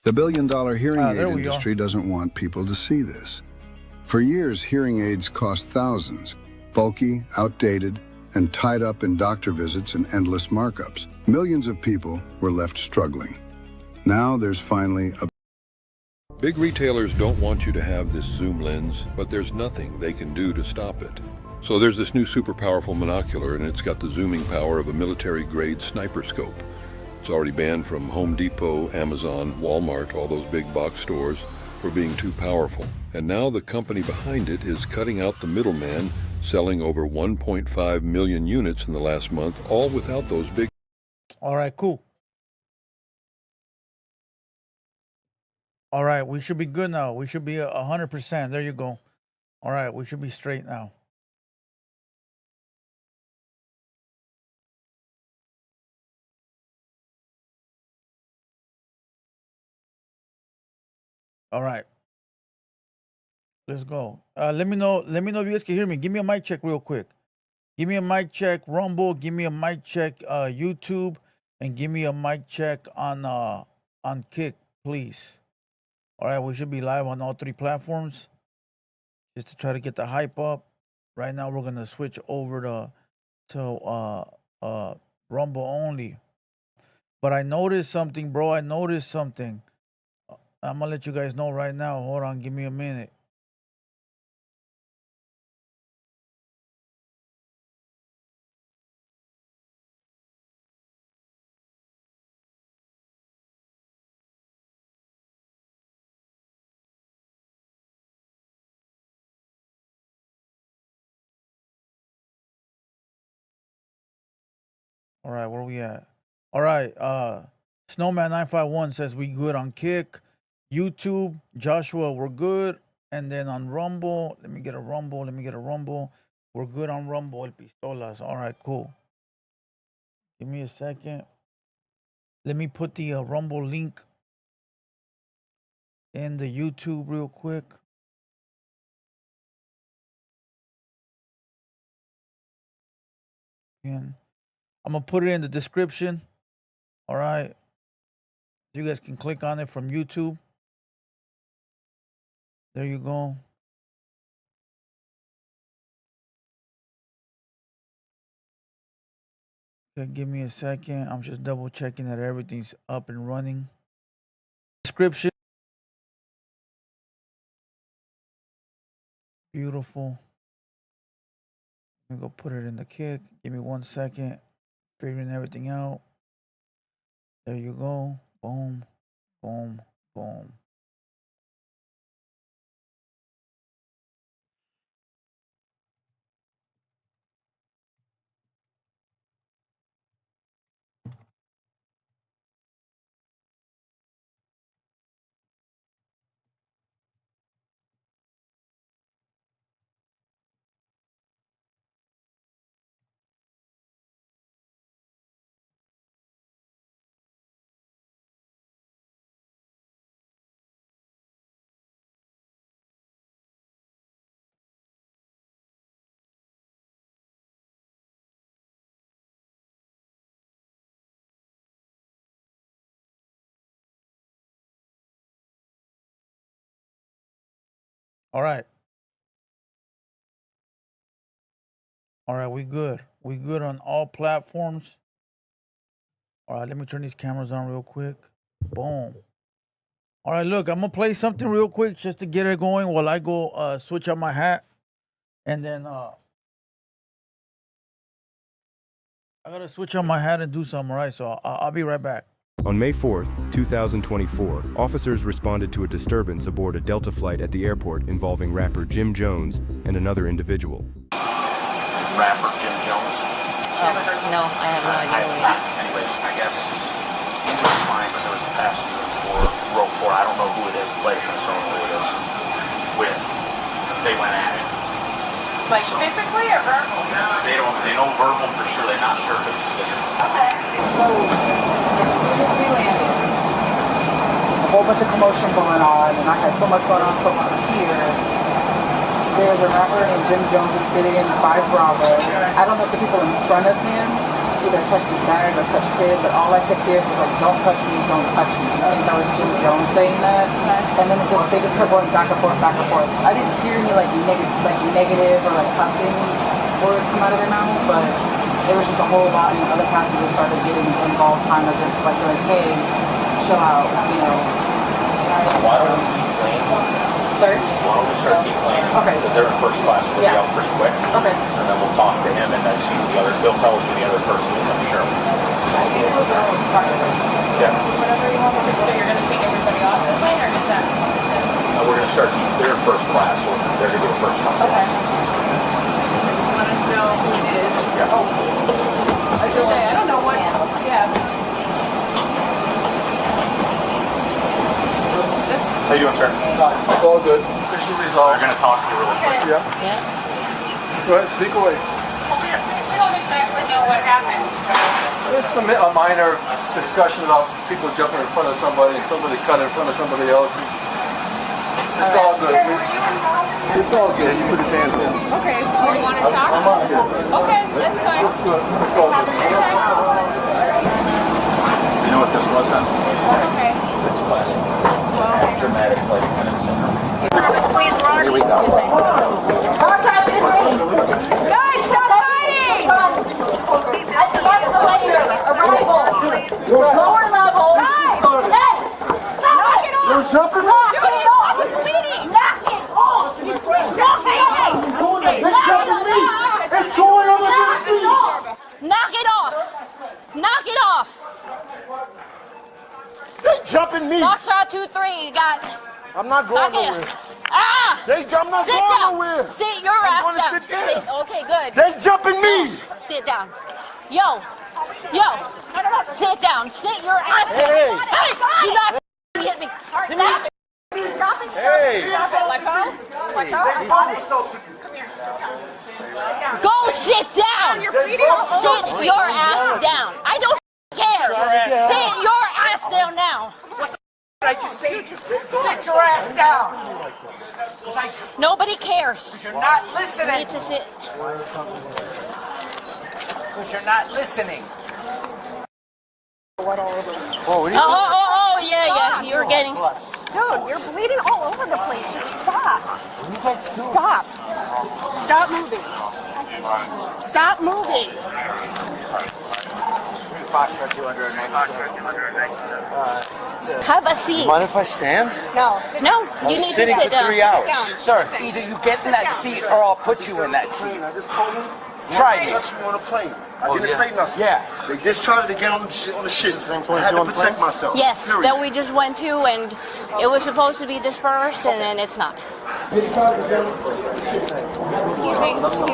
The billion-dollar hearing aid industry doesn't want people to see this. For years, hearing aids cost thousands, bulky, outdated, and tied up in doctor visits and endless markups. Millions of people were left struggling. Now there's finally a... Big retailers don't want you to have this zoom lens, but there's nothing they can do to stop it. So there's this new super powerful monocular, and it's got the zooming power of a military-grade sniper scope. It's already banned from Home Depot, Amazon, Walmart, all those big box stores, for being too powerful. And now the company behind it is cutting out the middleman, selling over 1.5 million units in the last month, all without those big... All right, cool. All right, we should be good now. We should be 100%. There you go. All right, we should be straight now. All right. Let's go. Let me know if you guys can hear me. Give me a mic check real quick. Give me a mic check, Rumble. Give me a mic check, YouTube, and give me a mic check on Kick, please. All right, we should be live on all three platforms just to try to get the hype up. Right now, we're gonna switch over to Rumble only. But I noticed something, bro. I noticed something. I'm gonna let you guys know right now. Hold on, give me a minute. All right, where we at? All right, Snowman951 says we good on Kick. YouTube, Joshua, we're good. And then on Rumble, let me get a Rumble. We're good on Rumble, El Pistolas. All right, cool. Give me a second. Let me put the Rumble link in the YouTube real quick. And I'm going to put it in the description. All right. You guys can click on it from YouTube. There you go. Okay, give me a second. I'm just double checking that everything's up and running. Description. Beautiful. Let me go put it in the Kick. Give me 1 second. Figuring everything out. There you go. Boom, boom, boom. All right. All right, we good. We good on all platforms. All right, let me turn these cameras on real quick. Boom. All right, look, I'm going to play something real quick just to get it going while I go switch out my hat. And then I got to switch out my hat and do something, all right? So I'll be right back. On May 4th, 2024, officers responded to a disturbance aboard a Delta flight at the airport involving rapper Jim Jones and another individual. Rapper Jim Jones? No, I have no idea. Anyways, I guess he was fine, but there was a passenger for row 4. I don't know who it is. The flight attendants don't know who it is. They went at it. Like so, physically or verbal? They know verbal for sure. They're not sure if it was physical. Okay. So as soon as we landed, there's a whole bunch of commotion going on, and I had so much going on from here. There's a rapper named Jim Jones who's sitting in 5 Bravo. I don't know if the people in front of him either touch his bag or touch Ted, but all I kept hearing was like, don't touch me, don't touch me. I think that was Jim Jones saying that. And then they just kept going back and forth, back and forth. I didn't hear any like negative or like cussing words come out of their mouth, but it was just a whole lot, and other passengers started getting involved, kind of just like, hey, chill out, you know. Why don't we keep playing? Sorry? Why don't we start keep playing? Okay. Because they're in first class, we'll be out pretty quick. Okay. And then we'll talk to him and then see who the other, they'll tell us who the other person is, I'm sure. Yeah. Whatever you want to do. So you're going to take everybody off the plane or just that? We're going to start, they're in first class, so they're going to do a first class. Okay. Just let us know who it is. Yeah. Oh. I was going to say, I don't know what. Yeah. How you doing, sir? All good. Issue resolved. We're going to talk to you really quick. Yeah. Yeah. Go ahead, speak away. We don't exactly know what happened. There's a minor discussion about people jumping in front of somebody and somebody cut in front of somebody else. It's all good. Were you involved? It's all good. You put his hands in. Okay. Do you want to talk? I'm out here. Okay, that's fine. It's good. It's all good. You know what this was, huh? Okay. It's classic. Dramatic flight attendant syndrome. Here we go. Guys, stop fighting! At the escalator, arrival, lower level. Guys! Hey! Knock it off! You're jumping Dude, he's off his bleeding! Knock it off! Knock it off! It's touring over the Knock it off! Knock it off! They jumping me. Foxtrot 2-3, you got. I'm not going nowhere. Ah! I'm not Sit going down. nowhere. Sit your I'm ass gonna down. sit down. Okay, good. They jumping me. Sit down. Yo. Sit down. Sit your ass down. Hey. Hey, do not hit me. Do not. Stop it. Hey. Stop it, let go. Let go. I got it. Come here, sit down. Go sit down. You're bleeding all over. Sit your ass down. I don't care. Sit your ass down now. I just say, sit your ass down. Nobody cares. You're not You listening. need to sit. Because you're not listening. Oh, yeah. You're getting. Dude, you're bleeding all over the place. Just stop. Stop. Stop moving. Stop moving. Foxtrot 297. Have a seat. Mind if I stand? No. No, you need to Sitting sit for down. 3 hours. down. Sir, either you get in that seat or I'll put you in that seat. I just told him. Try me. Touch me on a plane. I didn't say nothing. Yeah. They discharged again on the shit. I had to protect myself. Yes, Period. that we just went to, and it was supposed to be dispersed, and then it's not. Excuse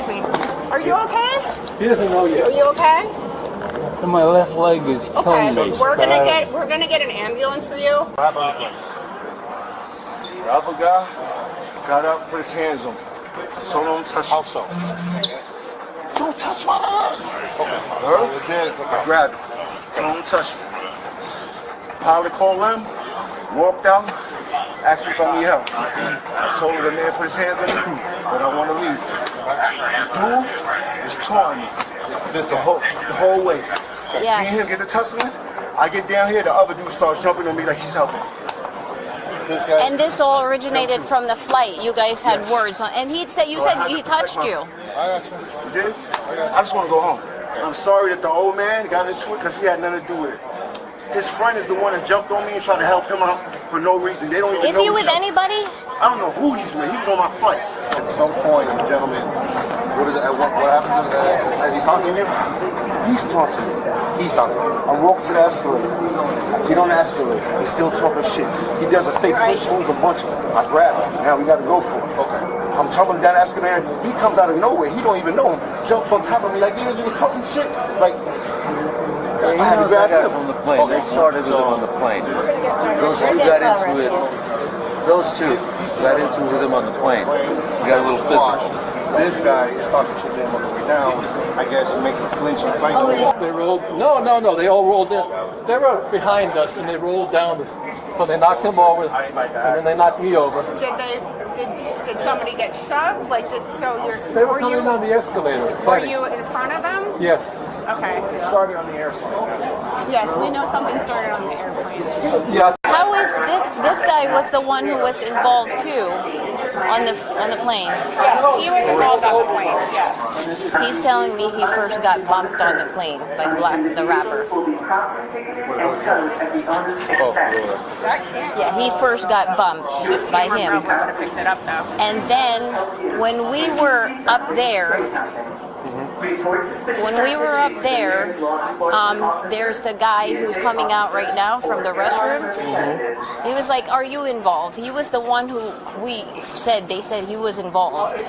me. Are you okay? He doesn't know yet. Are you okay? And my left leg is killing Okay. me. We're gonna get an ambulance for you. The other guy got up, put his hands on me. So don't touch me. Also. Don't touch my arm. I grabbed him. Don't touch me. Pilot called him, walked out, asked me if I need help. I told him the man put his hands on me, but I want to leave. The dude is taunting me. The whole way. Yeah. Me and him get to tussling. I get down here, the other dude starts jumping on me like he's helping. This guy. And this all originated from the flight. You guys had words on, and he said he touched you. I got you. You did? I just want to go home. I'm sorry that the old man got into it because he had nothing to do with it. His friend is the one that jumped on me and tried to help him out for no reason. They don't even know. Is he with anybody? I don't know who he's with. He was on my flight. At some point, the gentleman, what happens as he's talking to him? He's taunting me. He's talking. I'm walking to the escalator. I get on the escalator. He's still talking shit. He does a fake fish move, a bunch of them. I grab him. Now we got to go for it. Okay. I'm tumbling down the escalator. He comes out of nowhere. He don't even know him. Jumps on top of me like, yeah, you were talking shit. Like, I had to grab him. On the plane. They started with him on the plane. Those two got into it. Those two got into it with him on the plane. We got a little physical. This guy is talking shit to him on the way down. I guess it makes a flinch and fight. They rolled. No. They all rolled in. They were behind us and they rolled down. So they knocked him over, and then they knocked me over. Did they? did somebody get shoved? Like, they were coming down the escalator. Were you in front of them? Yes. Okay. It started on the airplane. Yes, we know something started on the airplane. Yeah. How is this guy was the one who was involved too on the plane? Yes, he was involved on the plane. Yes. He's telling me he first got bumped on the plane by the rapper. Yeah, he first got bumped by him. And then when we were up there, there's the guy who's coming out right now from the restroom. He was like, "Are you involved?" He was the one who they said he was involved.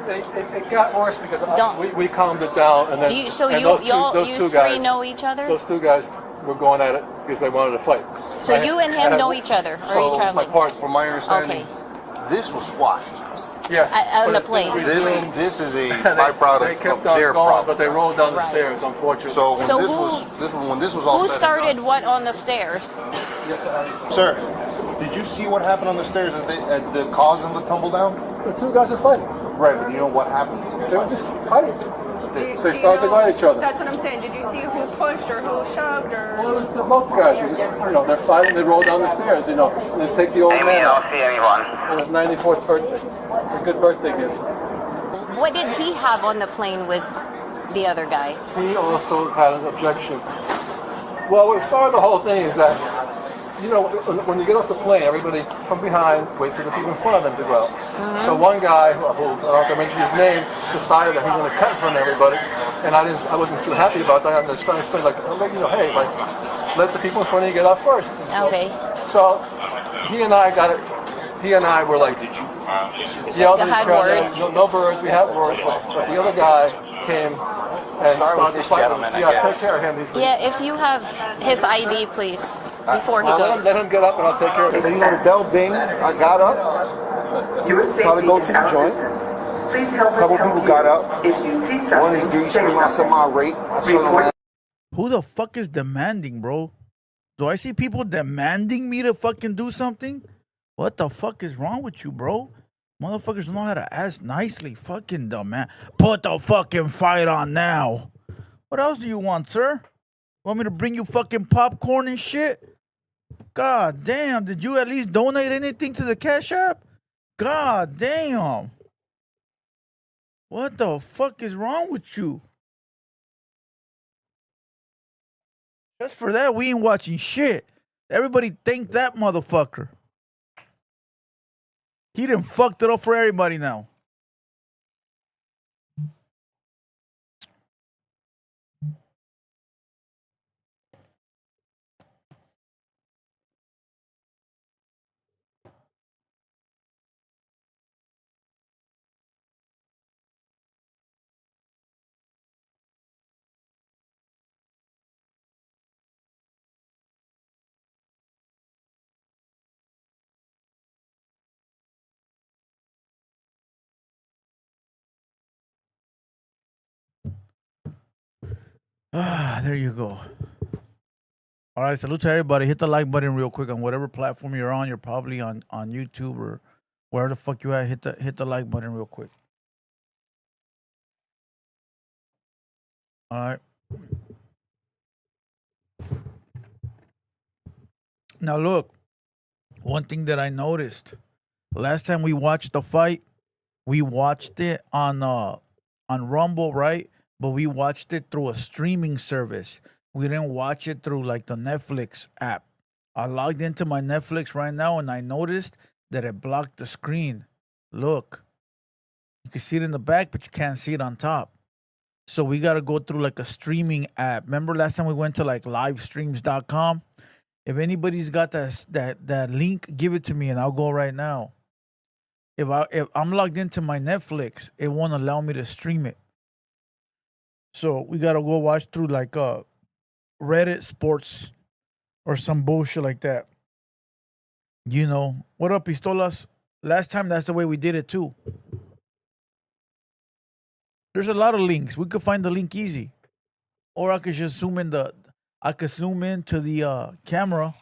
It got worse because we calmed it down, and then those two guys know each other. Those two guys were going at it because they wanted to fight. So you and him know each other. So, from my understanding, this was squashed. Yes, on the plane. This is a byproduct of their problem. But they rolled down the stairs, unfortunately. So when this was all who said started and what on the stairs? Sir, did you see what happened on the stairs at the cause of the tumble down? The two guys are fighting. Right, but you know what happened? They were just fighting. They started to go at each other. That's what I'm saying. Did you see who pushed or who shoved or? Well, it was both guys. They're fighting. They roll down the stairs. And they take the old man. I don't see anyone. On his 94th birthday. It's a good birthday gift. What did he have on the plane with the other guy? He also had an objection. Well, what started the whole thing is that, when you get off the plane, everybody from behind waits for the people in front of them to go out. So one guy, who I don't know if I mentioned his name, decided that he's going to cut in front of everybody, and I wasn't too happy about that. I was trying to explain, hey, let the people in front of you get out first. So he and I got it. He and I were like, yelled at each other. No birds. We have words. But the other guy came and started fighting. Take care of him. If you have his ID, please, before he goes. Let him get up and I'll take care of him. So the bell bing, I got up, tried to go to the joint. A couple people got up. One of the dudes screamed out some irate. I turned around. Who the fuck is demanding, bro? Do I see people demanding me to fucking do something? What the fuck is wrong with you, bro? Motherfuckers don't know how to ask nicely. Fucking demand. Put the fucking fight on now. What else do you want, sir? Want me to bring you fucking popcorn and shit? God damn. Did you at least donate anything to the Cash App? God damn. What the fuck is wrong with you? Just for that, we ain't watching shit. Everybody thank that motherfucker. He done fucked it up for everybody now. There you go. All right, salute to everybody. Hit the like button real quick on whatever platform you're on. You're probably on YouTube or wherever the fuck you at. Hit the like button real quick. All right. Now look, one thing that I noticed last time we watched the fight, we watched it on Rumble, right? But we watched it through a streaming service. We didn't watch it through like the Netflix app. I logged into my Netflix right now and I noticed that it blocked the screen. Look, you can see it in the back, but you can't see it on top. So we got to go through like a streaming app. Remember last time we went to like livestreams.com? If anybody's got that link, give it to me and I'll go right now. If I'm logged into my Netflix, it won't allow me to stream it. So we got to go watch through like Reddit Sports or some bullshit like that. You know. What up, Pistolas? Last time, that's the way we did it too. There's a lot of links. We could find the link easy. Or I could just zoom into the camera.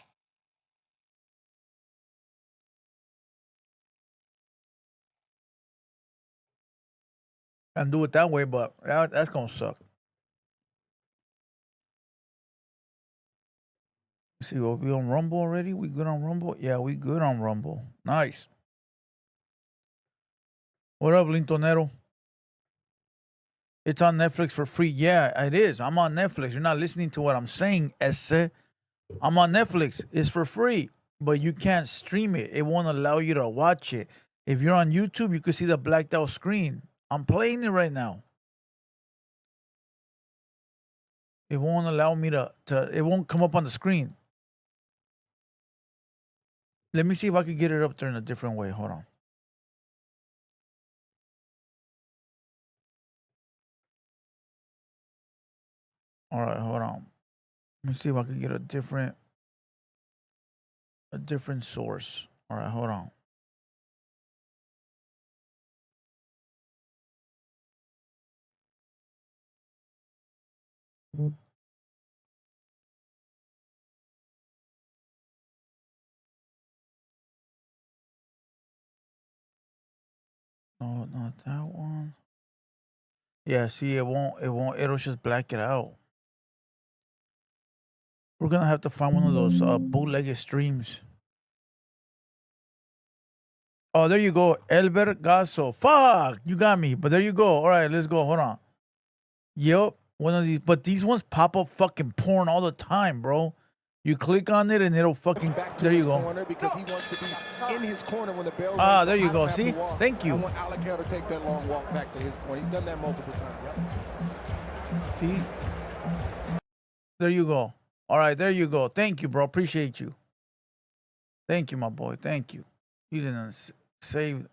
and do it that way, but that's gonna suck. Let's see, we on Rumble already? We good on Rumble? Yeah, we good on Rumble. Nice. What up, Lintonero? It's on Netflix for free. Yeah, it is. I'm on Netflix. You're not listening to what I'm saying, Esse. I'm on Netflix. It's for free, but you can't stream it. It won't allow you to watch it. If you're on YouTube, you can see the blacked out screen. I'm playing it right now. It won't allow me to it won't come up on the screen. Let me see if I could get it up there in a different way. Hold on. All right, hold on. Let me see if I can get a different source. All right, hold on. No, not that one. Yeah, see, it'll just black it out. We're gonna have to find one of those bootlegged streams. Oh, there you go. El Vergaso. Fuck, you got me. But there you go. All right, let's go. Hold on. Yep, one of these. But these ones pop up fucking porn all the time, bro. You click on it and it'll fucking. There you go. Because he wants to be in his corner when the bell rings. Ah, there you go. See? Thank you. I want Alec to take that long walk back to his corner. He's done that multiple times. Right? See? There you go. All right, there you go. Thank you, bro. Appreciate you. Thank you, my boy. Thank you. You didn't save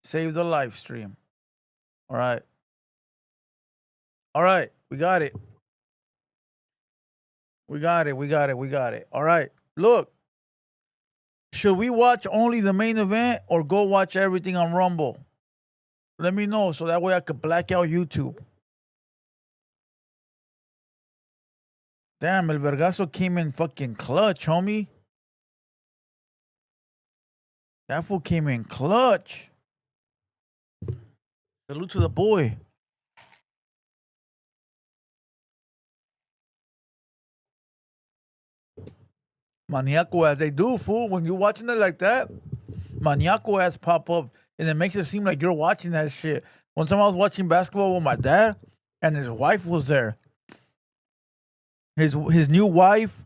the live stream. All right. All right, we got it. We got it. All right. Look. Should we watch only the main event or go watch everything on Rumble? Let me know so that way I could black out YouTube. Damn, El Vergaso came in fucking clutch, homie. That fool came in clutch. Salute to the boy. Maniaco as they do, fool. When you're watching it like that, Maniaco ass pop up, and it makes it seem like you're watching that shit. One time I was watching basketball with my dad, and his wife was there. His new wife,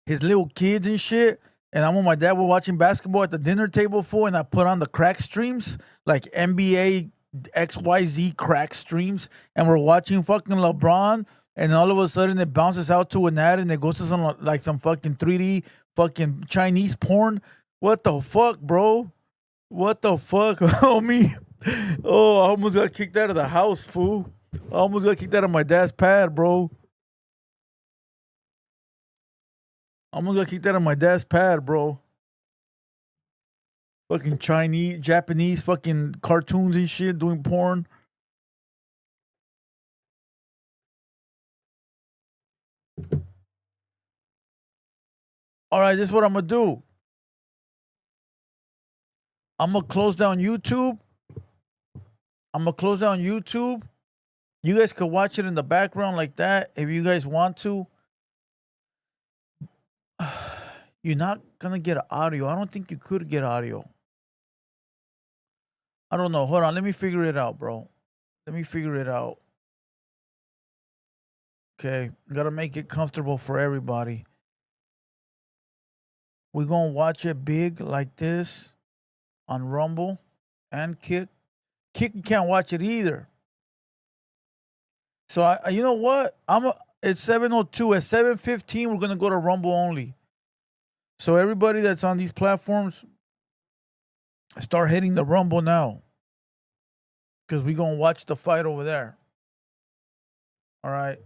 his little kids and shit. And I'm with my dad. We're watching basketball at the dinner table, fool, and I put on the crack streams, like NBA XYZ crack streams, and we're watching fucking LeBron. And all of a sudden, it bounces out to an ad, and it goes to some fucking 3D fucking Chinese porn. What the fuck, bro? What the fuck, homie? Oh, I almost got kicked out of the house, fool. I almost got kicked out of my dad's pad, bro. Fucking Chinese, Japanese fucking cartoons and shit doing porn. All right, this is what I'm going to do. I'm going to close down YouTube. You guys could watch it in the background like that if you guys want to. You're not going to get audio. I don't think you could get audio. I don't know. Hold on. Let me figure it out, bro. Okay. Got to make it comfortable for everybody. We're going to watch it big like this on Rumble and Kick. Kick, you can't watch it either. So, you know what? It's 7:02. At 7:15, we're going to go to Rumble only. So everybody that's on these platforms, start hitting the Rumble now. Because we're going to watch the fight over there. All right.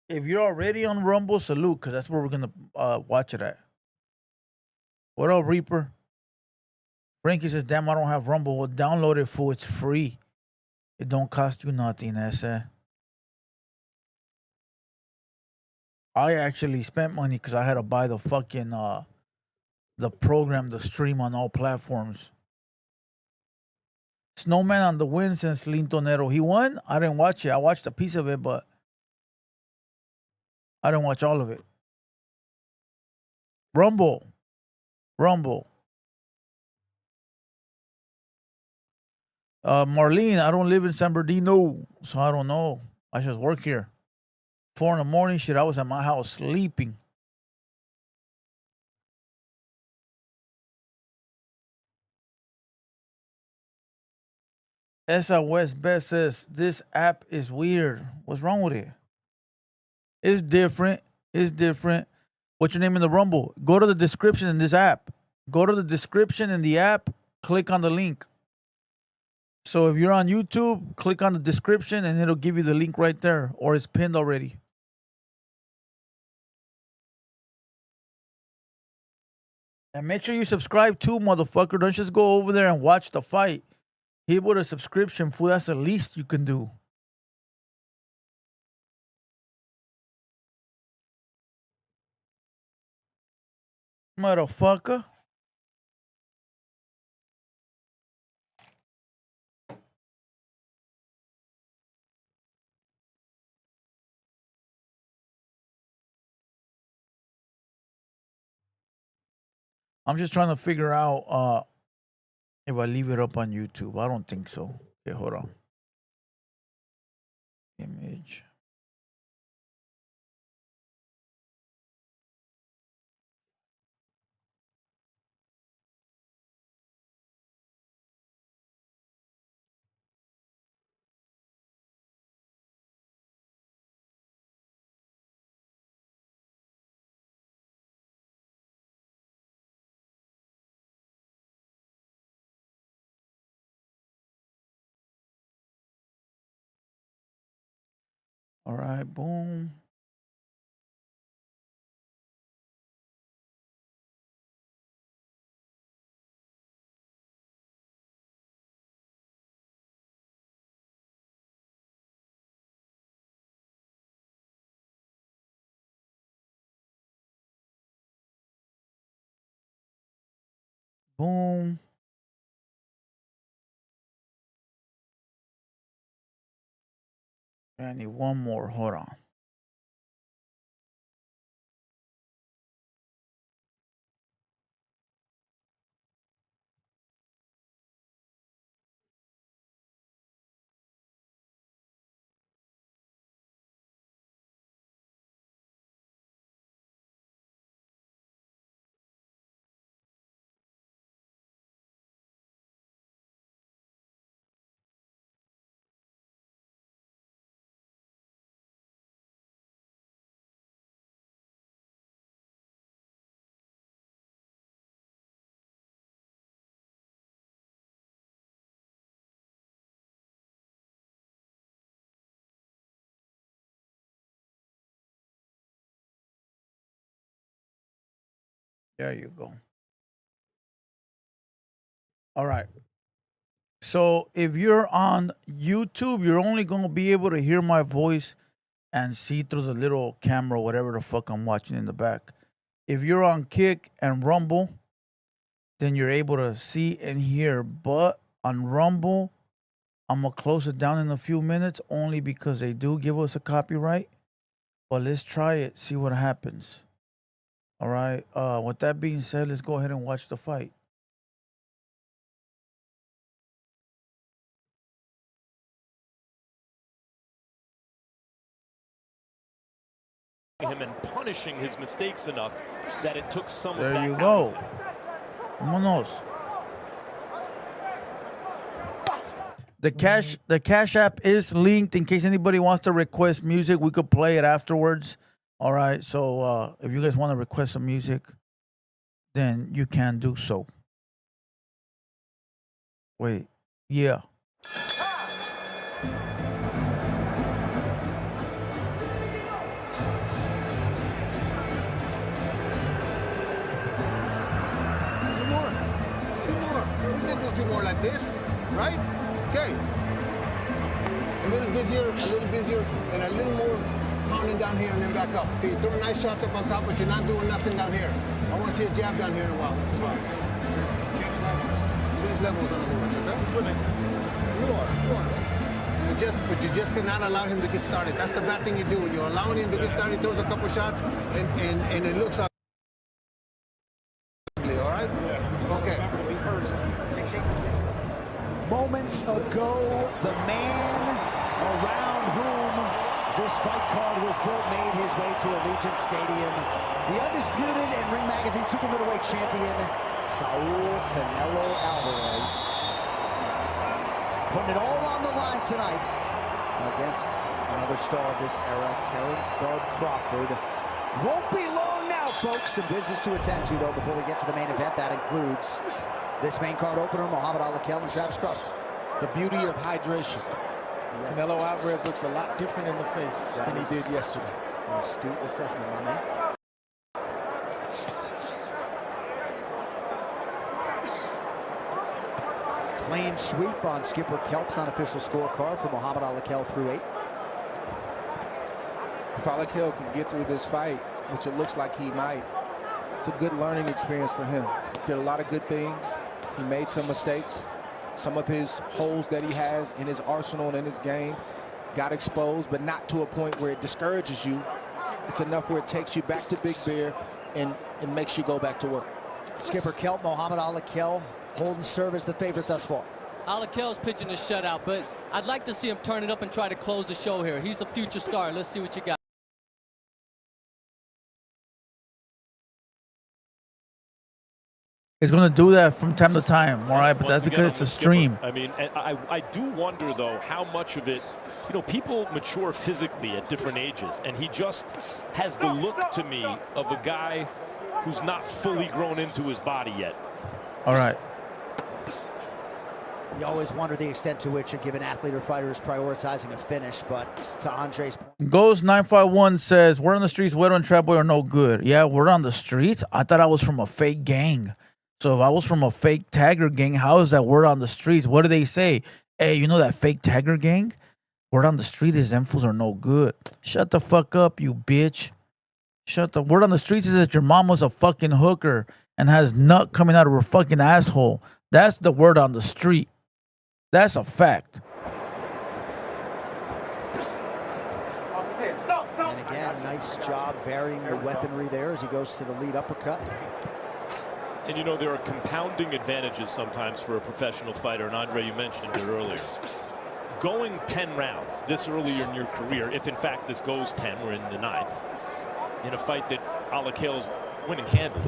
If you're already on Rumble, salute, because that's where we're going to watch it at. What up, Reaper? Frankie says, damn, I don't have Rumble. Well, download it, fool. It's free. It don't cost you nothing, that's it. I actually spent money because I had to buy the fucking the program, the stream on all platforms. Snowman on the win since Lintonero. He won? I didn't watch it. I watched a piece of it, but I didn't watch all of it. Rumble. Marlene, I don't live in San Bernardino, so I don't know. I just work here. 4 in the morning, shit, I was at my house sleeping. Esa West Best says, this app is weird. What's wrong with it? It's different. What's your name in the Rumble? Go to the description in this app. Go to the description in the app. Click on the link. So if you're on YouTube, click on the description and it'll give you the link right there. Or it's pinned already. And make sure you subscribe too, motherfucker. Don't just go over there and watch the fight. Hit with a subscription, fool. That's the least you can do. Motherfucker. I'm just trying to figure out if I leave it up on YouTube. I don't think so. Okay, hold on. Image. All right, boom. Boom. I need one more. Hold on. There you go. All right. So if you're on YouTube, you're only going to be able to hear my voice and see through the little camera, whatever the fuck I'm watching in the back. If you're on Kick and Rumble, then you're able to see and hear. But on Rumble, I'm going to close it down in a few minutes only because they do give us a copyright. But let's try it, see what happens. All right. With that being said, let's go ahead and watch the fight. Him and punishing his mistakes enough that it took some there of that you out go. of him. Vámonos. The Cash App is linked in case anybody wants to request music. We could play it afterwards. All right. So if you guys want to request some music, then you can do so. Wait. Yeah. Two more like this, right? Okay. A little busier, and a little more pounding down here and then back up. Okay, throw nice shots up on top, but you're not doing nothing down here. I want to see a jab down here in a while. That's fine. Change levels, in other words, okay? Swimming. You are. But you just cannot allow him to get started. That's the bad thing you do. When you're allowing him to get started, he throws a couple shots, and it looks ugly, all right? Yeah. Okay. Moments ago, the man around whom this fight card was built made his way to Allegiant Stadium. The undisputed and Ring Magazine super middleweight champion, Saul Canelo Alvarez. Putting it all on the line tonight against another star of this era, Terence Bud Crawford. Won't be long now, folks. Some business to attend to, though, before we get to the main event. That includes this main card opener, Muhammad Ali and Travis Crawford. The beauty of hydration. Yes. Canelo Alvarez looks a lot different in the face than he did yesterday. An astute assessment, my man. Clean sweep on Skipper Kelp's unofficial scorecard for Muhammad Ali through 8. If Ali can get through this fight, which it looks like he might, it's a good learning experience for him. Did a lot of good things. He made some mistakes. Some of his holes that he has in his arsenal and in his game got exposed, but not to a point where it discourages you. It's enough where it takes you back to Big Bear and it makes you go back to work. Skipper Kelp, Muhammad Ali holding serve as the favorite thus far. Alakel's pitching a shutout, but I'd like to see him turn it up and try to close the show here. He's a future star. Let's see what you got. He's going to do that from time to time, all right? But that's because it's a stream. I mean, I do wonder, though, how much of it, you know, people mature physically at different ages, and he just has the look to me of a guy who's not fully grown into his body yet. All right. You always wonder the extent to which a given athlete or fighter is prioritizing a finish, but to Andre's point. Ghost951 says, word on the streets, Wedo and Trap Boy are no good. Yeah, word on the streets? I thought I was from a fake gang. So if I was from a fake tagger gang, how is that word on the streets? What do they say? Hey, you know that fake tagger gang? Word on the street is them fools are no good. Shut the fuck up, you bitch. Shut the word on the streets is that your mom was a fucking hooker and has nut coming out of her fucking asshole. That's the word on the street. That's a fact. And again, nice job varying the weaponry there as he goes to the lead uppercut. And you know, there are compounding advantages sometimes for a professional fighter, and Andre, you mentioned it earlier. Going 10 rounds this earlier in your career, if in fact this goes 10, we're in the 9th, in a fight that Alakel's winning handily.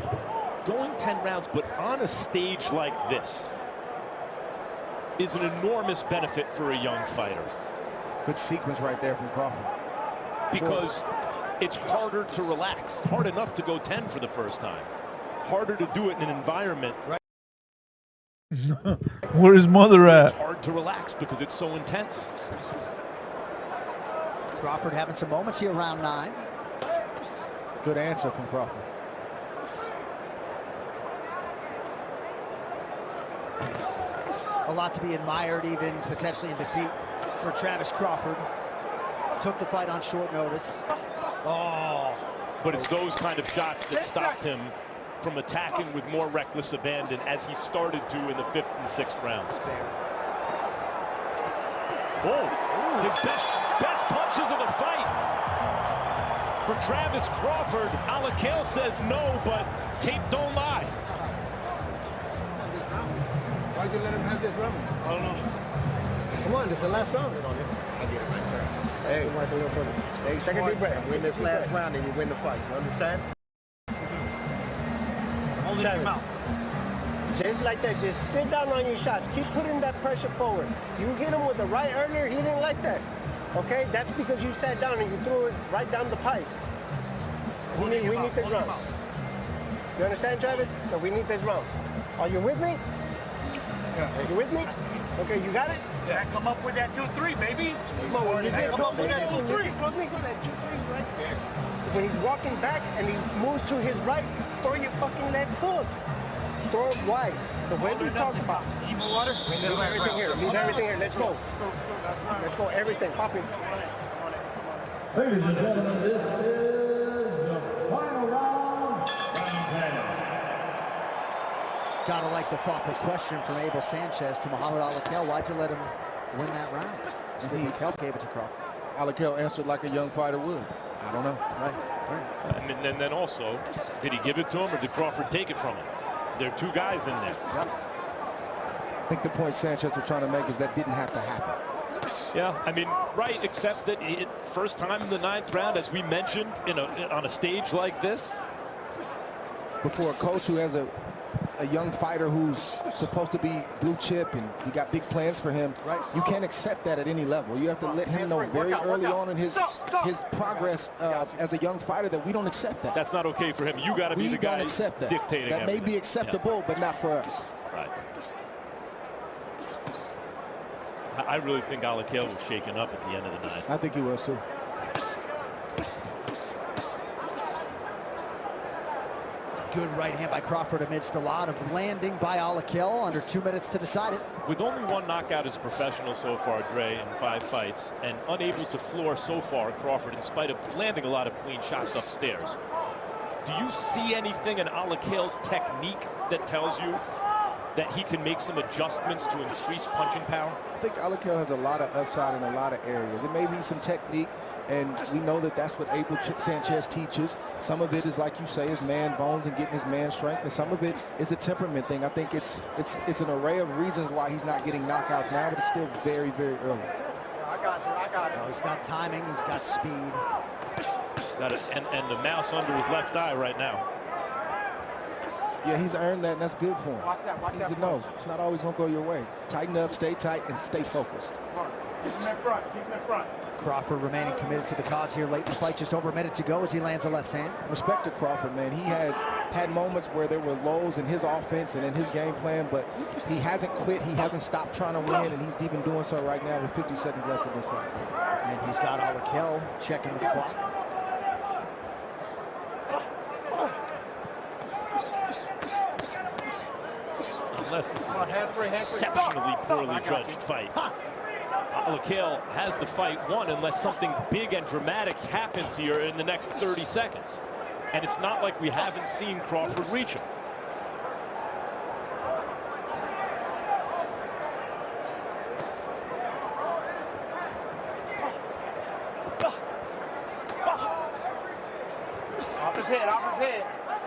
Going 10 rounds, but on a stage like this, is an enormous benefit for a young fighter. Good sequence right there from Crawford. Because it's harder to relax. Hard enough to go 10 for the first time. Harder to do it in an environment. Right. Where is mother at? It's hard to relax because it's so intense. Crawford having some moments here, round 9. Good answer from Crawford. A lot to be admired, even potentially in defeat for Travis Crawford. Took the fight on short notice. Oh, but it's those kind of shots that stopped him from attacking with more reckless abandon as he started to in the 5th and 6th rounds. Oh, his best punches of the fight. For Travis Crawford, Alakel says no, but tape don't lie. Why'd you let him have this round? I don't know. Come on, this is the last round. Hey, hey, take a deep breath. Win this last round and you win the fight. You understand? Hold it in your mouth. Just like that. Just sit down on your shots. Keep putting that pressure forward. You hit him with the right earlier. He didn't like that. Okay? That's because you sat down and you threw it right down the pipe. We need this round. You understand, Travis? No, we need this round. Are you with me? Yeah. Are you with me? Okay, you got it? Yeah, come up with that 2-3, baby. Come on, come up with that 2-3. Let me go that 2-3 right there. When he's walking back and he moves to his right, throw your fucking left hook. Throw it wide. The way we talk about. Even water? Leave everything here. Leave everything here. Let's go. Let's go. Everything. Pop it. Ladies and gentlemen, this is the final round. Gotta like the thoughtful question from Abel Sanchez to Muhammad Alakel. Why'd you let him win that round? And Alakel gave it to Crawford. Alakel answered like a young fighter would. I don't know. Right. And then also, did he give it to him or did Crawford take it from him? There are two guys in there. Yep. I think the point Sanchez was trying to make is that didn't have to happen. Yeah, I mean, right, except that first time in the 9th round, as we mentioned, on a stage like this. Before a coach who has a young fighter who's supposed to be blue chip and you got big plans for him, right? You can't accept that at any level. You have to let him know very early on in his progress as a young fighter that we don't accept that. That's not okay for him. You got to be the guy dictating that may be acceptable, but not for us. Right. I really think Alakel was shaken up at the end of the 9th. I think he was too. Good right hand by Crawford amidst a lot of landing by Alakel. Under 2 minutes to decide it. With only one knockout as a professional so far, Dre, in 5 fights, and unable to floor so far Crawford in spite of landing a lot of clean shots upstairs. Do you see anything in Alakel's technique that tells you that he can make some adjustments to increase punching power? I think Alakel has a lot of upside in a lot of areas. It may be some technique, and we know that that's what Abel Sanchez teaches. Some of it is, like you say, is man bones and getting his man strength, and some of it is a temperament thing. I think it's an array of reasons why he's not getting knockouts now, but it's still very, very early. I got you. Oh, he's got timing, he's got speed. Got it, and the mouse under his left eye right now. Yeah, he's earned that, and that's good for him. Watch that. He said, no, it's not always going to go your way. Tighten up, stay tight, and stay focused. Keep him in front. Crawford remaining committed to the cause here late in the fight. Just over a minute to go as he lands a left hand. Respect to Crawford, man. He has had moments where there were lows in his offense and in his game plan, but he hasn't quit. He hasn't stopped trying to win, and he's even doing so right now with 50 seconds left in this fight. And he's got Alakel checking the clock. Unless this is an exceptionally poorly judged fight. Alakel has the fight won unless something big and dramatic happens here in the next 30 seconds. And it's not like we haven't seen Crawford reach him. Off his head.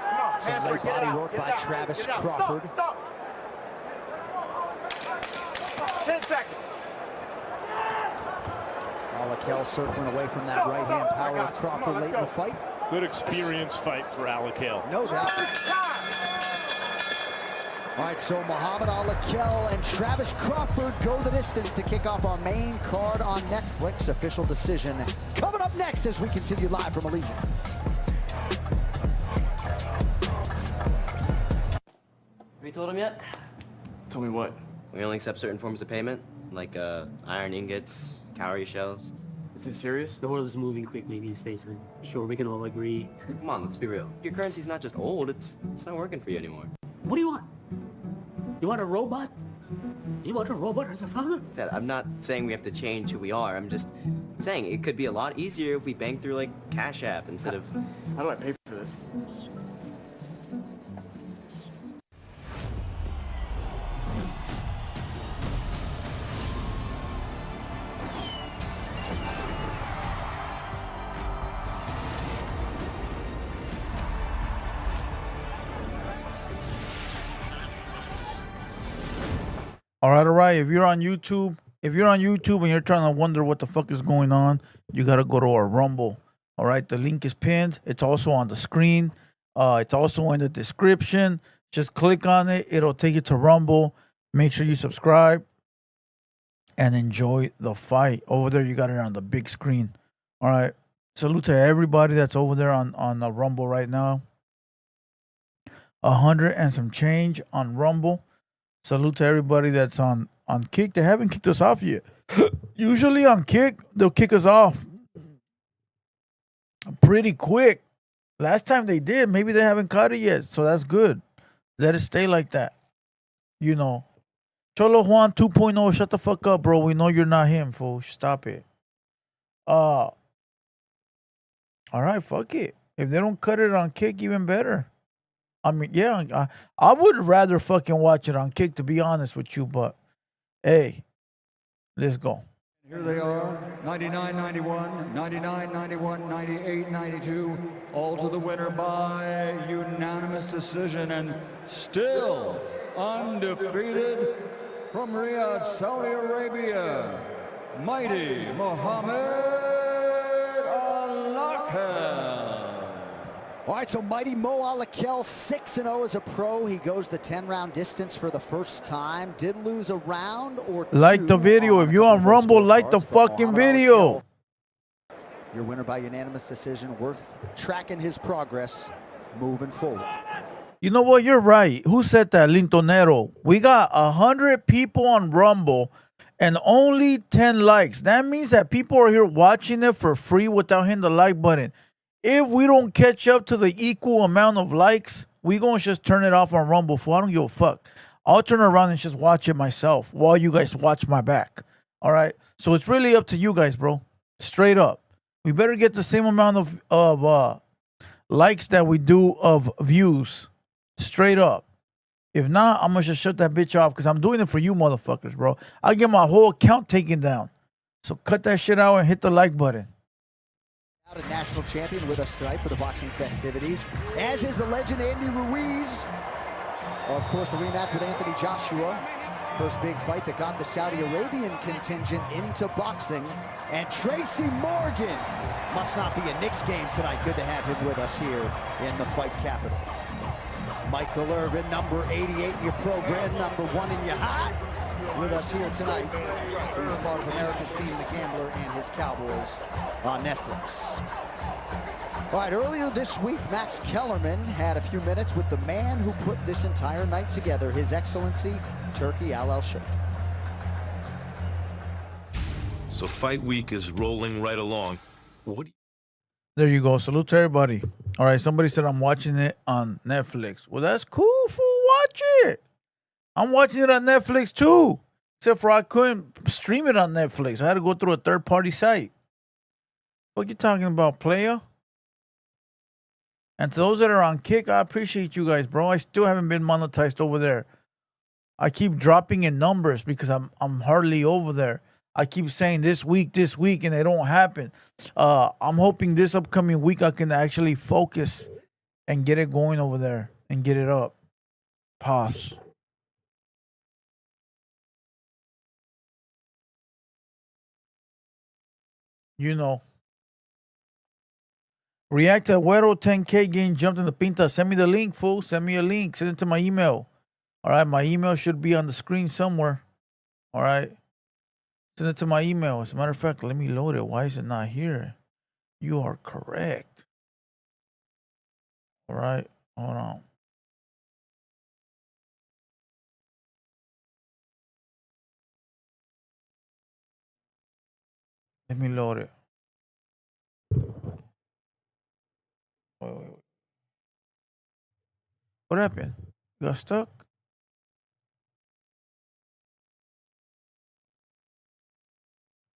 Come on, some late body work by Travis Crawford. Stop. 10 seconds. Alakel circling away from that right hand power of Crawford late in the fight. Good experience fight for Alakel. No doubt. All right, so Muhammad Alakel and Travis Crawford go the distance to kick off our main card on Netflix. Official decision coming up next as we continue live from Elysian. Have you told him yet? Told me what? We only accept certain forms of payment, like iron ingots, cowrie shells. Is this serious? The world is moving quickly these days. I'm sure we can all agree. Come on, let's be real. Your currency's not just old, it's not working for you anymore. What do you want? You want a robot? You want a robot as a father? Dad, I'm not saying we have to change who we are. I'm just saying it could be a lot easier if we bank through, like, Cash App instead of... How do I pay for this? All right. If you're on YouTube and you're trying to wonder what the fuck is going on, you got to go to our Rumble. All right. The link is pinned. It's also on the screen. It's also in the description. Just click on it. It'll take you to Rumble. Make sure you subscribe and enjoy the fight. Over there, you got it on the big screen. All right. Salute to everybody that's over there on the Rumble right now. 100 and some change on Rumble. Salute to everybody that's on Kick. They haven't kicked us off yet. Usually on Kick, they'll kick us off pretty quick. Last time they did, maybe they haven't caught it yet, so that's good. Let it stay like that. You know. Cholo Juan 2.0, shut the fuck up, bro. We know you're not him, fool. Stop it. All right, fuck it. If they don't cut it on Kick, even better. I mean, yeah, I would rather fucking watch it on Kick, to be honest with you. But hey, let's go. Here they are, 99-91, 99-91, 98-92, all to the winner by unanimous decision, and still undefeated from Riyadh, Saudi Arabia, mighty Mohammed Al-Lakhel. All right, so mighty Mo Alakel, 6-0 as a pro. He goes the 10-round distance for the first time. Did lose a round or two. Like the video. If you're on Rumble, like the fucking video. Your winner by unanimous decision. Worth tracking his progress moving forward. You know what? You're right. Who said that? Lintonero. We got 100 people on Rumble and only 10 likes. That means that people are here watching it for free without hitting the like button. If we don't catch up to the equal amount of likes, we gonna just turn it off on Rumble. For I don't give a fuck. I'll turn around and just watch it myself while you guys watch my back. All right. So it's really up to you guys, bro. Straight up. We better get the same amount of likes that we do of views. Straight up. If not, I'm gonna just shut that bitch off because I'm doing it for you motherfuckers, bro. I'll get my whole account taken down. So cut that shit out and hit the like button. A national champion with us tonight for the boxing festivities, as is the legend Andy Ruiz. Of course, the rematch with Anthony Joshua. First big fight that got the Saudi Arabian contingent into boxing. And Tracy Morgan must not be a Knicks game tonight. Good to have him with us here in the fight capital. Michael Irvin, number 88 in your program, number 1 in your heart, with us here tonight. He's part of America's Team, The Gambler, and his Cowboys on Netflix. All right, earlier this week, Max Kellerman had a few minutes with the man who put this entire night together, His Excellency, Turki Al-Sheikh. So fight week is rolling right along. What? There you go. Salute to everybody. All right, somebody said I'm watching it on Netflix. Well, that's cool, fool. Watch it. I'm watching it on Netflix too. Except for I couldn't stream it on Netflix. I had to go through a third-party site. What you talking about, player? And to those that are on Kick, I appreciate you guys, bro. I still haven't been monetized over there. I keep dropping in numbers because I'm hardly over there. I keep saying this week, and they don't happen. I'm hoping this upcoming week I can actually focus and get it going over there and get it up. Pause. You know. React to Güero 10K getting jumped in the pinta. Send me the link, fool. Send me a link. Send it to my email. All right, my email should be on the screen somewhere. All right. Send it to my email. As a matter of fact, let me load it. Why is it not here? You are correct. All right. Hold on. Let me load it. Wait. What happened? You got stuck?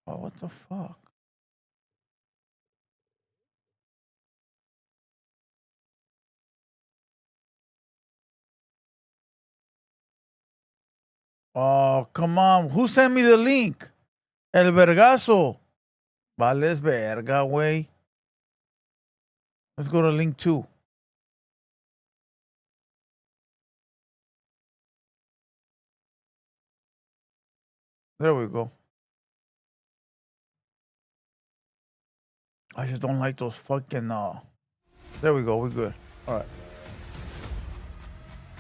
Oh, what the fuck? Oh, come on. Who sent me the link? El Vergazo. Vales verga, güey. Let's go to link 2. There we go. I just don't like those fucking, there we go. We're good. All right.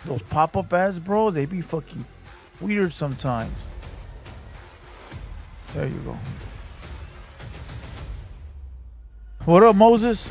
Those pop-up ads, bro, they be fucking weird sometimes. There you go. What up, Moses?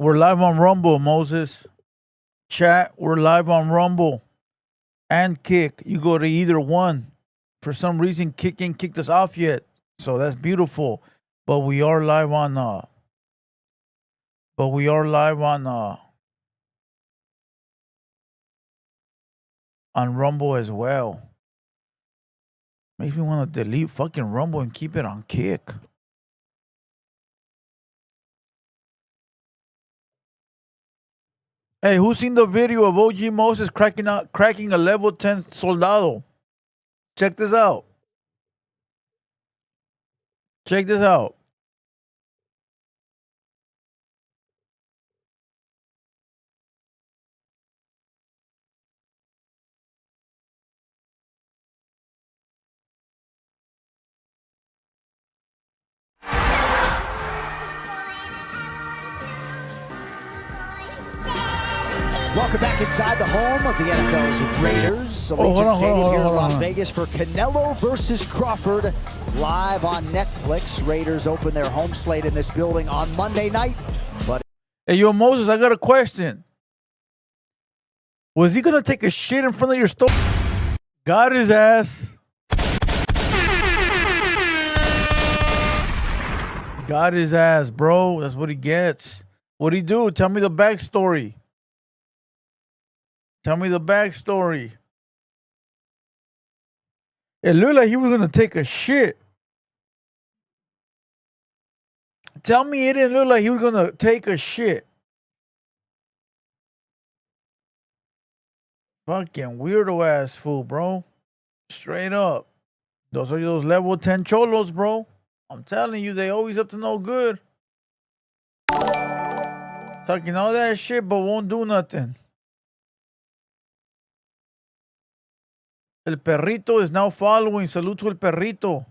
We're live on Rumble, Moses. Chat, we're live on Rumble. And Kick. You go to either one. For some reason, Kick ain't kicked us off yet. So that's beautiful. But we are live on on Rumble as well. Makes me want to delete fucking Rumble and keep it on Kick. Hey, who's seen the video of OG Moses cracking a level 10 soldado? Check this out. Check this out. Welcome back inside the home of the NFL's Raiders. Allegiant Stadium here in Las Vegas for Canelo versus Crawford. Live on Netflix. Raiders open their home slate in this building on Monday night. But hey, yo, Moses, I got a question. Was he going to take a shit in front of your store? Got his ass. Got his ass, bro. That's what he gets. What'd he do? Tell me the backstory. Tell me the backstory. It looked like he was going to take a shit. Tell me it didn't look like he was going to take a shit. Fucking weirdo ass fool, bro. Straight up. Those are those level 10 cholos, bro. I'm telling you, they always up to no good. Talking all that shit, but won't do nothing. El perrito is now following. Salute to el perrito.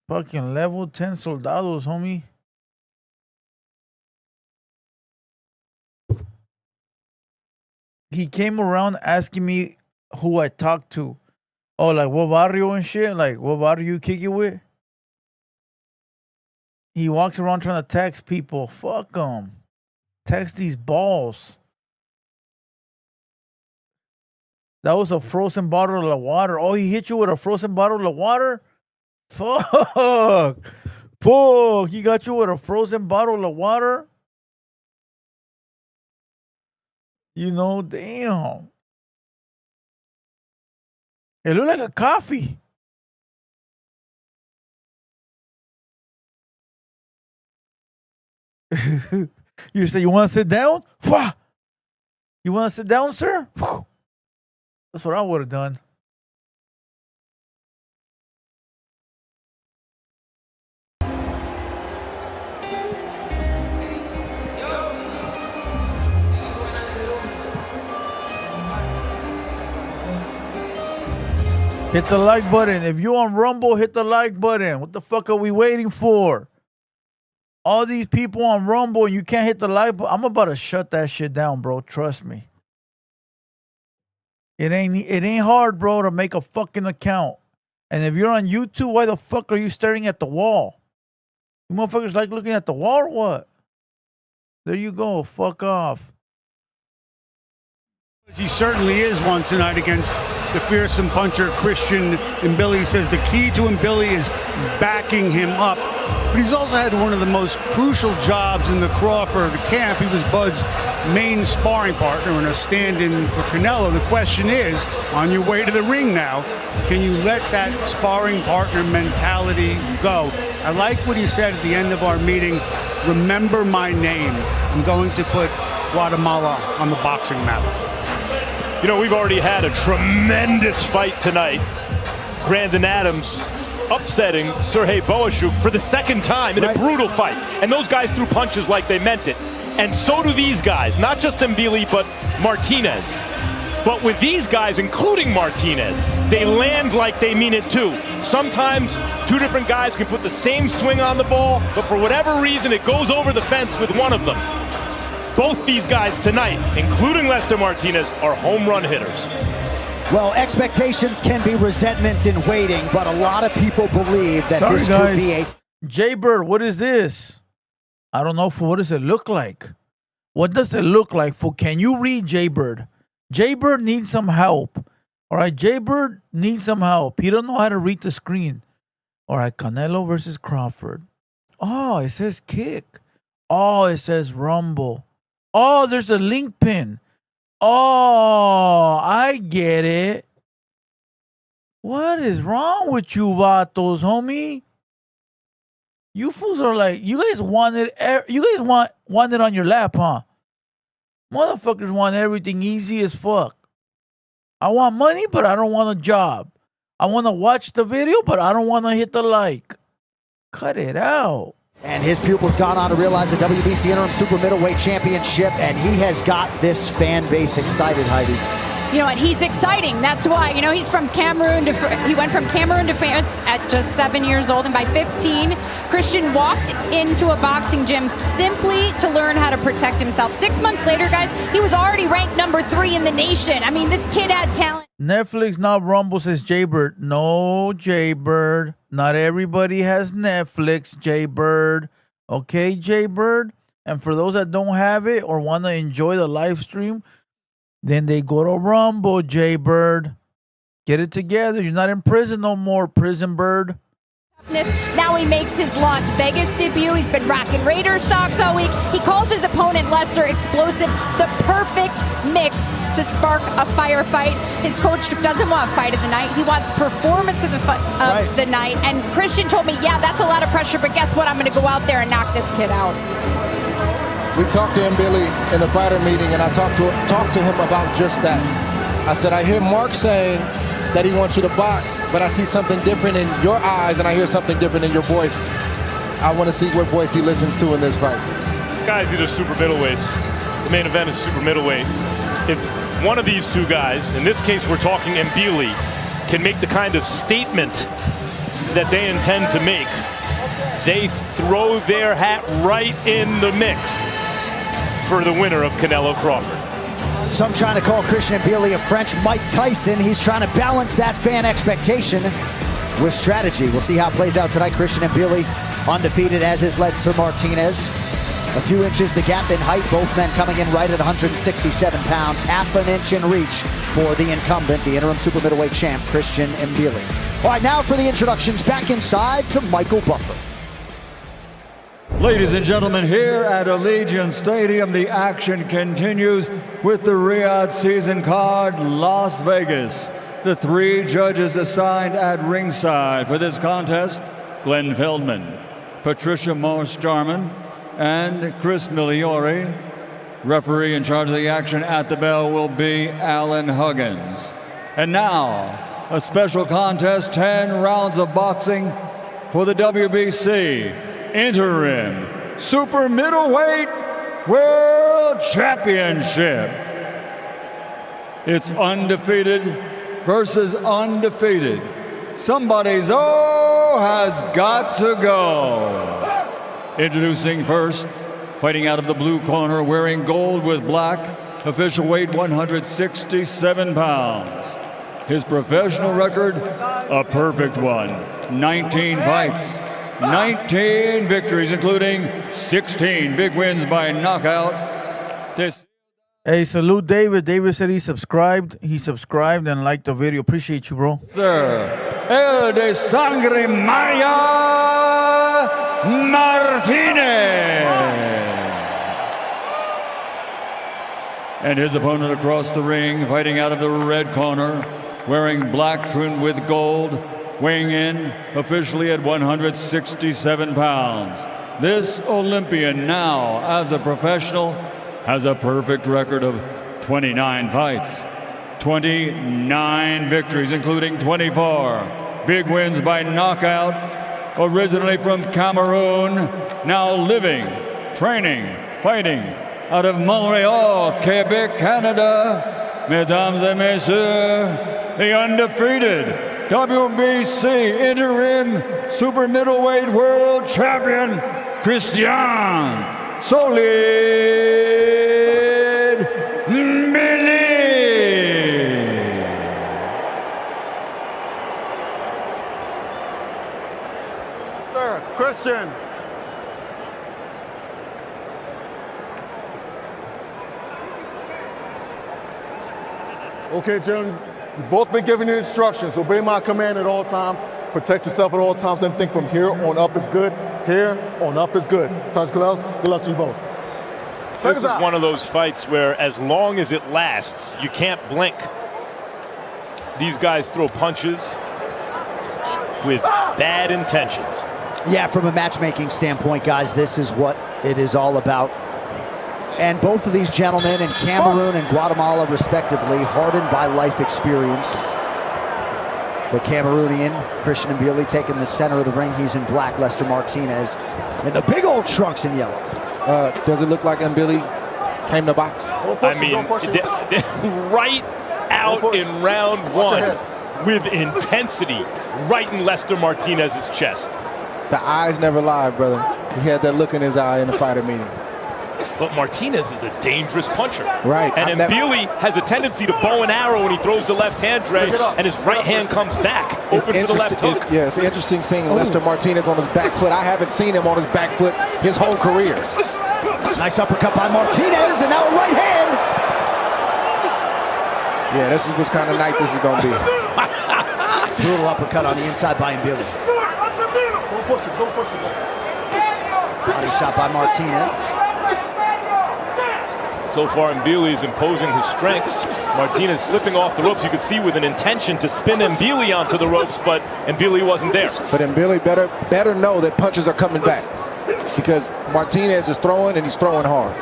Fucking level 10 soldados, homie. He came around asking me who I talked to. Oh, like what barrio and shit? Like what barrio you kick it with? He walks around trying to text people. Fuck them. Text these balls. That was a frozen bottle of water. Oh, he hit you with a frozen bottle of water? Fuck. Fuck. He got you with a frozen bottle of water? You know, damn. It looked like a coffee. You say, you want to sit down? You want to sit down, sir? That's what I would have done. Hit the like button. If you on Rumble, hit the like button. What the fuck are we waiting for? All these people on Rumble and you can't hit the like button. I'm about to shut that shit down, bro. Trust me. It ain't hard, bro, to make a fucking account. And if you're on YouTube, why the fuck are you staring at the wall? You motherfuckers like looking at the wall or what? There you go. Fuck off. He certainly is one tonight against the fearsome puncher Christian Mbili. Says the key to Mbili is backing him up. But he's also had one of the most crucial jobs in the Crawford camp. He was Bud's main sparring partner and a stand-in for Canelo. The question is, on your way to the ring now, can you let that sparring partner mentality go? I like what he said at the end of our meeting. Remember my name. I'm going to put Guatemala on the boxing map. You know, we've already had a tremendous fight tonight. Brandon Adams upsetting Sergey Boashuk for the second time in a brutal fight. And those guys threw punches like they meant it. And so do these guys, not just Mbili, but Martinez. But with these guys, including Martinez, they land like they mean it too. Sometimes two different guys can put the same swing on the ball, but for whatever reason, it goes over the fence with one of them. Both these guys tonight, including Lester Martinez, are home run hitters. Well, expectations can be resentments in waiting, but a lot of people believe that this could be a... Jay Bird, what is this? I don't know, fool. What does it look like? What does it look like, fool? Can you read Jaybird? Jaybird needs some help. All right, Jaybird needs some help. He don't know how to read the screen. All right, Canelo versus Crawford. Oh, it says kick. Oh, it says rumble. Oh, there's a link pin. Oh, I get it. What is wrong with you vatos, homie? You fools are like, you guys want it on your lap, huh? Motherfuckers want everything easy as fuck. I want money, but I don't want a job. I want to watch the video, but I don't want to hit the like. Cut it out. And his pupil's gone on to realize the WBC Interim Super Middleweight Championship, and he has got this fan base excited, Heidi. You know what? He's exciting. That's why. You know, he's from Cameroon he went from Cameroon to France at just 7 years old, and by 15, Christian walked into a boxing gym simply to learn how to protect himself. 6 months later, guys, he was already ranked number 3 in the nation. I mean, this kid had talent. Netflix, not Rumble, says Jaybird. No, Jaybird. Not everybody has Netflix, Jaybird. Okay, Jaybird? And for those that don't have it or want to enjoy the live stream, then they go to Rumble, Jaybird. Get it together. You're not in prison no more, prison bird. Now he makes his Las Vegas debut. He's been rocking Raiders socks all week. He calls his opponent Lester explosive, the perfect mix to spark a firefight. His coach doesn't want fight of the night. He wants performance of the night. And Christian told me, yeah, that's a lot of pressure, but guess what? I'm going to go out there and knock this kid out. We talked to him, Billy, in the fighter meeting, and I talked to him about just that. I said, I hear Mark saying that he wants you to box, but I see something different in your eyes, and I hear something different in your voice. I want to see what voice he listens to in this fight. Guys, these are super middleweights. The main event is super middleweight. If one of these two guys, in this case we're talking Mbili, can make the kind of statement that they intend to make, they throw their hat right in the mix for the winner of Canelo Crawford. Some trying to call Christian Mbili a French Mike Tyson. He's trying to balance that fan expectation with strategy. We'll see how it plays out tonight. Christian Mbili undefeated, as is Lester Martinez. A few inches the gap in height, both men coming in right at 167 pounds. Half an inch in reach for the incumbent, the interim super middleweight champ, Christian Mbili. All right, now for the introductions, back inside to Michael Buffer. Ladies and gentlemen, here at Allegiant Stadium, the action continues with the Riyadh season card, Las Vegas. The 3 judges assigned at ringside for this contest, Glenn Feldman, Patricia Morse-Jarman, and Chris Migliori. Referee in charge of the action at the bell will be Alan Huggins. And now, a special contest, 10 rounds of boxing for the WBC Interim Super Middleweight World Championship. It's undefeated versus undefeated. Somebody's has got to go. Introducing first, fighting out of the blue corner, wearing gold with black, official weight 167 pounds. His professional record, a perfect one. 19 fights. 19 victories, including 16 big wins by knockout. Hey, salute David. David said he subscribed. He subscribed and liked the video. Appreciate you, bro. Sir, El de Sangre Maria Martinez. And his opponent across the ring, fighting out of the red corner, wearing black trimmed with gold, weighing in officially at 167 pounds. This Olympian now, as a professional, has a perfect record of 29 fights, 29 victories, including 24 big wins by knockout. Originally from Cameroon, now living, training, fighting out of Montreal, Quebec, Canada. Mesdames et messieurs, the undefeated WBC Interim Super Middleweight World Champion, Christian Solid Mbili. Sir, Christian, Okay, gentlemen, you've both been given the instructions. Obey my command at all times. Protect yourself at all times. And think from here on up is good. Here on up is good. Touch gloves. Good luck to you both. This is one of those fights where as long as it lasts, you can't blink. These guys throw punches with bad intentions. Yeah, from a matchmaking standpoint, guys, this is what it is all about. And both of these gentlemen in Cameroon and Guatemala, respectively, hardened by life experience. The Cameroonian, Christian Mbili, taking the center of the ring. He's in black, Lester Martinez, and the big old trunks in yellow. Does it look like Mbili came to box? I mean, right out in round one with intensity, right in Lester Martinez's chest. The eyes never lie, brother. He had that look in his eye in the fighter meeting. But Martinez is a dangerous puncher. Right. And Mbili has a tendency to bow and arrow when he throws the left hand, Dre, and his right hand comes back, open for the left hook. It's interesting seeing Lester Martinez on his back foot. I haven't seen him on his back foot his whole career. Nice uppercut by Martinez, and now a right hand. Yeah, this is what kind of night this is going to be. Brutal uppercut on the inside by Mbili. Body shot by Martinez. So far, Mbili is imposing his strength. Martinez slipping off the ropes. You could see with an intention to spin Mbili onto the ropes, but Mbili wasn't there. But Mbili better know that punches are coming back, because Martinez is throwing, and he's throwing hard.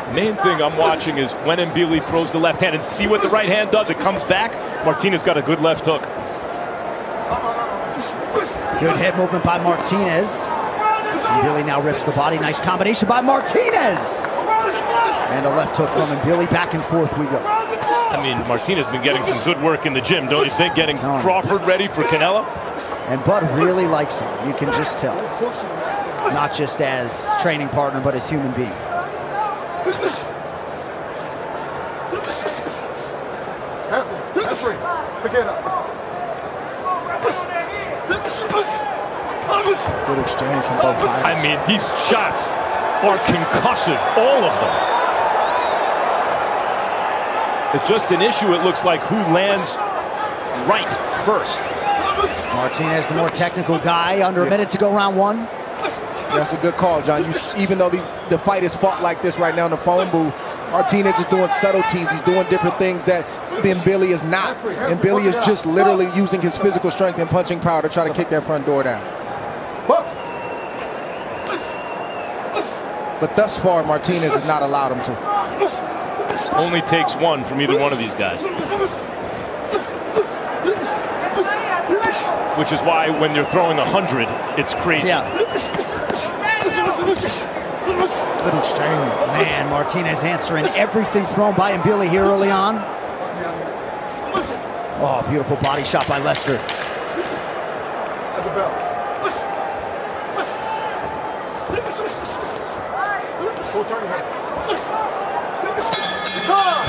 The main thing I'm watching is when Mbili throws the left hand, and see what the right hand does. It comes back. Martinez got a good left hook. Good head movement by Martinez. Mbili now rips the body. Nice combination by Martinez. And a left hook from Mbili. Back and forth we go. I mean, Martinez has been getting some good work in the gym, don't you think? Getting Crawford ready for Canelo? And Bud really likes him. You can just tell. Not just as training partner, but as human being. That's right. Forget it. Good exchange from both fighters. I mean, these shots are concussive, all of them. It's just an issue, it looks like, who lands right first. Martinez, the more technical guy, under a minute to go round one. That's a good call, John. Even though the fight is fought like this right now in the phone booth, Martinez is doing subtleties. He's doing different things that Mbili is not. Mbili is just literally using his physical strength and punching power to try to kick that front door down. But thus far, Martinez has not allowed him to. Only takes one from either one of these guys. Which is why when they're throwing 100, it's crazy. Yeah. Good exchange. Man, Martinez answering everything thrown by Mbili here early on. Oh, beautiful body shot by Lester.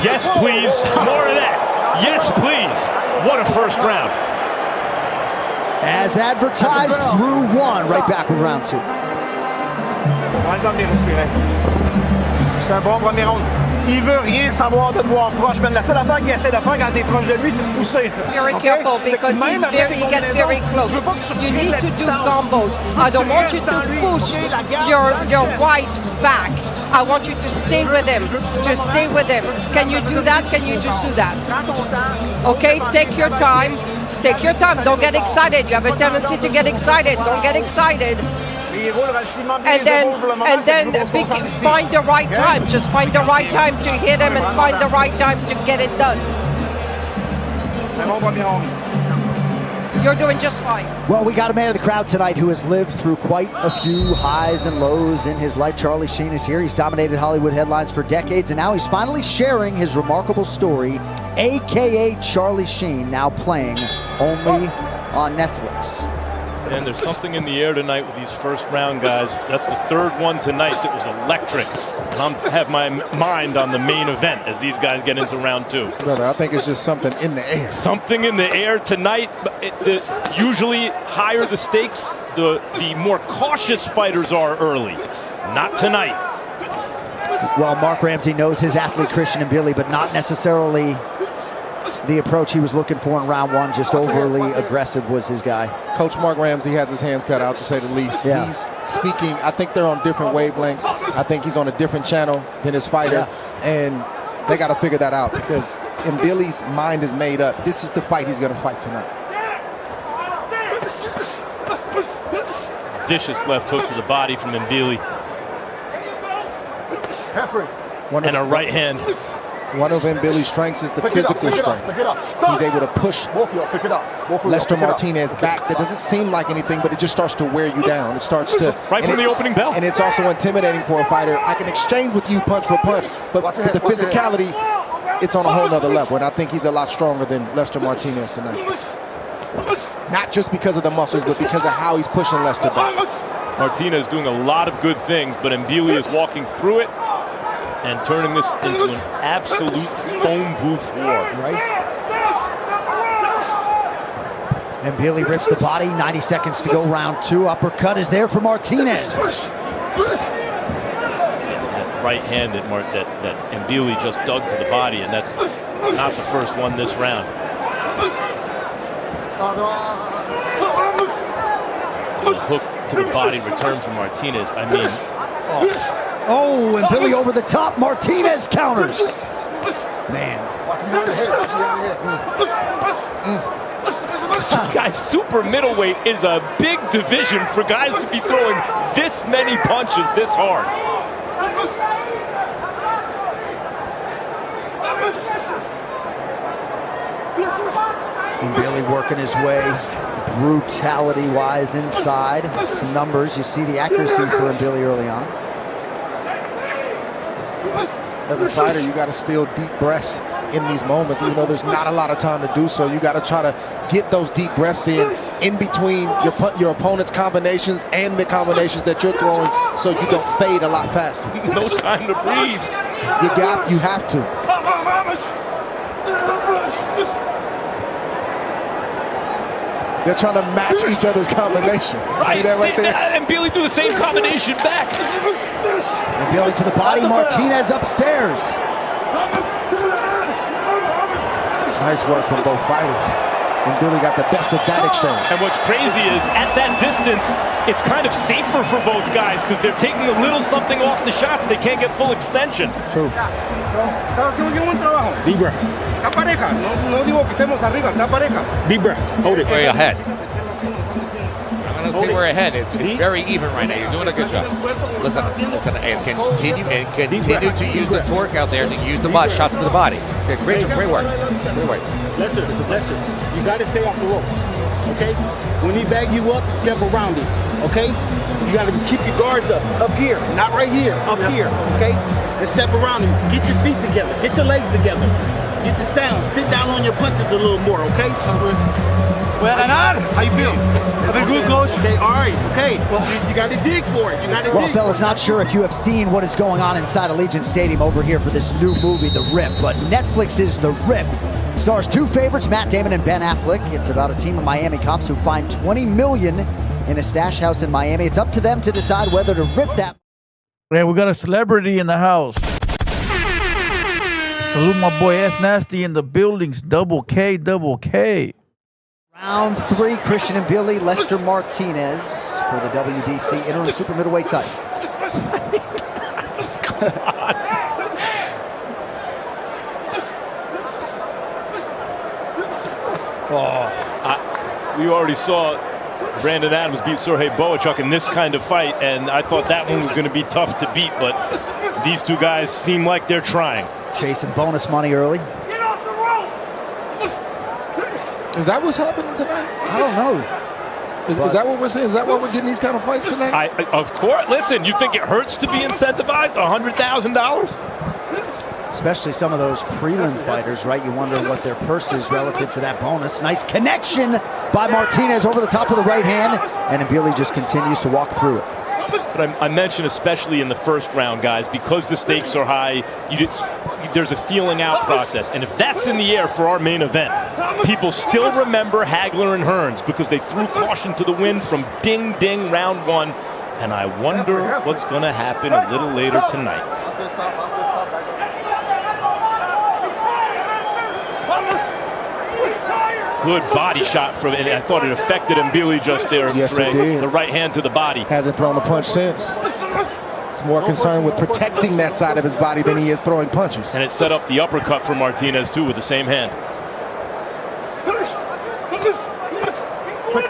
Yes, please. More of that. Yes, please. What a first round. As advertised, through one. Right back with round two. C'est un bon premier round. Il veut rien savoir de te voir proche, mais la seule affaire qu'il essaie de faire quand t'es proche de lui, c'est de pousser. Very careful because he gets very close. You need to do combos. I don't want you to push your right back. I want you to stay with him. Just stay with him. Can you do that? Can you just do that? Okay, take your time. Take your time. Don't get excited. You have a tendency to get excited. Don't get excited. And then find the right time. Just find the right time to hit him and find the right time to get it done. You're doing just fine. Well, we got a man of the crowd tonight who has lived through quite a few highs and lows in his life. Charlie Sheen is here. He's dominated Hollywood headlines for decades, and now he's finally sharing his remarkable story, a.k.a. Charlie Sheen, now playing only on Netflix. And there's something in the air tonight with these first round guys. That's the third one tonight that was electric. And I have my mind on the main event as these guys get into round two. Brother, I think it's just something in the air. Something in the air tonight. Usually higher the stakes, the more cautious fighters are early. Not tonight. Well, Mark Ramsey knows his athlete Christian Mbili, but not necessarily the approach he was looking for in round one. Just overly aggressive was his guy. Coach Mark Ramsey has his hands cut out, to say the least. Yeah. He's speaking, I think they're on different wavelengths. I think he's on a different channel than his fighter. And they got to figure that out, because Billy's mind is made up. This is the fight he's going to fight tonight. Vicious left hook to the body from Mbili. And a right hand. One of Billy's strengths is the physical strength. He's able to push Lester Martinez back. That doesn't seem like anything, but it just starts to wear you down. It starts to... Right from the opening bell. And it's also intimidating for a fighter. I can exchange with you punch for punch, but with the physicality, it's on a whole nother level. And I think he's a lot stronger than Lester Martinez tonight. Not just because of the muscles, but because of how he's pushing Lester back. Martinez doing a lot of good things, but Mbili is walking through it and turning this into an absolute phone booth war. Right. And Billy rips the body. 90 seconds to go, round two. Uppercut is there for Martinez. That right hand that Mbili just dug to the body, and that's not the first one this round. The hook to the body return from Martinez. I mean... Oh, and Billy over the top. Martinez counters. Man. Guys, super middleweight is a big division for guys to be throwing this many punches this hard. And Billy working his way brutality-wise inside. Some numbers. You see the accuracy for Billy early on. As a fighter, you got to steal deep breaths in these moments, even though there's not a lot of time to do so. You got to try to get those deep breaths in between your opponent's combinations and the combinations that you're throwing, so you don't fade a lot faster. No time to breathe. You have to. They're trying to match each other's combination. Right. See that right there? And Billy threw the same combination back. And Billy to the body. Martinez upstairs. Nice work from both fighters. And Billy got the best of that exchange. And what's crazy is, at that distance, it's kind of safer for both guys because they're taking a little something off the shots. They can't get full extension. True. Deep breath. Está pareja. No digo que estemos arriba. Está pareja. Deep breath. Hold it. Way ahead. I'm going to say we're ahead. It's very even right now. You're doing a good job. Listen, and continue to use the torque out there to use the shots to the body. Okay, great work. Great work. Lester, you got to stay off the rope. Okay? When he bag you up, step around him. Okay? You got to keep your guards up here, not right here, up here. Okay? And step around him. Get your feet together. Get your legs together. Get the sound. Sit down on your punches a little more. Okay? How you feel? I've been good, coach. Okay, all right. Okay. Well, you got to dig for it. You got to Well, fellas, not sure if you have seen what is going on inside Allegiant Stadium over here for this new movie, The Rip, but Netflix's The Rip stars two favorites, Matt Damon and Ben Affleck. It's about a team of Miami cops who find $20 million in a stash house in Miami. It's up to them to decide whether to rip that. Yeah, we got a celebrity in the house. Salute my boy F Nasty in the buildings. Double K. Round three, Christian and Billy, Lester Martinez for the WBC interim super middleweight title. We already saw Brandon Adams beat Sergey Boachuk in this kind of fight, and I thought that one was going to be tough to beat, but these two guys seem like they're trying. Chasing bonus money early. Is that what's happening tonight? I don't know. Is that what we're saying? Is that why we're getting these kind of fights tonight? Of course. Listen, you think it hurts to be incentivized? $100,000? Especially some of those prelim fighters, right? You wonder what their purse is relative to that bonus. Nice connection by Martinez over the top of the right hand, and Billy just continues to walk through it. But I mentioned especially in the first round, guys, because the stakes are high, there's a feeling out process. And if that's in the air for our main event, people still remember Hagler and Hearns because they threw caution to the wind from ding-ding round one. And I wonder what's going to happen a little later tonight. Good body shot from it. And I thought it affected Mbili just there. Yes, Dre. it did. The right hand to the body. Hasn't thrown a punch since. He's more concerned with protecting that side of his body than he is throwing punches. And it set up the uppercut for Martinez, too, with the same hand.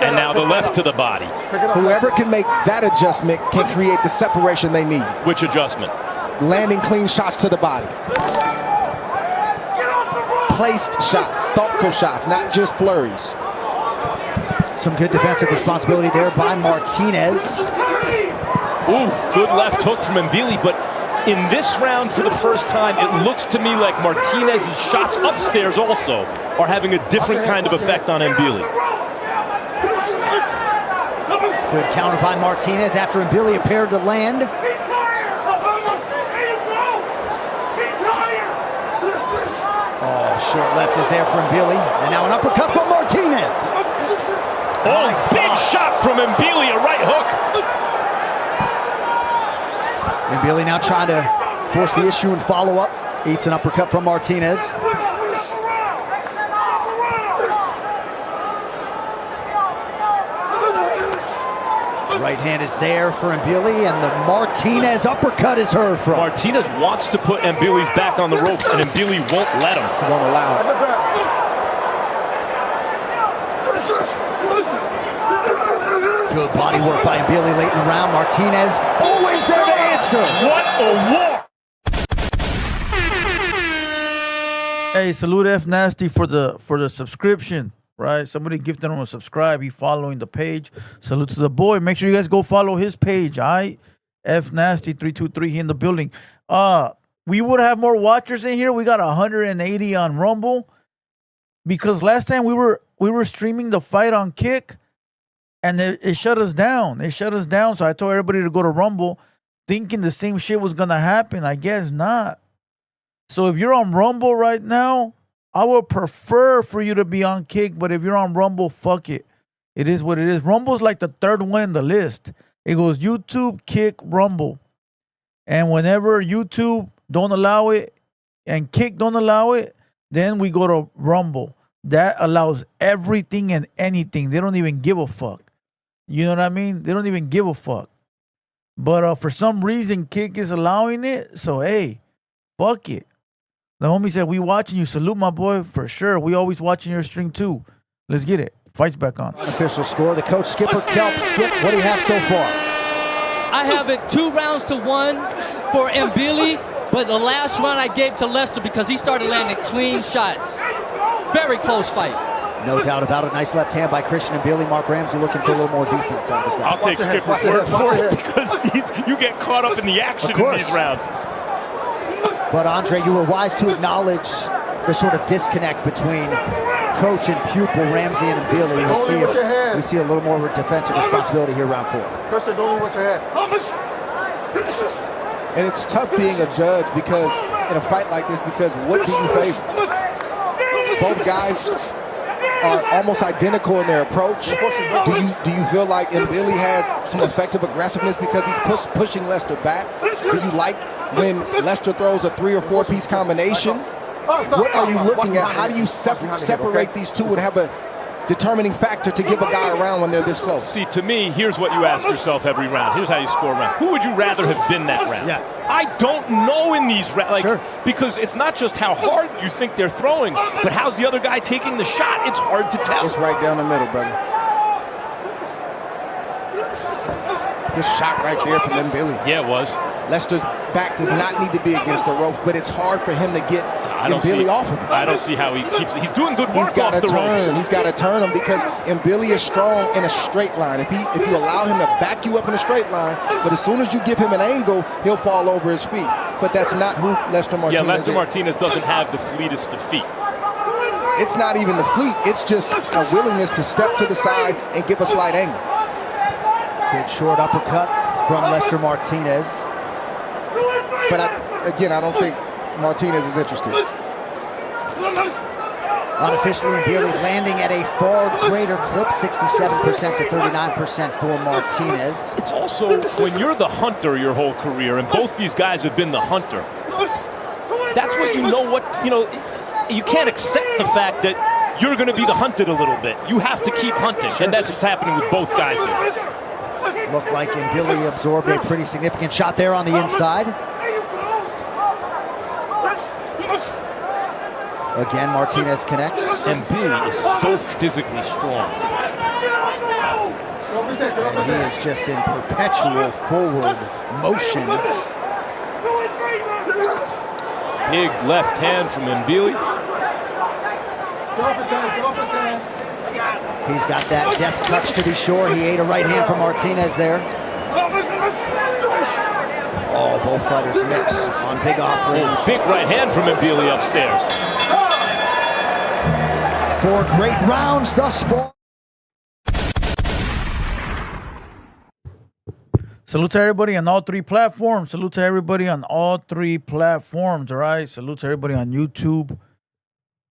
And now the left to the body. Whoever can make that adjustment can create the separation they need. Which adjustment? Landing clean shots to the body. Placed shots, thoughtful shots, not just flurries. Some good defensive responsibility there by Martinez. Ooh, good left hook from Mbili, but in this round, for the first time, it looks to me like Martinez's shots upstairs also are having a different kind of effect on Mbili. Good counter by Martinez after Mbili appeared to land. Oh, short left is there for Mbili. And now an uppercut from Martinez. Oh, big shot from Mbili, a right hook. Mbili now trying to force the issue and follow up. Eats an uppercut from Martinez. Right hand is there for Mbili, and the Martinez uppercut is heard from. Martinez wants to put Mbili's back on the ropes, and Mbili won't let him. He won't allow it. Good body work by Mbili late in the round. Martinez always there to answer. What a war! Hey, salute F Nasty for the subscription. Right, somebody gifted him a subscribe. He following the page. Salute to the boy. Make sure you guys go follow his page. F Nasty 323. He in the building. We would have more watchers in here. We got 180 on Rumble because last time we were streaming the fight on Kick, and it shut us down. It shut us down. So I told everybody to go to Rumble, thinking the same shit was gonna happen. I guess not. So if you're on Rumble right now, I would prefer for you to be on Kick, but if you're on Rumble, fuck it. It is what it is. Rumble's like the third one in the list. It goes YouTube, Kick, Rumble. And whenever YouTube don't allow it and Kick don't allow it, then we go to Rumble. That allows everything and anything. They don't even give a fuck. You know what I mean? They don't even give a fuck. But for some reason, Kick is allowing it. So, hey, fuck it. The homie said, we watching you. Salute, my boy, for sure. We always watching your stream, too. Let's get it. Fight's back on. Official score. The coach, Skipper Kelp. Skip, what do you have so far? I have it 2-1 for Mbili, but the last round I gave to Lester because he started landing clean shots. Very close fight. No doubt about it. Nice left hand by Christian Mbili. Mark Ramsey looking for a little more defense out of this guy. I'll take Skipper's word for it because you get caught up in the action in these rounds. But Andre, you were wise to acknowledge the sort of disconnect between coach and pupil, Ramsey and Mbili. We'll see if we see a little more defensive responsibility here, round 4. Christian, don't move with your head. And it's tough being a judge because in a fight like this, because what do you favor? Both guys are almost identical in their approach. Do you feel like Mbili has some effective aggressiveness because he's pushing Lester back? Do you like when Lester throws a 3 or 4 piece combination? What are you looking at? How do you separate these two and have a determining factor to give a guy a round when they're this close? See, to me, here's what you ask yourself every round. Here's how you score a round. Who would you rather have been that round? Yeah. I don't know in these rounds, because it's not just how hard you think they're throwing, but how's the other guy taking the shot? It's hard to tell. It's right down the middle, brother. Good shot right there from Mbili. Yeah, it was. Lester's back does not need to be against the ropes, but it's hard for him to get Mbili off of him. I don't see how he keeps. He's doing good work off the ropes. He's got to turn him because Mbili is strong in a straight line. If you allow him to back you up in a straight line, but as soon as you give him an angle, he'll fall over his feet. But that's not who Lester Martinez is. Yeah, Lester Martinez doesn't have the fleetest of feet. It's not even the fleet. It's just a willingness to step to the side and give a slight angle. Good short uppercut from Lester Martinez. But I don't think Martinez is interested. Unofficially, Mbili landing at a far greater clip, 67% to 39% for Martinez. It's also, when you're the hunter your whole career, and both these guys have been the hunter, that's what you know, you can't accept the fact that you're going to be the hunted a little bit. You have to keep hunting, and that's what's happening with both guys here. Looked like Billy absorbed a pretty significant shot there on the inside. Again, Martinez connects. And Billy is so physically strong. And he is just in perpetual forward motion. Big left hand from Mbili. He's got that deft touch to be sure. He ate a right hand from Martinez there. Oh, both fighters mix on big offerings. Big right hand from Mbili upstairs. 4 great rounds thus far. Salute to everybody on all 3 platforms. Salute to everybody on all 3 platforms, all right? Salute to everybody on YouTube,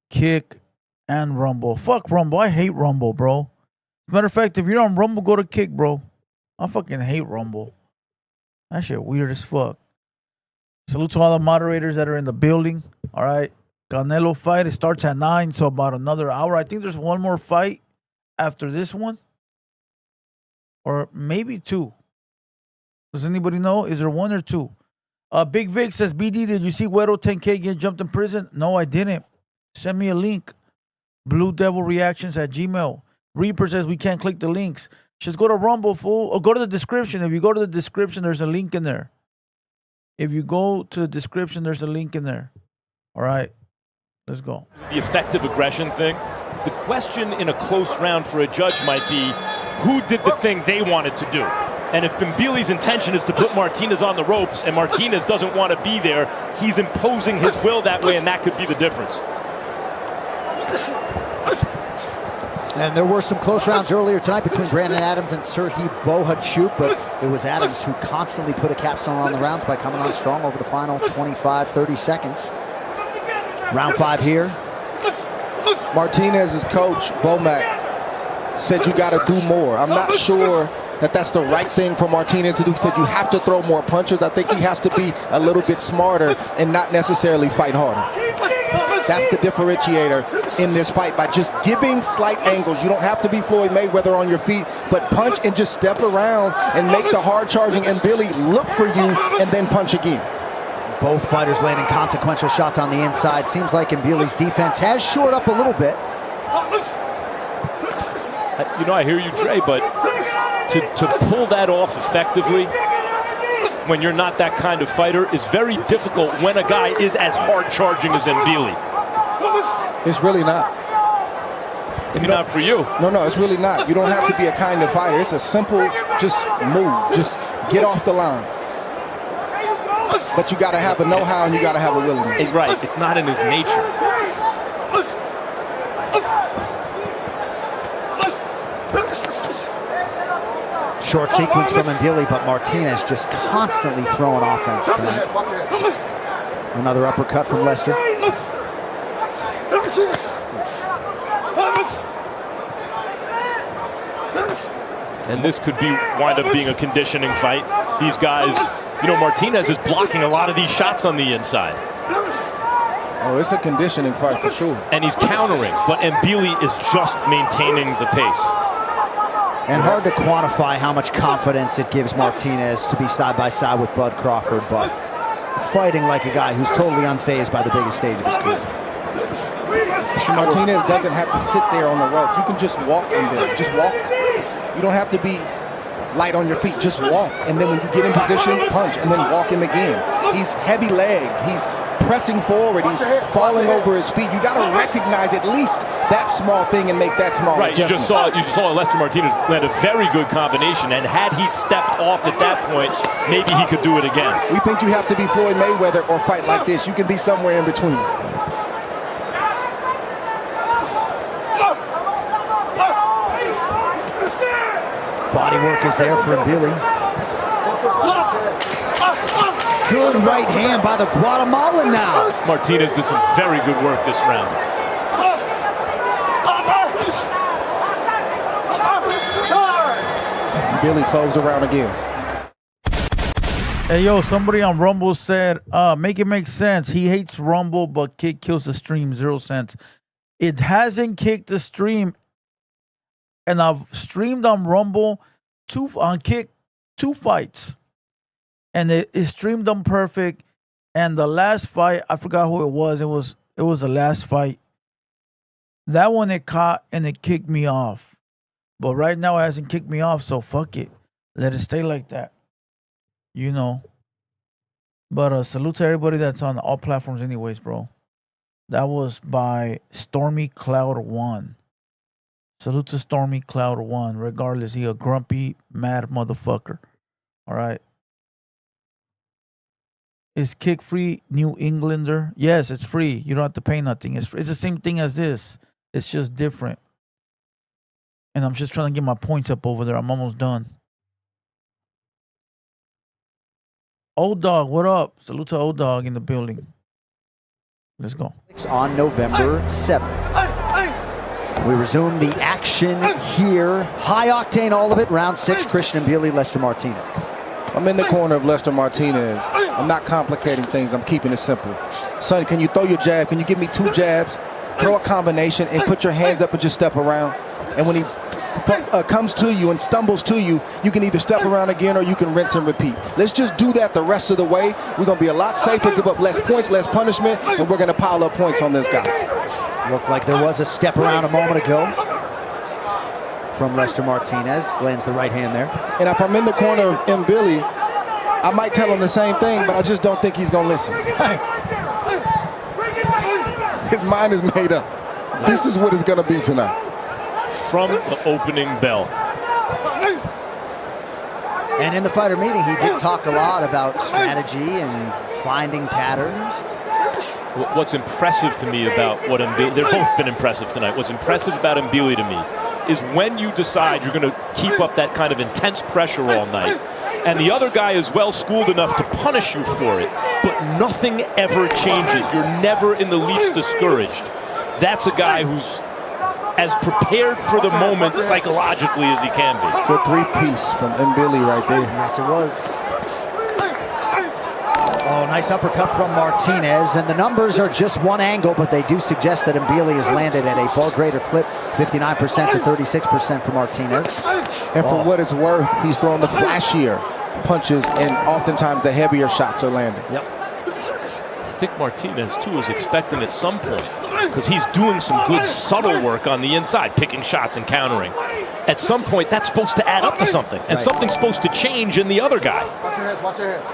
Kick, and Rumble. Fuck Rumble. I hate Rumble, bro. Matter of fact, if you're on Rumble, go to Kick, bro. I fucking hate Rumble. That shit weird as fuck. Salute to all the moderators that are in the building, all right? Canelo fight, it starts at 9, so about another hour. I think there's one more fight after this one. Or maybe 2. Does anybody know? Is there 1 or 2? Big Vic says, BD, did you see Güero 10K get jumped in prison? No, I didn't. Send me a link. Blue Devil Reactions at Gmail. Reaper says we can't click the links. Just go to Rumble, fool. Or go to the description. If you go to the description, there's a link in there. If you go to the description, there's a link in there. All right. Let's go. The effective aggression thing. The question in a close round for a judge might be, who did the thing they wanted to do? And if Mbili's intention is to put Martinez on the ropes and Martinez doesn't want to be there, he's imposing his will that way, and that could be the difference. And there were some close rounds earlier tonight between Brandon Adams and Serhiy Bohachuk, but it was Adams who constantly put a capstone on the rounds by coming on strong over the final 25, 30 seconds. Round 5 here. Martinez's coach, Bomac, said you got to do more. I'm not sure that that's the right thing for Martinez to do. He said you have to throw more punches. I think he has to be a little bit smarter and not necessarily fight harder. That's the differentiator in this fight, by just giving slight angles. You don't have to be Floyd Mayweather on your feet, but punch and just step around and make the hard charging Mbili look for you and then punch again. Both fighters landing consequential shots on the inside. Seems like Mbili's defense has shored up a little bit. You know, I hear you, Dre, but to pull that off effectively when you're not that kind of fighter is very difficult when a guy is as hard charging as Mbili. It's really not. Maybe not for you. No, it's really not. You don't have to be a kind of fighter. It's a simple, just move. Just get off the line. But you got to have a know-how and you got to have a willingness. Right. It's not in his nature. Short sequence from Mbili, but Martinez just constantly throwing offense tonight. Another uppercut from Lester. And this could wind up being a conditioning fight. These guys, you know, Martinez is blocking a lot of these shots on the inside. Oh, it's a conditioning fight for sure. And he's countering, but Mbili is just maintaining the pace. And hard to quantify how much confidence it gives Martinez to be side by side with Bud Crawford, but fighting like a guy who's totally unfazed by the biggest stage of his career. Martinez doesn't have to sit there on the ropes. You can just walk Mbili. Just walk. You don't have to be light on your feet. Just walk. And then when you get in position, punch, and then walk him again. He's heavy-legged. He's pressing forward. He's falling over his feet. You got to recognize at least that small thing and make that small adjustment. You just saw Lester Martinez land a very good combination, and had he stepped off at that point, maybe he could do it again. We think you have to be Floyd Mayweather or fight like this. You can be somewhere in between. Body work is there for Mbili. Good right hand by the Guatemalan now. Martinez did some very good work this round. Mbili closed around again. Hey, yo, somebody on Rumble said, make it make sense. He hates Rumble, but Kid kills the stream, 0 cents. It hasn't kicked the stream, and I've streamed on Rumble two fights, and it streamed them perfect. And the last fight, I forgot who it was. It was the last fight. That one it caught and it kicked me off. But right now it hasn't kicked me off, so fuck it. Let it stay like that. You know. But salute to everybody that's on all platforms anyways, bro. That was by Stormy Cloud 1. Salute to Stormy Cloud 1. Regardless, he a grumpy, mad motherfucker. All right. Is kick free New Englander? Yes, it's free. You don't have to pay nothing. It's the same thing as this. It's just different. And I'm just trying to get my points up over there. I'm almost done. Old Dog, what up? Salute to Old Dog in the building. Let's go. On November 7th. We resume the action here. High octane, all of it. Round 6, Christian Mbili, Lester Martinez. I'm in the corner of Lester Martinez. I'm not complicating things. I'm keeping it simple. Sonny, can you throw your jab? Can you give me 2 jabs? Throw a combination and put your hands up and just step around. And when he comes to you and stumbles to you, you can either step around again or you can rinse and repeat. Let's just do that the rest of the way. We're going to be a lot safer, give up less points, less punishment, and we're going to pile up points on this guy. Looked like there was a step around a moment ago from Lester Martinez. Lands the right hand there. And if I'm in the corner of Mbili, I might tell him the same thing, but I just don't think he's going to listen. His mind is made up. This is what it's going to be tonight. From the opening bell. And in the fighter meeting, he did talk a lot about strategy and finding patterns. What's impressive to me about what Mbili, they've both been impressive tonight. What's impressive about Mbili to me is when you decide you're going to keep up that kind of intense pressure all night, and the other guy is well schooled enough to punish you for it, but nothing ever changes. You're never in the least discouraged. That's a guy who's as prepared for the moment psychologically as he can be. Good 3-piece from Mbili right there. Yes, it was. Oh, nice uppercut from Martinez. And the numbers are just one angle, but they do suggest that Mbili has landed at a far greater clip, 59% to 36% for Martinez. And for what it's worth, he's throwing the flashier punches, and oftentimes the heavier shots are landing. Yep. I think Martinez, too, is expecting at some point, because he's doing some good subtle work on the inside, picking shots and countering. At some point, that's supposed to add up to something, and something's supposed to change in the other guy. Watch your heads, watch your heads.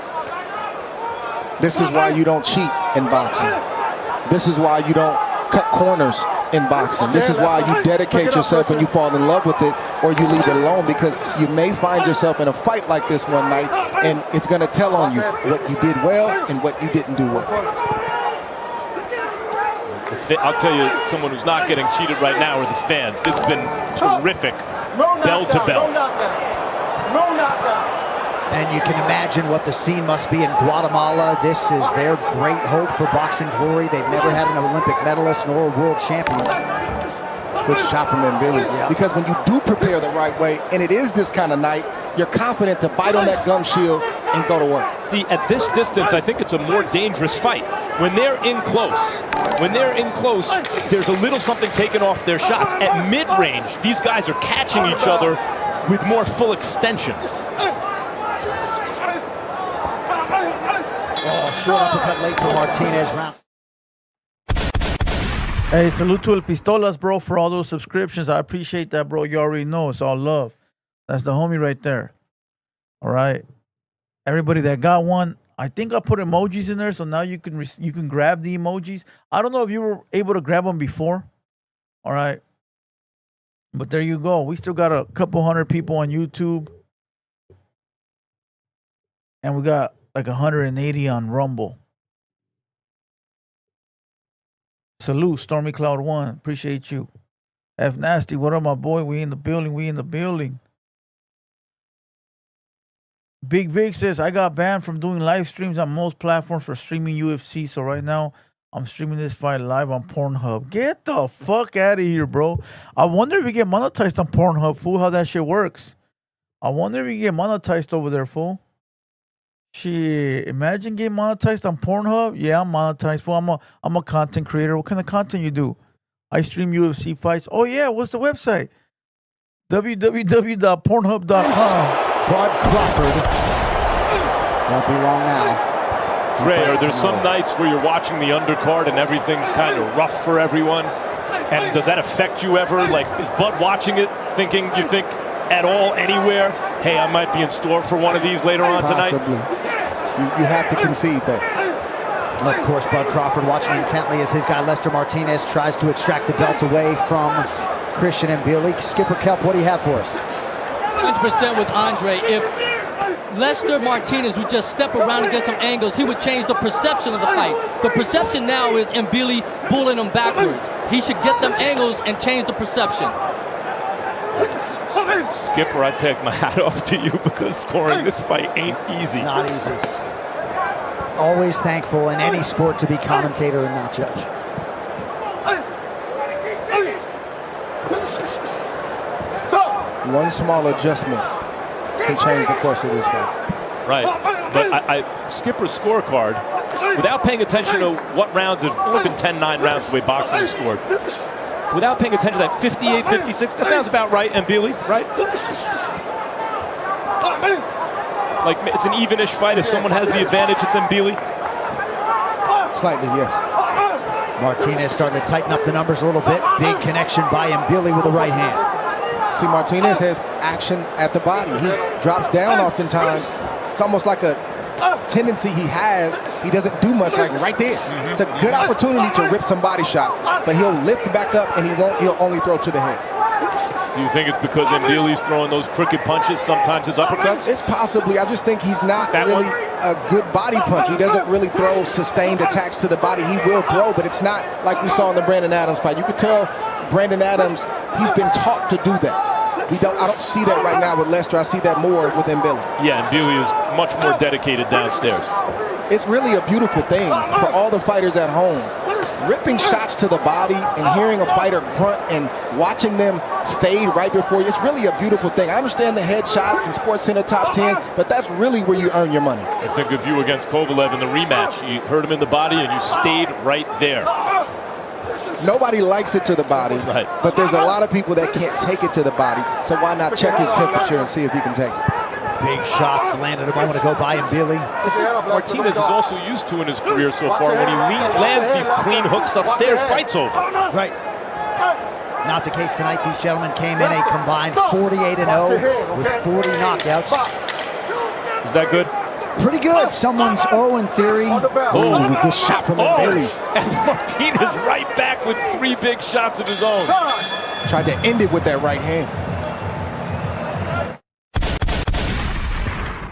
This is why you don't cheat in boxing. This is why you don't cut corners in boxing. This is why you dedicate yourself when you fall in love with it, or you leave it alone, because you may find yourself in a fight like this one night, and it's going to tell on you what you did well and what you didn't do well. I'll tell you, someone who's not getting cheated right now are the fans. This has been terrific, bell to bell. No knockdown. And you can imagine what the scene must be in Guatemala. This is their great hope for boxing glory. They've never had an Olympic medalist nor a world champion. Good shot from Mbili. Yeah. Because when you do prepare the right way, and it is this kind of night, you're confident to bite on that gum shield and go to work. See, at this distance, I think it's a more dangerous fight. When they're in close, there's a little something taken off their shots. At mid-range, these guys are catching each other with more full extensions. Short uppercut late for Martinez. Round. Hey, salute to El Pistolas, bro, for all those subscriptions. I appreciate that, bro. You already know. It's all love. That's the homie right there. All right. Everybody that got one, I think I put emojis in there, so now you can grab the emojis. I don't know if you were able to grab them before. All right. But there you go. We still got a couple hundred people on YouTube. And we got like 180 on Rumble. Salute, Stormy Cloud 1. Appreciate you. F Nasty, what up, my boy? We in the building. Big Vic says, I got banned from doing live streams on most platforms for streaming UFC. So right now, I'm streaming this fight live on Pornhub. Get the fuck out of here, bro. I wonder if you get monetized on Pornhub, fool, how that shit works. I wonder if you get monetized over there, fool. Shit, imagine getting monetized on Pornhub. Yeah, I'm monetized, fool. I'm a content creator. What kind of content you do? I stream UFC fights. Oh, yeah. What's the website? www.pornhub.com. Bud Crawford. Won't be long now. Ray, are there some nights where you're watching the undercard and everything's kind of rough for everyone? And does that affect you ever? Like, is Bud watching it, you think at all, anywhere, hey, I might be in store for one of these later on tonight? Possibly. You have to concede that. Of course, Bud Crawford watching intently as his guy Lester Martinez tries to extract the belt away from Christian and Billy. Skipper Kelp, what do you have for us? 100% with Andre. If Lester Martinez would just step around and get some angles, he would change the perception of the fight. The perception now is Mbili bullying him backwards. He should get them angles and change the perception. Skipper, I take my hat off to you because scoring this fight ain't easy. Not easy. Always thankful in any sport to be commentator and not judge. One small adjustment can change the course of this fight. Right, but Skipper's scorecard, without paying attention to what rounds, there's only been 10-9 rounds the way boxing is scored. Without paying attention to that 58-56, that sounds about right, Mbili, right? Like, it's an even-ish fight. If someone has the advantage, it's Mbili. Slightly, yes. Martinez starting to tighten up the numbers a little bit. Big connection by Mbili with the right hand. See, Martinez has action at the body. He drops down oftentimes. It's almost like a tendency he has. He doesn't do much, like right there. It's a good opportunity to rip some body shots, but he'll lift back up and he'll only throw to the head. Do you think it's because Mbili's throwing those crooked punches, sometimes his uppercuts? It's possibly. I just think he's not really a good body puncher. He doesn't really throw sustained attacks to the body. He will throw, but it's not like we saw in the Brandon Adams fight. You could tell Brandon Adams, he's been taught to do that. I don't see that right now with Lester. I see that more with Mbili. Yeah, Mbili is much more dedicated downstairs. It's really a beautiful thing for all the fighters at home. Ripping shots to the body and hearing a fighter grunt and watching them fade right before you, it's really a beautiful thing. I understand the headshots and SportsCenter top 10, but that's really where you earn your money. I think of you against Kovalev in the rematch. You hurt him in the body and you stayed right there. Nobody likes it to the body, but there's a lot of people that can't take it to the body, so why not check his temperature and see if he can take it. Big shots landed a moment ago by Mbili. Martinez is also used to in his career so far. When he lands these clean hooks upstairs, fight's over. Right. Not the case tonight. These gentlemen came in a combined 48-0 with 40 knockouts. Is that good? Pretty good. Someone's 0 in theory. Oh, good shot from Mbili. And Martinez right back with 3 big shots of his own. Tried to end it with that right hand.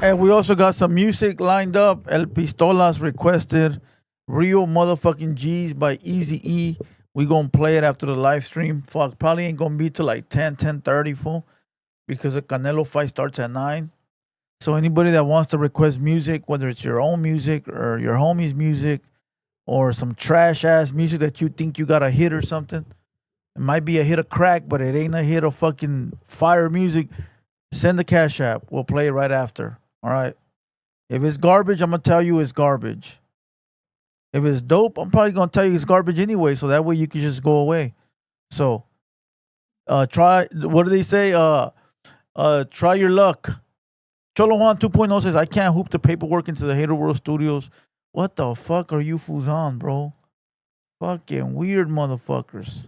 And we also got some music lined up. El Pistolas requested Real Motherfucking G's by Eazy-E. We gonna play it after the live stream. Fuck, probably ain't gonna be till like 10:30, fool, because the Canelo fight starts at 9. So anybody that wants to request music, whether it's your own music or your homie's music or some trash-ass music that you think you got a hit or something, it might be a hit of crack, but it ain't a hit of fucking fire music, send the Cash App. We'll play it right after. All right. If it's garbage, I'm going to tell you it's garbage. If it's dope, I'm probably going to tell you it's garbage anyway, so that way you can just go away. So, try, what do they say? Try your luck. Cholo Juan 2.0 says, I can't hoop the paperwork into the Hater World Studios. What the fuck are you fools on, bro? Fucking weird motherfuckers.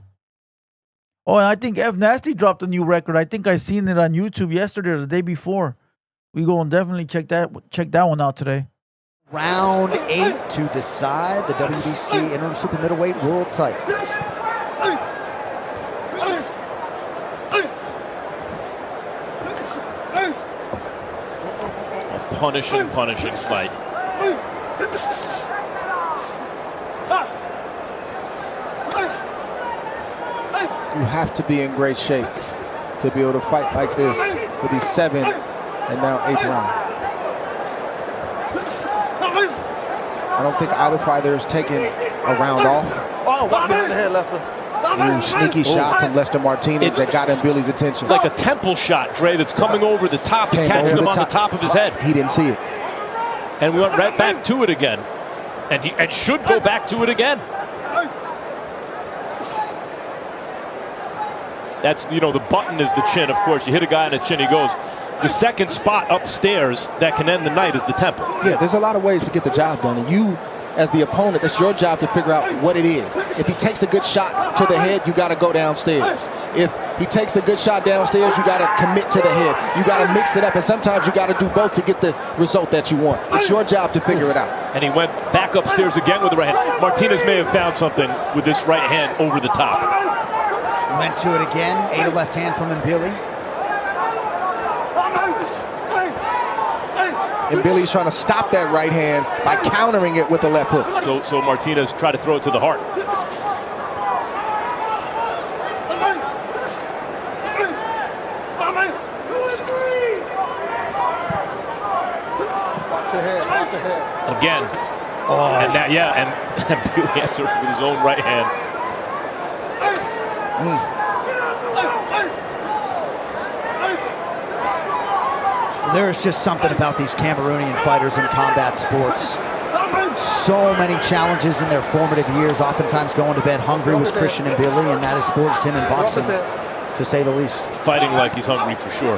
Oh, and I think F Nasty dropped a new record. I think I seen it on YouTube yesterday or the day before. We gonna definitely check that one out today. Round 8 to decide the WBC interim super middleweight world title. A punishing fight. You have to be in great shape to be able to fight like this with these 7th and now 8th round. I don't think either fighter is taking a round off. Oh, watch behind the head, Lester. Ooh, sneaky shot from Lester Martinez that got Mbili's attention. Like a temple shot, Dre, that's coming over the top and catching him on the top of his head. He didn't see it. And we went right back to it again. And should go back to it again. That's, the button is the chin, of course. You hit a guy in the chin, he goes. The second spot upstairs that can end the night is the temple. Yeah, there's a lot of ways to get the job done. And you, as the opponent, it's your job to figure out what it is. If he takes a good shot to the head, you got to go downstairs. If he takes a good shot downstairs, you got to commit to the head. You got to mix it up, and sometimes you got to do both to get the result that you want. It's your job to figure it out. And he went back upstairs again with the right hand. Martinez may have found something with this right hand over the top. Went to it again. Ate a left hand from Mbili. And Billy's trying to stop that right hand by countering it with the left hook. So Martinez tried to throw it to the heart. Watch your head, watch your head. Again. And Billy answered with his own right hand. There's just something about these Cameroonian fighters in combat sports. So many challenges in their formative years, oftentimes going to bed hungry was Christian Mbili, and that has forged him in boxing, to say the least. Fighting like he's hungry for sure.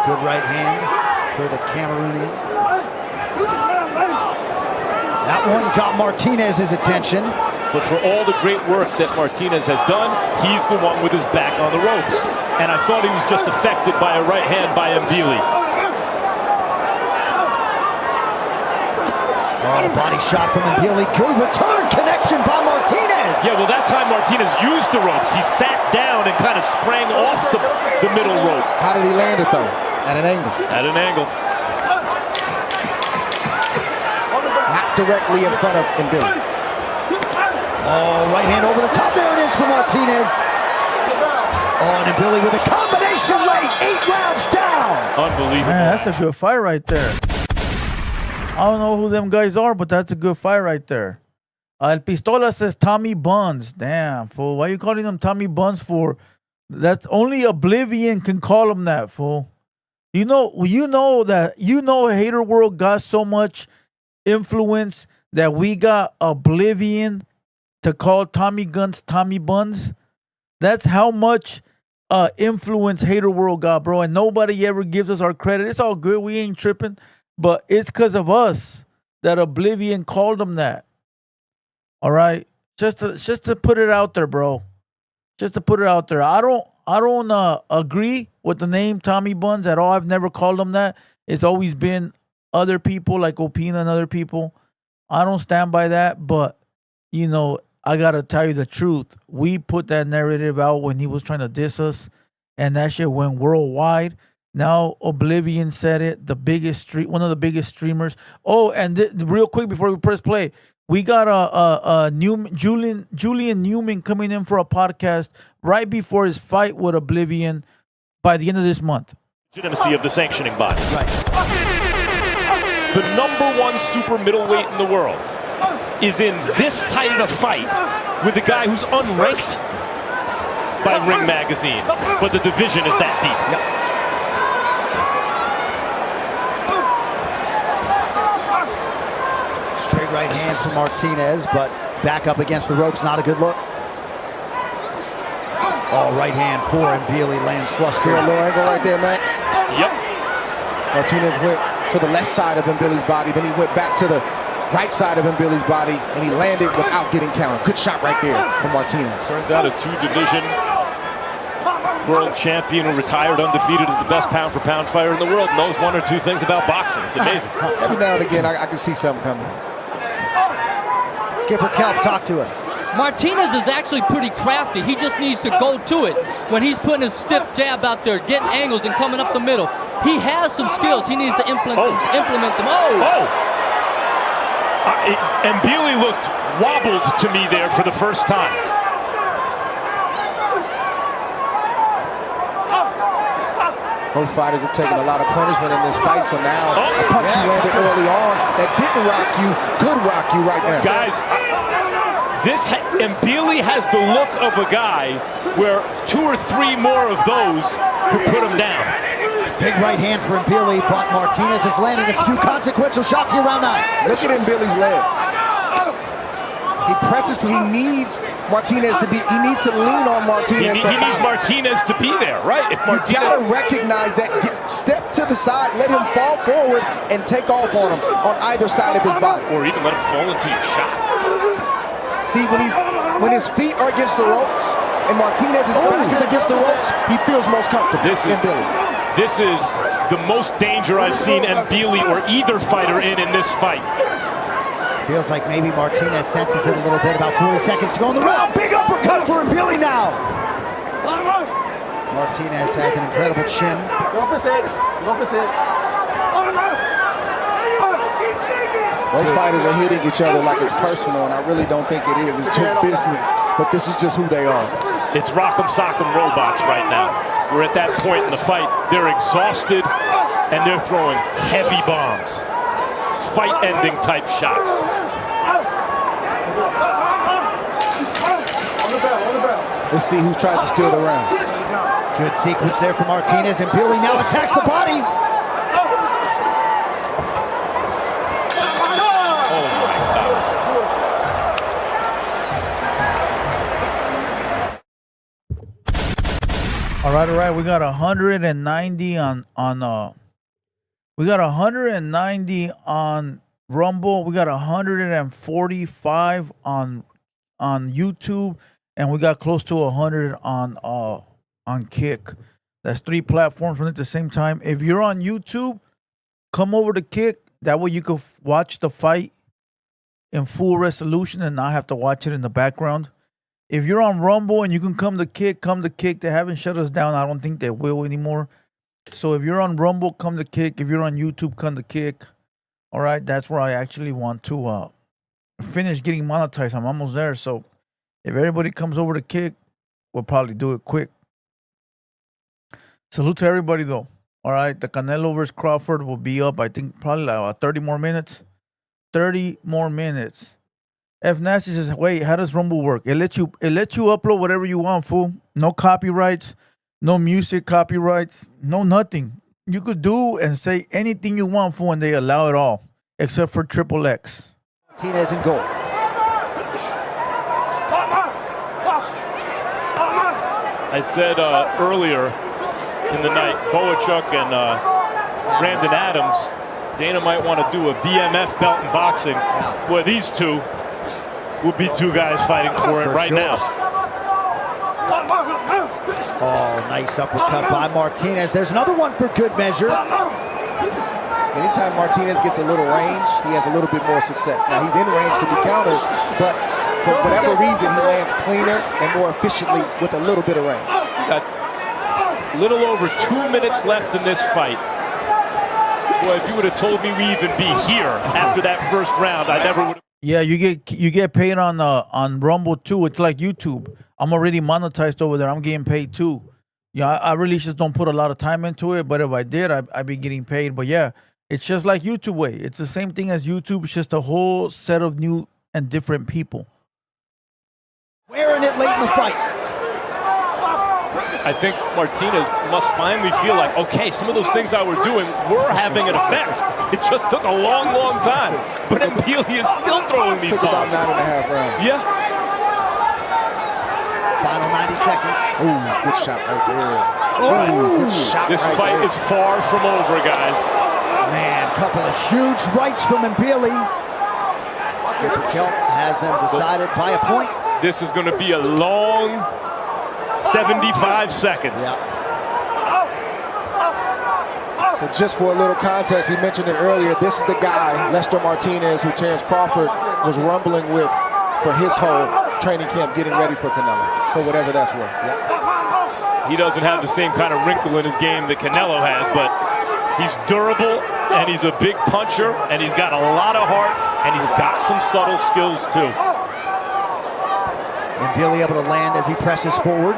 Good right hand for the Cameroonians. That one got Martinez's attention. But for all the great work that Martinez has done, he's the one with his back on the ropes. And I thought he was just affected by a right hand by Mbili. Oh, body shot from Mbili. Good return connection by Martinez. Yeah, well, that time Martinez used the ropes. He sat down and kind of sprang off the middle rope. How did he land it, though? At an angle. At an angle. Not directly in front of Mbili. Oh, right hand over the top. There it is for Martinez. Oh, and Mbili with a combination late. 8 rounds down. Unbelievable. Man, that's a good fight right there. I don't know who them guys are, but that's a good fight right there. El Pistola says Tommy Buns. Damn, fool. Why are you calling them Tommy Buns for? That's only Oblivion can call them that, fool. You know Hater World got so much influence that we got Oblivion to call Tommy Guns Tommy Buns. That's how much influence Hater World got, bro. And nobody ever gives us our credit. It's all good. We ain't tripping. But it's because of us that Oblivion called them that. All right? Just to put it out there, bro. Just to put it out there. I don't agree with the name Tommy Buns at all. I've never called them that. It's always been other people like Opina and other people. I don't stand by that, but I gotta tell you the truth. We put that narrative out when he was trying to diss us, and that shit went worldwide. Now Oblivion said it. One of the biggest streamers. Oh, and real quick before we press play, we got Julian Newman coming in for a podcast right before his fight with Oblivion by the end of this month. Legitimacy of the sanctioning body. Right. The #1 super middleweight in the world is in this tight of a fight with a guy who's unranked by Ring Magazine, but the division is that deep. Yep. Straight right hand from Martinez, but back up against the ropes, not a good look. Oh, right hand for Mbili, lands flush here. A low angle right there, Max. Yep. Martinez went to the left side of Mbili's body, then he went back to the right side of Mbili's body, and he landed without getting counted. Good shot right there from Martinez. Turns out a 2-division world champion who retired undefeated as the best pound-for-pound fighter in the world knows 1 or 2 things about boxing. It's amazing. Every now and again, I can see something coming. Skipper Kelp, talk to us. Martinez is actually pretty crafty. He just needs to go to it when he's putting his stiff jab out there, getting angles and coming up the middle. He has some skills. He needs to implement them. Mbili looked wobbled to me there for the first time. Both fighters have taken a lot of punishment in this fight, so now a punch you landed early on that didn't rock you could rock you right now. Guys, Mbili has the look of a guy where 2 or 3 more of those could put him down. Big right hand for Mbili, but Martinez has landed a few consequential shots here round 9. Look at Mbili's legs. He presses for, he needs Martinez to be, he needs to lean on Martinez. He needs Martinez to be there, right? If You gotta recognize that. Step to the side, let him fall forward, and take off on him on either side of his body. Or even let him fall into your shot. See, when his feet are against the ropes and Martinez's back is against the ropes, he feels most comfortable in Billy. This is the most danger I've seen Mbili or either fighter in this fight. Feels like maybe Martinez senses it a little bit. About 40 seconds to go in the round. Big uppercut for Mbili now. Martinez has an incredible chin. Both fighters are hitting each other like it's personal, and I really don't think it is. It's just business, but this is just who they are. It's rock'em sock'em robots right now. We're at that point in the fight. They're exhausted, and they're throwing heavy bombs. Fight-ending type shots. Let's see who tries to steal the round. Good sequence there for Martinez, and Billy now attacks the body. All right. We got 190 we got 190 on Rumble. We got 145 on YouTube, and we got close to 100 on Kick. That's 3 platforms running at the same time. If you're on YouTube, come over to Kick. That way you can watch the fight in full resolution and not have to watch it in the background. If you're on Rumble and you can come to Kick, come to Kick. They haven't shut us down. I don't think they will anymore. So if you're on Rumble, come to Kick. If you're on YouTube, come to Kick. All right, that's where I actually want to finish getting monetized. I'm almost there. So if everybody comes over to Kick, we'll probably do it quick. Salute to everybody, though. All right, the Canelo versus Crawford will be up, I think, probably like 30 more minutes. 30 more minutes. F Nasty says, wait, how does Rumble work? It lets you upload whatever you want, fool. No copyrights, no music copyrights, no nothing. You could do and say anything you want, fool, and they allow it all, except for XXX. Martinez in goal. I said earlier in the night, Boachuk and Brandon Adams, Dana might want to do a BMF belt in boxing. Well, these two would be 2 guys fighting for it right now. Oh, nice uppercut by Martinez. There's another one for good measure. Anytime Martinez gets a little range, he has a little bit more success. Now, he's in range to be countered, but for whatever reason, he lands cleaner and more efficiently with a little bit of range. Got a little over 2 minutes left in this fight. Well, if you would have told me we even be here after that first round, I never would have. Yeah, you get paid on Rumble too. It's like YouTube. I'm already monetized over there. I'm getting paid too. Yeah, I really just don't put a lot of time into it. But if I did, I'd be getting paid. But yeah, it's just like YouTube way. It's the same thing as YouTube. It's just a whole set of new and different people. Wearing it late in the fight. I think Martinez must finally feel like, okay, some of those things I were doing were having an effect. It just took a long, long time. But Mbili is still throwing these took bombs. About 9.5 rounds. Yeah. Final 90 seconds. Ooh, good shot right there. Ooh, good shot This right fight there. is far from over, guys. Man, couple of huge rights from Mbili. Skipper Kelp has them decided by a point. This is going to be a long 75 seconds. Yeah. So just for a little context, we mentioned it earlier, this is the guy, Lester Martinez, who Terence Crawford was rumbling with for his whole training camp, getting ready for Canelo, for whatever that's worth. Yeah. He doesn't have the same kind of wrinkle in his game that Canelo has, but he's durable, and he's a big puncher, and he's got a lot of heart, and he's got some subtle skills too. Mbili able to land as he presses forward.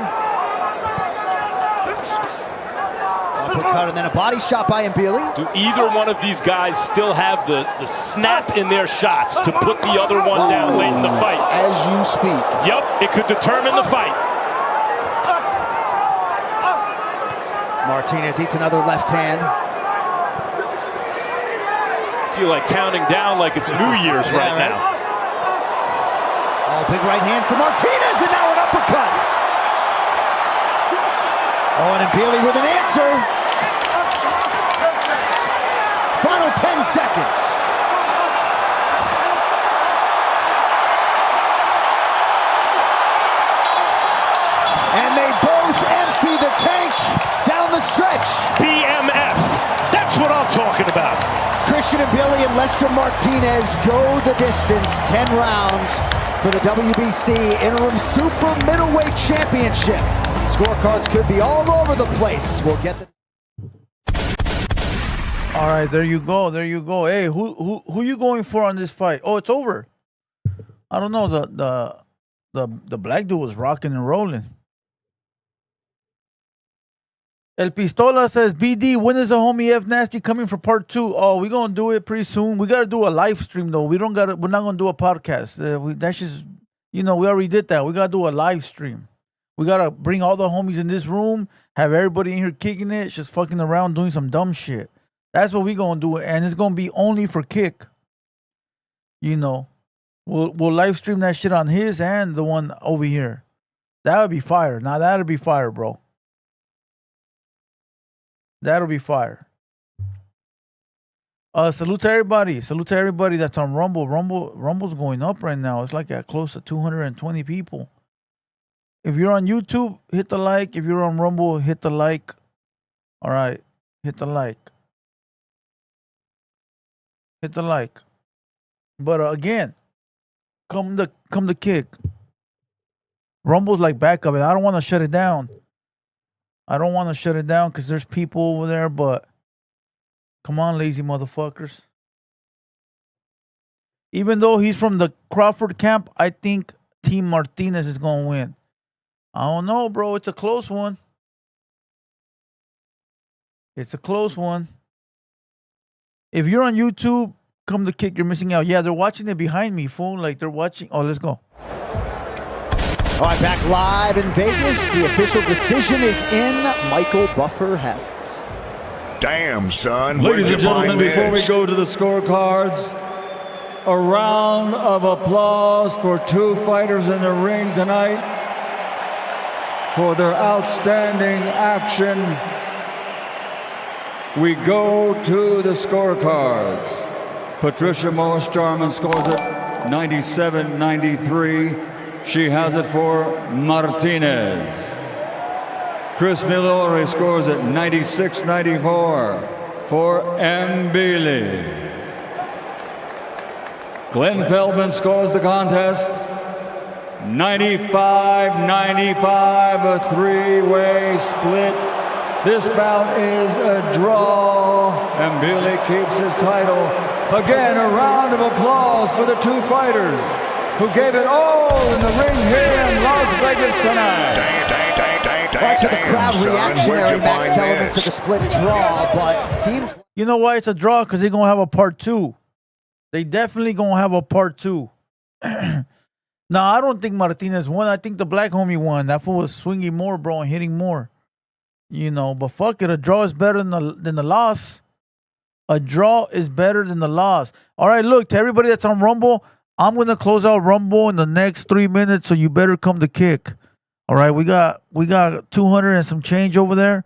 Uppercut and then a body shot by Mbili. Do either one of these guys still have the snap in their shots to put the other one down late in the fight? As you speak. Yep, it could determine the fight. Martinez eats another left hand. I feel like counting down like it's New Year's right now. Oh, big right hand for Martinez, and now an uppercut. Oh, and Mbili with an answer. Final 10 seconds. And they both empty the tank down the stretch. BMF. That's what I'm talking about. Christian Mbili and Lester Martinez go the distance, 10 rounds for the WBC Interim Super Middleweight Championship. Scorecards could be all over the place. We'll get the... All right, there you go. There you go. Hey, who you going for on this fight? Oh, it's over. I don't know. The black dude was rocking and rolling. El Pistola says, BD, when is the homie F Nasty coming for part 2? Oh, we're gonna do it pretty soon. We gotta do a live stream though. We're not gonna do a podcast. That's just, we already did that. We gotta do a live stream. We gotta bring all the homies in this room, have everybody in here kicking it, just fucking around doing some dumb shit. That's what we gonna do, and it's gonna be only for kick. We'll live stream that shit on his and the one over here. That would be fire. Now that'll be fire, bro. That'll be fire. Salute to everybody. Salute to everybody that's on Rumble. Rumble's going up right now. It's like at close to 220 people. If you're on YouTube, hit the like. If you're on Rumble, hit the like. All right, hit the like. Hit the like. But again, come the kick. Rumble's like backup, and I don't want to shut it down. I don't want to shut it down because there's people over there, but come on, lazy motherfuckers. Even though he's from the Crawford camp, I think Team Martinez is going to win. I don't know, bro. It's a close one. It's a close one. If you're on YouTube, come to kick. You're missing out. Yeah, they're watching it behind me, fool. Like they're watching. Oh, let's go. All right, back live in Vegas. The official decision is in. Michael Buffer has it. Damn, son. Ladies and gentlemen, before we go to the scorecards, a round of applause for 2 fighters in the ring tonight for their outstanding action. We go to the scorecards. Patricia Morris-Jarman scores it 97-93. She has it for Martinez. Chris Milori scores it 96-94 for Mbili. Glenn Feldman scores the contest 95-95, a 3-way split. This bout is a draw. Mbili keeps his title. Again, a round of applause for the 2 fighters who gave it all in the ring here in Las Vegas tonight. Right to the crowd reactionary, Max Kellerman took a split draw, but seems... You know why it's a draw? Because they're going to have a part 2. They definitely going to have a part 2. Now, I don't think Martinez won. I think the black homie won. That fool was swinging more, bro, and hitting more. But fuck it. A draw is better than the loss. A draw is better than the loss. All right, look, to everybody that's on Rumble, I'm going to close out Rumble in the next 3 minutes, so you better come to kick. All right, we got 200 and some change over there.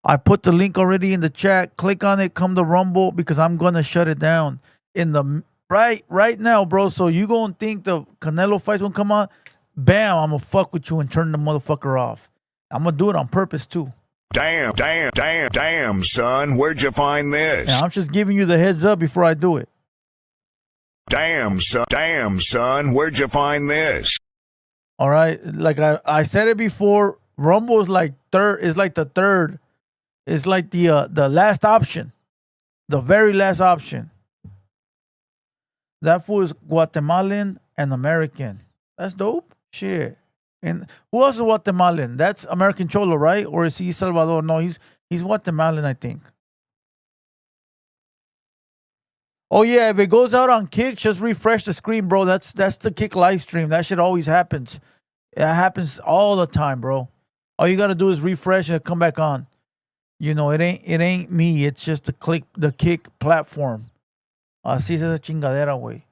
I put the link already in the chat. Click on it, come to Rumble, because I'm going to shut it down in the right now, bro. So you going to think the Canelo fight's going to come on? Bam, I'm going to fuck with you and turn the motherfucker off. I'm going to do it on purpose, too. Damn, son. Where'd you find this? And I'm just giving you the heads up before I do it. Damn, son. Where'd you find this? All right. Like I said it before, Rumble is like third. It's like the third. It's like the last option. The very last option. That fool is Guatemalan and American. That's dope. Shit. And who else is Guatemalan? That's American Cholo, right? Or is he Salvador? No, he's Guatemalan, I think. Oh yeah, if it goes out on Kick, just refresh the screen, bro. That's the Kick live stream. That shit always happens. It happens all the time, bro. All you gotta do is refresh and come back on. It ain't me. It's just the Kick platform. Así es esa chingadera, güey.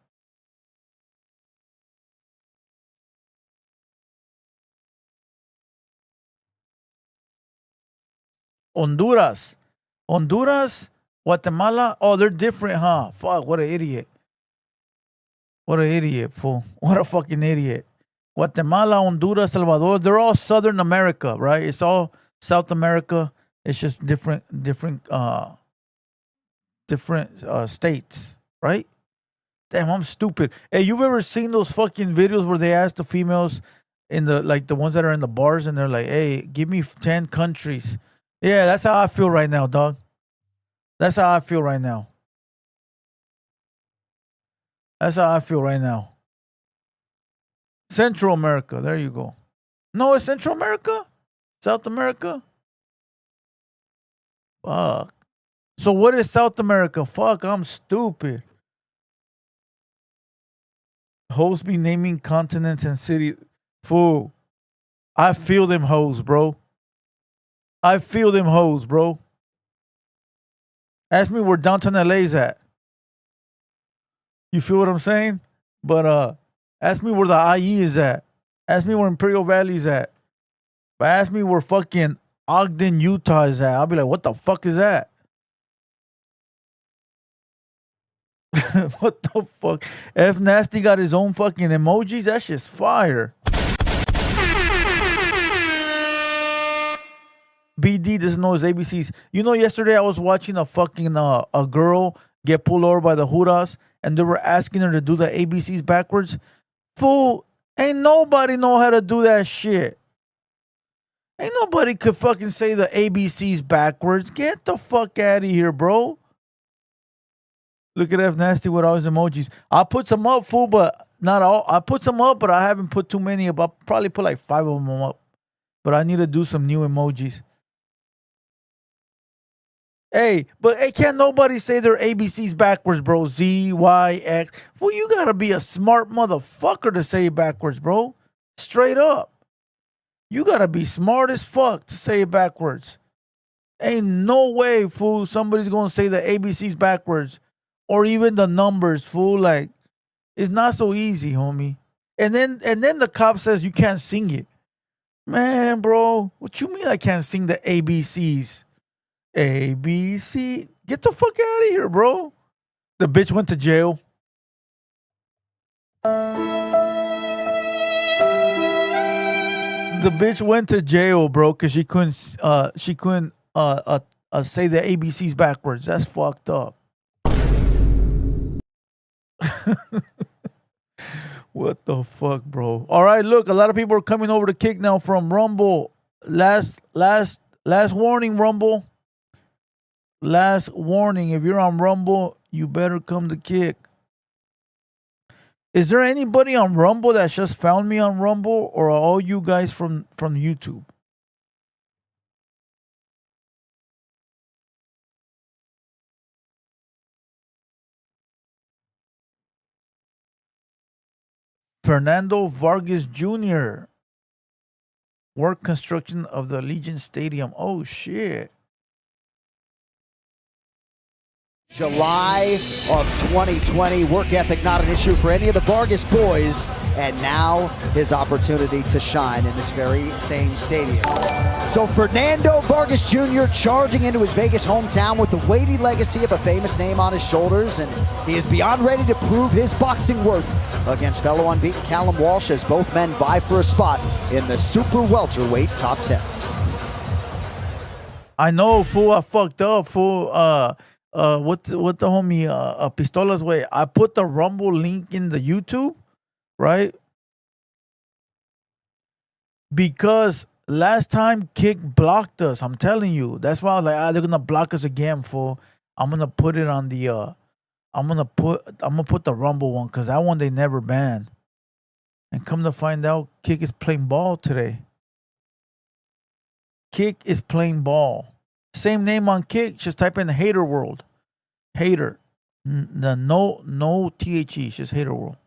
Honduras. Honduras, Guatemala. Oh, they're different, huh? Fuck, what an idiot. What an idiot, fool. What a fucking idiot. Guatemala, Honduras, Salvador, they're all Southern America, right? It's all South America. It's just different states, right? Damn, I'm stupid. Hey, you've ever seen those fucking videos where they ask the females in the ones that are in the bars and they're like, hey, give me 10 countries. Yeah, that's how I feel right now, dog. That's how I feel right now. That's how I feel right now. Central America. There you go. No, it's Central America? South America? Fuck. So what is South America? Fuck, I'm stupid. Hoes be naming continents and cities. Fool. I feel them hoes, bro. I feel them hoes, bro. Ask me where downtown LA's at. You feel what I'm saying? But ask me where the IE is at. Ask me where Imperial Valley's at. But ask me where fucking Ogden, Utah is at. I'll be like, what the fuck is that? What the fuck? F Nasty got his own fucking emojis. That shit's fire. BD doesn't know his ABCs. You know, yesterday I was watching a fucking a girl get pulled over by the Judas, and they were asking her to do the ABCs backwards. Fool, ain't nobody know how to do that shit. Ain't nobody could fucking say the ABCs backwards. Get the fuck out of here, bro. Look at F Nasty with all his emojis. I put some up, fool, but not all. I put some up, but I haven't put too many up. I'll probably put like 5 of them up. But I need to do some new emojis. Hey, can't nobody say their ABCs backwards, bro. Z, Y, X. Well, you gotta be a smart motherfucker to say it backwards, bro. Straight up. You gotta be smart as fuck to say it backwards. Ain't no way, fool, somebody's gonna say the ABCs backwards. Or even the numbers, fool. Like, it's not so easy, homie. And then the cop says you can't sing it. Man, bro, what you mean I can't sing the ABCs? ABC. Get the fuck out of here, bro. The bitch went to jail. The bitch went to jail, bro, because she couldn't say the ABCs backwards. That's fucked up. What the fuck, bro? All right, look, a lot of people are coming over to Kick now from Rumble. Last warning, Rumble. Last warning, if you're on Rumble, you better come to Kick. Is there anybody on Rumble that just found me on Rumble, or are all you guys from YouTube? Fernando Vargas Jr. Work construction of the Allegiant Stadium. Oh, shit. July of 2020. Work ethic not an issue for any of the Vargas boys. And now his opportunity to shine in this very same stadium. So Fernando Vargas Jr. charging into his Vegas hometown with the weighty legacy of a famous name on his shoulders. And he is beyond ready to prove his boxing worth against fellow unbeaten Callum Walsh as both men vie for a spot in the super welterweight top 10. I know, fool. I fucked up, fool. What the homie Pistolas way? I put the Rumble link in the YouTube, right? Because last time Kick blocked us. I'm telling you. That's why I was like, they're gonna block us again, fool. I'm gonna put it on the I'm gonna put the Rumble one, because that one they never banned. And come to find out, Kick is playing ball today. Kick is playing ball. Same name on Kick. Just type in Hater World. Hater. No THE. It's just Hater World.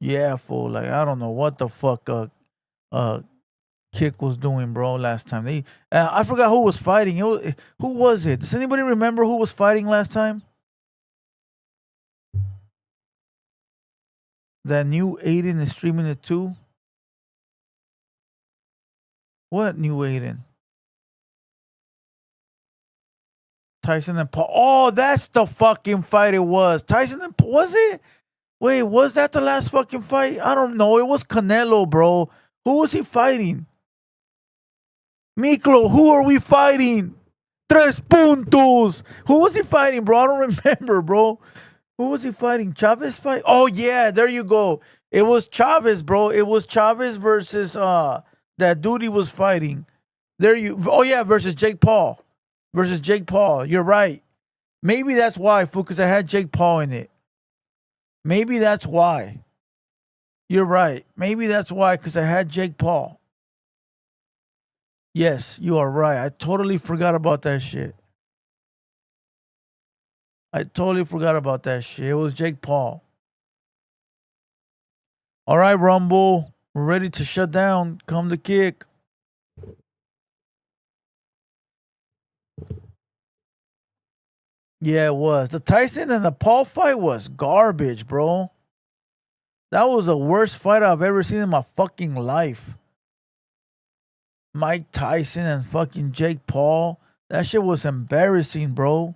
Yeah, fool. Like, I don't know what the fuck Kick was doing, bro, last time. I forgot who was fighting. Who was it? Does anybody remember who was fighting last time? That new Aiden is streaming it too. What New Aiden? Tyson and Paul. Oh, that's the fucking fight it was. Tyson and Paul, was it? Wait, was that the last fucking fight? I don't know. It was Canelo, bro. Who was he fighting? Miklo, who are we fighting? Tres puntos. Who was he fighting, bro? I don't remember, bro. Who was he fighting? Chavez fight? Oh, yeah, there you go. It was Chavez, bro. It was Chavez versus that dude he was fighting. There you. Oh, yeah, versus Jake Paul. Versus Jake Paul. You're right. Maybe that's why, fool, because I had Jake Paul in it. Maybe that's why. You're right. Maybe that's why, because I had Jake Paul. Yes, you are right. I totally forgot about that shit. It was Jake Paul. All right, Rumble. We're ready to shut down. Come to kick. Yeah, it was. The Tyson and the Paul fight was garbage, bro. That was the worst fight I've ever seen in my fucking life. Mike Tyson and fucking Jake Paul. That shit was embarrassing, bro.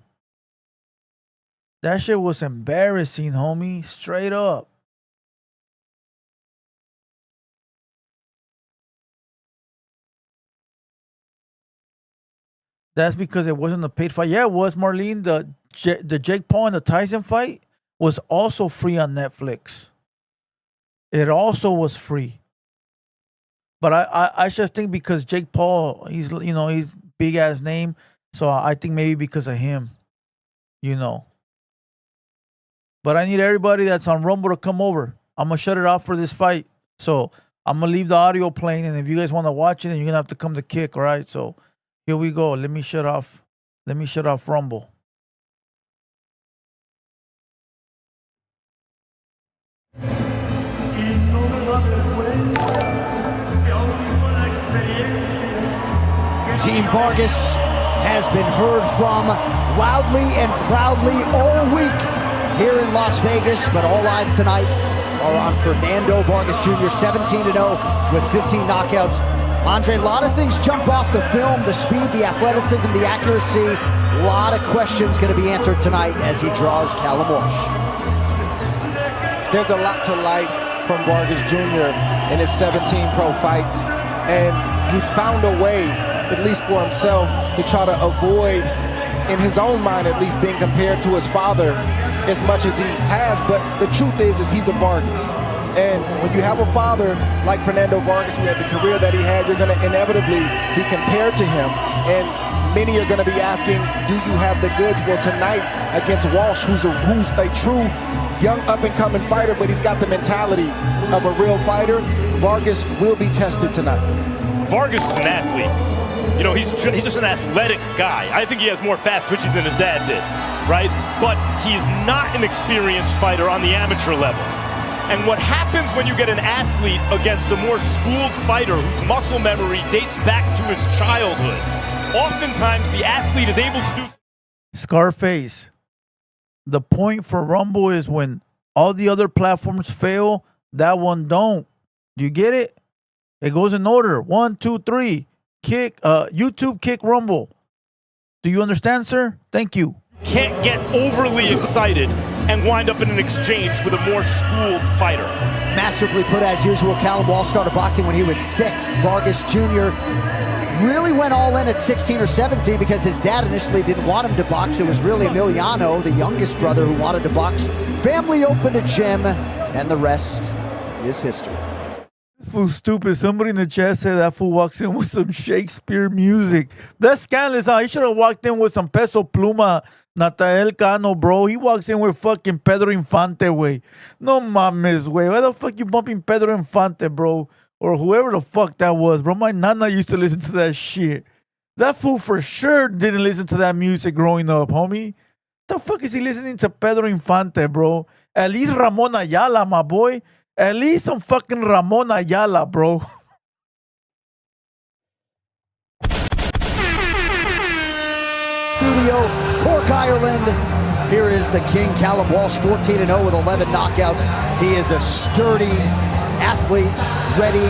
That shit was embarrassing, homie. Straight up. That's because it wasn't a paid fight. Yeah, it was, Marlene. The Jake Paul and the Tyson fight was also free on Netflix. It also was free. But I just think because Jake Paul, he's big ass name, so I think maybe because of him, But I need everybody that's on Rumble to come over. I'm gonna shut it off for this fight. So I'm gonna leave the audio playing, and if you guys want to watch it, then you're gonna have to come to kick, all right? So here we go. Let me shut off Rumble. Team Vargas has been heard from loudly and proudly all week here in Las Vegas, but all eyes tonight are on Fernando Vargas Jr., 17-0 with 15 knockouts. Andre, a lot of things jump off the film, the speed, the athleticism, the accuracy. A lot of questions going to be answered tonight as he draws Callum Walsh. There's a lot to like from Vargas Jr. in his 17 pro fights, and he's found a way, at least for himself, to try to avoid, in his own mind at least, being compared to his father as much as he has. But the truth is he's a Vargas. And when you have a father like Fernando Vargas, who had the career that he had, you're going to inevitably be compared to him. And many are going to be asking, do you have the goods? Well, tonight against Walsh, who's a true young up-and-coming fighter, but he's got the mentality of a real fighter, Vargas will be tested tonight. Vargas is an athlete. He's just an athletic guy. I think he has more fast twitches than his dad did, right? But he's not an experienced fighter on the amateur level. And what happens when you get an athlete against a more schooled fighter whose muscle memory dates back to his childhood? Oftentimes, the athlete is able to do... Scarface, the point for Rumble is when all the other platforms fail, that one don't. Do you get it? It goes in order. 1, 2, 3. Kick, YouTube, kick, Rumble. Do you understand, sir? Thank you. Can't get overly excited and wind up in an exchange with a more schooled fighter. Masterfully put as usual. Callum Walsh started boxing when he was 6. Vargas Jr. really went all in at 16 or 17 because his dad initially didn't want him to box. It was really Emiliano, the youngest brother, who wanted to box. Family opened a gym, and the rest is history. Fool stupid. Somebody in the chat said that fool walks in with some Shakespeare music. That's scandalous. He should have walked in with some Peso Pluma, Natael Cano, bro. He walks in with fucking Pedro Infante, way. No mames, way. Why the fuck you bumping Pedro Infante, bro? Or whoever the fuck that was, bro. My nana used to listen to that shit. That fool for sure didn't listen to that music growing up, homie. The fuck is he listening to Pedro Infante, bro? At least Ramon Ayala, my boy. At least some fucking Ramon Ayala, bro. Studio, Cork, Ireland. Here is the king, Callum Walsh, 14-0 with 11 knockouts. He is a sturdy athlete, ready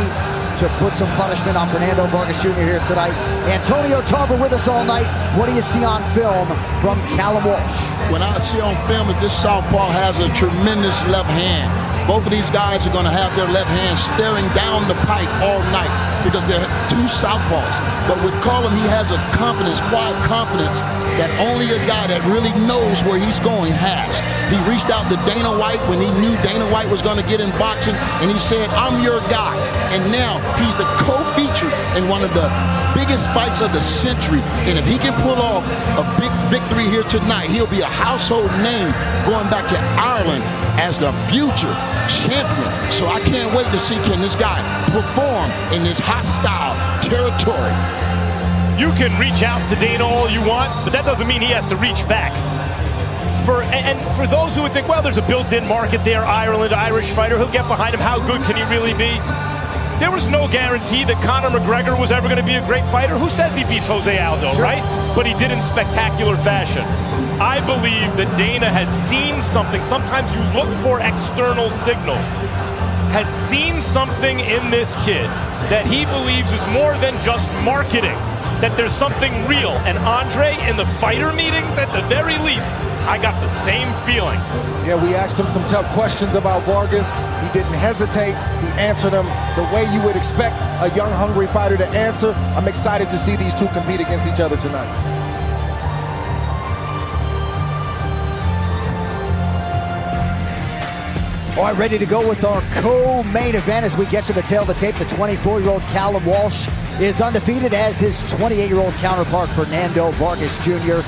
to put some punishment on Fernando Vargas Jr. here tonight. Antonio Tarver with us all night. What do you see on film from Callum Walsh? What I see on film is this southpaw has a tremendous left hand. Both of these guys are going to have their left hand staring down the pipe all night because they're two southpaws. But with Callum, he has a confidence, quiet confidence that only a guy that really knows where he's going has. He reached out to Dana White when he knew Dana White was going to get in boxing, and he said, I'm your guy. And now he's the co-feature in one of the biggest fights of the century. And if he can pull off a big victory here tonight, he'll be a household name going back to Ireland as the future champion. So I can't wait to see can this guy perform in this hostile territory. You can reach out to Dana all you want, but that doesn't mean he has to reach back. And for those who would think, well, there's a built-in market there, Ireland, Irish fighter, he'll get behind him. How good can he really be? There was no guarantee that Conor McGregor was ever going to be a great fighter. Who says he beats Jose Aldo, right? But he did in spectacular fashion. I believe that Dana has seen something. Sometimes you look for external signals. Has seen something in this kid that he believes is more than just marketing. That there's something real. And Andre, in the fighter meetings, at the very least, I got the same feeling. Yeah, we asked him some tough questions about Vargas. He didn't hesitate. He answered them the way you would expect a young, hungry fighter to answer. I'm excited to see these two compete against each other tonight. All right, ready to go with our co-main event as we get to the tail of the tape. The 24-year-old Callum Walsh is undefeated as his 28-year-old counterpart Fernando Vargas Jr.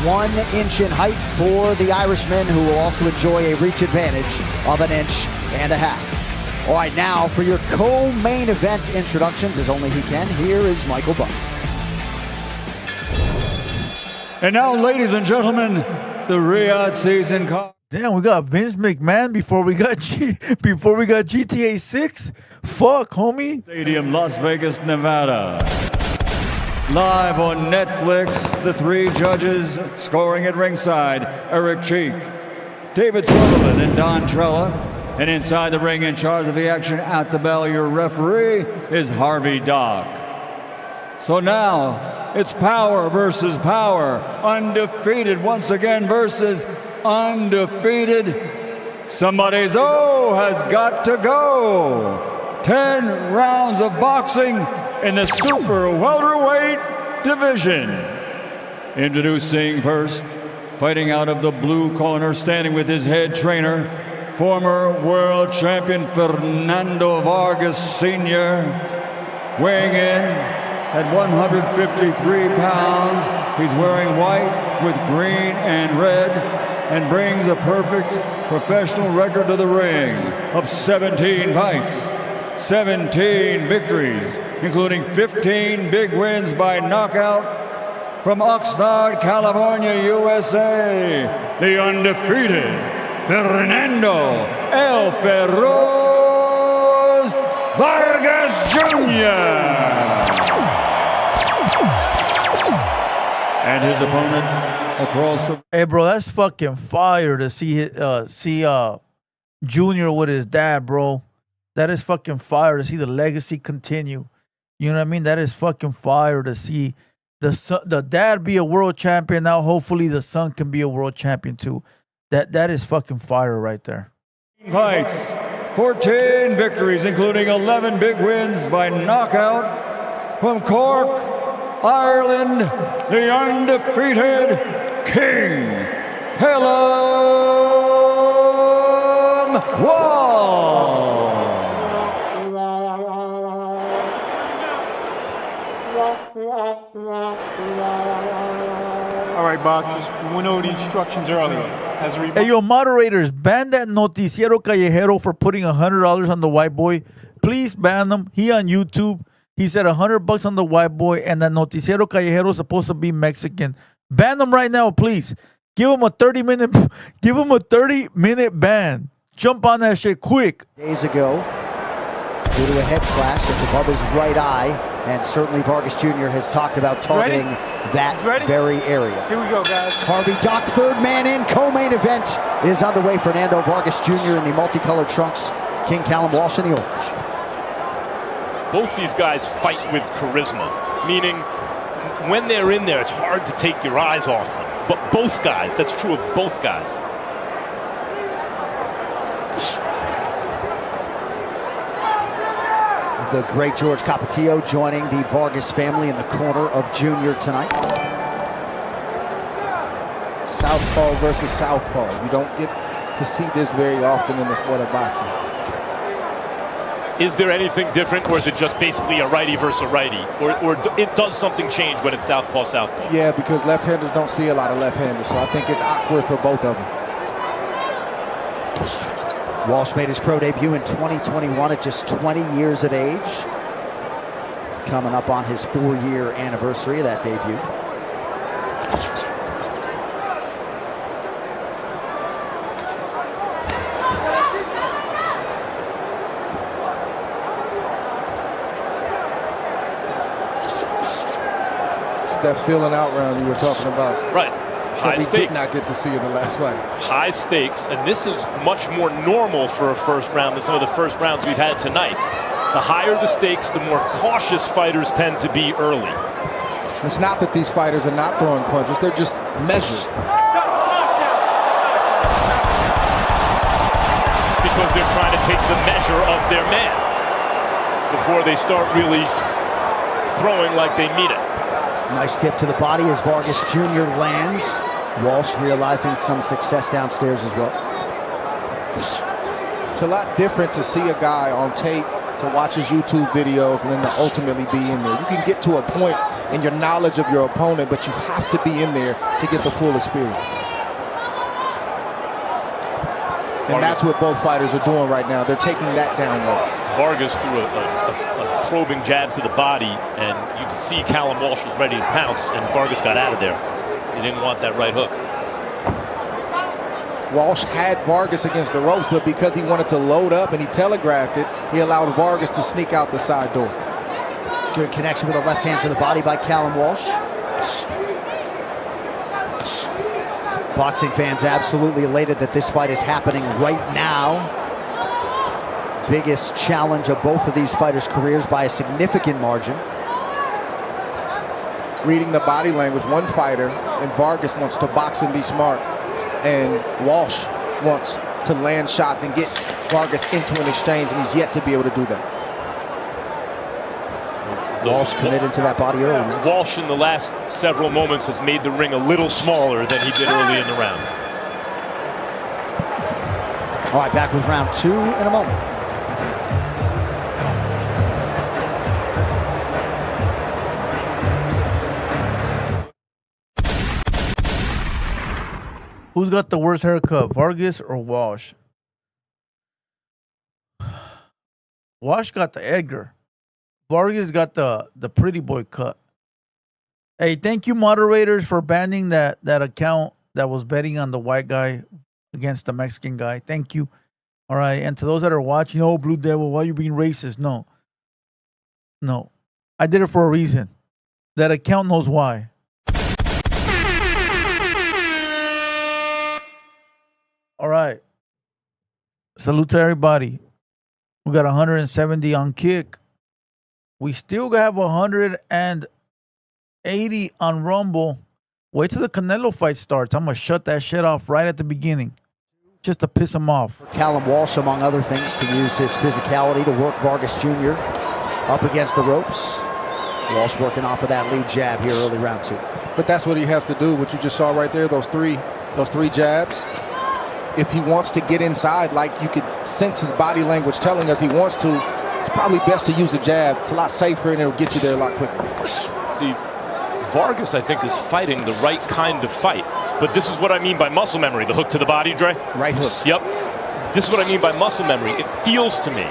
1 inch in height for the Irishman, who will also enjoy a reach advantage of 1.5 inches. All right, now for your co-main event introductions, as only he can, here is Michael Buck. And now, ladies and gentlemen, the Riyadh season card. Damn, we got Vince McMahon before we got GTA 6. Fuck, homie. Stadium, Las Vegas, Nevada. Live on Netflix, the 3 judges scoring at ringside: Eric Cheek, David Sullivan, and Don Trella. And inside the ring, in charge of the action at the bell, your referee is Harvey Dock. So now it's power versus power, undefeated once again versus undefeated. Somebody's has got to go. 10 rounds of boxing in the super welterweight division. Introducing first, fighting out of the blue corner, standing with his head trainer, former world champion Fernando Vargas Sr., weighing in at 153 pounds. He's wearing white with green and red, and brings a perfect professional record to the ring of 17 fights, 17 victories, including 15 big wins by knockout from Oxnard, California, USA, the undefeated Fernando El Feroz Vargas Jr. And his opponent across the... Hey, bro, that's fucking fire to see Junior with his dad, bro. That is fucking fire to see the legacy continue. You know what I mean? That is fucking fire to see the dad be a world champion. Now, hopefully, the son can be a world champion too. That is fucking fire right there. Fights, 14 victories, including 11 big wins by knockout from Cork, Ireland, the undefeated King Callum Walsh. All right, boxers, we went over the instructions earlier. Hey, yo, moderators, ban that Noticiero Callejero for putting $100 on the white boy. Please ban them. He on YouTube. He said $100 on the white boy, and that Noticiero Callejero is supposed to be Mexican. Ban them right now, please. Give him a 30-minute ban. Jump on that shit quick. Days ago, due to a head clash that's above his right eye, and certainly Vargas Jr. has talked about targeting that very area. Here we go, guys. Harvey Dock, third man in, co-main event is underway. Fernando Vargas Jr. in the multicolored trunks, King Callum Walsh in the orange. both these guys fight with charisma, meaning when they're in there, it's hard to take your eyes off them. But both guys, that's true of both guys. The great George Capetillo joining the Vargas family in the corner of Junior tonight. Southpaw versus southpaw. You don't get to see this very often in the sport of boxing. Is there anything different, or is it just basically a righty versus a righty? Or it does something change when it's southpaw, southpaw? Yeah, because left-handers don't see a lot of left-handers, so I think it's awkward for both of them. Walsh made his pro debut in 2021 at just 20 years of age. Coming up on his 4-year anniversary of that debut. That filling out round you were talking about. Right. High we stakes. did not get to see in the last fight. High stakes, and this is much more normal for a first round than some of the first rounds we've had tonight. The higher the stakes, the more cautious fighters tend to be early. It's not that these fighters are not throwing punches, they're just measured. Because they're trying to take the measure of their man before they start really throwing like they mean it. Nice dip to the body as Vargas Jr. lands. Walsh realizing some success downstairs as well. It's a lot different to see a guy on tape, to watch his YouTube videos, and then to ultimately be in there. You can get to a point in your knowledge of your opponent, but you have to be in there to get the full experience. And that's what both fighters are doing right now. They're taking that down low. Vargas threw a probing jab to the body, and you can see Callum Walsh was ready to pounce, and Vargas got out of there. He didn't want that right hook. Walsh had Vargas against the ropes, but because he wanted to load up and he telegraphed it, he allowed Vargas to sneak out the side door. Good connection with a left hand to the body by Callum Walsh. Boxing fans absolutely elated that this fight is happening right now. Biggest challenge of both of these fighters' careers by a significant margin. Reading the body language, one fighter, and Vargas wants to box and be smart, and Walsh wants to land shots and get Vargas into an exchange, and he's yet to be able to do that. Walsh committed to that body early. Walsh in the last several moments has made the ring a little smaller than he did early in the round. All right, back with round 2 in a moment. Who's got the worst haircut, Vargas or Walsh? Walsh got the Edgar. Vargas got the pretty boy cut. Hey, thank you, moderators, for banning that account that was betting on the white guy against the Mexican guy. Thank you. All right, and to those that are watching, oh, Blue Devil, why are you being racist? No. I did it for a reason. That account knows why. All right. Salute to everybody. We got 170 on Kick. We still have 180 on Rumble. Wait till the Canelo fight starts. I'm going to shut that shit off right at the beginning. Just to piss him off. Callum Walsh, among other things, to use his physicality to work Vargas Jr. up against the ropes. Walsh working off of that lead jab here early round 2. But that's what he has to do. What you just saw right there, those three jabs. If he wants to get inside, like you could sense his body language telling us he wants to, it's probably best to use a jab. It's a lot safer and it'll get you there a lot quicker. See, Vargas, I think, is fighting the right kind of fight. But this is what I mean by muscle memory. The hook to the body, Dre? Right hook. Yep. This is what I mean by muscle memory. It feels to me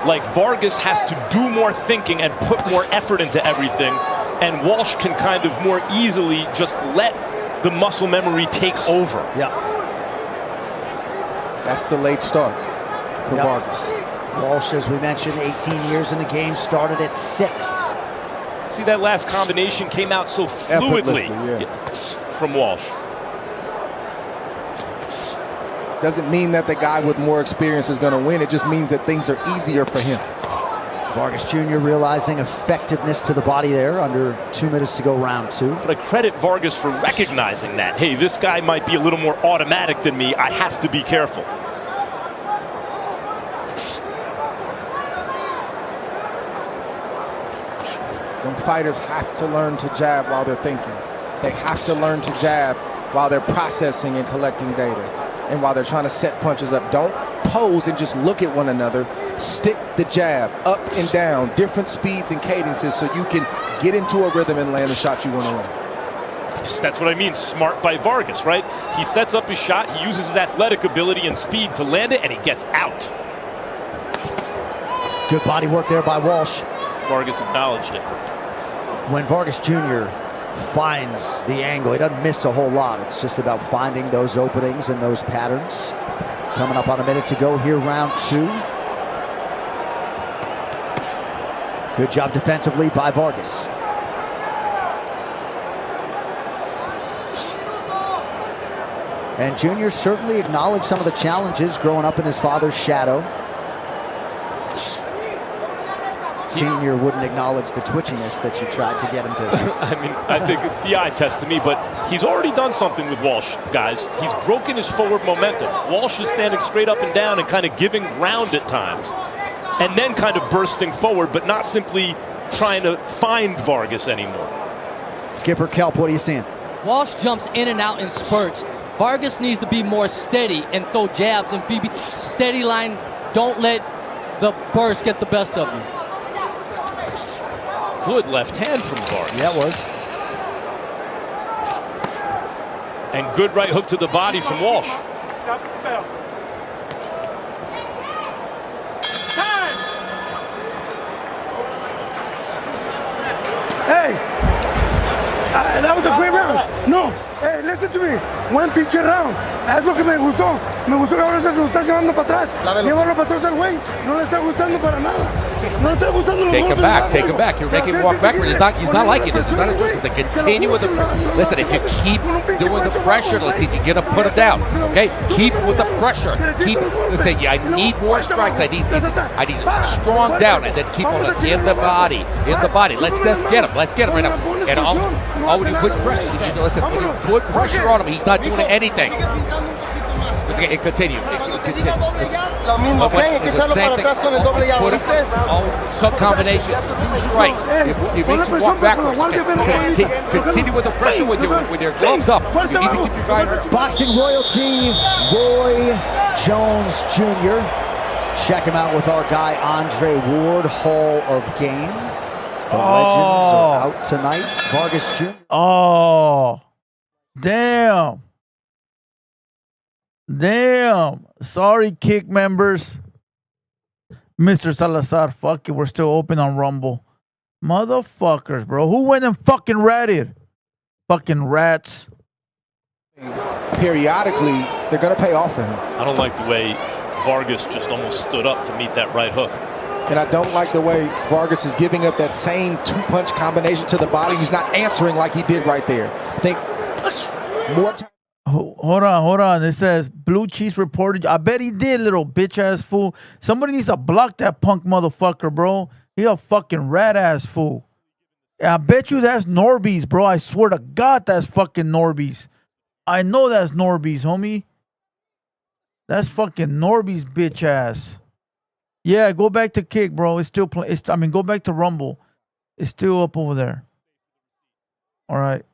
like Vargas has to do more thinking and put more effort into everything, and Walsh can kind of more easily just let the muscle memory take over. Yeah. That's the late start for Vargas. Walsh, as we mentioned, 18 years in the game, started at 6. See, that last combination came out so fluidly from Walsh. Doesn't mean that the guy with more experience is going to win. It just means that things are easier for him. Vargas Jr. realizing effectiveness to the body there, under 2 minutes to go round 2. But I credit Vargas for recognizing that. Hey, this guy might be a little more automatic than me. I have to be careful. Young fighters have to learn to jab while they're thinking. They have to learn to jab while they're processing and collecting data. And while they're trying to set punches up, don't pose and just look at one another. Stick the jab up and down, different speeds and cadences, so you can get into a rhythm and land the shot you want to land. That's what I mean, smart by Vargas, right? He sets up his shot, he uses his athletic ability and speed to land it, and he gets out. Good body work there by Walsh. Vargas acknowledged it. When Vargas Jr. finds the angle, he doesn't miss a whole lot. It's just about finding those openings and those patterns. Coming up on a minute to go here, round 2. Good job defensively by Vargas. And Junior certainly acknowledged some of the challenges growing up in his father's shadow. Senior wouldn't acknowledge the twitchiness that you tried to get him to. I mean, I think it's the eye test to me, but he's already done something with Walsh, guys. He's broken his forward momentum. Walsh is standing straight up and down and kind of giving ground at times, and then kind of bursting forward, but not simply trying to find Vargas anymore. Skipper Kelp, what are you seeing? Walsh jumps in and out in spurts. Vargas needs to be more steady and throw jabs and be steady line. Don't let the burst get the best of you. Good left hand from Vargas. Yeah, it was. And good right hook to the body from Walsh. Stop at the bell. Hey, that was a great round. No, hey, listen to me. Buen pinche round. Es lo que me gustó. Me gustó que ahora se lo está llevando para atrás. Llevarlo para atrás al güey. No le está gustando para nada. No le está gustando los Take him golpes. back, take him back. You're making him walk backward. He's not liking this. He's not enjoying this. Continue with the listen, if you keep doing the pressure, let's see, you're gonna put him down. Okay? Keep with the pressure. Keep let's say I need more strikes. I need strong down and then keep on it in the body. In the body. Let's get him. Let's get him right now. And when you put pressure, listen, when you put pressure on him, he's not doing anything. Let's get it continue. Lo mismo, ven, hay que echarlo para atrás con el doble llave, ¿viste? Some combinations, 2 strikes. It makes you walk backwards. Continue with the pressure with your gloves up. You need to keep your guys. Boxing royalty, Roy Jones Jr. Check him out with our guy Andre Ward, Hall of Game. The legends are out tonight. Vargas Jr. Oh, damn. Damn. Sorry, Kick members. Mr. Salazar, fuck it. We're still open on Rumble. Motherfuckers, bro. Who went and fucking ratted? Fucking rats. Periodically, they're going to pay off for him. I don't like the way Vargas just almost stood up to meet that right hook. And I don't like the way Vargas is giving up that same 2-punch combination to the body. He's not answering like he did right there. I think more time. Hold on. It says Blue Cheese reported. I bet he did, little bitch ass fool. Somebody needs to block that punk motherfucker, bro. He a fucking rat ass fool. I bet you that's Norby's, bro. I swear to God, that's fucking Norby's. I know that's Norby's, homie. That's fucking Norby's bitch ass. Yeah, go back to Kick, bro. It's still playing. Go back to Rumble. It's still up over there. All right.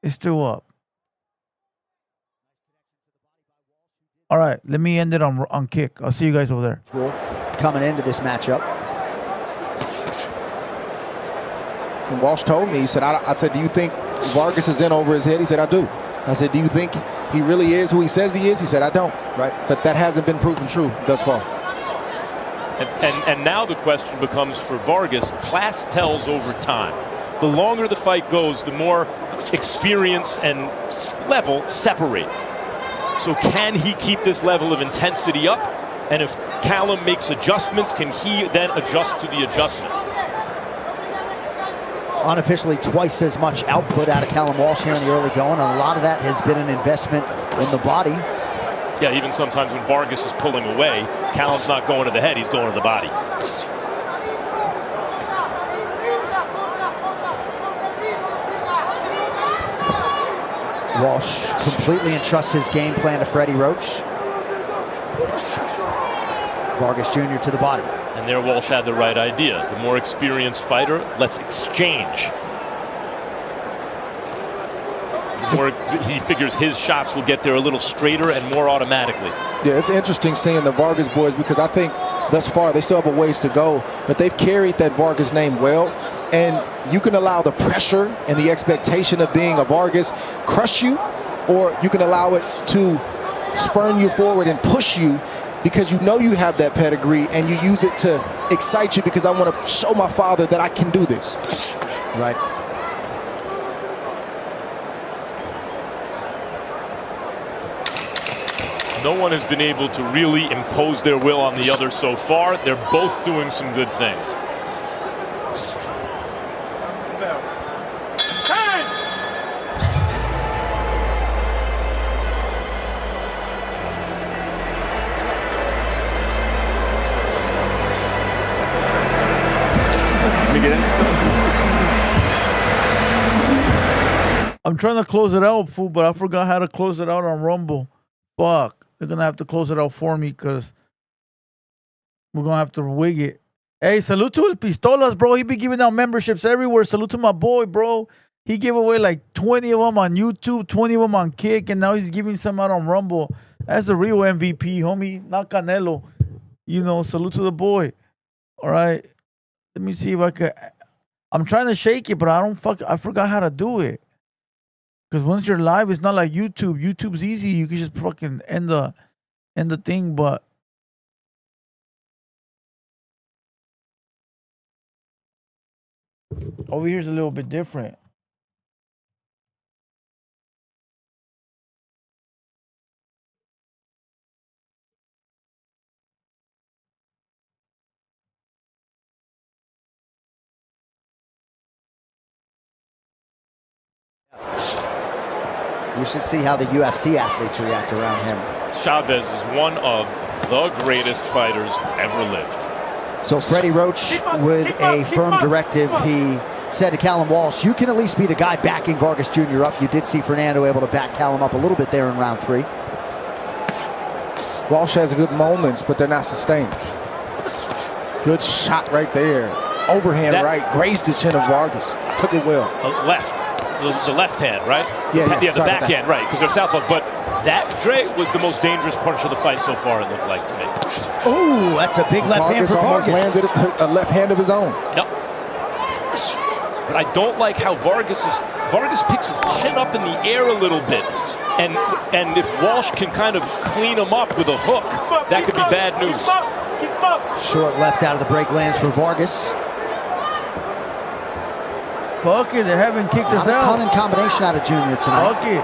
It's still up. All right, let me end it on Kick. I'll see you guys over there. Coming into this matchup. And Walsh told me, he said, I said, do you think Vargas is in over his head? He said, I do. I said, do you think he really is who he says he is? He said, I don't. Right? But that hasn't been proven true thus far. And now the question becomes for Vargas, class tells over time. The longer the fight goes, the more experience and level separate. So can he keep this level of intensity up? And if Callum makes adjustments, can he then adjust to the adjustments? Unofficially twice as much output out of Callum Walsh here in the early going, and a lot of that has been an investment in the body. Yeah, even sometimes when Vargas is pulling away, Callum's not going to the head, he's going to the body. Walsh completely entrusts his game plan to Freddie Roach. Vargas Jr. to the body. And there Walsh had the right idea. The more experienced fighter, let's exchange. The more he figures his shots will get there a little straighter and more automatically. Yeah, it's interesting seeing the Vargas boys because I think thus far they still have a ways to go, but they've carried that Vargas name well. And you can allow the pressure and the expectation of being a Vargas crush you, or you can allow it to spurn you forward and push you because you know you have that pedigree and you use it to excite you because I want to show my father that I can do this. Right. No one has been able to really impose their will on the other so far. They're both doing some good things. I'm trying to close it out, fool, but I forgot how to close it out on Rumble. Fuck. They're going to have to close it out for me because we're going to have to wig it. Hey, salute to El Pistolas, bro. He be giving out memberships everywhere. Salute to my boy, bro. He gave away like 20 of them on YouTube, 20 of them on Kick, and now he's giving some out on Rumble. That's the real MVP, homie. Not Canelo. You know, salute to the boy. All right. Let me see if I can. I'm trying to shake it, but I forgot how to do it. Because once you're live, it's not like YouTube. YouTube's easy. You can just fucking end the thing, but over here's a little bit different. You should see how the UFC athletes react around him. Chavez is one of the greatest fighters ever lived. So Freddie Roach, with a firm directive, he said to Callum Walsh, you can at least be the guy backing Vargas Jr. up. You did see Fernando able to back Callum up a little bit there in round 3. Walsh has good moments, but they're not sustained. Good shot right there. Overhand right, grazed the chin of Vargas. Took it well. Left. The left hand, right? Yeah, the backhand, right, because they're southpaw. But that, Dre, was the most dangerous punch of the fight so far, it looked like to me. Oh, that's a big left hand for Vargas. Almost landed a left hand of his own. Yep. But I don't like how Vargas picks his chin up in the air a little bit. And if Walsh can kind of clean him up with a hook, that could be bad news. Short left out of the break lands for Vargas. Fuck it, they haven't kicked us out. A ton in combination out of Junior tonight. Fuck it.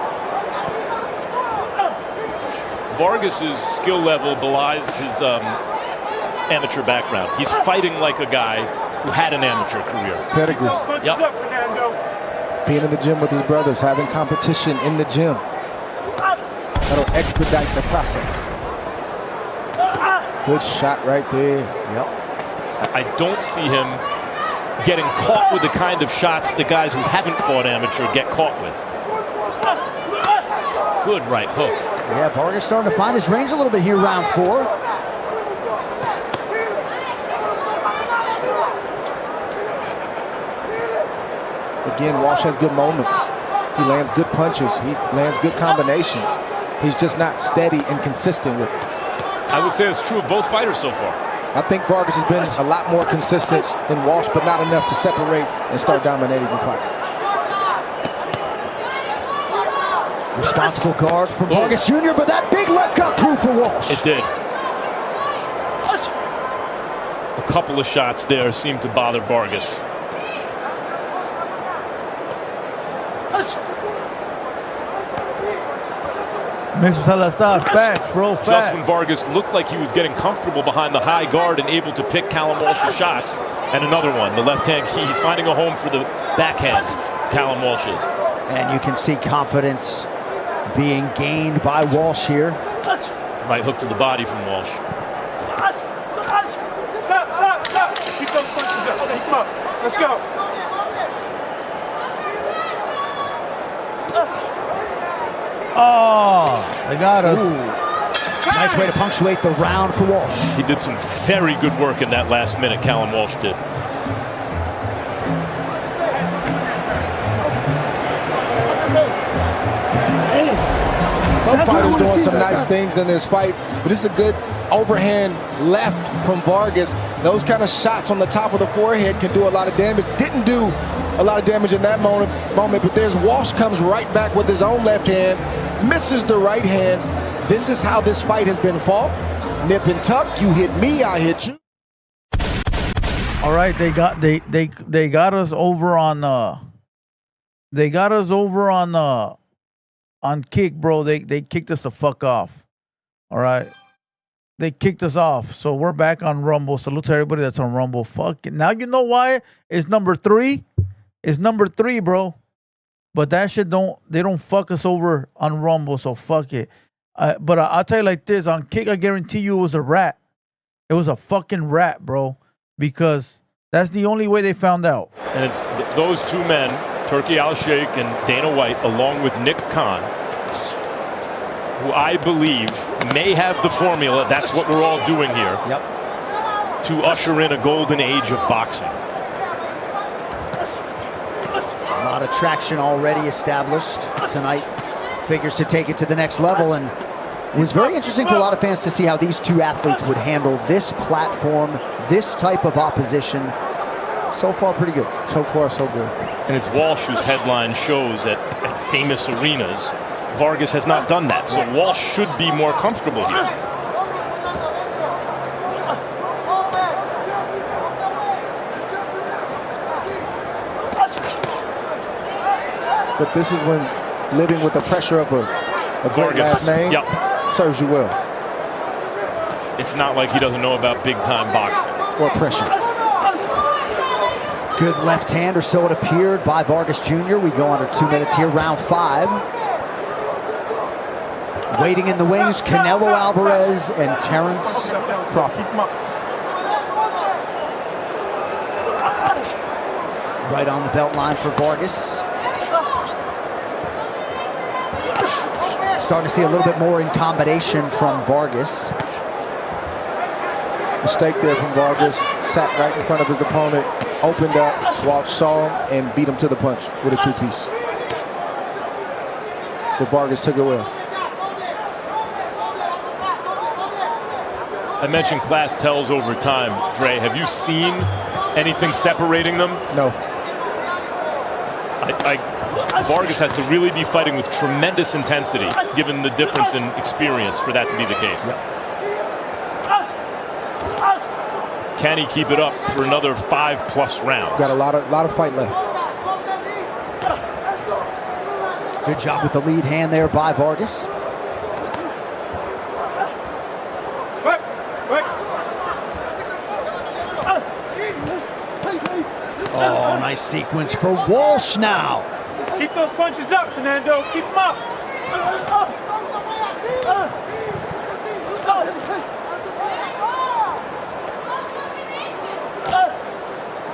Vargas's skill level belies his amateur background. He's fighting like a guy who had an amateur career. Pedigree. Yep. Being in the gym with his brothers, having competition in the gym. That'll expedite the process. Good shot right there. Yep. I don't see him getting caught with the kind of shots the guys who haven't fought amateur get caught with. Good right hook. Yeah, Vargas starting to find his range a little bit here, round 4. Again, Walsh has good moments. He lands good punches. He lands good combinations. He's just not steady and consistent with it. I would say that's true of both fighters so far. I think Vargas has been a lot more consistent than Walsh, but not enough to separate and start dominating the fight. Responsible guard from Vargas Jr., but that big left got through for Walsh. It did. A couple of shots there seemed to bother Vargas. Mr. Salazar, facts, bro, facts. Just when Vargas looked like he was getting comfortable behind the high guard and able to pick Callum Walsh's shots. And another one, the left-hand key. He's finding a home for the backhand, Callum Walsh is. And you can see confidence being gained by Walsh here. Right hook to the body from Walsh. Stop. Keep those punches up. Keep them up. Let's go. Oh, they got us. Nice way to punctuate the round for Walsh. He did some very good work in that last minute, Callum Walsh did. Both fighters doing some nice things in this fight, but it's a good overhand left from Vargas. Those kind of shots on the top of the forehead can do a lot of damage. Didn't do a lot of damage in that moment, but there's Walsh comes right back with his own left hand, misses the right hand. This is how this fight has been fought. Nip and tuck, you hit me, I hit you. All right, they got us over on kick, bro. They kicked us the fuck off. All right. They kicked us off. So we're back on Rumble. Salute to everybody that's on Rumble. Fuck it. Now you know why it's number 3. It's number 3, bro. But that shit they don't fuck us over on Rumble, so fuck it. But I'll tell you like this, on kick, I guarantee you it was a rat. It was a fucking rat, bro. Because that's the only way they found out. And it's those two men, Turki Al-Sheikh and Dana White, along with Nick Khan, who I believe may have the formula. That's what we're all doing here. Yep. To usher in a golden age of boxing. A lot of traction already established tonight. Figures to take it to the next level, and it was very interesting for a lot of fans to see how these two athletes would handle this platform, this type of opposition. So far, pretty good. So far, so good. And it's Walsh whose headline shows at famous arenas. Vargas has not done that, so Walsh should be more comfortable here. But this is when living with the pressure of a great last name serves you well. It's not like he doesn't know about big-time boxing. Or pressure. Good left hand, or so it appeared, by Vargas Jr. We go under 2 minutes here, round 5. Waiting in the wings, Canelo Alvarez and Terence Crawford. Right on the belt line for Vargas. Starting to see a little bit more in combination from Vargas. Mistake there from Vargas. Sat right in front of his opponent, opened up, Walsh saw him, and beat him to the punch with a 2-piece. But Vargas took it well. I mentioned class tells over time. Dre, have you seen anything separating them? No. Vargas has to really be fighting with tremendous intensity, given the difference in experience, for that to be the case. Yep. Can he keep it up for another 5+ rounds? Got a lot of fight left. Good job with the lead hand there by Vargas. Oh, nice sequence for Walsh now. Keep those punches up, Fernando. Keep them up.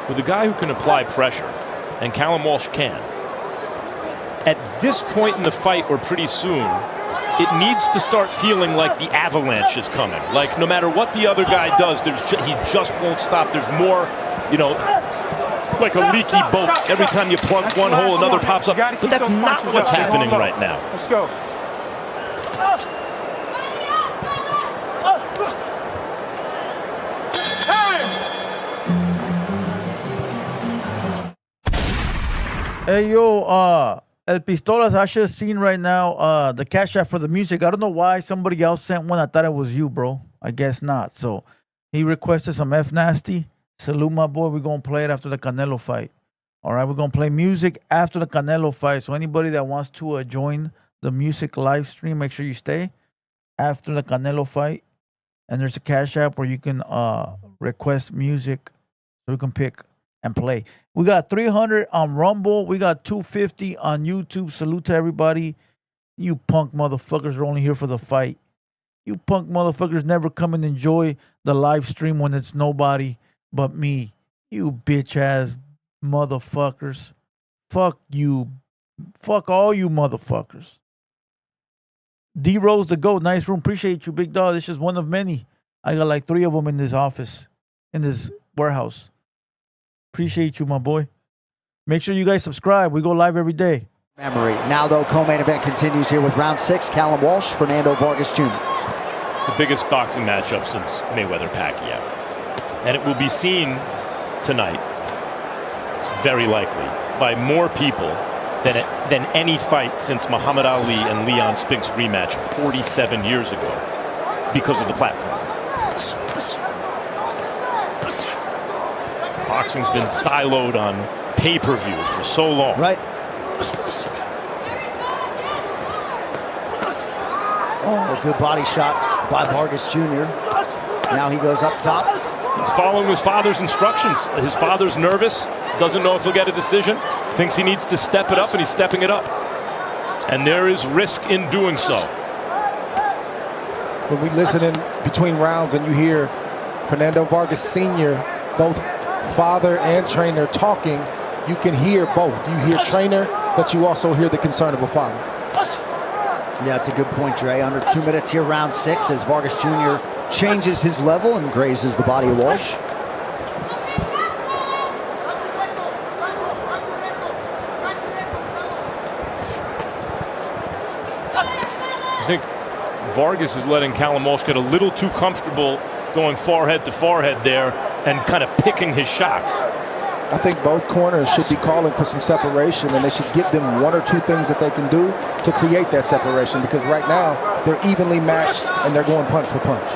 With a guy who can apply pressure, and Callum Walsh can, at this point in the fight or pretty soon, it needs to start feeling like the avalanche is coming. Like no matter what the other guy does, he just won't stop. There's more, like a leaky boat. Every time you plug one hole, another pops up. But that's not what's happening right now. Let's go. Hey, yo, El Pistolas, I should have seen right now the cash app for the music. I don't know why somebody else sent one. I thought it was you, bro. I guess not. So he requested some F Nasty. Salute, my boy. We're going to play it after the Canelo fight. All right, we're going to play music after the Canelo fight. So anybody that wants to join the music live stream, make sure you stay after the Canelo fight. And there's a cash app where you can request music so you can pick and play. We got 300 on Rumble. We got 250 on YouTube. Salute to everybody. You punk motherfuckers are only here for the fight. You punk motherfuckers never come and enjoy the live stream when it's nobody but me. You bitch ass motherfuckers. Fuck you. Fuck all you motherfuckers. D Rose the GOAT. Nice room. Appreciate you, big dog. It's just one of many. I got like 3 of them in this office, in this warehouse. Appreciate you, my boy. Make sure you guys subscribe. We go live every day. Memory. Now, though, co-main event continues here with round 6. Callum Walsh, Fernando Vargas Jr. The biggest boxing matchup since Mayweather-Pacquiao. And it will be seen tonight, very likely, by more people than any fight since Muhammad Ali and Leon Spinks rematch 47 years ago because of the platform. Boxing's been siloed on pay-per-view for so long. Right. Oh, good body shot by Vargas Jr. Now he goes up top. He's following his father's instructions. His father's nervous, doesn't know if he'll get a decision, thinks he needs to step it up, and he's stepping it up. And there is risk in doing so. When we listen in between rounds and you hear Fernando Vargas Sr., both father and trainer talking, you can hear both. You hear trainer, but you also hear the concern of a father. Yeah, it's a good point, Dre. Under 2 minutes here, round 6, as Vargas Jr. changes his level and grazes the body of Walsh. I think Vargas is letting Callum Walsh get a little too comfortable going forehead to forehead there and kind of picking his shots. I think both corners should be calling for some separation, and they should give them 1 or 2 things that they can do to create that separation, because right now they're evenly matched and they're going punch for punch.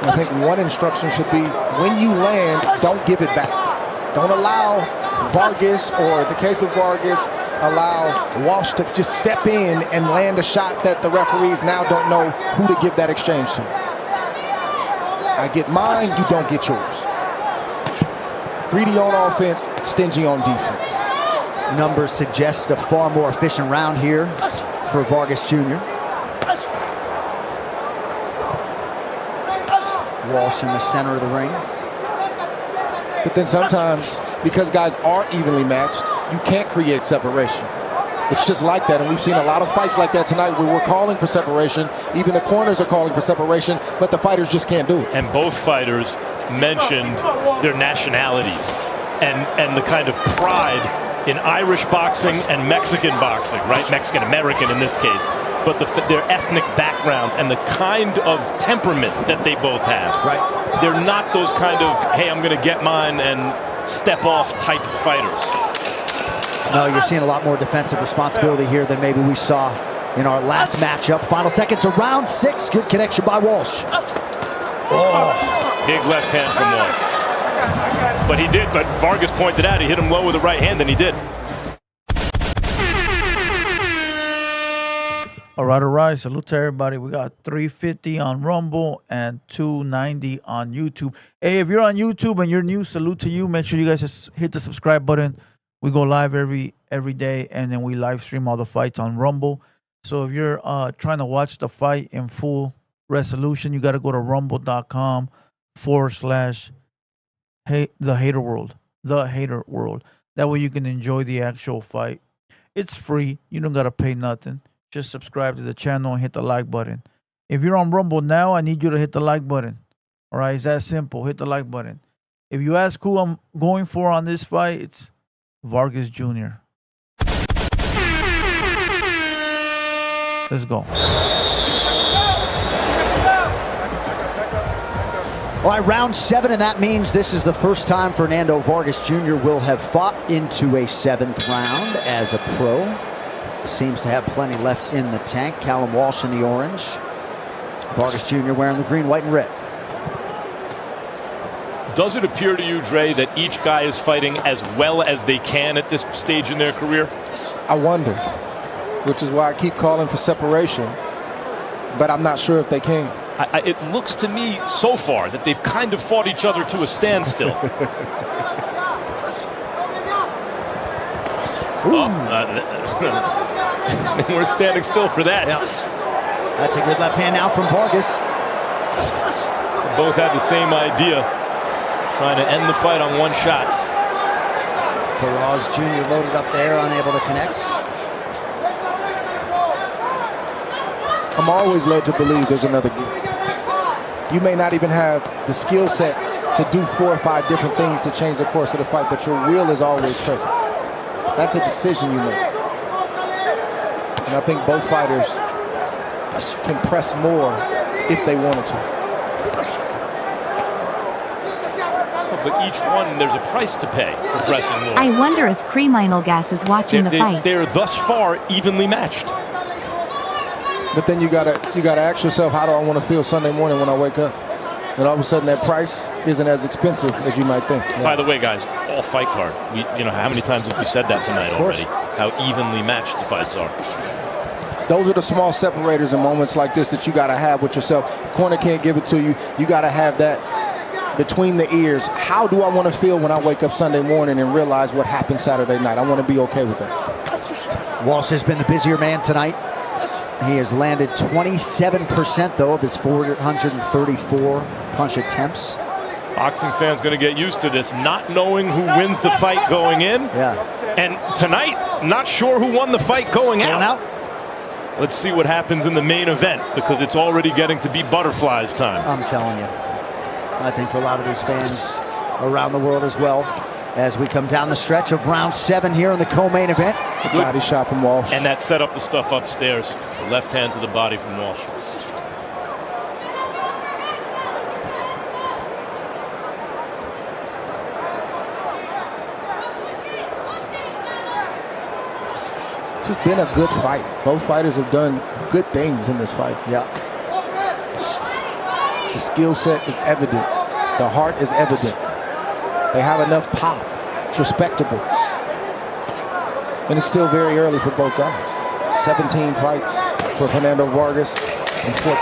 I think one instruction should be, when you land, don't give it back. Don't allow Vargas, or the case of Vargas, allow Walsh to just step in and land a shot that the referees now don't know who to give that exchange to. I get mine, you don't get yours. Greedy on offense, stingy on defense. Numbers suggest a far more efficient round here for Vargas Jr. Walsh in the center of the ring. But then sometimes, because guys are evenly matched, you can't create separation. It's just like that, and we've seen a lot of fights like that tonight where we're calling for separation. Even the corners are calling for separation, but the fighters just can't do it. And both fighters mentioned their nationalities and the kind of pride in Irish boxing and Mexican boxing, right? Mexican-American in this case. But their ethnic backgrounds and the kind of temperament that they both have. Right. They're not those kind of, hey, I'm going to get mine and step off type fighters. No, you're seeing a lot more defensive responsibility here than maybe we saw in our last matchup. Final seconds of round 6. Good connection by Walsh. Oh, big left hand from Walsh. But he did, but Vargas pointed out, he hit him low with the right hand, and he did. All right. Salute to everybody. We got 350 on Rumble and 290 on YouTube. Hey, if you're on YouTube and you're new, salute to you. Make sure you guys just hit the subscribe button. We go live every day, and then we live stream all the fights on Rumble. So if you're trying to watch the fight in full resolution, you got to go to rumble.com/the Hater World. The Hater World. That way you can enjoy the actual fight. It's free. You don't got to pay nothing. Just subscribe to the channel and hit the like button. If you're on Rumble now, I need you to hit the like button. All right, it's that simple. Hit the like button. If you ask who I'm going for on this fight, it's Vargas Jr. Let's go. All right, round 7, and that means this is the first time Fernando Vargas Jr. will have fought into a 7th round as a pro. Seems to have plenty left in the tank. Callum Walsh in the orange. Vargas Jr. wearing the green, white, and red. Does it appear to you, Dre, that each guy is fighting as well as they can at this stage in their career? I wonder, which is why I keep calling for separation, but I'm not sure if they can. It looks to me so far that they've kind of fought each other to a standstill. We're standing still for that. Yeah. That's a good left hand now from Vargas. Both had the same idea, trying to end the fight on one shot. Faraz Jr. loaded up there, unable to connect. I'm always led to believe there's another gear. You may not even have the skill set to do 4 or 5 different things to change the course of the fight, but your will is always present. That's a decision you make. And I think both fighters can press more if they wanted to. But each one, there's a price to pay for pressing more. I wonder if Creminal Gas is watching the fight. They're thus far evenly matched. But then you gotta ask yourself, how do I want to feel Sunday morning when I wake up? And all of a sudden that price isn't as expensive as you might think. Yeah. By the way, guys, all fight card. How many times have we said that tonight already? How evenly matched the fights are. Those are the small separators in moments like this that you gotta have with yourself. Corner can't give it to you. You gotta have that between the ears. How do I want to feel when I wake up Sunday morning and realize what happened Saturday night? I want to be okay with that. Walsh has been the busier man tonight. He has landed 27% though of his 434 punch attempts. Boxing fans going to get used to this, not knowing who wins the fight going in. Yeah. And tonight, not sure who won the fight going out. Let's see what happens in the main event, because it's already getting to be butterflies time. I'm telling you. I think for a lot of these fans around the world as well, as we come down the stretch of round 7 here in the co-main event. Good body shot from Walsh. And that set up the stuff upstairs. Left hand to the body from Walsh. It's just been a good fight. Both fighters have done good things in this fight. Yeah. The skill set is evident. The heart is evident. They have enough pop. It's respectable. And it's still very early for both guys. 17 fights for Fernando Vargas and 14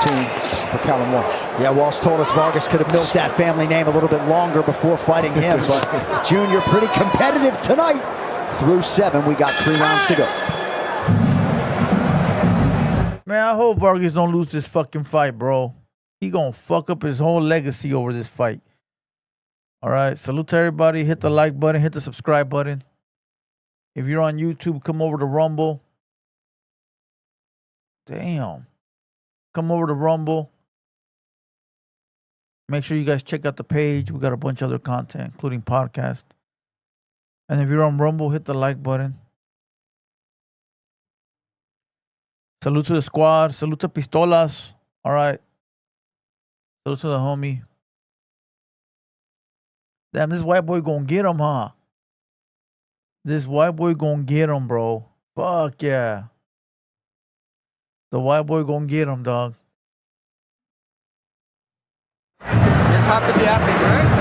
for Callum Walsh. Yeah, Walsh told us Vargas could have milked that family name a little bit longer before fighting him. But Junior pretty competitive tonight. Through 7, we got 3 rounds to go. Man, I hope Vargas don't lose this fucking fight, bro. He gonna fuck up his whole legacy over this fight. All right, salute to everybody. Hit the like button, hit the subscribe button. If you're on YouTube, come over to Rumble. Damn. Come over to Rumble. Make sure you guys check out the page. We got a bunch of other content, including podcast. And if you're on Rumble, hit the like button. Salute to the squad. Salute to Pistolas. All right. Salute to the homie. Damn, this white boy gonna get him, huh? This white boy gonna get him, bro. Fuck yeah. The white boy gonna get him, dog. Just hop in the attic, right?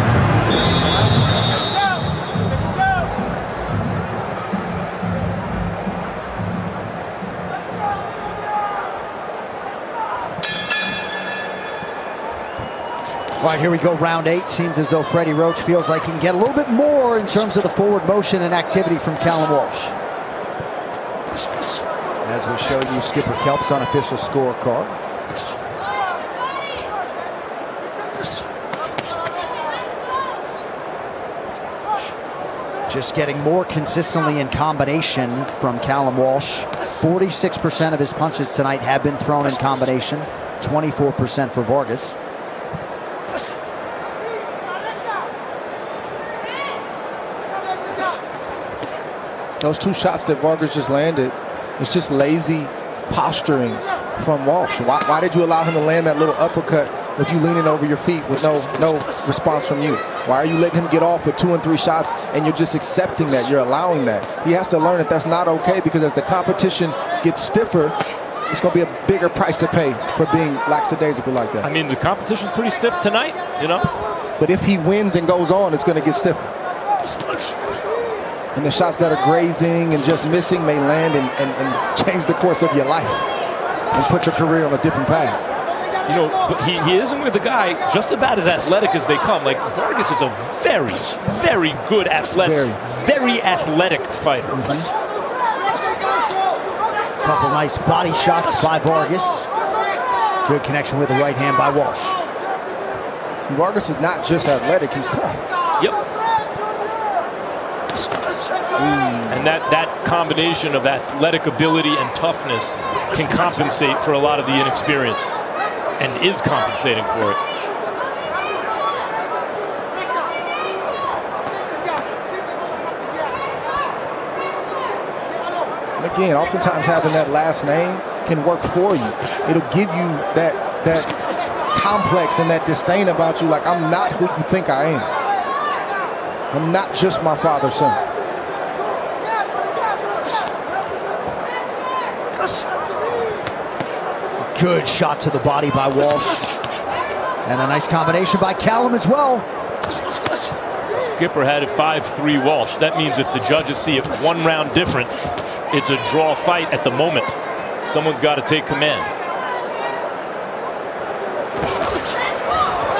All right, here we go, round 8. Seems as though Freddie Roach feels like he can get a little bit more in terms of the forward motion and activity from Callum Walsh. As we show you Skipper Kelp's unofficial scorecard. Just getting more consistently in combination from Callum Walsh. 46% of his punches tonight have been thrown in combination. 24% for Vargas. Those 2 shots that Vargas just landed, it's just lazy posturing from Walsh. Why did you allow him to land that little uppercut with you leaning over your feet with no response from you? Why are you letting him get off with 2 and 3 shots and you're just accepting that, you're allowing that? He has to learn that that's not okay, because as the competition gets stiffer, it's going to be a bigger price to pay for being lackadaisical like that. I mean, the competition's pretty stiff tonight, you know? But if he wins and goes on, it's going to get stiffer. And the shots that are grazing and just missing may land and change the course of your life and put your career on a different path. You know, but he isn't with a guy just about as athletic as they come. Like, Vargas is a very, very good athletic, very athletic fighter. Couple nice body shots by Vargas. Good connection with the right hand by Walsh. Vargas is not just athletic, he's tough. Yep. And that combination of athletic ability and toughness can compensate for a lot of the inexperience, and is compensating for it. And again, oftentimes having that last name can work for you. It'll give you that complex and that disdain about you, like, I'm not who you think I am. I'm not just my father's son. Good shot to the body by Walsh. And a nice combination by Callum as well. Skipper had it 5-3 Walsh. That means if the judges see it 1 round different, it's a draw fight at the moment. Someone's got to take command.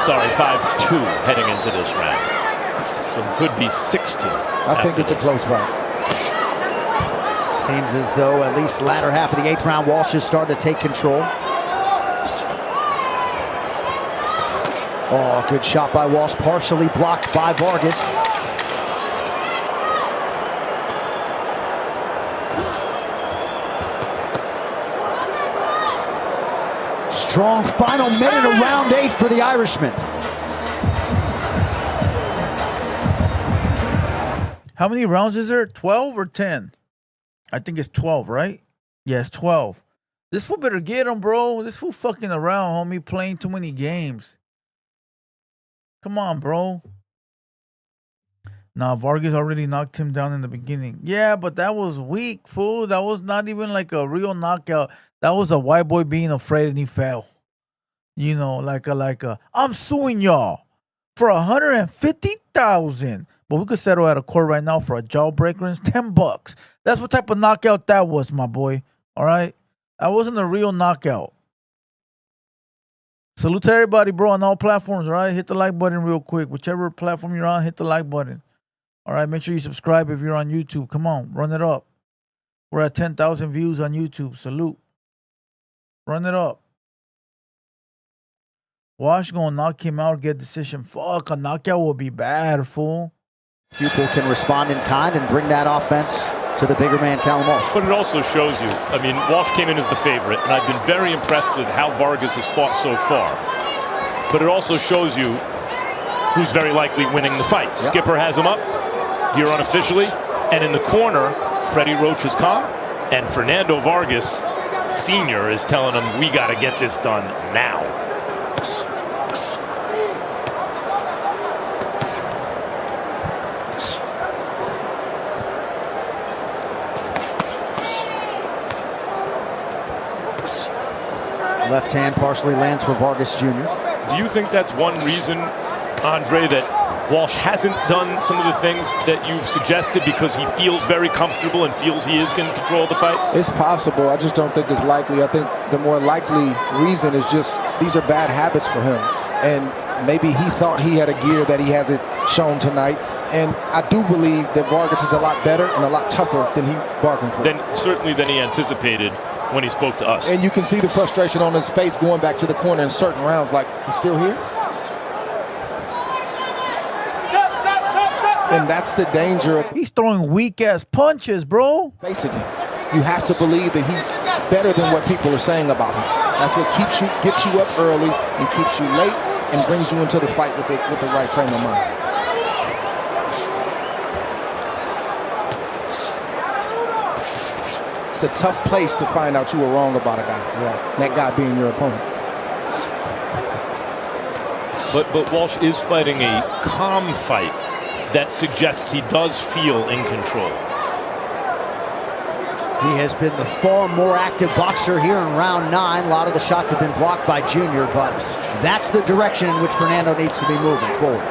Sorry, 5-2 heading into this round. So it could be 6-2. I think it's a close fight. Seems as though at least latter half of the 8th round, Walsh is starting to take control. Oh, good shot by Walsh, partially blocked by Vargas. Strong final minute of round 8 for the Irishman. How many rounds is there? 12 or 10? I think it's 12, right? Yeah, it's 12. This fool better get him, bro. This fool fucking around, homie, playing too many games. Come on, bro. Nah, Vargas already knocked him down in the beginning. Yeah, but that was weak, fool. That was not even like a real knockout. That was a white boy being afraid and he fell. You know, like a I'm suing y'all for $150,000. But we could settle out of court right now for a jawbreaker and it's $10. That's what type of knockout that was, my boy. All right? That wasn't a real knockout. Salute to everybody, bro, on all platforms, all right? Hit the like button real quick. Whichever platform you're on, hit the like button. All right? Make sure you subscribe if you're on YouTube. Come on, run it up. We're at 10,000 views on YouTube. Salute. Run it up. Walsh gonna knock him out, get decision. Fuck, a knockout will be bad, fool. People can respond in kind and bring that offense to the bigger man, Callum Walsh. But it also shows you, I mean, Walsh came in as the favorite, and I've been very impressed with how Vargas has fought so far. But it also shows you who's very likely winning the fight. Yep. Skipper has him up here unofficially, and in the corner, Freddie Roach is calm, and Fernando Vargas Sr. is telling him, we got to get this done now. Left hand partially lands for Vargas Jr. Do you think that's one reason, Andre, that Walsh hasn't done some of the things that you've suggested because he feels very comfortable and feels he is going to control the fight? It's possible. I just don't think it's likely. I think the more likely reason is just these are bad habits for him. And maybe he thought he had a gear that he hasn't shown tonight. And I do believe that Vargas is a lot better and a lot tougher than he bargained for. Certainly than he anticipated when he spoke to us. And you can see the frustration on his face going back to the corner in certain rounds, like, he's still here? And that's the danger. He's throwing weak-ass punches, bro. Facing him. You have to believe that he's better than what people are saying about him. That's what gets you up early and keeps you late and brings you into the fight with the right frame of mind. It's a tough place to find out you were wrong about a guy. Yeah. That guy being your opponent. But Walsh is fighting a calm fight that suggests he does feel in control. He has been the far more active boxer here in round 9. A lot of the shots have been blocked by Junior, but that's the direction in which Fernando needs to be moving forward.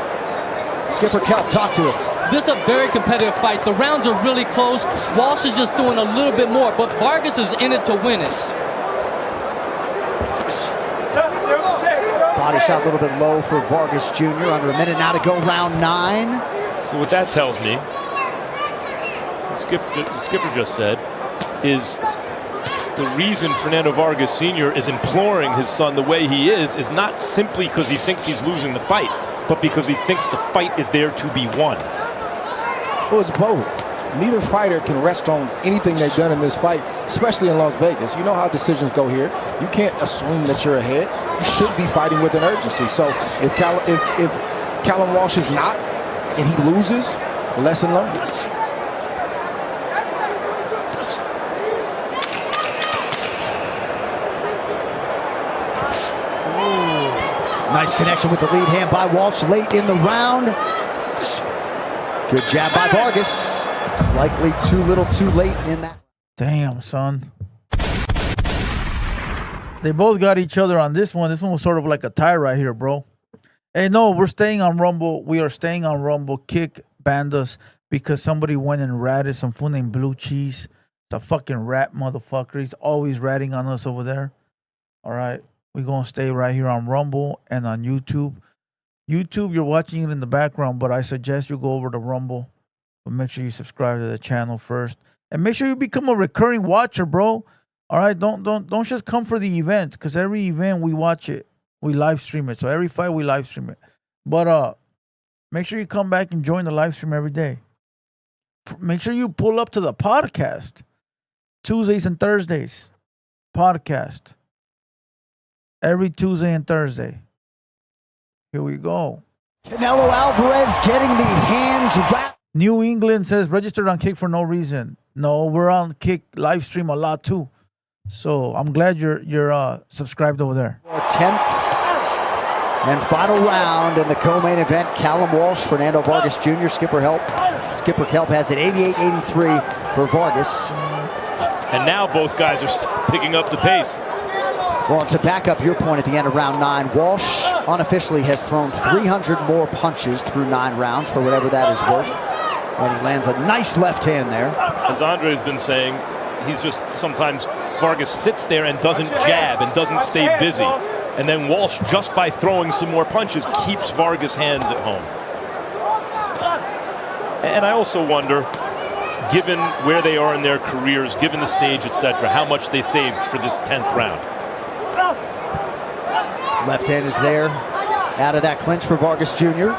Skipper Kelp, talk to us. This is a very competitive fight. The rounds are really close. Walsh is just doing a little bit more, but Vargas is in it to win it. Body shot a little bit low for Vargas Jr. Under a minute now to go, round 9. So what that tells me, Skipper just said, is the reason Fernando Vargas Sr. is imploring his son the way he is not simply because he thinks he's losing the fight, but because he thinks the fight is there to be won. Well, it's both. neither fighter can rest on anything they've done in this fight, especially in Las Vegas. You know how decisions go here. You can't assume that you're ahead. You should be fighting with an urgency. So if Callum Walsh is not, and he loses, lesson learned. Nice connection with the lead hand by Walsh late in the round. Good jab by Vargas. Likely too little too late in that. Damn, son. They both got each other on this one. This one was sort of like a tie right here, bro. Hey, no, we're staying on Rumble. We are staying on Rumble. Kick banned us because somebody went and ratted some fool named Blue Cheese. It's a fucking rat motherfucker. He's always ratting on us over there. All right. We're going to stay right here on Rumble and on YouTube. YouTube, you're watching it in the background, but I suggest you go over to Rumble. But make sure you subscribe to the channel first. And make sure you become a recurring watcher, bro. All right? Don't just come for the events, because every event we watch it. We live stream it. So every fight we live stream it. But make sure you come back and join the live stream every day. Make sure you pull up to the podcast. Tuesdays and Thursdays. Podcast. Every Tuesday and Thursday. Here we go. Canelo Alvarez getting the hands wrapped. New England says registered on Kick for no reason. No, we're on Kick live stream a lot too. So I'm glad you're subscribed over there. 10th and final round in the co-main event. Callum Walsh, Fernando Vargas Jr. Skipper Kelp has it 88-83 for Vargas. And now both guys are picking up the pace. Well, to back up your point at the end of round 9, Walsh unofficially has thrown 300 more punches through 9 rounds, for whatever that is worth. And he lands a nice left hand there. As Andre's been saying, he's just sometimes Vargas sits there and doesn't jab and doesn't stay busy. And then Walsh, just by throwing some more punches, keeps Vargas' hands at home. And I also wonder, given where they are in their careers, given the stage, etc., how much they saved for this 10th round. Left hand is there. Out of that clinch for Vargas Jr.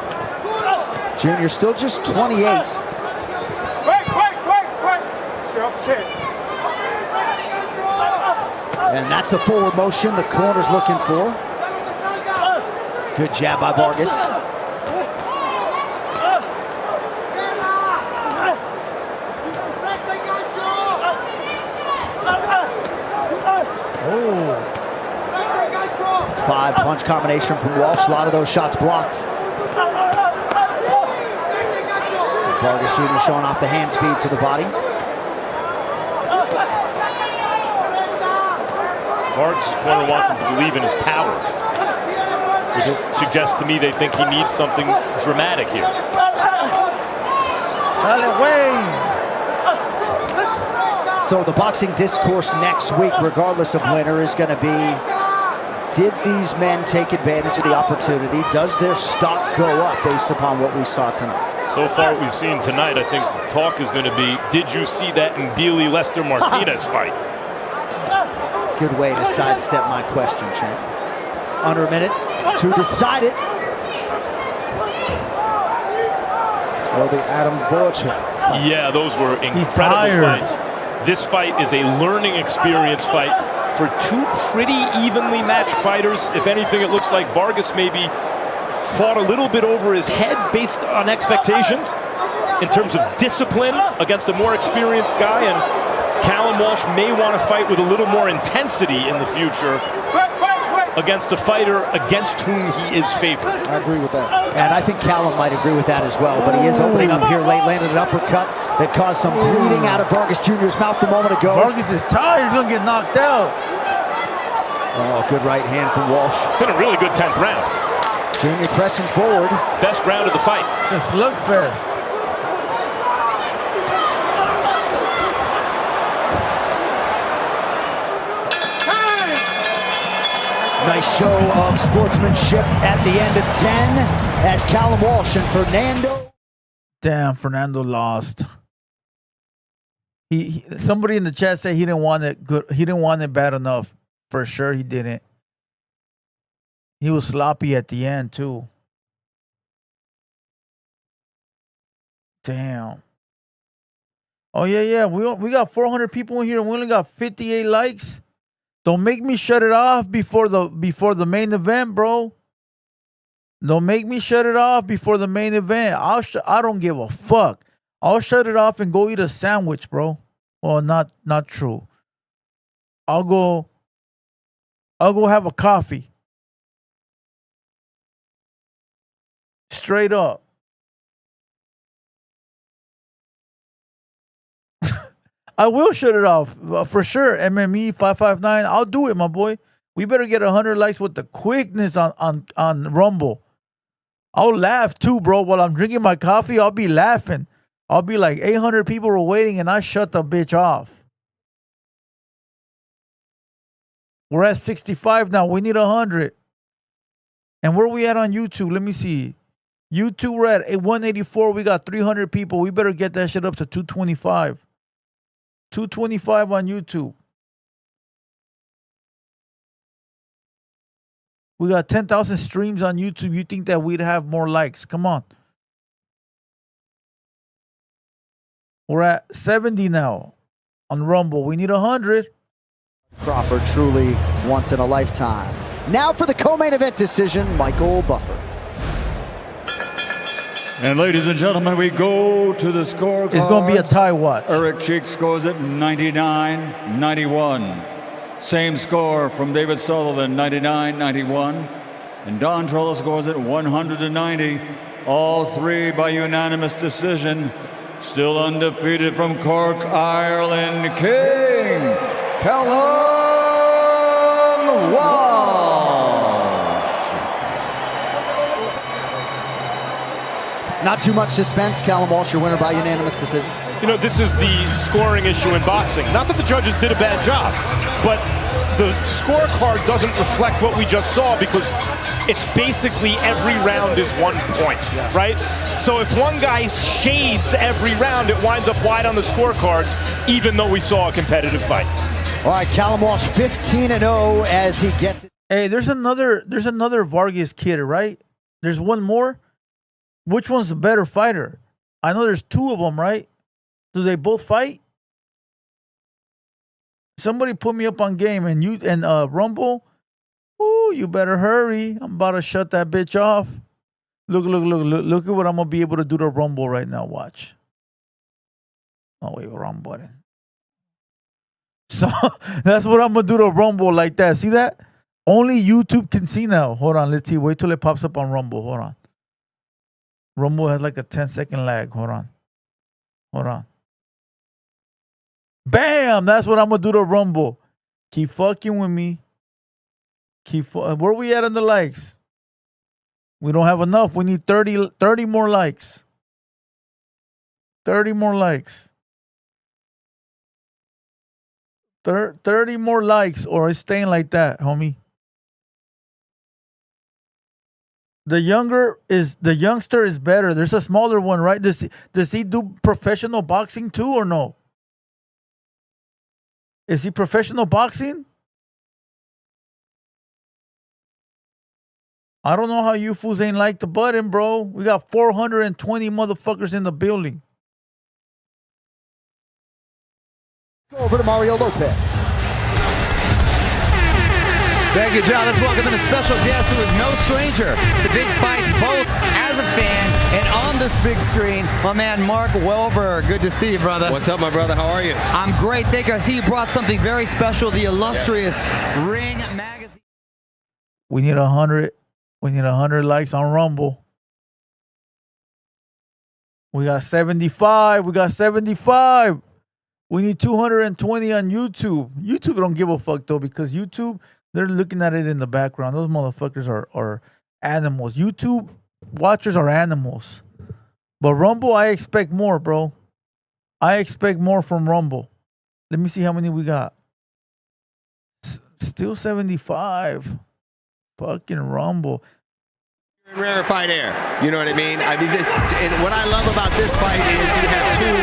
Jr. still just 28. And that's the forward motion the corner's looking for. Good jab by Vargas. Oh. 5-punch combination from Walsh. A lot of those shots blocked. Vargas Jr. showing off the hand speed to the body. Vargas' corner wants him to believe in his power, which suggests to me they think he needs something dramatic here. So the boxing discourse next week, regardless of winner, is going to be, did these men take advantage of the opportunity? Does their stock go up based upon what we saw tonight? So far what we've seen tonight, I think the talk is going to be, did you see that Mbili-Lester Martinez fight? Good way to sidestep my question, champ. Under a minute to decide it. Well, the Adams Bulch. Yeah, those were incredible fights. This fight is a learning experience fight for two pretty evenly matched fighters. If anything, it looks like Vargas maybe fought a little bit over his head based on expectations in terms of discipline against a more experienced guy, and Callum Walsh may want to fight with a little more intensity in the future against a fighter against whom he is favored. I agree with that. And I think Callum might agree with that as well, but he is opening up here late, landed an uppercut that caused some bleeding out of Vargas Jr.'s mouth a moment ago. Vargas is tired, he's gonna get knocked out. Oh, good right hand from Walsh. Been a really good 10th round. Jr. pressing forward. Best round of the fight. It's a slugfest. Nice show of sportsmanship at the end of 10 as Callum Walsh and Fernando. Damn, Fernando lost. Somebody in the chat said he didn't want it good. He didn't want it bad enough. For sure, he didn't. He was sloppy at the end too. Damn. Oh yeah. We got 400 people in here and we only got 58 likes. Don't make me shut it off before the main event, bro. Don't make me shut it off before the main event. I don't give a fuck. I'll shut it off and go eat a sandwich, bro. Well, not true. I'll go have a coffee. Straight up. I will shut it off for sure. MME 559. I'll do it, my boy. We better get 100 likes with the quickness on Rumble. I'll laugh too, bro. While I'm drinking my coffee, I'll be laughing. I'll be like 800 people were waiting and I shut the bitch off. We're at 65 now. We need 100. And where are we at on YouTube? Let me see. YouTube, we're at 184. We got 300 people. We better get that shit up to 225. 225 on YouTube. We got 10,000 streams on YouTube. You think that we'd have more likes? Come on. We're at 70 now on Rumble. We need 100. Crawford truly once in a lifetime. Now for the co-main event decision, Michael Buffer. And ladies and gentlemen, we go to the scorecard. It's going to be a tie watch. Eric Cheek scores it 99-91. Same score from David Sutherland, 99-91. And Don Trollo scores it 100-90. All three by unanimous decision. Still undefeated from Cork, Ireland, King Callum Walsh. Not too much suspense. Callum Walsh, your winner by unanimous decision. You know, this is the scoring issue in boxing. Not that the judges did a bad job, but the scorecard doesn't reflect what we just saw because it's basically every round is 1 point, right? So if one guy shades every round, it winds up wide on the scorecards, even though we saw a competitive fight. All right, Callum Walsh 15-0 as he gets it. Hey, there's another Vargas kid, right? There's one more. Which one's the better fighter? I know there's two of them, right? Do they both fight? Somebody put me up on game and Rumble. Ooh, you better hurry. I'm about to shut that bitch off. Look at what I'm gonna be able to do to Rumble right now. Watch. Oh wait, wrong button. So that's what I'm gonna do to Rumble like that. See that? Only YouTube can see now. Hold on, let's see. Wait till it pops up on Rumble. Hold on. Rumble has like a 10-second lag. Hold on. Bam! That's what I'm gonna do to Rumble. Keep fucking with me. Where we at on the likes? We don't have enough. We need 30 more likes. 30 more likes. 30 more likes, or it's staying like that, homie. The youngster is better. There's a smaller one, right? Does he do professional boxing too, or no? Is he professional boxing? I don't know how you fools ain't like the button, bro. We got 420 motherfuckers in the building. Go over to Mario Lopez. Thank you, John. Let's welcome in a special guest who is no stranger to big fights, both as a fan and on this big screen. My man, Mark Welber. Good to see you, brother. What's up, my brother? How are you? I'm great. Thank you. I see you brought something very special, the illustrious Ring Magazine. We need 100. We need 100 likes on Rumble. We got 75. We got 75. We need 220 on YouTube. YouTube don't give a fuck, though, because YouTube, they're looking at it in the background. Those motherfuckers are animals. YouTube watchers are animals. But Rumble, I expect more, bro. I expect more from Rumble. Let me see how many we got. Still 75. Fucking Rumble. Rarefied air. You know what I mean? And what I love about this fight is you have two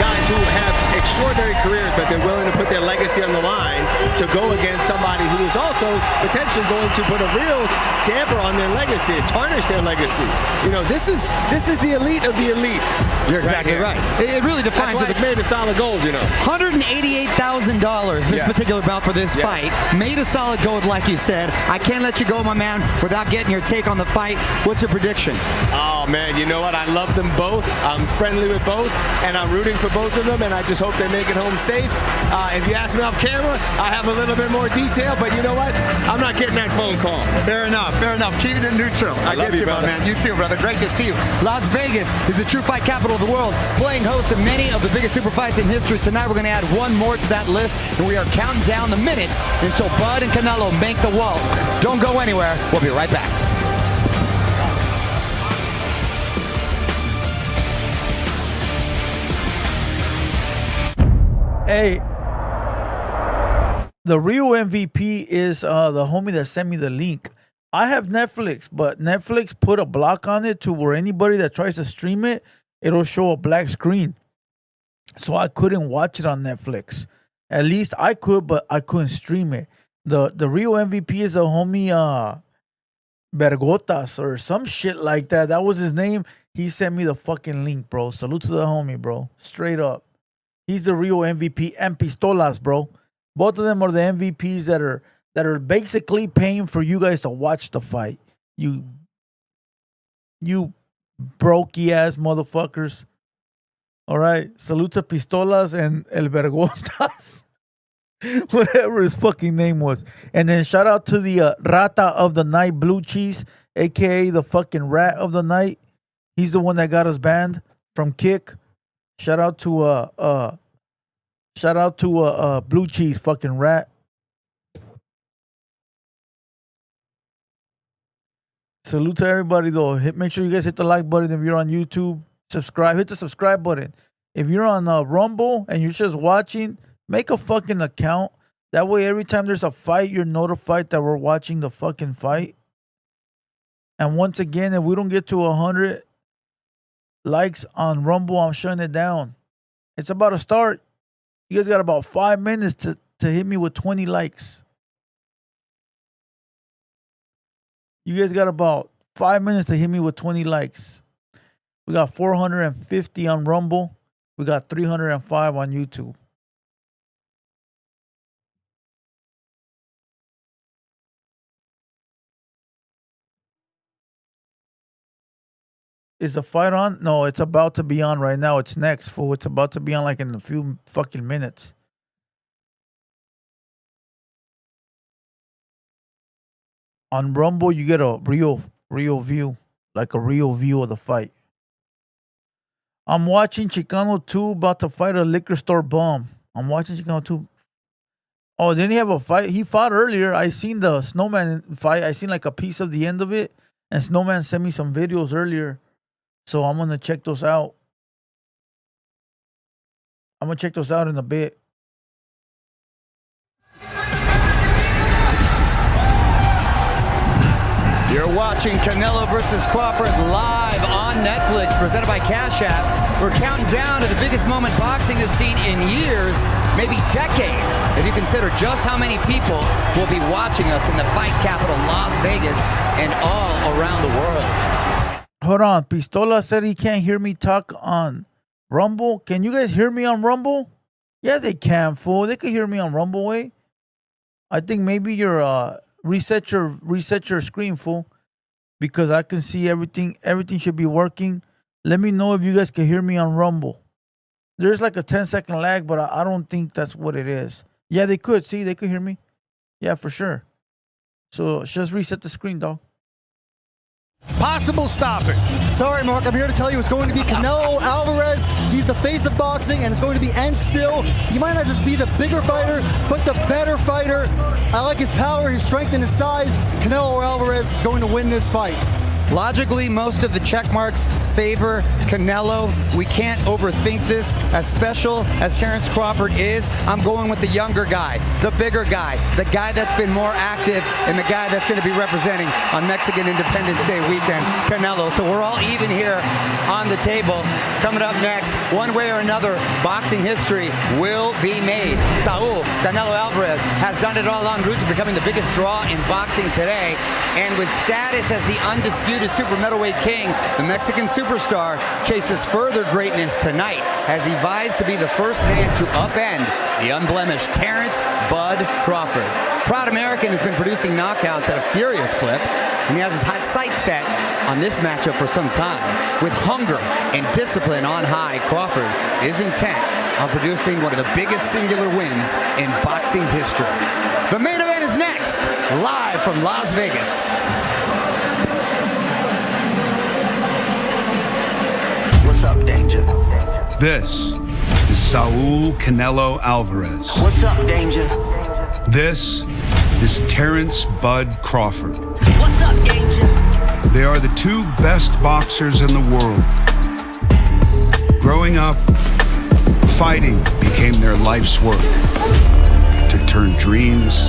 guys who have extraordinary careers, but they're willing to put their legacy on the line to to go against somebody who is also potentially going to put a real damper on their legacy, tarnish their legacy. You know, this is the elite of the elite. You're exactly right. It really defines That's why it's made of solid gold, you know. $188,000 this particular bout for this fight. Made of solid gold, like you said. I can't let you go, my man, without getting your take on the fight. What's your prediction? Oh, man, you know what? I love them both. I'm friendly with both, and I'm rooting for both of them, and I just hope they make it home safe. If you ask me off camera, I have a little bit more detail, but you know what? I'm not getting that phone call. Fair enough, fair enough. Keeping it neutral. I get you, my man. You too, brother. Great to see you. Las Vegas is the true fight capital of the world, playing host to many of the biggest super fights in history. Tonight we're going to add one more to that list, and we are counting down the minutes until Bud and Canelo make the wall. Don't go anywhere. We'll be right back. Hey, the real MVP is the homie that sent me the link. I have Netflix, but Netflix put a block on it to where anybody that tries to stream it, it'll show a black screen. So I couldn't watch it on Netflix. At least I could, but I couldn't stream it. The real MVP is a homie Vargas or some shit like that. That was his name. He sent me the fucking link, bro. Salute to the homie, bro. Straight up. He's the real MVP and Pistolas, bro. Both of them are the MVPs that are basically paying for you guys to watch the fight. You brokey ass motherfuckers. All right. Salute to Pistolas and El Vergontas. Whatever his fucking name was. And then shout out to the Rata of the Night, Blue Cheese, aka the fucking Rat of the Night. He's the one that got us banned from Kick. Shout out to Blue Cheese, fucking Rat. Salute to everybody though. Make sure you guys hit the like button if you're on YouTube. Subscribe. Hit the subscribe button. If you're on Rumble and you're just watching, make a fucking account. That way, every time there's a fight, you're notified that we're watching the fucking fight. And once again, if we don't get to 100 likes on Rumble, I'm shutting it down. It's about to start. You guys got about 5 minutes to hit me with 20 likes. You guys got about 5 minutes to hit me with 20 likes. We got 450 on Rumble. We got 305 on YouTube. Is the fight on? No, it's about to be on right now. It's next, fool. It's about to be on like in a few fucking minutes. On Rumble, you get a real view, like a real view of the fight. I'm watching Chicano 2 about to fight a liquor store bum. I'm watching Chicano 2. Oh, didn't he have a fight? He fought earlier. I seen the Snowman fight. I seen like a piece of the end of it. And Snowman sent me some videos earlier. So I'm going to check those out. I'm going to check those out in a bit. You're watching Canelo versus Crawford live on Netflix, presented by Cash App. We're counting down to the biggest moment boxing has seen in years, maybe decades, if you consider just how many people will be watching us in the fight capital, Las Vegas, and all around the world. Hold on. Pistola said he can't hear me talk on Rumble. Can you guys hear me on Rumble? Yes, they can, fool. They can hear me on Rumble, way. I think maybe you're reset your screen, fool, because I can see everything. Everything should be working. Let me know if you guys can hear me on Rumble. There's like a 10-second lag, but I don't think that's what it is. Yeah, they could. See, they could hear me. Yeah, for sure. So just reset the screen, dog. Possible stoppage. Sorry, Mark. I'm here to tell you it's going to be Canelo Alvarez. He's the face of boxing, and it's going to be end still. He might not just be the bigger fighter, but the better fighter. I like his power, his strength, and his size. Canelo Alvarez is going to win this fight. Logically, most of the check marks favor Canelo. We can't overthink this. As special as Terence Crawford is, I'm going with the younger guy, the bigger guy, the guy that's been more active, and the guy that's going to be representing on Mexican Independence Day weekend, Canelo. So we're all even here on the table. Coming up next, one way or another, boxing history will be made. Saul Canelo Alvarez has done it all en route to becoming the biggest draw in boxing today. And with status as the undisputed super middleweight king, the Mexican superstar chases further greatness tonight as he vies to be the first man to upend the unblemished Terence "Bud" Crawford. Proud American has been producing knockouts at a furious clip, and he has his sights set on this matchup for some time. With hunger and discipline on high, Crawford is intent on producing one of the biggest singular wins in boxing history. The main event is next, live from Las Vegas. What's up, Danger? This is Saul Canelo Alvarez. What's up, Danger? This is Terence "Bud" Crawford. What's up, Danger? They are the two best boxers in the world. Growing up, fighting became their life's work to turn dreams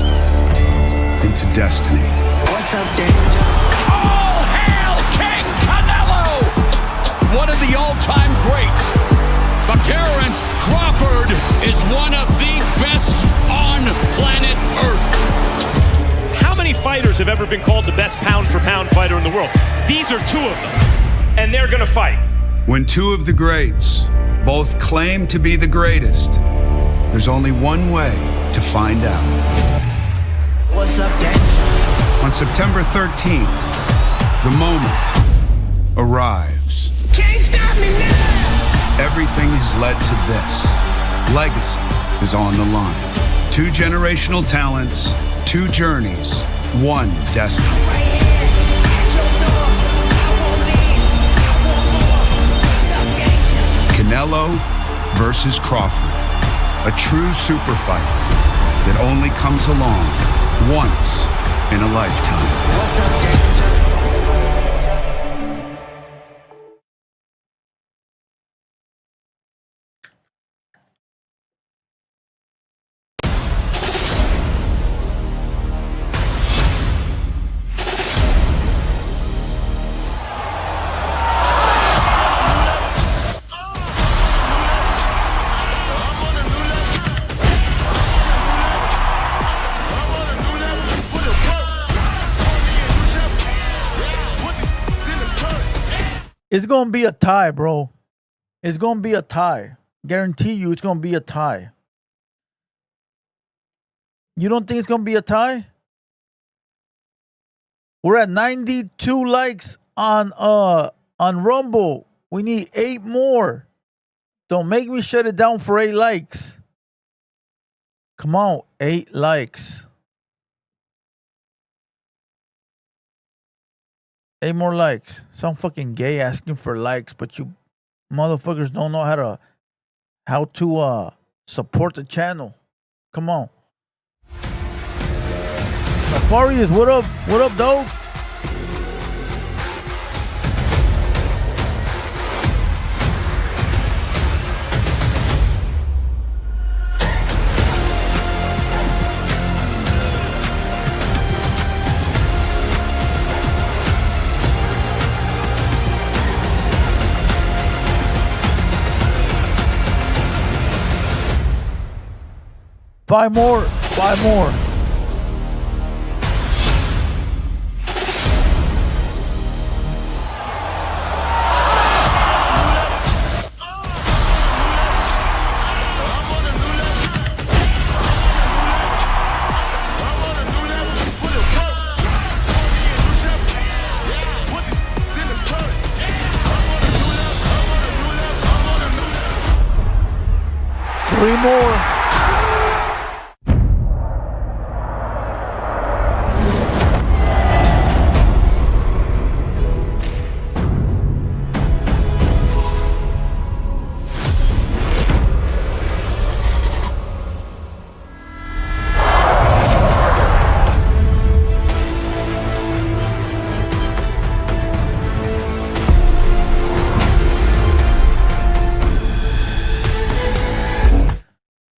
into destiny. What's up, Danger? All hail King Canelo! One of the all-time greats. But Terence Crawford is one of the best on planet Earth. How many fighters have ever been called the best pound-for-pound fighter in the world? These are two of them, and they're gonna fight. When two of the greats both claim to be the greatest, there's only one way to find out. What's up, Danger? On September 13th, the moment arrives. Can't stop me now! Everything has led to this. Legacy is on the line. Two generational talents, two journeys, one destiny. Canelo versus Crawford. A true super fight that only comes along once in a lifetime. What's up, Danger? It's going to be a tie, bro. It's going to be a tie. Guarantee you it's going to be a tie. You don't think it's going to be a tie? We're at 92 likes on Rumble. We need 8 more. Don't make me shut it down for 8 likes. Come on, 8 likes. 8 more likes. Sound fucking gay asking for likes, but you motherfuckers don't know how to support the channel. Come on. Nefarious, what up? What up, dog? Five more. Three more.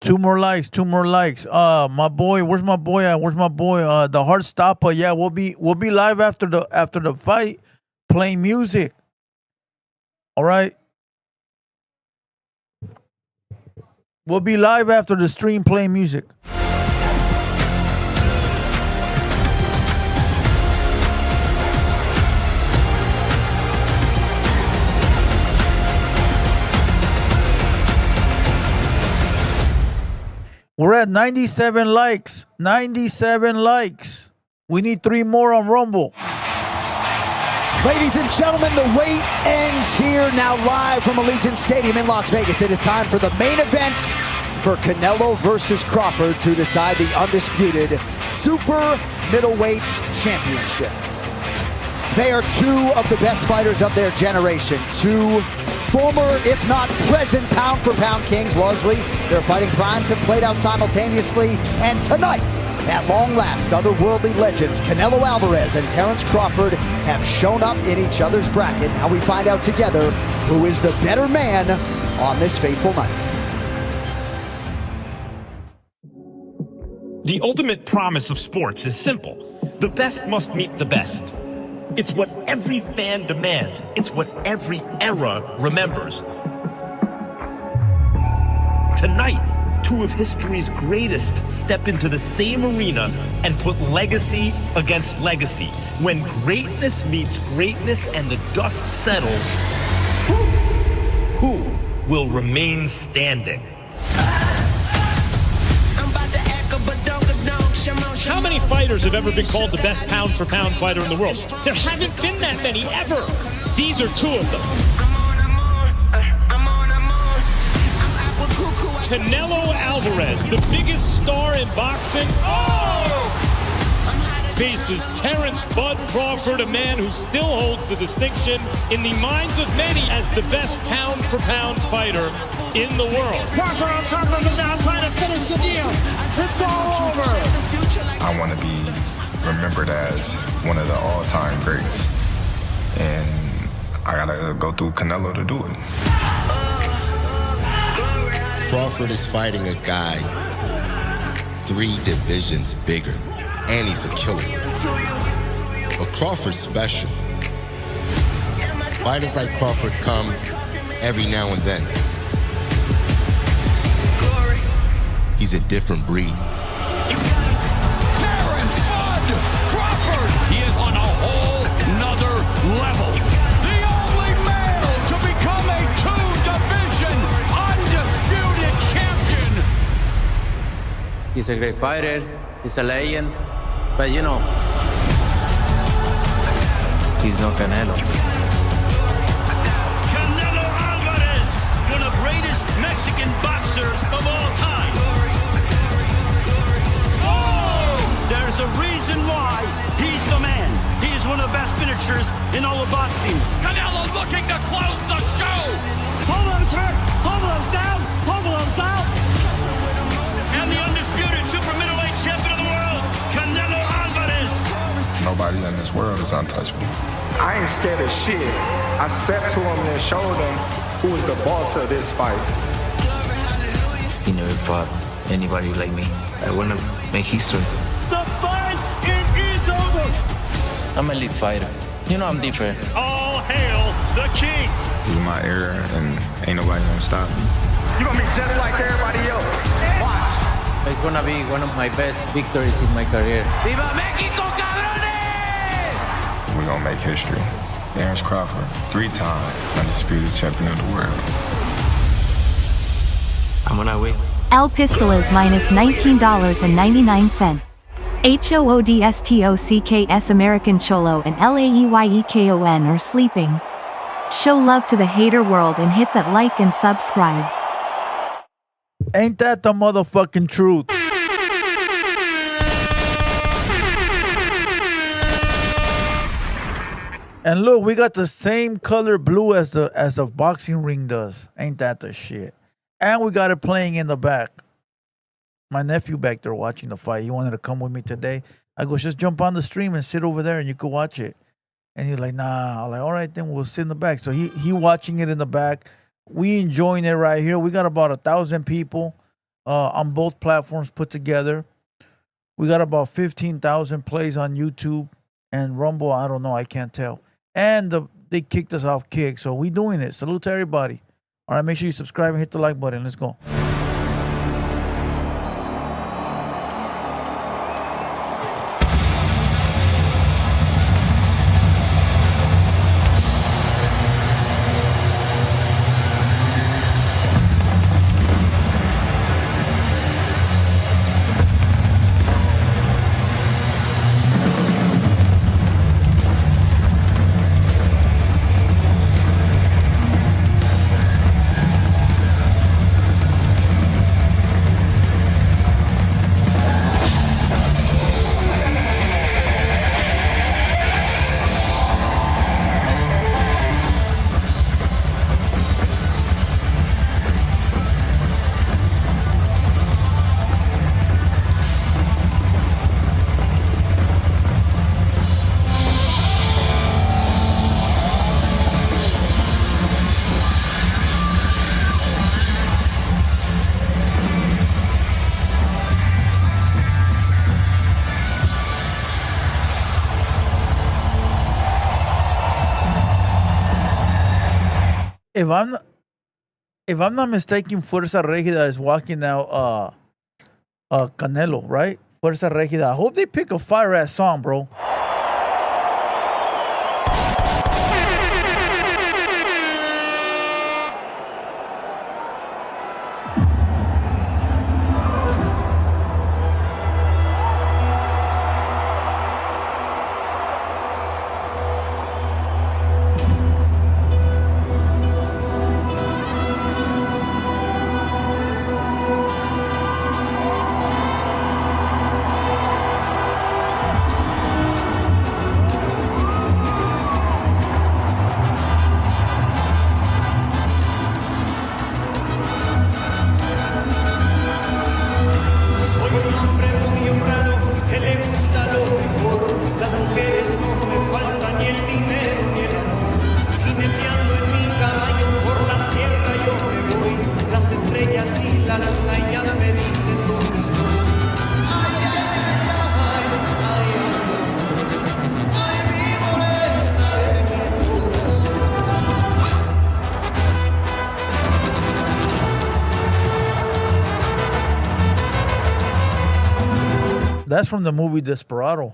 2 more likes. 2 more likes. My boy, where's my boy at? Where's my boy? The Heartstopper. Yeah, we'll be live after the fight, playing music. All right. We'll be live after the stream playing music. We're at 97 likes. 97 likes. We need 3 more on Rumble. Ladies and gentlemen, the wait ends here now live from Allegiant Stadium in Las Vegas. It is time for the main event for Canelo versus Crawford to decide the undisputed super middleweight championship. They are 2 of the best fighters of their generation. 2 former, if not present, pound-for-pound kings. Largely, their fighting primes have played out simultaneously. And tonight, at long last, otherworldly legends Canelo Alvarez and Terence Crawford have shown up in each other's bracket. Now we find out together who is the better man on this fateful night. The ultimate promise of sports is simple. The best must meet the best. It's what every fan demands. It's what every era remembers. Tonight, 2 of history's greatest step into the same arena and put legacy against legacy. When greatness meets greatness and the dust settles, who will remain standing? How many fighters have ever been called the best pound-for-pound fighter in the world? There haven't been that many, ever. These are 2 of them. Canelo Alvarez, the biggest star in boxing, faces Terence "Bud" Crawford, a man who still holds the distinction in the minds of many as the best pound-for-pound fighter in the world. Crawford on top of him now, trying to finish the deal. It's all over. I want to be remembered as one of the all-time greats, and I gotta go through Canelo to do it. Crawford is fighting a guy 3 divisions bigger, and he's a killer. But Crawford's special. Fighters like Crawford come every now and then. He's a different breed. Terence "Bud" Crawford. He is on a whole nother level. The only male to become a 2-division undisputed champion. He's a great fighter. He's a legend. But you know, he's no Canelo. Canelo Alvarez, one of the greatest Mexican boxers of all time. There's a reason why he's the man. He's one of the best finishers in all of boxing. Canelo looking to close the show. Hovland's hurt. Hovland's down. Hovland's out. And the undisputed super middleweight champion of the world, Canelo Alvarez. Nobody in this world is untouchable. I ain't scared of shit. I stepped to him and showed him who was the boss of this fight. He never fought anybody like me. I want to make history. The fight, it is over. I'm an elite fighter. You know I'm different. All hail the king. This is my era, and ain't nobody gonna stop me. You're gonna be just like everybody else. Watch. It's gonna be one of my best victories in my career. Viva Mexico, cabrones! We're gonna make history. Terence Crawford, 3-time undisputed champion of the world. I'm gonna win. El Pistol is minus $19.99. HOODSTOCKS American Cholo and LAEYEKON are sleeping. Show love to the hater world and hit that like and subscribe. Ain't that the motherfucking truth? And look, we got the same color blue as the boxing ring does. Ain't that the shit? And we got it playing in the back. My nephew back there watching the fight. He wanted to come with me today. I go, just jump on the stream and sit over there and you could watch it. And he's like, nah. I'm like, all right, then we'll sit in the back. So he watching it in the back. We enjoying it right here. We got about 1,000 people. on both platforms put together. We got about 15,000 plays on YouTube and Rumble. I don't know. I can't tell. And they kicked us off Kick. So we doing it. Salute to everybody. All right, make sure you subscribe and hit the like button. Let's go. If I'm not mistaken, Fuerza Regida is walking out Canelo, right? Fuerza Regida. I hope they pick a fire ass song, bro. That's from the movie Desperado.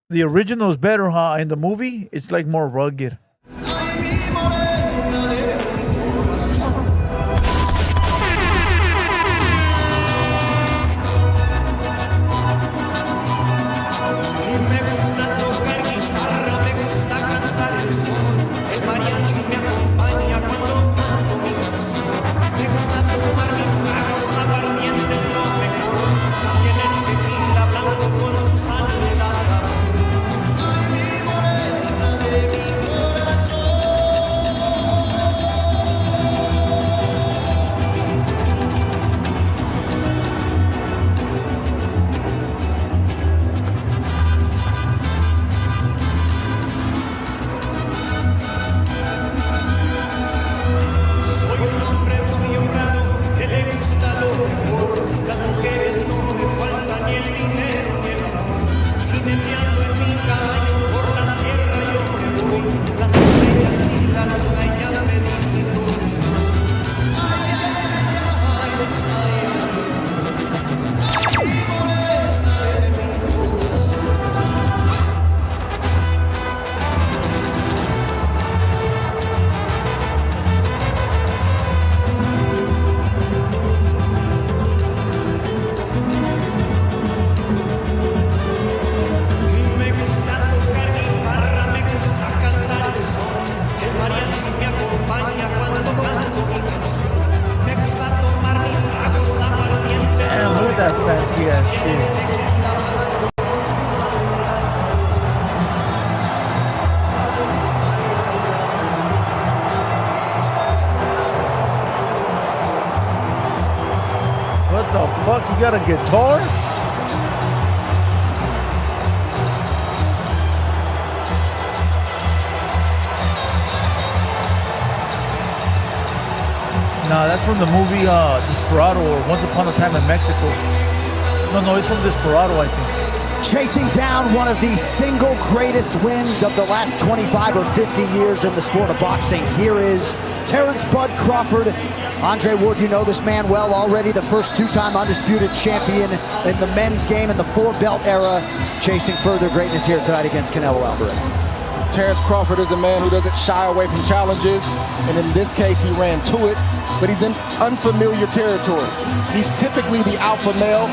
The original is better, huh? In the movie, it's like more rugged. Con sus aletas. Ay, mi morena de mi corazón. shit. What the fuck? You got a guitar? Nah, that's from the movie Desperado or Once Upon a Time in Mexico. No, it's from Desperado, I think. Chasing down one of the single greatest wins of the last 25 or 50 years in the sport of boxing. Here is Terence Bud Crawford. Andre Wood, you know this man well already, the first two-time undisputed champion in the men's game in the four-belt era, chasing further greatness here tonight against Canelo Alvarez. Terence Crawford is a man who doesn't shy away from challenges, and in this case he ran to it, but he's in unfamiliar territory. He's typically the alpha male,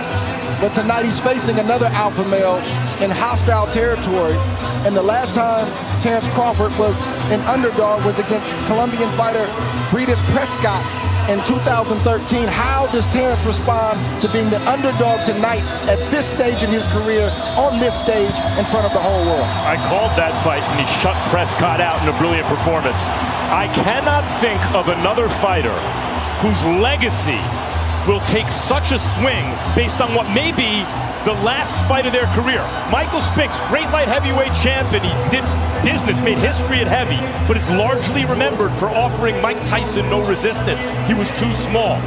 but tonight he's facing another alpha male in hostile territory. And the last time Terence Crawford was an underdog was against Colombian fighter Breedis Prescott in 2013. How does Terence respond to being the underdog tonight at this stage in his career, on this stage, in front of the whole world? I called that fight and he shut Prescott out in a brilliant performance. I cannot think of another fighter whose legacy will take such a swing based on what may be the last fight of their career. Michael Spix, great light heavyweight champion. He did business, made history at heavy, but is largely remembered for offering Mike Tyson no resistance. He was too small.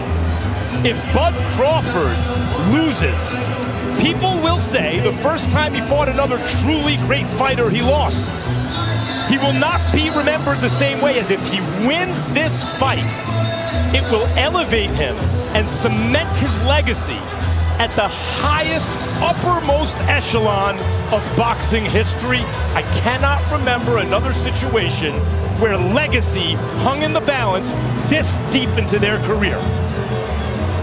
If Bud Crawford loses, people will say the first time he fought another truly great fighter, he lost. He will not be remembered the same way as if he wins this fight. It will elevate him and cement his legacy at the highest, uppermost echelon of boxing history. I cannot remember another situation where legacy hung in the balance this deep into their career.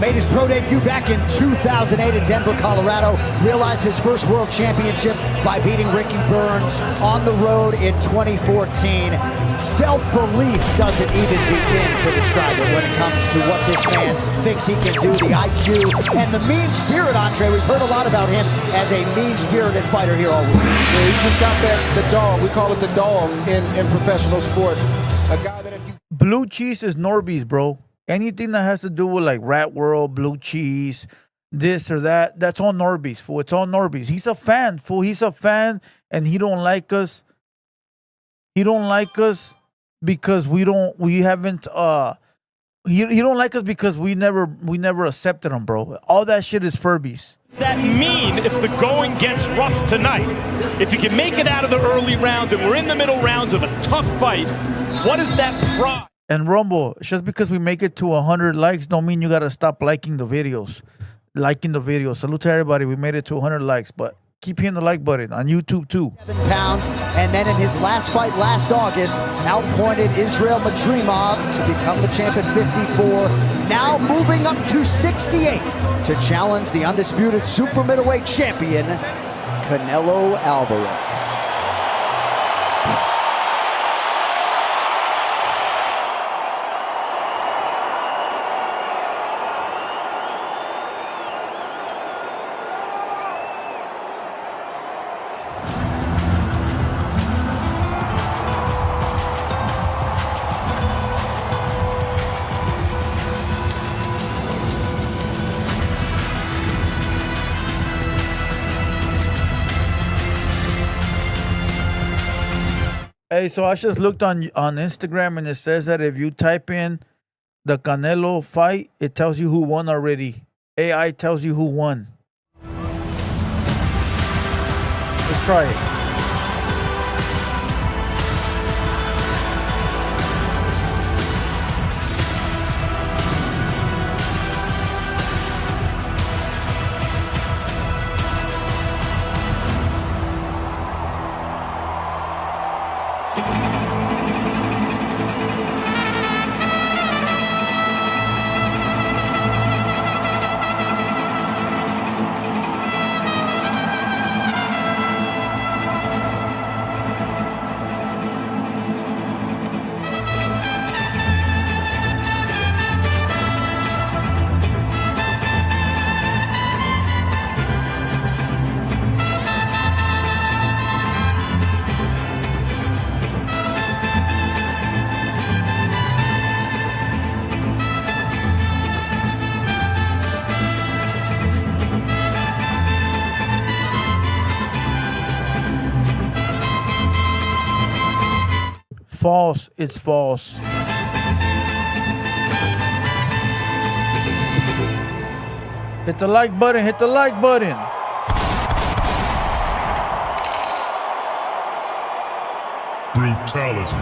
Made his pro debut back in 2008 in Denver, Colorado. Realized his first world championship by beating Ricky Burns on the road in 2014. Self-belief doesn't even begin to describe it when it comes to what this man thinks he can do. The IQ and the mean spirit, Andre. We've heard a lot about him as a mean-spirited fighter here all week. Yeah, he just got the dog. We call it the dog in professional sports. A guy that if you... Blue cheese is Norby's, bro. Anything that has to do with like Rat World, Blue Cheese, this or that, that's all Norby's, fool. It's all Norby's. He's a fan, fool. He's a fan, and he don't like us. He don't like us because he don't like us because we never accepted him, bro. All that shit is Furbies. That mean if the going gets rough tonight? If you can make it out of the early rounds and we're in the middle rounds of a tough fight, what is that pride? And Rumble, just because we make it to 100 likes don't mean you got to stop liking the videos. Salute to everybody. We made it to 100 likes, but keep hitting the like button on YouTube too. 7 pounds, and then in his last fight last August, outpointed Israel Madrimov to become the champ at 54. Now moving up to 68 to challenge the undisputed super middleweight champion, Canelo Alvarez. Hey, so I just looked on Instagram and it says that if you type in the Canelo fight, it tells you who won already. AI tells you who won. Let's try it. false. It's false. Hit the like button. Hit the like button. Brutality.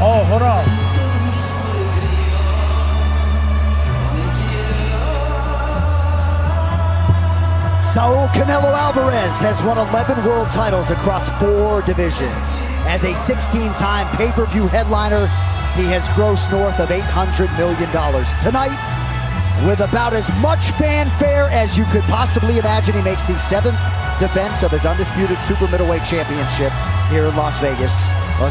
Oh, hold on. Saul Canelo Alvarez has won 11 world titles across 4 divisions. As a 16-time pay-per-view headliner, he has grossed north of $800 million. Tonight, with about as much fanfare as you could possibly imagine, he makes the 7th defense of his undisputed super middleweight championship here in Las Vegas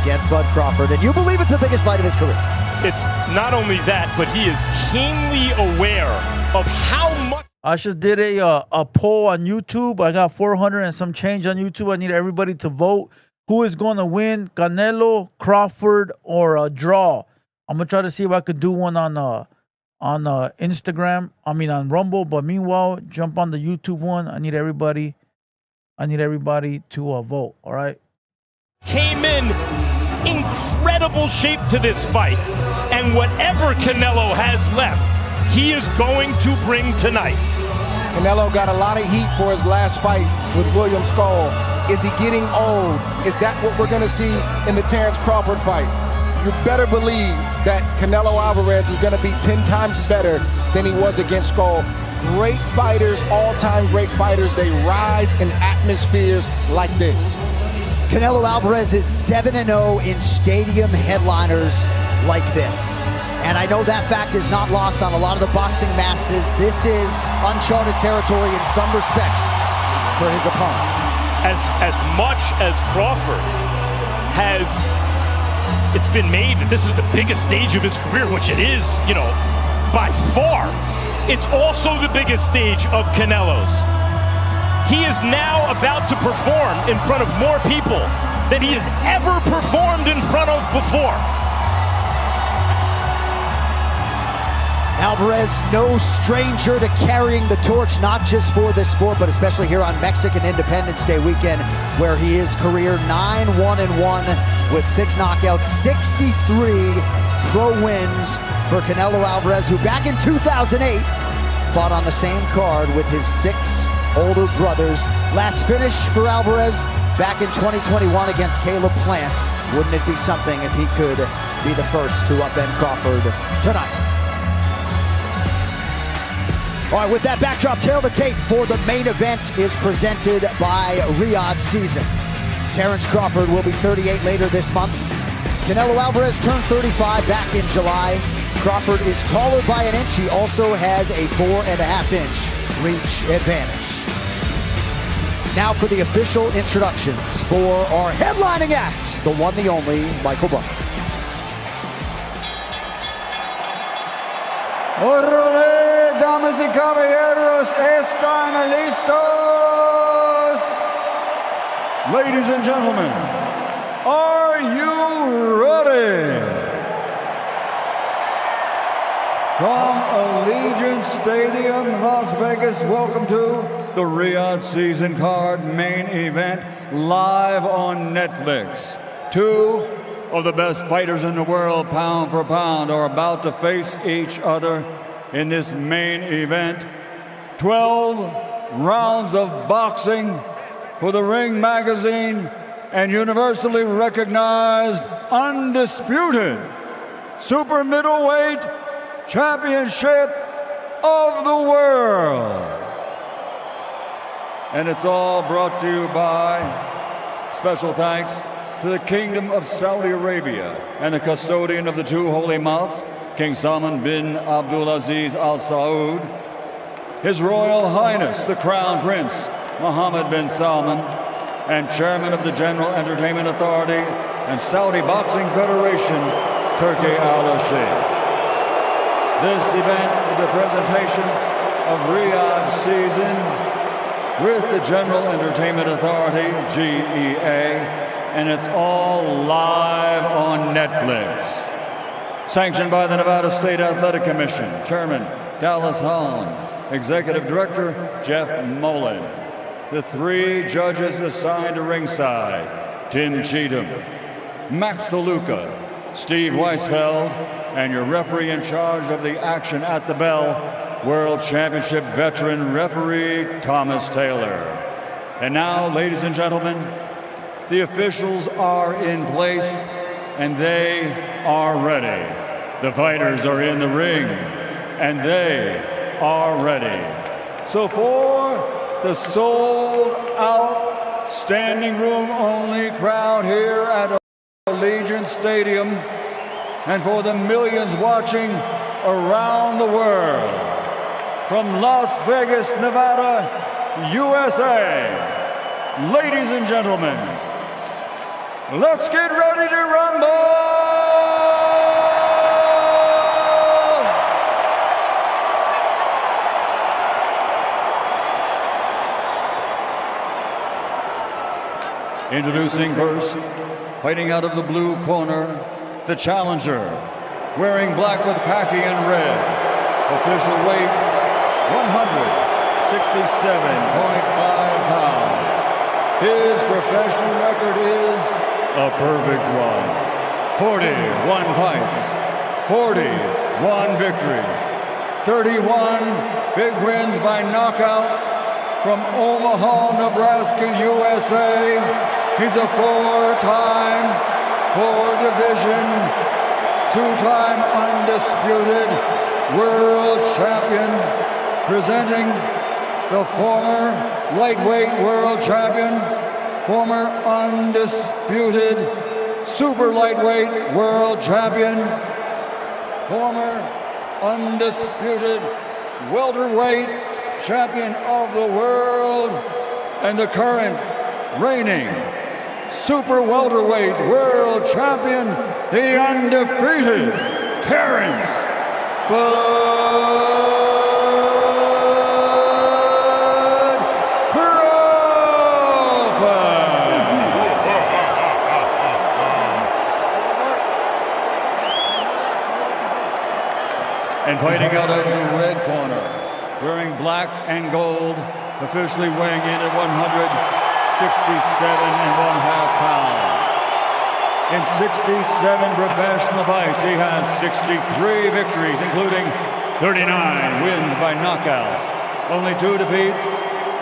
against Bud Crawford. And you believe it's the biggest fight of his career. It's not only that, but he is keenly aware of how much. I just did a poll on YouTube. I got 400 and some change on YouTube. I need everybody to vote. Who is going to win, Canelo, Crawford, or a draw? I'm going to try to see if I could do one on Instagram. I mean, on Rumble. But meanwhile, jump on the YouTube one. I need everybody to vote. All right. Came in incredible shape to this fight. And whatever Canelo has left, he is going to bring tonight. Canelo got a lot of heat for his last fight with William Skull. Is he getting old? Is that what we're going to see in the Terence Crawford fight? You better believe that Canelo Alvarez is going to be 10 times better than he was against Skull. Great fighters, all-time great fighters, they rise in atmospheres like this. Canelo Alvarez is 7-0 in stadium headliners like this. And I know that fact is not lost on a lot of the boxing masses. This is uncharted territory in some respects for his opponent. As much as Crawford has, it's been made that this is the biggest stage of his career, which it is, you know, by far. It's also the biggest stage of Canelo's. He is now about to perform in front of more people than he has ever performed in front of before. Alvarez, no stranger to carrying the torch, not just for this sport, but especially here on Mexican Independence Day weekend, where he is career 9-1-1 with 6 knockouts, 63 pro wins for Canelo Alvarez, who back in 2008 fought on the same card with his 6 older brothers. Last finish for Alvarez back in 2021 against Caleb Plant. Wouldn't it be something if he could be the first to upend Crawford tonight? All right, with that backdrop, tail the tape for the main event is presented by Riyadh Season. Terence Crawford will be 38 later this month. Canelo Alvarez turned 35 back in July. Crawford is taller by an inch. He also has a 4.5-inch reach advantage. Now for the official introductions for our headlining act, the one, the only, Michael Buffer. Orale, damas y caballeros, están listos. Ladies and gentlemen, are you ready? From Allegiant Stadium, Las Vegas, welcome to the Riyadh Season Card main event, live on Netflix. 2 of the best fighters in the world, pound for pound, are about to face each other in this main event. 12 rounds of boxing for the Ring Magazine and universally recognized undisputed super middleweight championship of the world. And it's all brought to you by special thanks to the Kingdom of Saudi Arabia and the custodian of the two holy mosques, King Salman bin Abdulaziz Al Saud, His Royal Highness the Crown Prince Mohammed bin Salman, and Chairman of the General Entertainment Authority and Saudi Boxing Federation, Turki Al-Sheikh. This event is a presentation of Riyadh season with the General Entertainment Authority, GEA, and it's all live on Netflix. Sanctioned by the Nevada State Athletic Commission, Chairman Dallas Holland, Executive Director Jeff Mullen. The three judges assigned to ringside, Tim Cheatham, Max DeLuca, Steve Weisfeld, and your referee in charge of the action at the bell, World Championship veteran referee Thomas Taylor. And now, ladies and gentlemen, the officials are in place and they are ready. The fighters are in the ring and they are ready. So for the sold-out, standing room-only crowd here at Allegiant Stadium, and for the millions watching around the world, from Las Vegas, Nevada, USA, ladies and gentlemen, let's get ready to rumble! Introducing first, fighting out of the blue corner, the challenger, wearing black with khaki and red, official weight 167.5 pounds. His professional record is a perfect one. 41 fights, 41 victories, 31 big wins by knockout from Omaha, Nebraska, USA. He's a four-time, four-division, two-time undisputed world champion, presenting the former lightweight world champion, former undisputed super lightweight world champion, former undisputed welterweight champion of the world, and the current reigning super welterweight world champion, the undefeated Terence and fighting out of the red corner, wearing black and gold, officially weighing in at 167.5 pounds. In 67 professional fights, he has 63 victories, including 39 wins by knockout. Only 2 defeats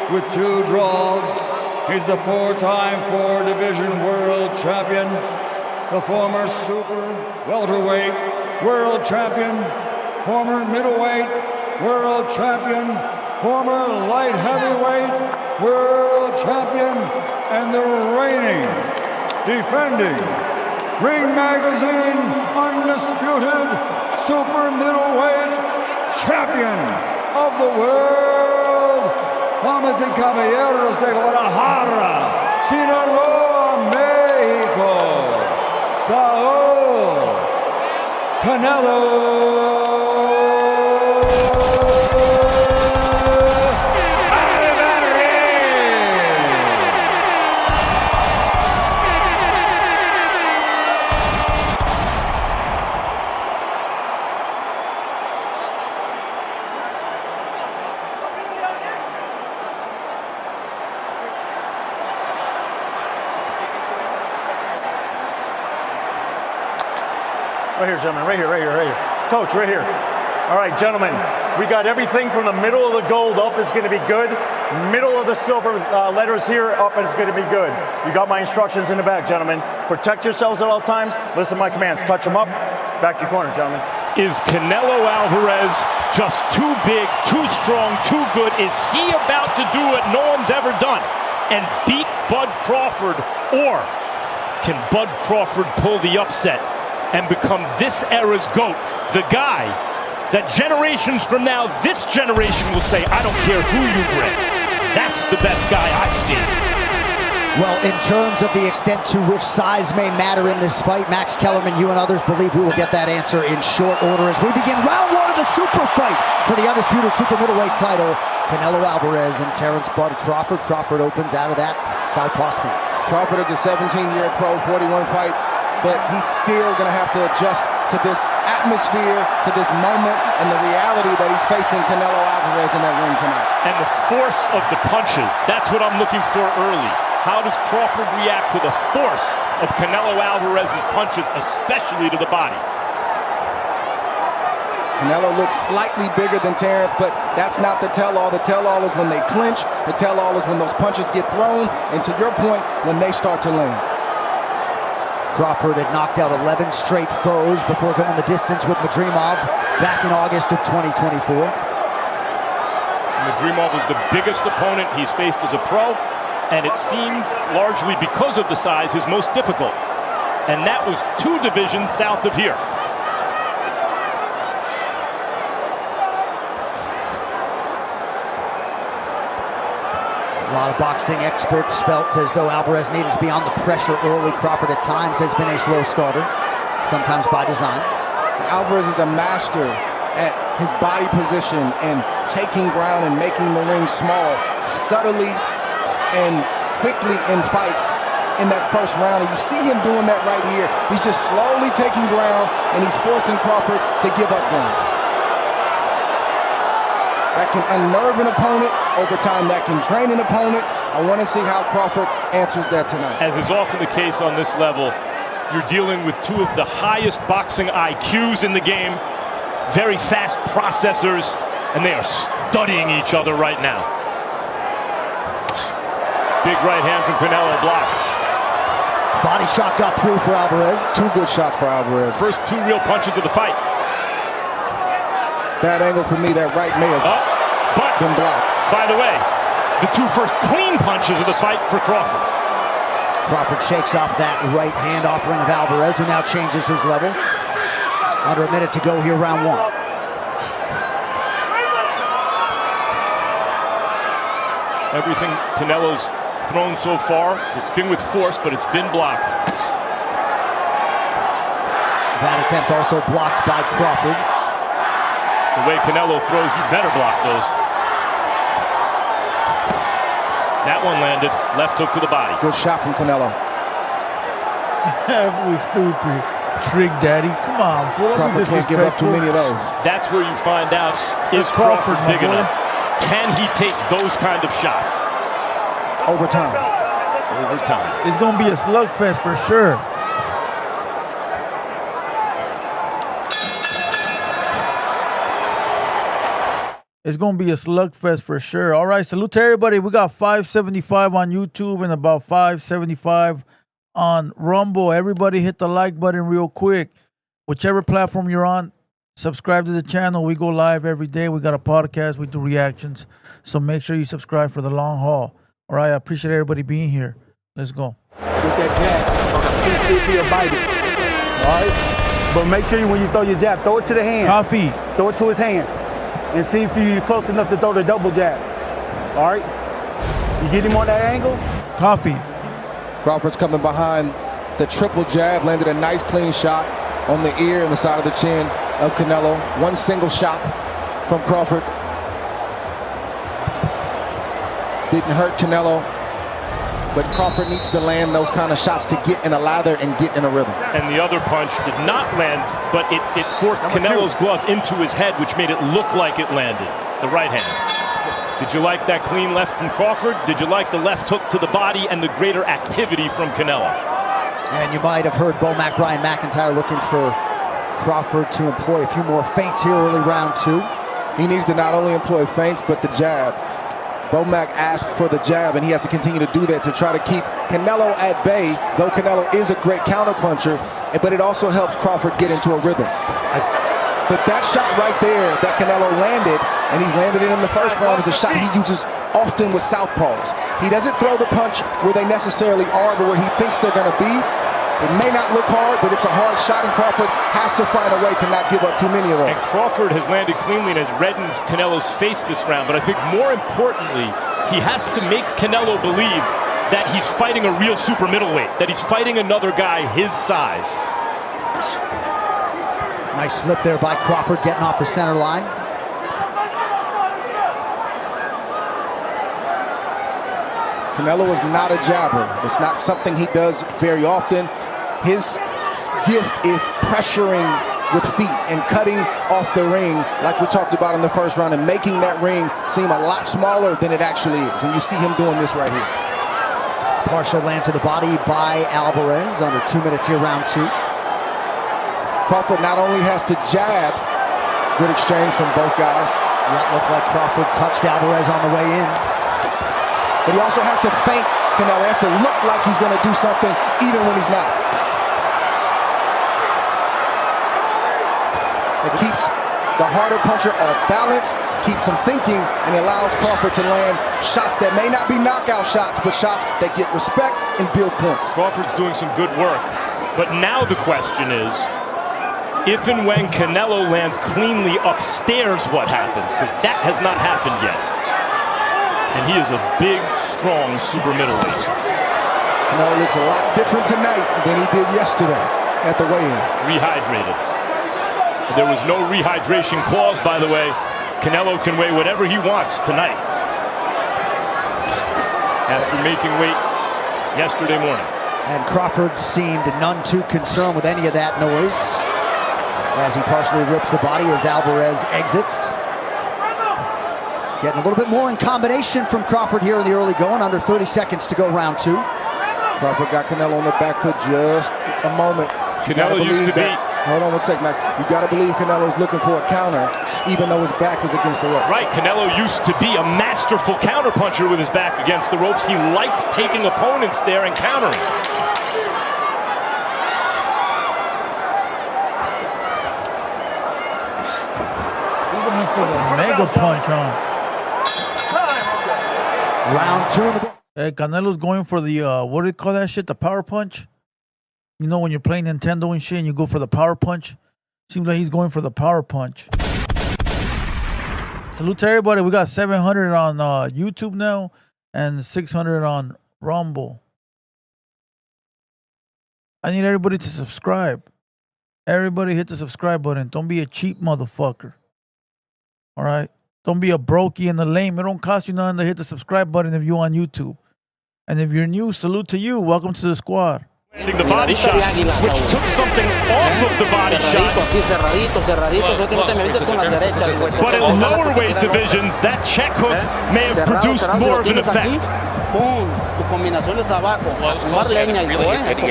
with 2 draws. He's the 4-time 4-division world champion, the former super welterweight world champion, former middleweight world champion, former light heavyweight world champion, and the reigning, defending, Ring Magazine undisputed super middleweight champion of the world, damas y caballeros de Guadalajara, Sinaloa, Mexico, Saul Canelo. Right here, gentlemen. Right here. Coach, right here. All right, gentlemen, we got everything from the middle of the gold up is going to be good. Middle of the silver letters here up is going to be good. You got my instructions in the back, gentlemen. Protect yourselves at all times. Listen to my commands. Touch them up. Back to your corner, gentlemen. Is Canelo Alvarez just too big, too strong, too good? Is he about to do what no one's ever done and beat Bud Crawford? Or can Bud Crawford pull the upset and become this era's GOAT? The guy that generations from now, this generation will say, I don't care who you bring. That's the best guy I've seen. Well, in terms of the extent to which size may matter in this fight, Max Kellerman, you and others believe we will get that answer in short order as we begin round one of the super fight for the undisputed super middleweight title. Canelo Alvarez and Terence Bud Crawford. Crawford opens out of that southpaw stance. Crawford is a 17-year pro, 41 fights, but he's still going to have to adjust to this atmosphere, to this moment, and the reality that he's facing Canelo Alvarez in that ring tonight. And the force of the punches, that's what I'm looking for early. How does Crawford react to the force of Canelo Alvarez's punches, especially to the body? Canelo looks slightly bigger than Terence, but that's not the tell-all. The tell-all is when they clinch. The tell-all is when those punches get thrown, and to your point, when they start to land. Crawford had knocked out 11 straight foes before going the distance with Madrimov back in August of 2024. Madrimov was the biggest opponent he's faced as a pro, and it seemed largely because of the size his most difficult. And that was 2 divisions south of here. A lot of boxing experts felt as though Alvarez needed to be on the pressure early. Crawford at times has been a slow starter, sometimes by design. Alvarez is a master at his body position and taking ground and making the ring small, subtly and quickly in fights in that first round. And you see him doing that right here. He's just slowly taking ground and he's forcing Crawford to give up ground. That can unnerve an opponent over time. That can drain an opponent. I want to see how Crawford answers that tonight. As is often the case on this level, you're dealing with 2 of the highest boxing IQs in the game, very fast processors, and they are studying each other right now. Big right hand from Canelo blocked. Body shot got through for Alvarez. 2 good shots for Alvarez. First 2 real punches of the fight. That angle for me, that right may have been blocked. By the way, the 2 first clean punches of the fight for Crawford. Crawford shakes off that right hand offering of Alvarez, who now changes his level. Under a minute to go here, round 1. Everything Canelo's thrown so far, it's been with force, but it's been blocked. That attempt also blocked by Crawford. The way Canelo throws, you better block those. That one landed. Left hook to the body. Good shot from Canelo. That was stupid. Trick daddy. Come on. Crawford can't give up too many of those. That's where you find out, is Crawford big enough? Can he take those kind of shots? Overtime. Overtime. It's going to be a slugfest for sure. It's going to be a slugfest for sure. All right, salute to everybody. We got 575 on YouTube and about 575 on Rumble. Everybody hit the like button real quick. Whichever platform you're on, subscribe to the channel. We go live every day. We got a podcast. We do reactions. So make sure you subscribe for the long haul. All right, I appreciate everybody being here. Let's go. Get that jab. See if he'll bite it. All right? But make sure when you throw your jab, throw it to the hand. Coffee. Throw it to his hand. And see if you're close enough to throw the double jab. All right? You get him on that angle? Coffee. Crawford's coming behind the triple jab. Landed a nice clean shot on the ear and the side of the chin of Canelo. 1 single shot from Crawford. Didn't hurt Canelo. But Crawford needs to land those kind of shots to get in a lather and get in a rhythm. And the other punch did not land, but it forced Canelo's glove into his head, which made it look like it landed. The right hand. Did you like that clean left from Crawford? Did you like the left hook to the body and the greater activity from Canelo? And you might have heard Bo Ryan McIntyre looking for Crawford to employ a few more feints here early round 2. He needs to not only employ feints, but the jab. Bomac asked for the jab, and he has to continue to do that to try to keep Canelo at bay, though Canelo is a great counterpuncher, but it also helps Crawford get into a rhythm. But that shot right there that Canelo landed, and he's landed it in the first round, is a shot he uses often with southpaws. He doesn't throw the punch where they necessarily are, but where he thinks they're going to be. It may not look hard, but it's a hard shot, and Crawford has to find a way to not give up too many of those. And Crawford has landed cleanly and has reddened Canelo's face this round, but I think more importantly, he has to make Canelo believe that he's fighting a real super middleweight, that he's fighting another guy his size. Nice slip there by Crawford, getting off the center line. Canelo is not a jabber. It's not something he does very often. His gift is pressuring with feet and cutting off the ring, like we talked about in the first round, and making that ring seem a lot smaller than it actually is. And you see him doing this right here. Partial land to the body by Alvarez. Under 2 minutes here, round 2. Crawford not only has to jab, good exchange from both guys. That looked like Crawford touched Alvarez on the way in. But he also has to feint Canelo. He has to look like he's going to do something even when he's not. It keeps the harder puncher off balance, keeps him thinking, and allows Crawford to land shots that may not be knockout shots, but shots that get respect and build points. Crawford's doing some good work, but now the question is, if and when Canelo lands cleanly upstairs, what happens? Because that has not happened yet. And he is a big, strong super middleweight. Canelo looks a lot different tonight than he did yesterday at the weigh-in. Rehydrated. There was no rehydration clause, by the way. Canelo can weigh whatever he wants tonight, after making weight yesterday morning. And Crawford seemed none too concerned with any of that noise as he partially rips the body as Alvarez exits. Getting a little bit more in combination from Crawford here in the early going. Under 30 seconds to go, round 2. Crawford got Canelo on the back foot just a moment. Canelo used to be... Hold on one second, Max. You got to believe Canelo's looking for a counter, even though his back is against the ropes. Right, Canelo used to be a masterful counterpuncher with his back against the ropes. He liked taking opponents there and countering. He's going for the mega punch, huh? Round 2 in the book. Hey, Canelo's going for the, what do you call that shit? The power punch? You know when you're playing Nintendo and shit and you go for the power punch? Seems like he's going for the power punch. Salute to everybody. We got 700 on YouTube now and 600 on Rumble. I need everybody to subscribe. Everybody hit the subscribe button. Don't be a cheap motherfucker. All right? Don't be a brokey and a lame. It don't cost you nothing to hit the subscribe button if you're on YouTube. And if you're new, salute to you. Welcome to the squad. The body shot, which took something off of the body shot. But in lower weight divisions, that check hook may have produced more of an effect.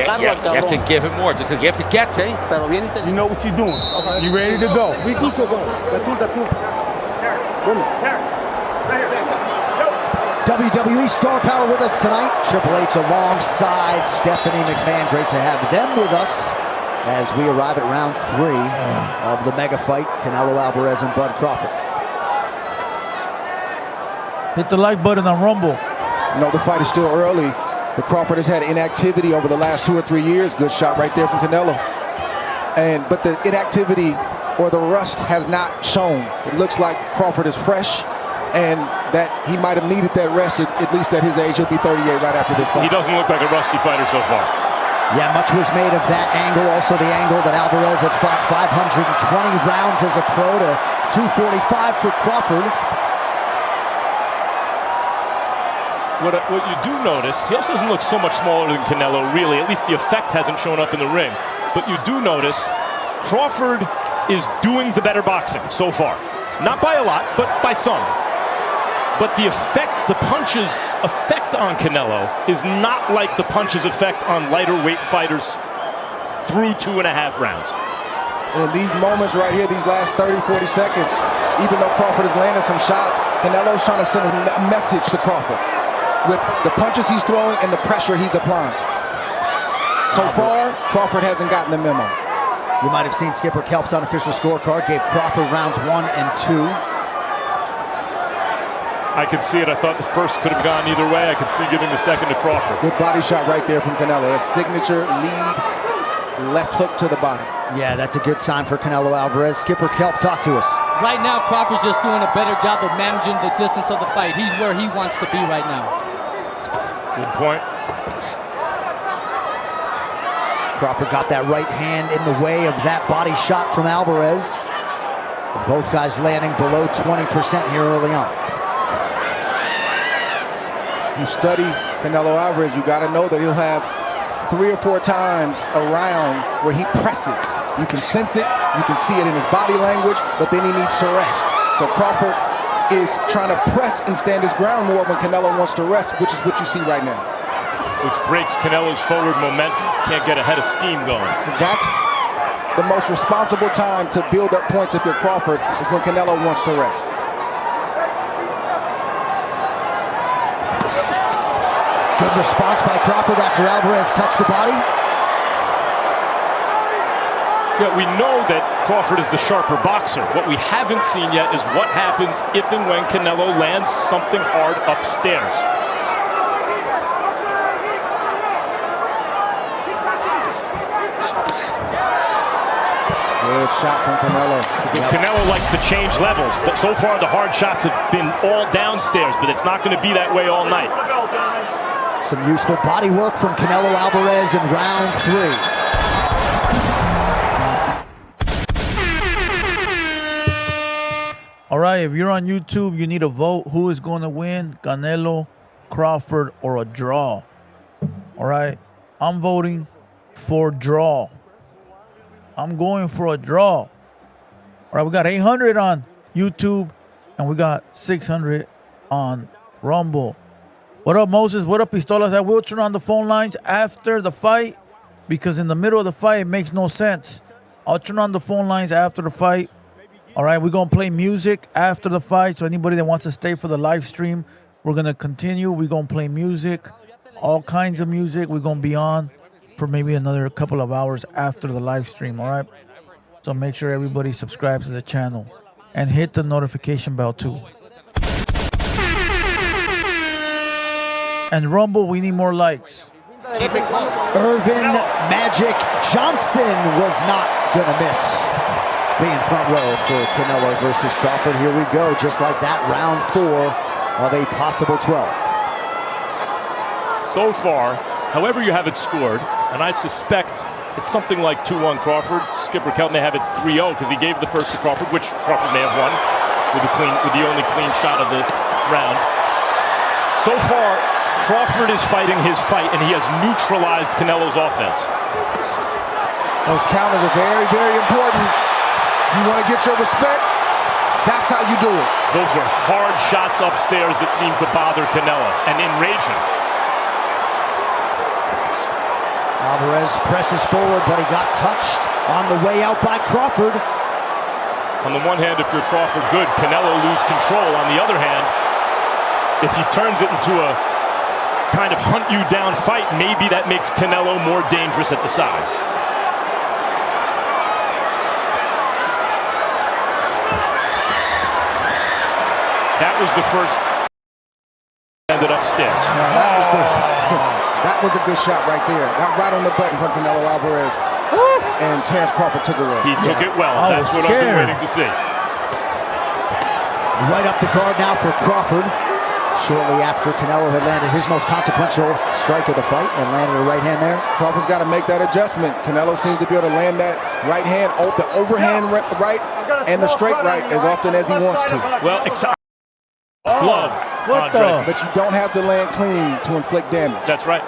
You have to give it more. You have to get to. You know what you're doing. You ready to go? We do so go. WWE Star Power with us tonight. Triple H alongside Stephanie McMahon. Great to have them with us as we arrive at round 3 of the mega fight. Canelo Alvarez and Bud Crawford. Hit the like button on Rumble. No, the fight is still early, but Crawford has had inactivity over the last 2 or 3 years. Good shot right there from Canelo. But the inactivity or the rust has not shown. It looks like Crawford is fresh, and that he might have needed that rest, at least at his age. He'll be 38 right after this fight. He doesn't look like a rusty fighter so far. Yeah, much was made of that angle. Also the angle that Alvarez had fought 520 rounds as a pro to 245 for Crawford. What you do notice, he also doesn't look so much smaller than Canelo, really. At least the effect hasn't shown up in the ring. But you do notice Crawford is doing the better boxing so far. Not by a lot, but by some. But the effect, the punches' effect on Canelo is not like the punches' effect on lighter weight fighters through 2.5 rounds. And in these moments right here, these last 30, 40 seconds, even though Crawford is landing some shots, Canelo's trying to send a message to Crawford with the punches he's throwing and the pressure he's applying. So far, Crawford hasn't gotten the memo. You might have seen Skipper Kelp's unofficial scorecard gave Crawford rounds 1 and 2. I could see it. I thought the first could have gone either way. I could see giving the second to Crawford. Good body shot right there from Canelo. A signature lead left hook to the body. Yeah, that's a good sign for Canelo Alvarez. Skipper Kelp, talk to us. Right now, Crawford's just doing a better job of managing the distance of the fight. He's where he wants to be right now. Good point. Crawford got that right hand in the way of that body shot from Alvarez. Both guys landing below 20% here early on. You study Canelo Alvarez, you got to know that he'll have 3 or 4 times around where he presses. You can sense it, you can see it in his body language, but then he needs to rest. So Crawford is trying to press and stand his ground more when Canelo wants to rest, which is what you see right now. Which breaks Canelo's forward momentum. Can't get a head of steam going. That's the most responsible time to build up points if you're Crawford, is when Canelo wants to rest. Good response by Crawford after Alvarez touched the body. Yeah, we know that Crawford is the sharper boxer. What we haven't seen yet is what happens if and when Canelo lands something hard upstairs. Good shot from Canelo. Because Canelo likes to change levels. So far, the hard shots have been all downstairs, but it's not going to be that way all night. Some useful body work from Canelo Alvarez in round 3. All right, if you're on YouTube, you need to vote who is going to win, Canelo, Crawford, or a draw. All right, I'm voting for draw. I'm going for a draw. All right, we got 800 on YouTube, and we got 600 on Rumble. What up, Moses? What up, Pistolas? I will turn on the phone lines after the fight, because in the middle of the fight, it makes no sense. I'll turn on the phone lines after the fight. All right, we're going to play music after the fight, so anybody that wants to stay for the live stream, we're going to continue. We're going to play music, all kinds of music. We're going to be on for maybe another couple of hours after the live stream, all right? So make sure everybody subscribes to the channel and hit the notification bell too. And Rumble, we need more likes. Irvin Magic Johnson was not gonna miss being front row for Canelo versus Crawford. Here we go, just like that, round 4 of a possible 12. So far, however you have it scored, and I suspect it's something like 2-1 Crawford. Skipper Kelp may have it 3-0 because he gave the first to Crawford, which Crawford may have won with the only clean shot of the round. So far, Crawford is fighting his fight, and he has neutralized Canelo's offense. Those counters are very, very important. You want to get your respect? That's how you do it. Those were hard shots upstairs that seemed to bother Canelo and enrage him. Alvarez presses forward, but he got touched on the way out by Crawford. On the one hand, if you're Crawford, good. Canelo lose control. On the other hand, if he turns it into a kind of hunt you down fight, maybe that makes Canelo more dangerous at the size. That was the first ended upstairs. That was a good shot right there. That right on the button from Canelo Alvarez. And Terence Crawford took it well. He took it well. That's what I've been waiting to see. Right up the guard now for Crawford. Shortly after Canelo had landed his most consequential strike of the fight and landed a right hand there. Crawford's got to make that adjustment. Canelo seems to be able to land that right hand, the overhand right and the straight right as often as he wants to. Well, glove. What the? But you don't have to land clean to inflict damage. That's right.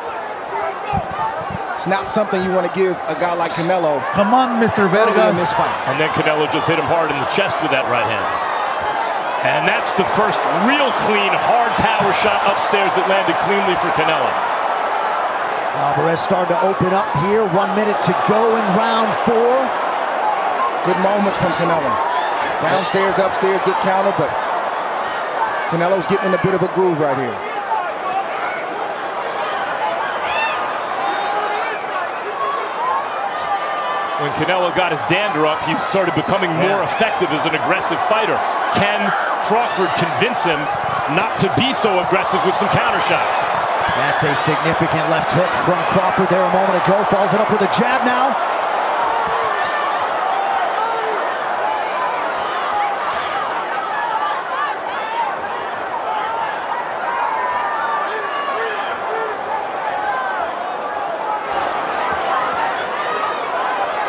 It's not something you want to give a guy like Canelo. Come on, Mr. Vargas. In this fight. And then Canelo just hit him hard in the chest with that right hand. And that's the first real clean, hard power shot upstairs that landed cleanly for Canelo. Alvarez starting to open up here. 1 minute to go in round 4. Good moments from Canelo. Downstairs, upstairs, good counter, but Canelo's getting in a bit of a groove right here. When Canelo got his dander up, he started becoming more effective as an aggressive fighter. Can Crawford convince him not to be so aggressive with some counter shots? That's a significant left hook from Crawford there a moment ago. Follows it up with a jab now.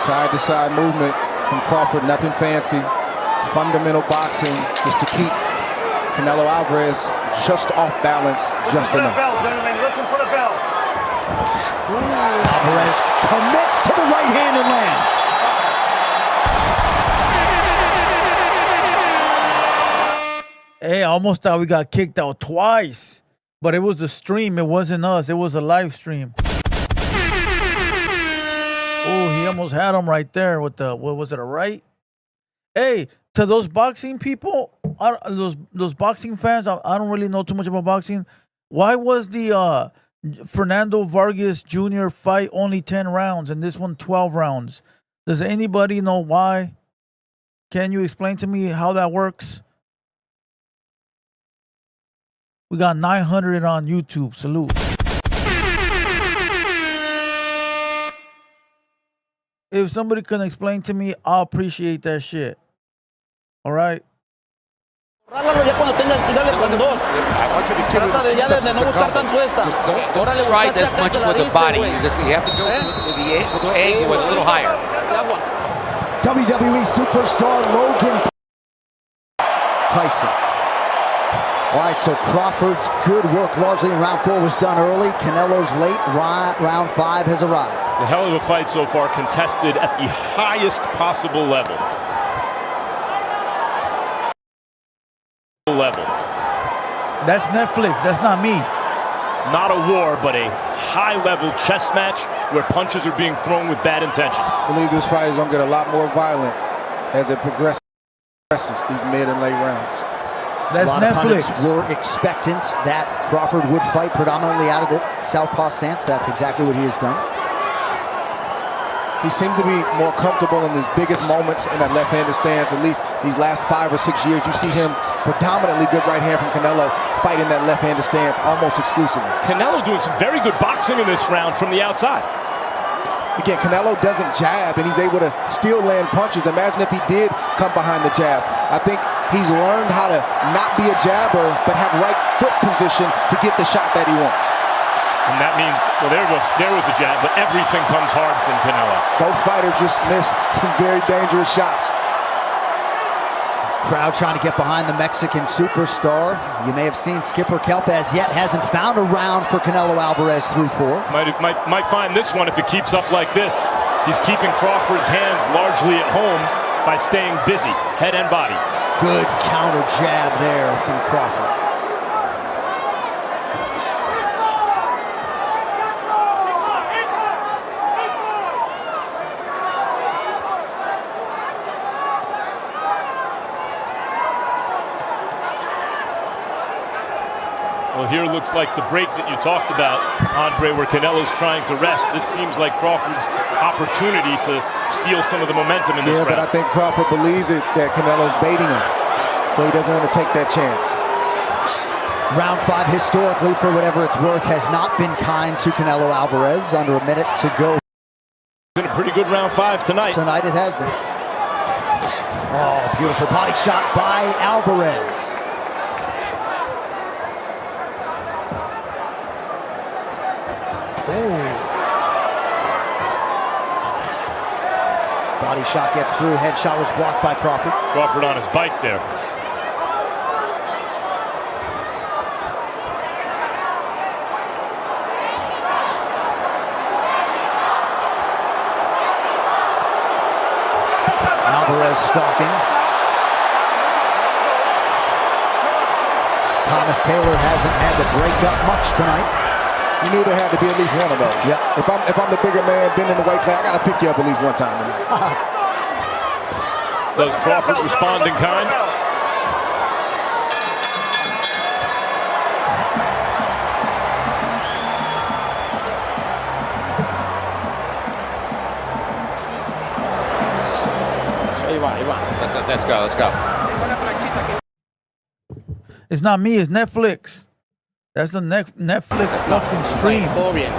Side-to-side movement from Crawford, nothing fancy. Fundamental boxing just to keep Canelo Alvarez just off balance, just enough. Listen for the bell, gentlemen. Listen for the bell. Alvarez commits to the right hand and lands. Hey, I almost thought we got kicked out twice. But it was the stream. It wasn't us. It was a live stream. Oh, he almost had him right there with the, what was it, a right? Hey, to those boxing people, those boxing fans, I don't really know too much about boxing. Why was the Fernando Vargas Jr. fight only 10 rounds and this one 12 rounds? Does anybody know why? Can you explain to me how that works? We got 900 on YouTube. Salute. If somebody can explain to me, I'll appreciate that shit. All right? I want you to try this much with the body. You have to go with the angle a little higher. WWE superstar Logan Tyson. All right, so Crawford's good work largely in round 4 was done early. Canelo's late round 5 has arrived. It's a hell of a fight so far, contested at the highest possible level. That's Netflix. That's not me. Not a war, but a high-level chess match where punches are being thrown with bad intentions. I believe this fight is going to get a lot more violent as it progresses these mid and late rounds. That's a lot Netflix. Of pundits were expectant that Crawford would fight predominantly out of the southpaw stance. That's exactly what he has done. He seems to be more comfortable in his biggest moments in that left-handed stance. At least these last 5 or 6 years, you see him predominantly good right hand from Canelo fighting that left-handed stance almost exclusively. Canelo doing some very good boxing in this round from the outside. Again, Canelo doesn't jab, and he's able to still land punches. Imagine if he did come behind the jab. I think he's learned how to not be a jabber, but have right foot position to get the shot that he wants. And that means, well, there was a jab, but everything comes hard from Canelo. Both fighters just missed some very dangerous shots. Crowd trying to get behind the Mexican superstar. You may have seen Skipper Kelp as yet hasn't found a round for Canelo Alvarez through 4. Might find this one if it keeps up like this. He's keeping Crawford's hands largely at home by staying busy, head and body. Good counter jab there from Crawford. Well, here looks like the break that you talked about, Andre, where Canelo's trying to rest. This seems like Crawford's opportunity to steal some of the momentum in this round. Yeah, but I think Crawford believes that Canelo's baiting him, so he doesn't want to take that chance. Round 5 historically, for whatever it's worth, has not been kind to Canelo Alvarez. Under a minute to go. It's been a pretty good round 5 tonight. Tonight it has been. Oh, beautiful body shot by Alvarez. Body shot gets through. Head shot was blocked by Crawford. Crawford on his bike there. Alvarez stalking. Thomas Taylor hasn't had to break up much tonight. You knew there had to be at least one of those. Yeah. If I'm the bigger man, been in the weight class, I got to pick you up at least one time tonight. Does Crawford respond in kind? Let's go. Let's go. It's not me. It's Netflix. That's the Netflix fucking stream.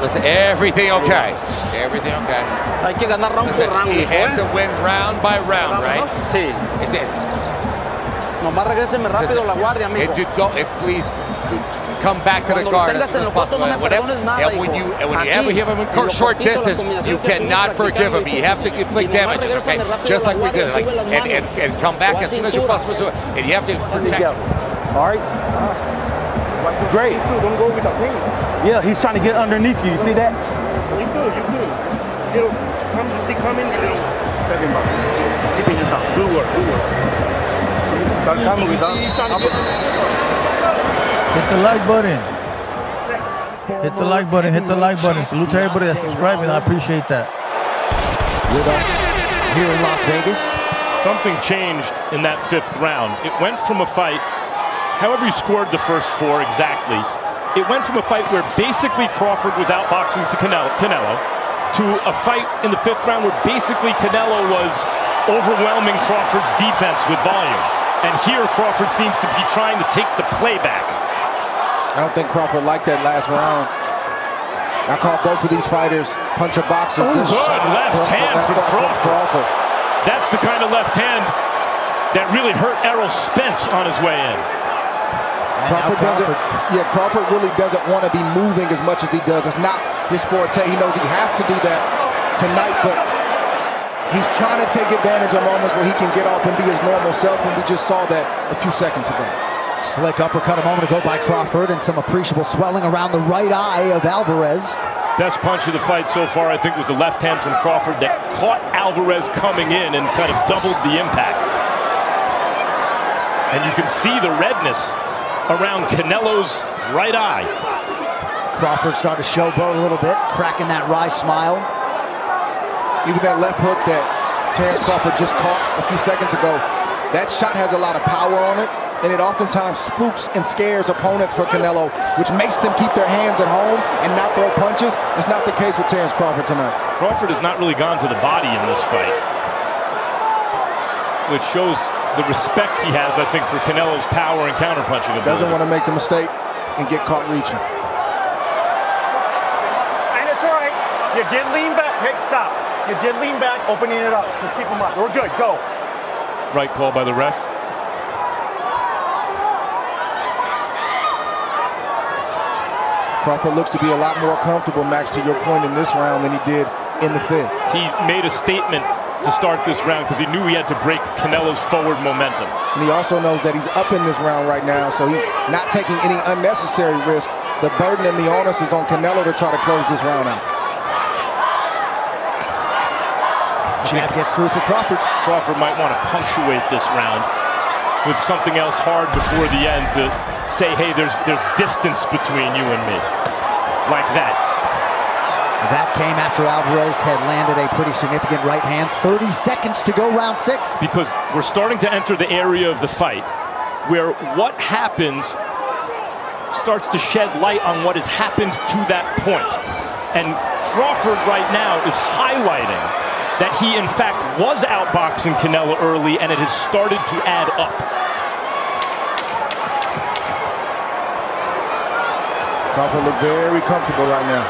Listen, everything okay. Everything okay. Hay que ganar round por round. You have to win round by round, right? Sí. Nomás regréseme rápido la guardia, amigo. Please come back to the guard as soon as possible. And when you ever hit him in short distance, you cannot forgive him. You have to inflict damage, okay? Just like we did. And come back as soon as you possibly do it. And you have to protect him. All right. Great. Don't go with the pain. Yeah, he's trying to get underneath you. You see that? You good. Come in. Keeping yourself. Good work. Hit the like button. Hit the like button. Hit the like button. Salute to everybody that's subscribing. I appreciate that. With us here in Las Vegas. Something changed in that 5th round. It went from a fight, however you scored the first 4 exactly, it went from a fight where basically Crawford was outboxing to Canelo to a fight in the 5th round where basically Canelo was overwhelming Crawford's defense with volume. And here Crawford seems to be trying to take the play back. I don't think Crawford liked that last round. I call both of these fighters puncher boxers. Good left hand from Crawford. That's the kind of left hand that really hurt Errol Spence on his way in. Crawford really doesn't want to be moving as much as he does. It's not his forte. He knows he has to do that tonight, but he's trying to take advantage of moments where he can get off and be his normal self, and we just saw that a few seconds ago. Slick uppercut a moment ago by Crawford, and some appreciable swelling around the right eye of Alvarez. Best punch of the fight so far, I think, was the left hand from Crawford that caught Alvarez coming in and kind of doubled the impact. And you can see the redness around Canelo's right eye. Crawford started to showboat a little bit, cracking that wry smile. Even that left hook that Terence Crawford just caught a few seconds ago, that shot has a lot of power on it, and it oftentimes spooks and scares opponents for Canelo, which makes them keep their hands at home and not throw punches. It's not the case with Terence Crawford tonight. Crawford has not really gone to the body in this fight, which shows the respect he has, I think, for Canelo's power and counterpunching ability. Doesn't want to make the mistake and get caught reaching. And it's all right. You did lean back. Hey, stop. You did lean back, opening it up. Just keep them up. We're good. Go. Right call by the ref. Crawford looks to be a lot more comfortable, Max, to your point, in this round than he did in the 5th. He made a statement to start this round because he knew he had to break Canelo's forward momentum. And he also knows that he's up in this round right now, so he's not taking any unnecessary risk. The burden and the onus is on Canelo to try to close this round out. Jab gets through for Crawford. Crawford might want to punctuate this round with something else hard before the end to say, hey, there's distance between you and me. Like that. That came after Alvarez had landed a pretty significant right hand. 30 seconds to go, round 6. Because we're starting to enter the area of the fight where what happens starts to shed light on what has happened to that point. And Crawford right now is highlighting that he, in fact, was outboxing Canelo early, and it has started to add up. Crawford looked very comfortable right now.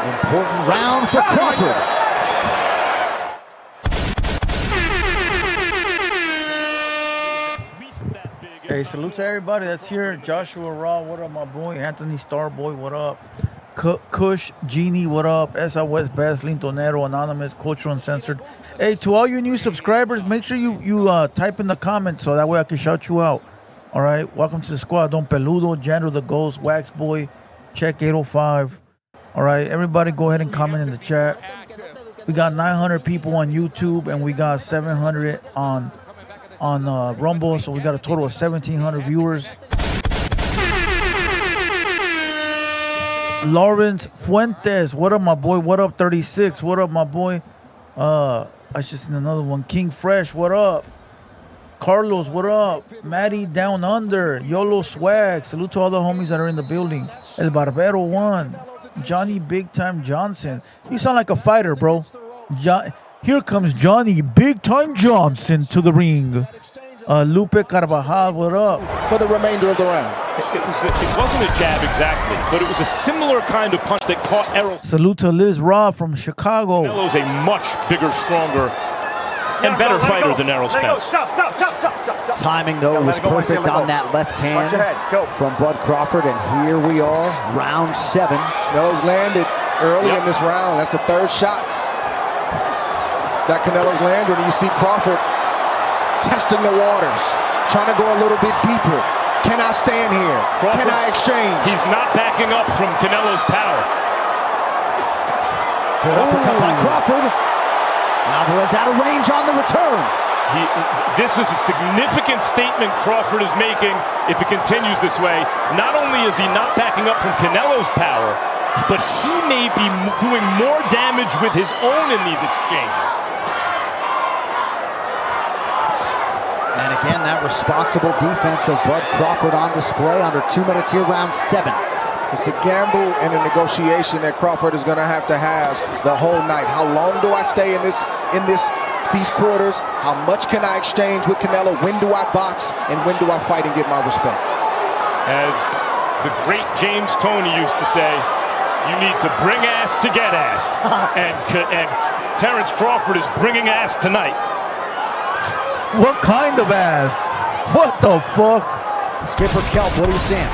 Important round for Crawford. Hey, salute to everybody that's here. Joshua Raw, what up, my boy? Anthony Starboy, what up? Kush, Genie, what up? S.I. West Best, Lintonero, Anonymous, Cultural Uncensored. Hey, to all you new subscribers, make sure you type in the comments so that way I can shout you out. All right, welcome to the squad. Don Peludo, Jandro the Ghost, Wax Boy, Check 805. All right, everybody go ahead and comment in the chat. We got 900 people on YouTube and we got 700 on Rumble, so we got a total of 1,700 viewers. Lawrence Fuentes, what up, my boy? What up, 36? What up, my boy? I just seen another one. King Fresh, what up? Carlos, what up? Maddie Down Under, YOLO Swag. Salute to all the homies that are in the building. El Barbero 1. Johnny Big Time Johnson. You sound like a fighter, bro. Here comes Johnny Big Time Johnson to the ring. Lupe Carvajal, what up? For the remainder of the round. It wasn't a jab exactly, but it was a similar kind of punch that caught Errol. Salute to Liz Raw from Chicago. Canelo's a much bigger, stronger, and better fighter than Errol Spence. Stop. Timing, though, was perfect on that left hand from Bud Crawford, and here we are, round 7. Canelo's landed early in this round. That's the third shot that Canelo's landed. And you see Crawford testing the waters, trying to go a little bit deeper. Can I stand here? Crawford, can I exchange? He's not backing up from Canelo's power. Good uppercut by Crawford. Alvarez out of range on the return. This is a significant statement Crawford is making if it continues this way. Not only is he not backing up from Canelo's power, but he may be doing more damage with his own in these exchanges. And again, that responsible defense of Bud Crawford on display under 2 minutes here, round 7. It's a gamble and a negotiation that Crawford is going to have the whole night. How long do I stay in these quarters? How much can I exchange with Canelo? When do I box? And when do I fight and get my respect? As the great James Toney used to say, you need to bring ass to get ass. and Terence Crawford is bringing ass tonight. What kind of ass? What the fuck? Skipper Kelp, what are you saying?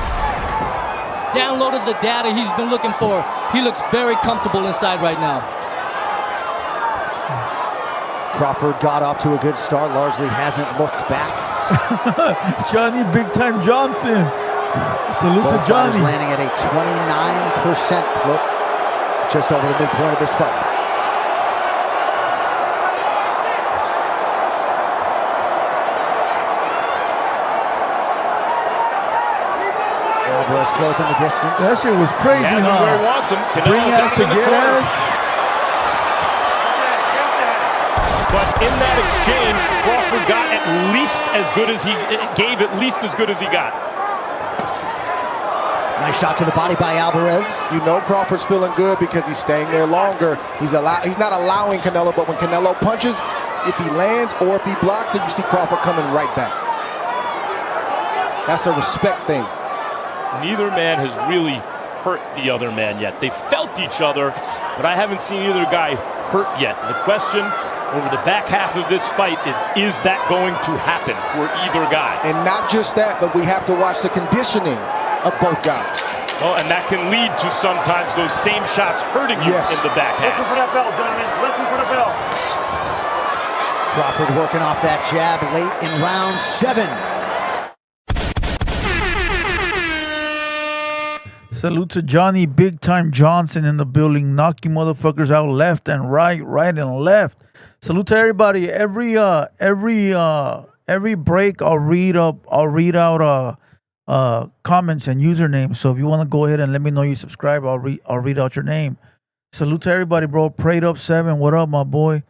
Downloaded the data he's been looking for. He looks very comfortable inside right now. Crawford got off to a good start, largely hasn't looked back. Johnny Big Time Johnson. Salute Both to Johnny. fighters landing at a 29% clip, just over the midpoint of this fight. Alvarez closing the distance. That shit was crazy, He has him where he wants him. Bring Canelo ass to down in the get corner. ass. But in that exchange, Crawford got at least as good as he gave, at least as good as he got. Nice shot to the body by Alvarez. You know Crawford's feeling good because he's staying there longer. He's not allowing Canelo, but when Canelo punches, if he lands or if he blocks it, you see Crawford coming right back. That's a respect thing. Neither man has really hurt the other man yet. They felt each other, but I haven't seen either guy hurt yet. The question over the back half of this fight is that going to happen for either guy? And not just that, but we have to watch the conditioning of both guys. Well, and that can lead to sometimes those same shots hurting you in the back half. Listen for that bell, gentlemen. Listen for the bell. Crawford working off that jab late in round 7. Salute to Johnny Big Time Johnson in the building, knocking motherfuckers out left and right and left. Salute to everybody. Every break I'll read out comments and usernames. So if you want to go ahead and let me know you subscribe, I'll read out your name. Salute to everybody, bro. Prayed Up 7. What up, my boy?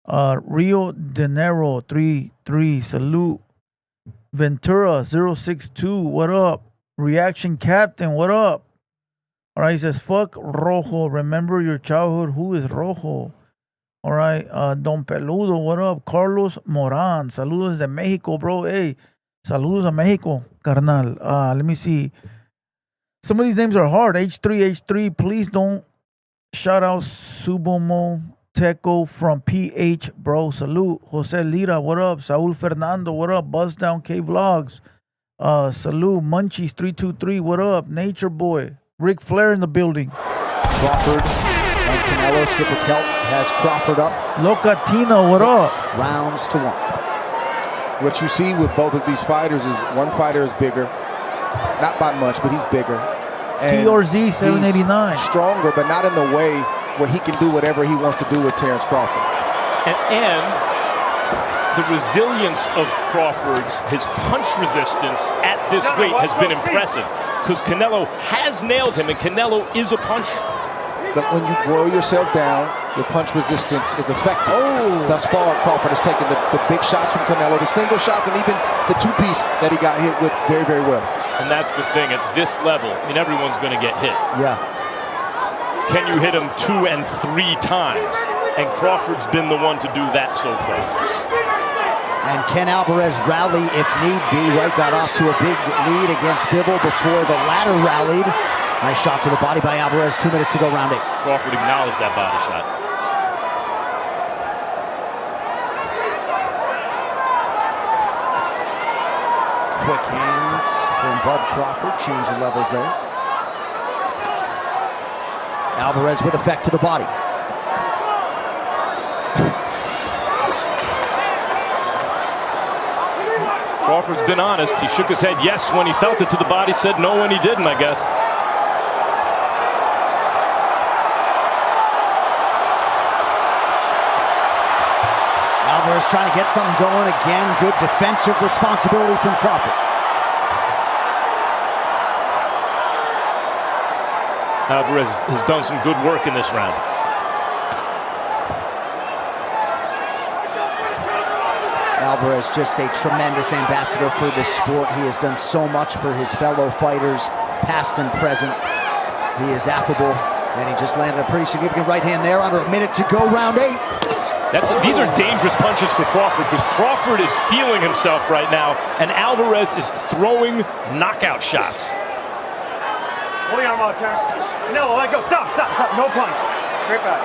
Rio De Niro 3. Salute. Ventura 062. What up? Reaction Captain. What up? All right, he says, fuck Rojo. Remember your childhood. Who is Rojo? All right, Don Peludo, what up? Carlos Moran, saludos de Mexico, bro. Hey, saludos a Mexico, carnal. Let me see. Some of these names are hard. H3, please don't shout out Subomo Teco from PH, bro. Salute. Jose Lira, what up? Saul Fernando, what up? Buzz Down K Vlogs. Salute. Munchies 323, what up? Nature Boy. Ric Flair in the building. Crawford and Canelo. Skipper Kelp has Crawford up. Locatina, what up? 6 rounds to 1. What you see with both of these fighters is one fighter is bigger, not by much, but he's bigger. And TRZ 789. He's stronger, but not in the way where he can do whatever he wants to do with Terence Crawford. And the resilience of Crawford, his punch resistance at this weight has been impressive because Canelo has nailed him, and Canelo is a puncher. But when you boil yourself down Your punch resistance is effective. Thus far, Crawford has taken the big shots from Canelo, the single shots, and even the two-piece that he got hit with very, very well. And that's the thing, at this level, I mean, everyone's going to get hit. Yeah. Can you hit him 2 and 3 times? And Crawford's been the one to do that so far. And can Alvarez rally if need be? Right, got off to a big lead against Bivol before the latter rallied. Nice shot to the body by Alvarez. 2 minutes to go, round 8. Crawford acknowledged that body shot. Quick hands from Bud Crawford, changing levels there. Alvarez with effect to the body. Crawford's been honest. He shook his head yes when he felt it to the body, said no when he didn't, I guess. Alvarez trying to get something going again. Good defensive responsibility from Crawford. Alvarez has done some good work in this round. Alvarez just a tremendous ambassador for this sport. He has done so much for his fellow fighters, past and present. He is affable, and he just landed a pretty significant right hand there. Under a minute to go, round 8. These are dangerous punches for Crawford because Crawford is feeling himself right now, and Alvarez is throwing knockout shots. Hold your arm out, Terence. No, let go. Stop. No punch. Straight back.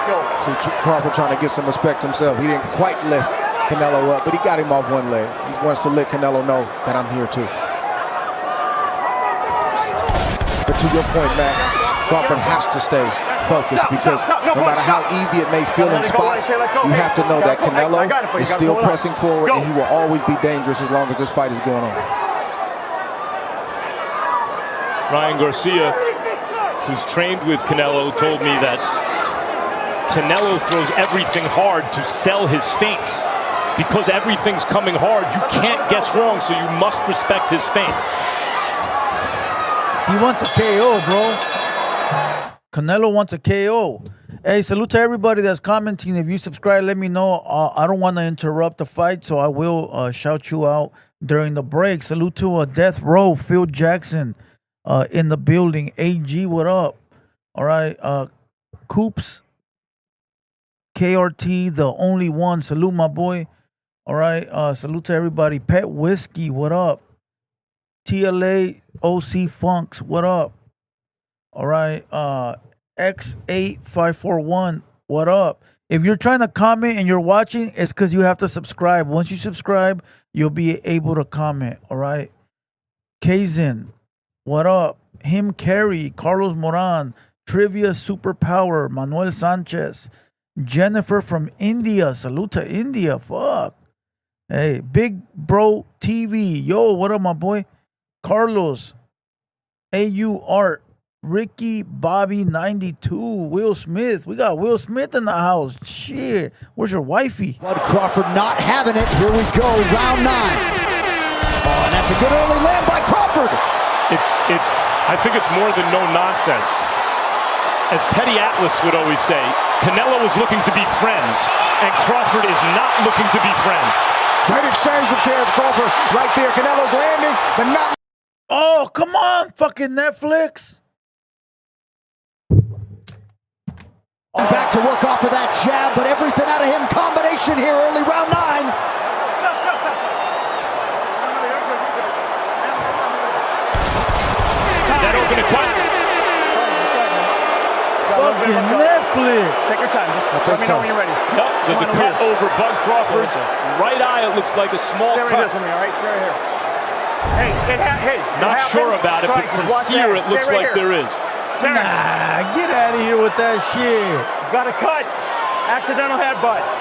Go. So Crawford trying to get some respect himself. He didn't quite lift Canelo up, but he got him off one leg. He wants to let Canelo know that I'm here too. But to your point, Matt, Crawford has to stay focused because no matter how easy it may feel in spots, you have to know that Canelo is still pressing forward and he will always be dangerous as long as this fight is going on. Ryan Garcia, who's trained with Canelo, told me that Canelo throws everything hard to sell his feints. Because everything's coming hard, you can't guess wrong, so you must respect his feints. He wants a KO, bro. Canelo wants a KO. Hey, salute to everybody that's commenting. If you subscribe, let me know. I don't want to interrupt the fight, so I will shout you out during the break. Salute to Death Row, Phil Jackson in the building. AG, what up? All right. Coops, KRT, the only one. Salute, my boy. All right. Salute to everybody. Pet Whiskey, what up? TLA OC Funks, what up? All right. X8541, what up? If you're trying to comment and you're watching, it's because you have to subscribe. Once you subscribe, you'll be able to comment. All right. Kazin, what up? Him Carey, Carlos Moran, Trivia Superpower, Manuel Sanchez, Jennifer from India. Salute to India. Fuck. Hey, Big Bro TV. Yo, what up, my boy? Carlos, AU Art, Ricky, Bobby 92, Will Smith. We got Will Smith in the house. Shit. Where's your wifey? Bud Crawford not having it. Here we go, round 9. Oh, and that's a good early land by Crawford. I think it's more than no nonsense. As Teddy Atlas would always say, Canelo is looking to be friends, and Crawford is not looking to be friends. Great exchange from Terence Crawford right there. Canelo's landing, but not. Oh, come on, fucking Netflix. Back to work off of that jab, but everything out of him. Combination here, early round 9. That open and cut. Fucking Netflix. Take your time. Just let me know when you're ready. Yep, there's a cut over Bud Crawford's right eye. It looks like a small Stay right cut. here for me, all right? Stay right here. Hey, Not sure about it, but from here it looks like there is. Nah, get out of here with that shit. Got a cut. Accidental headbutt. Let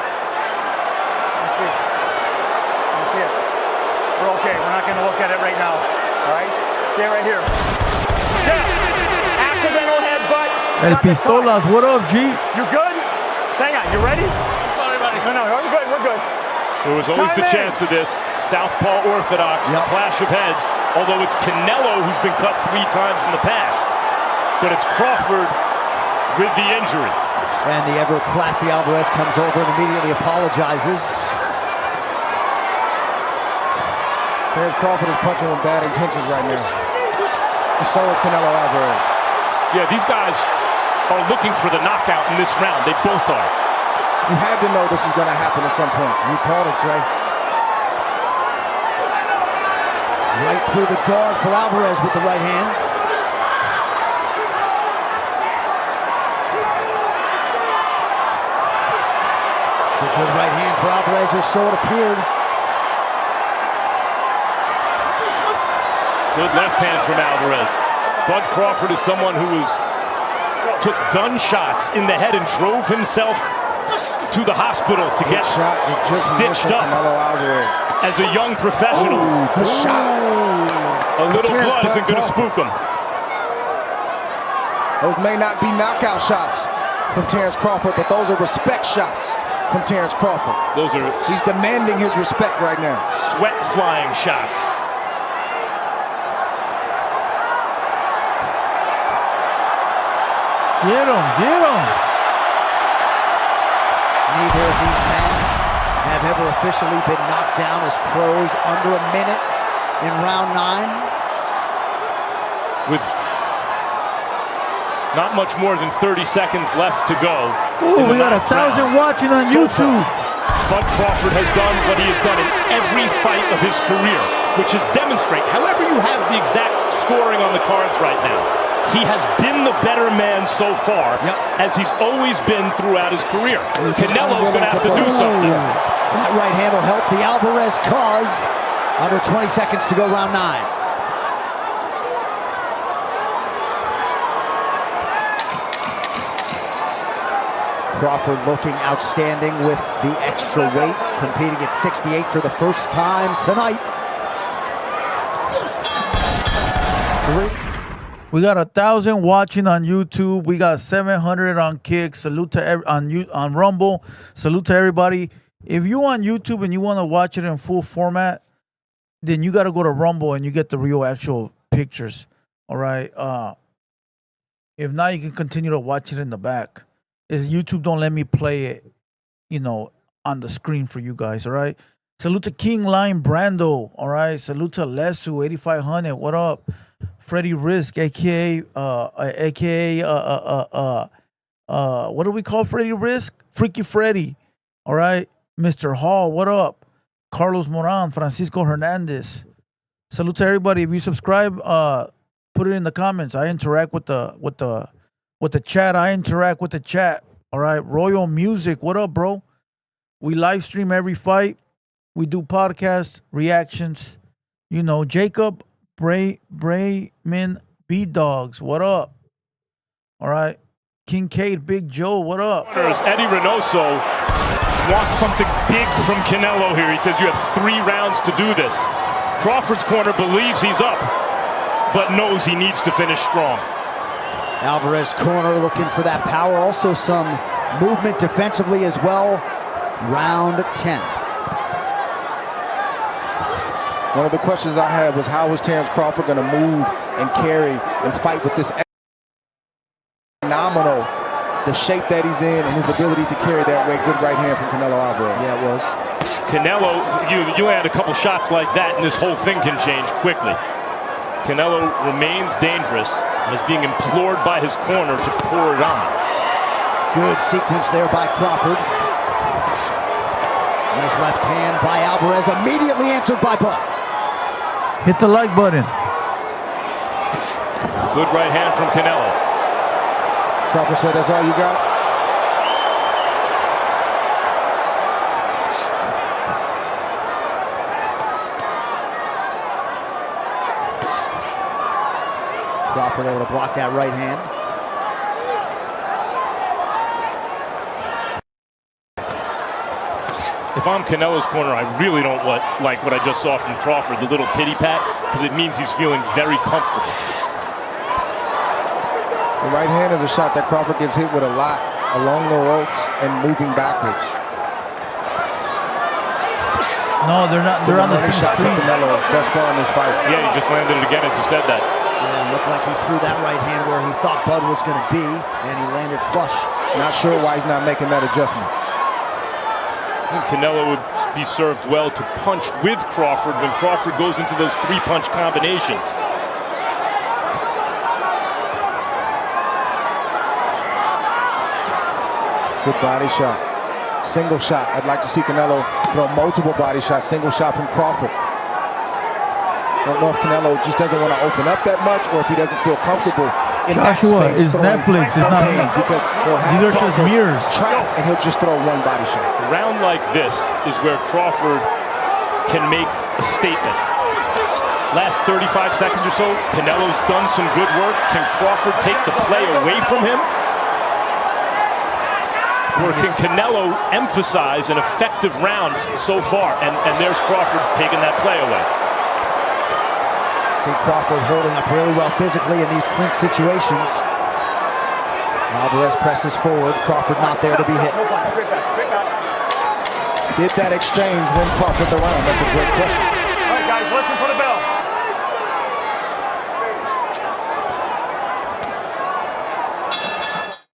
me see it. We're okay. We're not going to look at it right now. All right? Stay right here. Yeah. Accidental headbutt. El Pistolas, what up, G? You good? Hang on. You ready? Sorry, buddy. No, we're good. We're good. There was always the chance of this. Southpaw Orthodox clash of heads. Although it's Canelo who's been cut 3 times in the past. But it's Crawford with the injury. And the ever classy Alvarez comes over and immediately apologizes. Terence Crawford is punching with bad intentions right now. And so is Canelo Alvarez. Yeah, these guys are looking for the knockout in this round. They both are. You had to know this was going to happen at some point. You called it, Dre. Right through the guard for Alvarez with the right hand. It's a good right hand for Alvarez, or so it appeared. Good left hand from Alvarez. Bud Crawford is someone who took gunshots in the head and drove himself to the hospital to get stitched up as a young professional. Ooh, good shot. A little blood isn't going to spook him. Those may not be knockout shots from Terence Crawford, but those are respect shots from Terence Crawford. He's demanding his respect right now. Sweat flying shots. Get him, get him. Neither of these men have ever officially been knocked down as pros under a minute in round 9. With not much more than 30 seconds left to go. Ooh, we got 1,000 watching on YouTube. Bud Crawford has done what he has done in every fight of his career, which is demonstrate, however you have the exact scoring on the cards right now, he has been the better man so far, as he's always been throughout his career. Canelo's going to have to do something. That right hand will help the Alvarez cause. Under 20 seconds to go, round 9. Crawford looking outstanding with the extra weight, competing at 68 for the first time tonight. We got 1,000 watching on YouTube. We got 700 on Kick. Salute to on Rumble. Salute to everybody. If you on YouTube and you want to watch it in full format, then you got to go to Rumble and you get the real actual pictures. All right. If not, you can continue to watch it in the back. Is YouTube don't let me play it, on the screen for you guys. All right. Salute to King Lion Brando. All right. Salute to Lesu 8500. What up? Freddie Risk, aka what do we call Freddie Risk? Freaky Freddy. All right. Mr. Hall, what up? Carlos Moran, Francisco Hernandez. Salute to everybody. If you subscribe, put it in the comments. I interact with the chat. I interact with the chat. All right. Royal Music, what up, bro? We live stream every fight. We do podcast reactions. Jacob Brayman B-Dogs, what up? All right. Kincaid, Big Joe, what up? Eddie Reynoso wants something big from Canelo here. He says you have 3 rounds to do this. Crawford's corner believes he's up, but knows he needs to finish strong. Alvarez corner looking for that power. Also some movement defensively as well. Round 10. One of the questions I had was, how was Terence Crawford going to move and carry and fight with this phenomenal, the shape that he's in and his ability to carry that weight. Good right hand from Canelo Alvarez. Yeah, it was. Canelo, you add a couple shots like that and this whole thing can change quickly. Canelo remains dangerous and is being implored by his corner to pour it on. Good sequence there by Crawford. Nice left hand by Alvarez, immediately answered by Bud. Hit the like button. Good right hand from Canelo. Crawford said, that's all you got? Crawford able to block that right hand. If I'm Canelo's corner, I really don't like what I just saw from Crawford, the little pity pat, because it means he's feeling very comfortable. The right hand is a shot that Crawford gets hit with a lot along the ropes and moving backwards. No, they're not. They're on the same shot street. for Canelo thus far in this fight. Yeah, he just landed it again as you said that. Yeah, looked like he threw that right hand where he thought Bud was going to be, and he landed flush. Not sure why he's not making that adjustment. I think Canelo would be served well to punch with Crawford when Crawford goes into those three-punch combinations. Good body shot. Single shot. I'd like to see Canelo throw multiple body shots. Single shot from Crawford. Don't know if Canelo just doesn't want to open up that much or if he doesn't feel comfortable in Joshua that space. is Netflix. It's not. Because he'll have These are just Crawford mirrors. trap and he'll just throw one body shot. A round like this is where Crawford can make a statement. Last 35 seconds or so, Canelo's done some good work. Can Crawford take the play away from him? Or can Canelo emphasize an effective round so far? And there's Crawford taking that play away. See Crawford holding up really well physically in these clinch situations. Alvarez presses forward. Crawford not there to be hit. Did that exchange win Crawford the round? That's a great question. All right, guys, listen for the bell.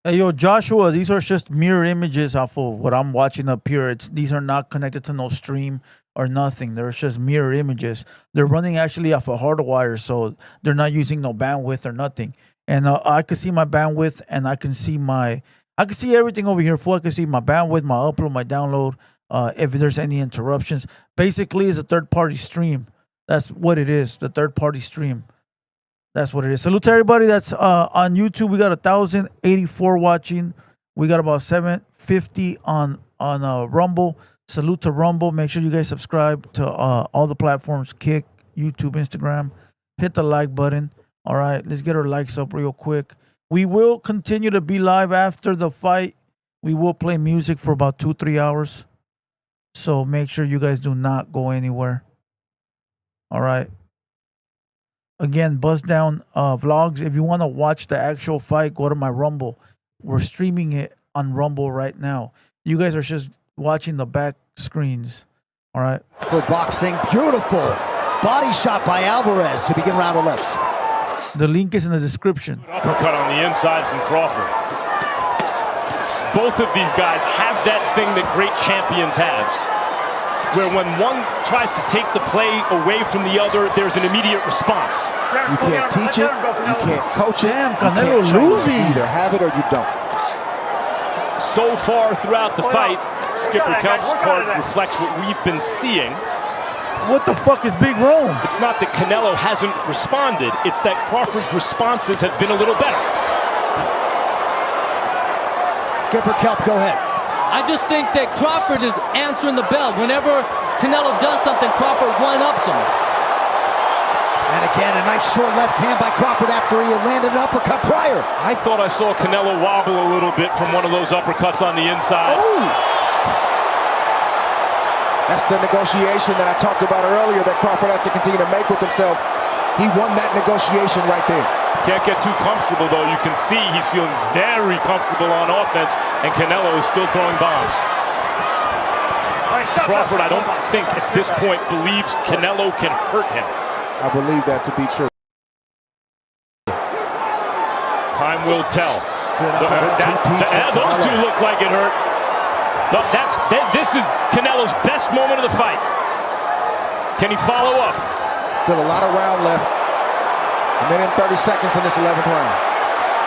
Hey, yo, Joshua, these are just mirror images off of what I'm watching up here. These are not connected to no stream or nothing. They're just mirror images. They're running actually off a hardwire, so they're not using no bandwidth or nothing. And I can see my bandwidth, and I can see everything over here. I can see my bandwidth, my upload, my download, if there's any interruptions. Basically, it's a third-party stream. That's what it is, the third-party stream. That's what it is. Salute to everybody that's on YouTube. We got 1,084 watching. We got about 750 on Rumble. Salute to Rumble. Make sure you guys subscribe to all the platforms: Kick, YouTube, Instagram. Hit the like button. All right, let's get our likes up real quick. We will continue to be live after the fight. We will play music for about 2-3 hours. So make sure you guys do not go anywhere. All right. Again, Buzz Down Vlogs. If you want to watch the actual fight, go to my Rumble. We're streaming it on Rumble right now. You guys are just watching the back screens. All right. For boxing, beautiful body shot by Alvarez to begin round 11. The link is in the description. Uppercut on the inside from Crawford. Both of these guys have that thing that great champions have, where when one tries to take the play away from the other, there's an immediate response. You can't teach it. You can't coach it. Damn, you Canelo can't train it. losing. You either have it or you don't. So far throughout the fight, Skipper Kelp's card reflects what we've been seeing. What the fuck is Big Rome? It's not that Canelo hasn't responded. It's that Crawford's responses have been a little better. Skipper Kelp, go ahead. I just think that Crawford is answering the bell. Whenever Canelo does something, Crawford one-ups him. And again, a nice short left hand by Crawford after he had landed an uppercut prior. I thought I saw Canelo wobble a little bit from one of those uppercuts on the inside. Ooh. That's the negotiation that I talked about earlier that Crawford has to continue to make with himself. He won that negotiation right there. Can't get too comfortable, though. You can see he's feeling very comfortable on offense, and Canelo is still throwing bombs. Crawford, I don't think at this point believes Canelo can hurt him. I believe that to be true. Time will tell. Those two look like it hurt. This is Canelo's best moment of the fight. Can he follow up? Still a lot of round left. 1 minute and 30 seconds in this 11th round.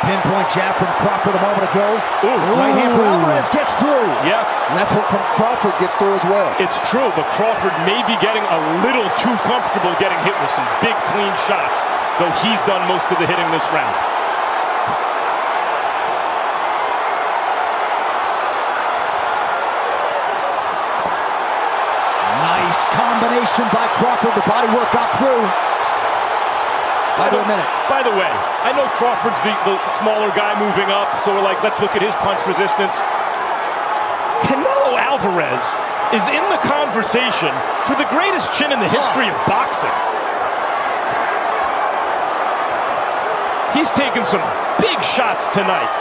Pinpoint jab from Crawford a moment ago. Ooh. Right hand from Alvarez gets through. Yeah. Left hook from Crawford gets through as well. It's true, but Crawford may be getting a little too comfortable getting hit with some big, clean shots, though he's done most of the hitting this round. Nice combination by Crawford. The body work got through. By the way, I know Crawford's the smaller guy moving up, so we're like, let's look at his punch resistance. Canelo Alvarez is in the conversation for the greatest chin in the history of boxing. He's taken some big shots tonight.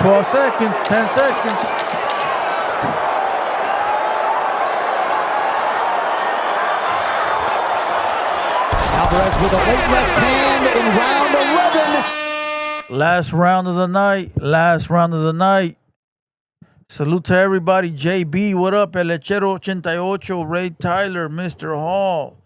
12 seconds, 10 seconds. Alvarez with a late left hand in round 11. Last round of the night. Last round of the night. Salute to everybody. JB, what up? El Lechero 88, Ray Tyler, Mr. Hall,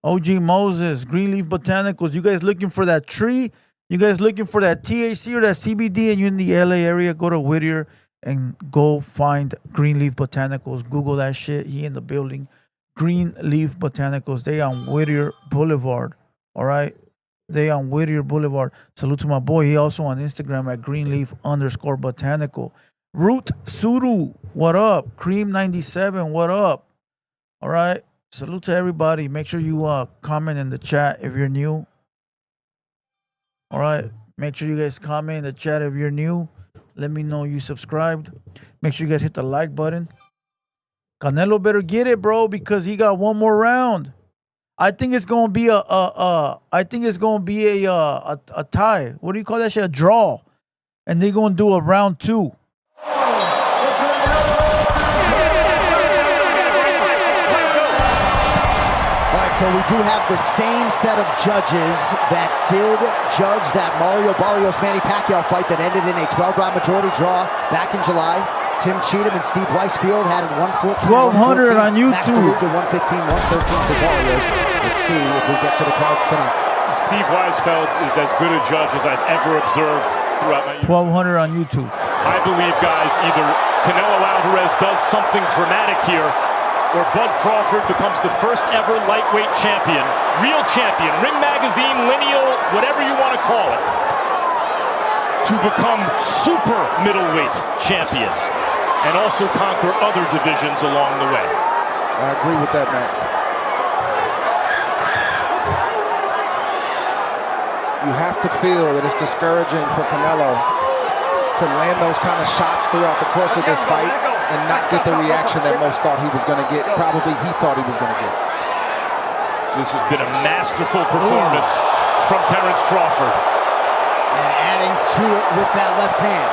OG Moses, Greenleaf Botanicals. You guys looking for that tree? You guys looking for that THC or that CBD and you're in the LA area, go to Whittier and go find Greenleaf Botanicals. Google that shit. He in the building. Greenleaf Botanicals. They on Whittier Boulevard. All right? They on Whittier Boulevard. Salute to my boy. He also on Instagram at Greenleaf_Botanical. Root Suru, what up? Cream 97, what up? All right. Salute to everybody. Make sure you comment in the chat if you're new. All right. Make sure you guys comment in the chat if you're new. Let me know you subscribed. Make sure you guys hit the like button. Canelo better get it, bro, because he got one more round. I think it's gonna be a tie. What do you call that shit? A draw. And they're gonna do a round 2. So we do have the same set of judges that did judge that Mario Barrios Manny Pacquiao fight that ended in a 12-round majority draw back in July. Tim Cheatham and Steve Weisfield had it 114, 1200 on YouTube. Max DeLuca 115, 113 for Barrios. Let's see if we get to the cards tonight. Steve Weisfeld is as good a judge as I've ever observed throughout my 1200 on YouTube. I believe, guys, either Canelo Alvarez does something dramatic here, or Bud Crawford becomes the first ever lightweight champion, real champion, Ring Magazine, lineal, whatever you want to call it, to become super middleweight champion and also conquer other divisions along the way. I agree with that, Max. You have to feel that it's discouraging for Canelo to land those kind of shots throughout the course of this fight and not get the reaction that most thought he was going to get. Probably he thought he was going to get. This has been a masterful performance from Terence Crawford. And adding to it with that left hand.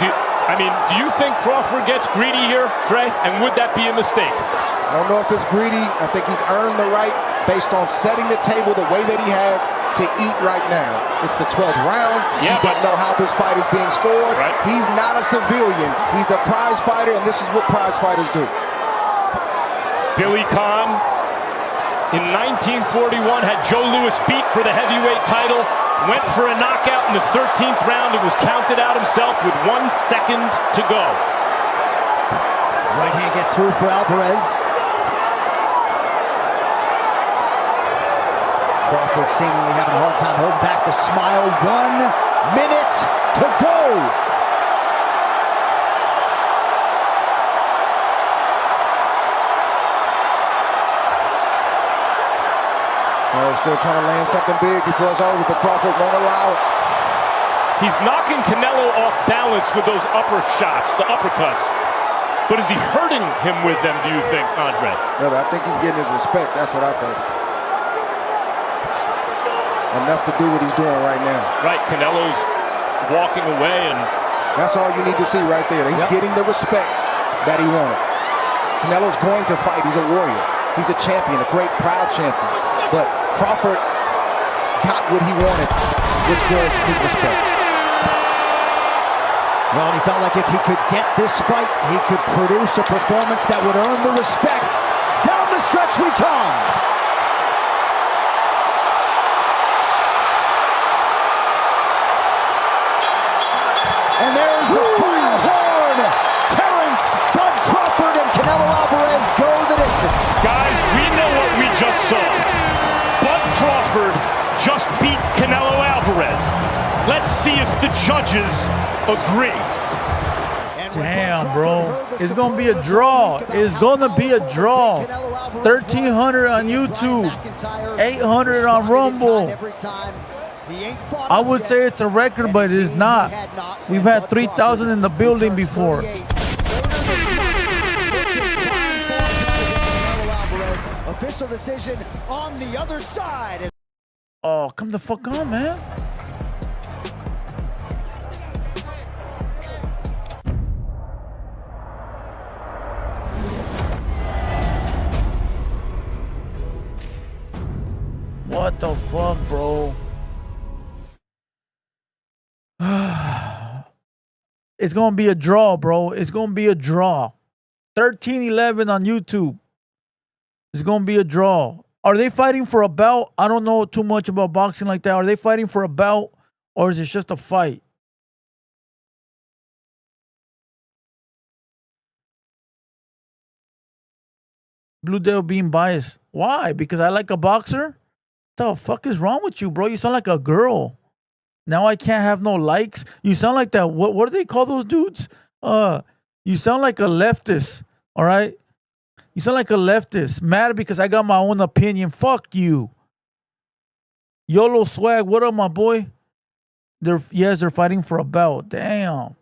Do you think Crawford gets greedy here, Dre? And would that be a mistake? I don't know if it's greedy. I think he's earned the right based on setting the table the way that he has to eat right now. It's the 12th round. Yeah, he doesn't know how this fight is being scored. Right. He's not a civilian. He's a prize fighter, and this is what prize fighters do. Billy Conn, in 1941, had Joe Louis beat for the heavyweight title. Went for a knockout in the 13th round and was counted out himself with 1 second to go. Right hand gets through for Alvarez. Crawford seemingly having a hard time holding back the smile. 1 minute to go. Still trying to land something big before it's over, but Crawford won't allow it. He's knocking Canelo off balance with those upper shots, the uppercuts. But is he hurting him with them, do you think, Andre? No, I think he's getting his respect. That's what I think. Enough to do what he's doing right now. Right, Canelo's walking away, and that's all you need to see right there. He's getting the respect that he wanted. Canelo's going to fight. He's a warrior. He's a champion, a great, proud champion. But Crawford got what he wanted, which was his respect. Well, he felt like if he could get this fight, he could produce a performance that would earn the respect. Down the stretch we come. And there's the final horn. Terence, Bud Crawford, and Canelo Alvarez go the distance. Guys, we know what we just saw. Bud Crawford just beat Canelo Alvarez. Let's see if the judges agree. Damn, bro. It's going to be a draw. It's going to be a draw. 1,300 on YouTube. 800 on Rumble. I would say it's a record, but it is not. We've had 3,000 in the building before. Official decision on the other side. Oh, come the fuck on, man. What the fuck, bro? It's going to be a draw, bro. It's going to be a draw. 13-11 on YouTube. It's going to be a draw. Are they fighting for a bout? I don't know too much about boxing like that. Are they fighting for a bout or is it just a fight? Blue Devil being biased. Why? Because I like a boxer? The fuck is wrong with you, bro? You sound like a girl. Now I can't have no likes. You sound like that. What do they call those dudes? You sound like a leftist. All right? You sound like a leftist. Mad because I got my own opinion. Fuck you. YOLO Swag. What up, my boy? They're fighting for a belt. Damn.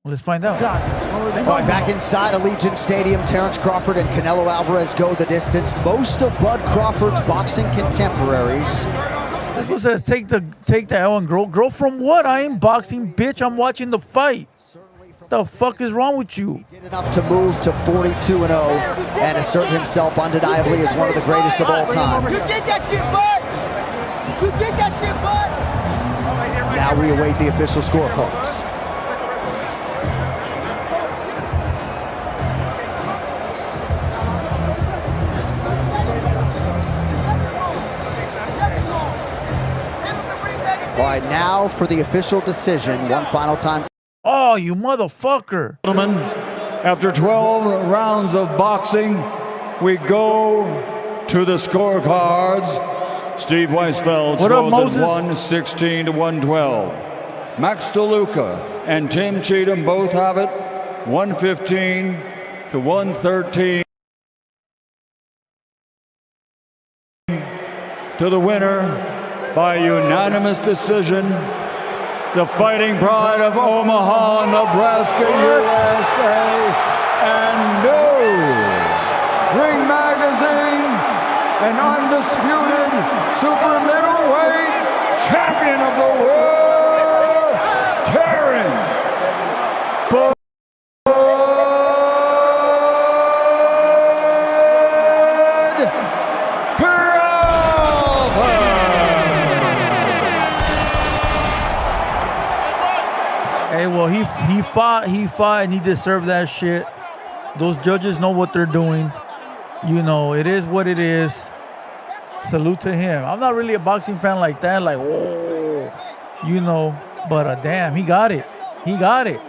Let's find out. All right, back inside Allegiant Stadium, Terence Crawford and Canelo Alvarez go the distance. Most of Bud Crawford's boxing contemporaries. This one says take the L and grow from what? I ain't boxing, bitch. I'm watching the fight. The fuck is wrong with you? He did enough to move to 42-0 and assert himself undeniably as one of the greatest of all time. You did that shit, bud! You did that shit, bud! Now we await the official scorecards. All right, now for the official decision. One final time. Oh, you motherfucker. Gentlemen, after 12 rounds of boxing, we go to the scorecards. Steve Weisfeld scores at 116-112. Max DeLuca and Tim Cheatham both have it 115-113. To the winner by unanimous decision, the Fighting Pride of Omaha, Nebraska, USA, and Ring Magazine, an undisputed super middleweight champion of the world, Terence Bud Hey, well, he fought, and he deserved that shit. Those judges know what they're doing. You know, it is what it is. Salute to him. I'm not really a boxing fan like that, like, whoa, you know, but damn, he got it. He got it.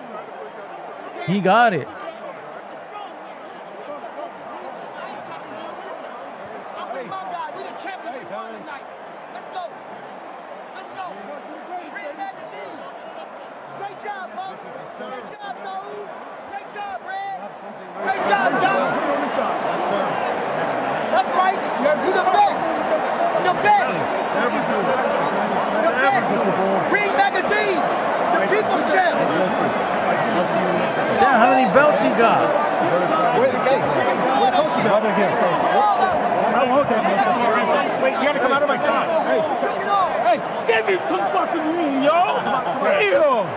He got it. Great job, John. That's right. You're the best. The best. The best. Ring Magazine. The People's Champ. Damn, how many belts he got? Wait, you gotta come out of my car. Hey, give me some fucking room, yo. Damn.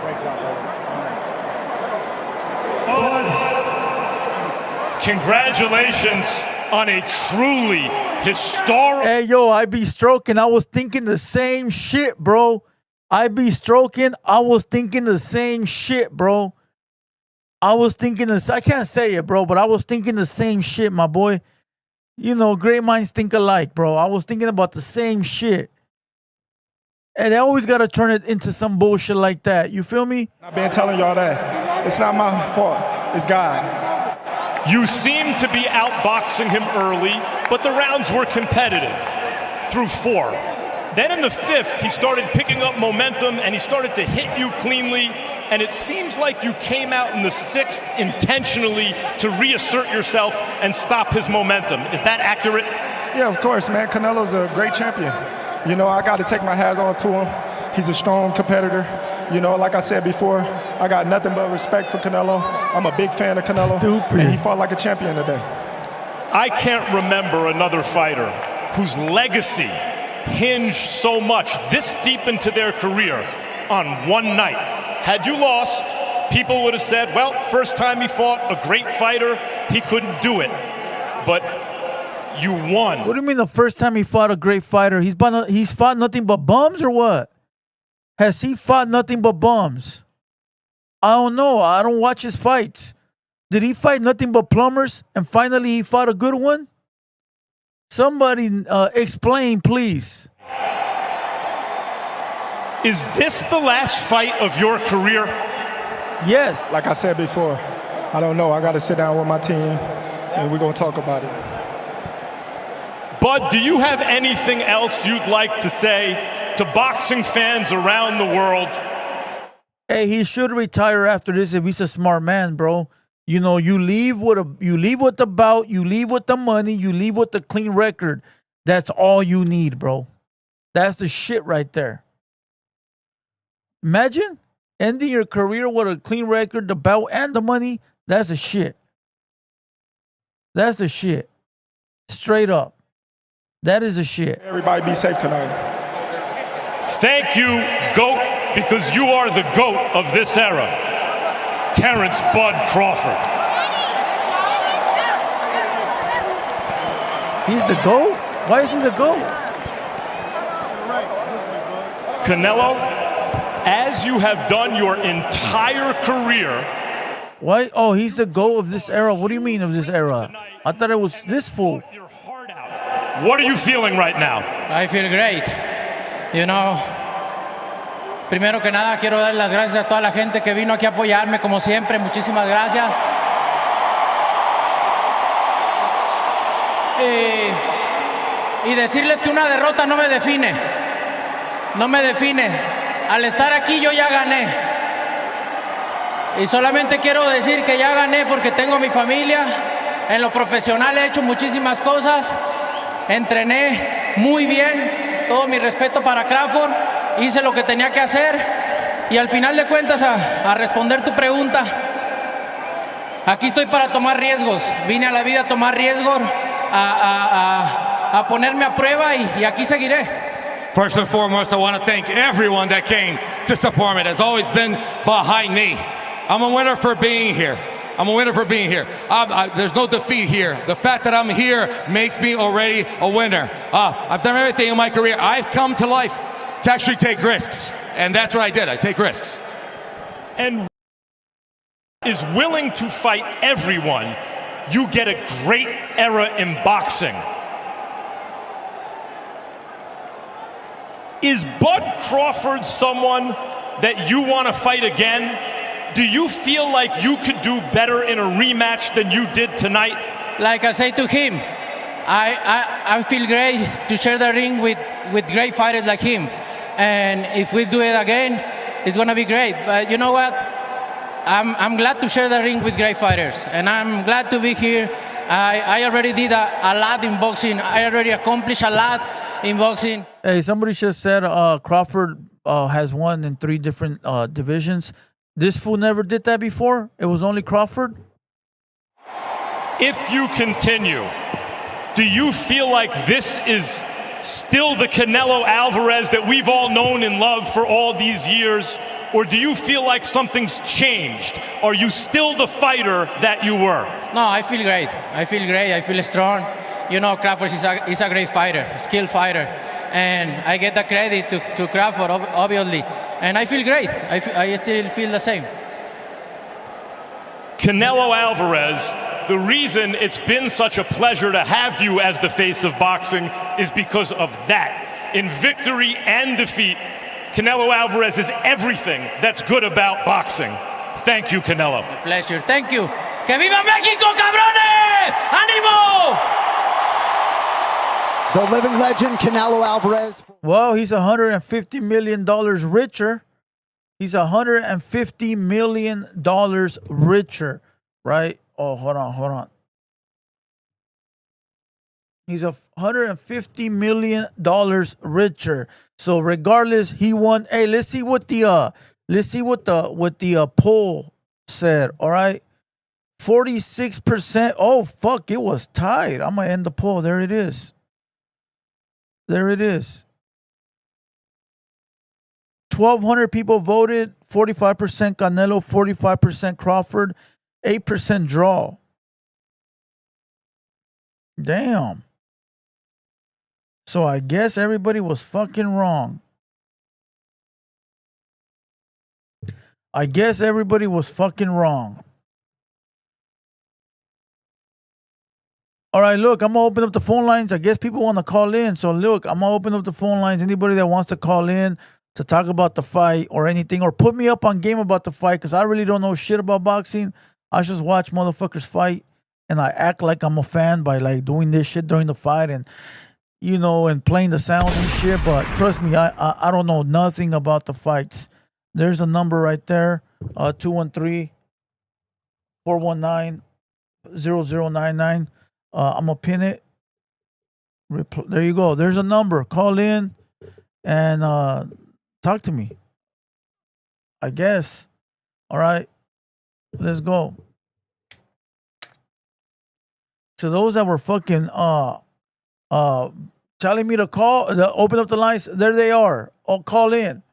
Congratulations on a truly historic. Hey, yo, I be stroking. I was thinking the same shit, bro. I be stroking. I was thinking the same shit, bro. I was thinking this. I can't say it, bro, but I was thinking the same shit, my boy. You know, great minds think alike, bro. I was thinking about the same shit. And they always got to turn it into some bullshit like that. You feel me? I've been telling y'all that. It's not my fault. It's God's. You seemed to be outboxing him early, but the rounds were competitive through 4. Then in the 5th, he started picking up momentum and he started to hit you cleanly. And it seems like you came out in the 6th intentionally to reassert yourself and stop his momentum. Is that accurate? Yeah, of course, man. Canelo's a great champion. You know, I got to take my hat off to him. He's a strong competitor. You know, like I said before, I got nothing but respect for Canelo. I'm a big fan of Canelo. Stupid. And he fought like a champion today. I can't remember another fighter whose legacy hinged so much this deep into their career on one night. Had you lost, people would have said, well, first time he fought a great fighter, he couldn't do it. But you won. What do you mean the first time he fought a great fighter? He's fought nothing but bums or what? Has he fought nothing but bums? I don't know. I don't watch his fights. Did he fight nothing but plumbers and finally he fought a good one? Somebody explain, please. Is this the last fight of your career? Yes. Like I said before, I don't know. I got to sit down with my team, and we're going to talk about it. Bud, do you have anything else you'd like to say to boxing fans around the world? Hey, he should retire after this if he's a smart man, bro. You know, you leave with the bout, you leave with the money, you leave with the clean record. That's all you need, bro. That's the shit right there. Imagine ending your career with a clean record, the bout, and the money. That's the shit. That's the shit. Straight up. That is the shit. Everybody be safe tonight. Thank you, GOAT, because you are the GOAT of this era. Terence Bud Crawford. He's the GOAT? Why is he the GOAT? Canelo, as you have done your entire career. Why? Oh, he's the GOAT of this era. What do you mean of this era? I thought it was this fool. What are you feeling right now? I feel great. You know, primero que nada quiero dar las gracias a toda la gente que vino aquí a apoyarme como siempre. Muchísimas gracias. Y decirles que una derrota no me define. No me define. Al estar aquí yo ya gané. Y solamente quiero decir que ya gané porque tengo mi familia. En lo profesional he hecho muchísimas cosas. Entrené muy bien. Todo mi respeto para Crawford. Hice lo que tenía que hacer. Y al final de cuentas, a responder tu pregunta, aquí estoy para tomar riesgos. Vine a la vida a tomar riesgos, a ponerme a prueba y aquí seguiré. First and foremost, I want to thank everyone that came to support me. That's always been behind me. I'm a winner for being here. I'm a winner for being here. There's no defeat here. The fact that I'm here makes me already a winner. I've done everything in my career. I've come to life to actually take risks. And that's what I did. I take risks. And is willing to fight everyone. You get a great era in boxing. Is Bud Crawford someone that you want to fight again? Do you feel like you could do better in a rematch than you did tonight? Like I say to him, I feel great to share the ring with great fighters like him. And if we do it again, it's going to be great. But you know what? I'm glad to share the ring with great fighters. And I'm glad to be here. I already did a lot in boxing. I already accomplished a lot in boxing. Hey, somebody just said Crawford has won in 3 different divisions. This fool never did that before? It was only Crawford? If you continue, do you feel like this is still the Canelo Alvarez that we've all known and loved for all these years? Or do you feel like something's changed? Are you still the fighter that you were? No, I feel great. I feel great. I feel strong. You know, Crawford is a great fighter, a skilled fighter. And I get the credit to Crawford, obviously. And I feel great. I still feel the same. Canelo Alvarez, the reason it's been such a pleasure to have you as the face of boxing is because of that. In victory and defeat, Canelo Alvarez is everything that's good about boxing. Thank you, Canelo. A pleasure. Thank you. ¡Que viva México, cabrones! ¡Ánimo! The living legend, Canelo Alvarez. Well, he's $150 million richer. He's $150 million richer, right? Oh, hold on. He's $150 million richer. So regardless, he won. Hey, let's see what the poll said. All right, 46%. Oh fuck, it was tied. I'm gonna end the poll. There it is. 1,200 people voted. 45% Canelo, 45% Crawford, 8% draw. Damn. So I guess everybody was fucking wrong. I guess everybody was fucking wrong. All right, look, I'm going to open up the phone lines. I guess people want to call in. So, look, I'm going to open up the phone lines. Anybody that wants to call in to talk about the fight or anything, or put me up on game about the fight, because I really don't know shit about boxing. I just watch motherfuckers fight, and I act like I'm a fan by, like, doing this shit during the fight and, you know, and playing the sound and shit. But trust me, I don't know nothing about the fights. There's a number right there, 213-419-0099. I'm going to pin it. There you go. There's a number. Call in and talk to me. I guess. All right. Let's go. To those that were fucking telling me to call, open up the lines, there they are. Oh, call in.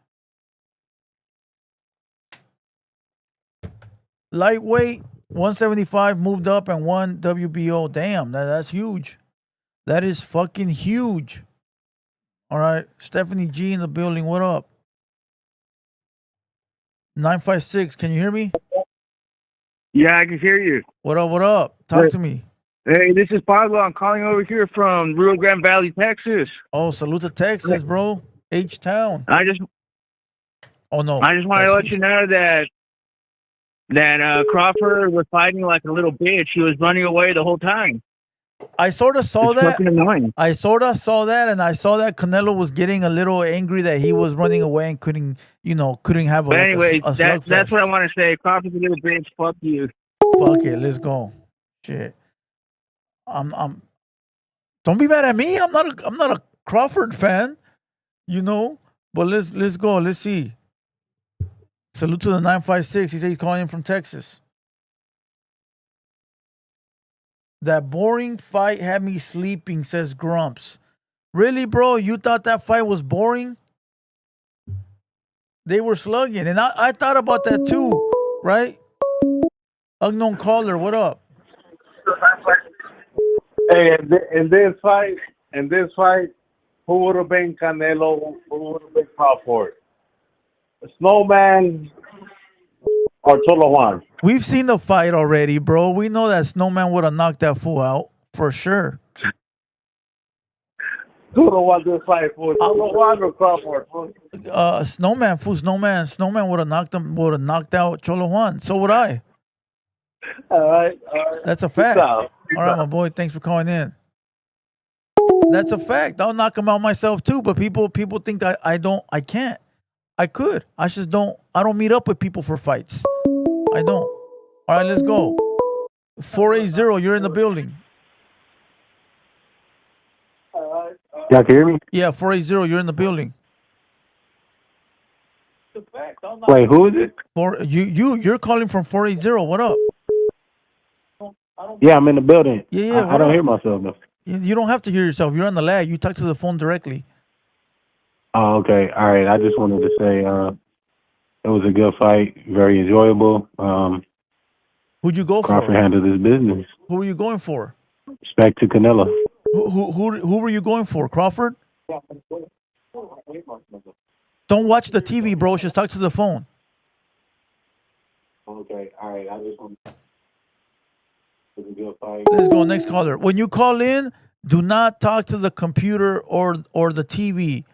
Lightweight, 175 moved up and 1 WBO. Damn, that's huge. That is fucking huge. All right. Stephanie G in the building. What up? 956. Can you hear me? Yeah, I can hear you. What up? What up? Talk to me. Hey, this is Pablo. I'm calling over here from Rio Grande Valley, Texas. Oh, salute to Texas, bro. H-Town. Oh, no. I just want to let you know that Crawford was fighting like a little bitch. He was running away the whole time. I sort of saw that. Fucking annoying. I sort of saw that, and I saw that Canelo was getting a little angry that he was running away and couldn't have a, But anyways, a slugfest. that's what I want to say. Crawford's a little bitch. Fuck you. Fuck it. Let's go. Shit. I'm. Don't be mad at me. I'm not a Crawford fan, you know. But let's go. Let's see. Salute to the 956. He said he's calling in from Texas. That boring fight had me sleeping, says Grumps. Really, bro? You thought that fight was boring? They were slugging. And I thought about that too, right? Unknown caller, what up? Hey, in this fight, who would have been Canelo? Who would have been Crawford? Snowman or Cholo Juan? We've seen the fight already, bro. We know that Snowman would have knocked that fool out for sure. Cholo Juan this fight for Cholo Juan or Crawford? Snowman would have knocked out Cholo Juan. So would I. All right. That's a fact. All right, my boy. Thanks for calling in. That's a fact. I'll knock him out myself too. But people think that I can't. I could. I just don't. I don't meet up with people for fights. I don't. All right, let's go. 480, you're in the building. Y'all can hear me? Yeah, 480, you're in the building. Wait, who is it? You're calling from 480. What up? Yeah, I'm in the building. Yeah. I don't hear myself though. You don't have to hear yourself. You're on the lag. You talk to the phone directly. Oh, okay. All right. I just wanted to say it was a good fight, very enjoyable. Who'd you go for? Crawford handled his business. Who were you going for? Respect to Canelo. Who were you going for? Crawford? Don't watch the TV, bro. Just talk to the phone. Okay. All right. I just want. It was a good fight. Let's go. Next caller. When you call in, do not talk to the computer or the TV.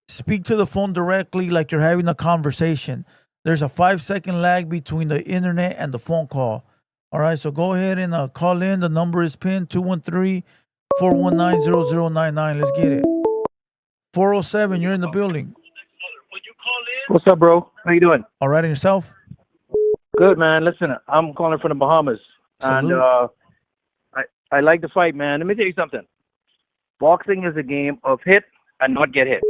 Speak to the phone directly like you're having a conversation. There's a 5-second lag between the internet and the phone call. All right, so go ahead and call in. The number is pinned 213-419-0099. Let's get it. 407, you're in the building. What's up, bro? How you doing? All right, and yourself? Good, man. Listen, I'm calling from the Bahamas. Salute. And I like the fight, man. Let me tell you something. Boxing is a game of hit and not get hit.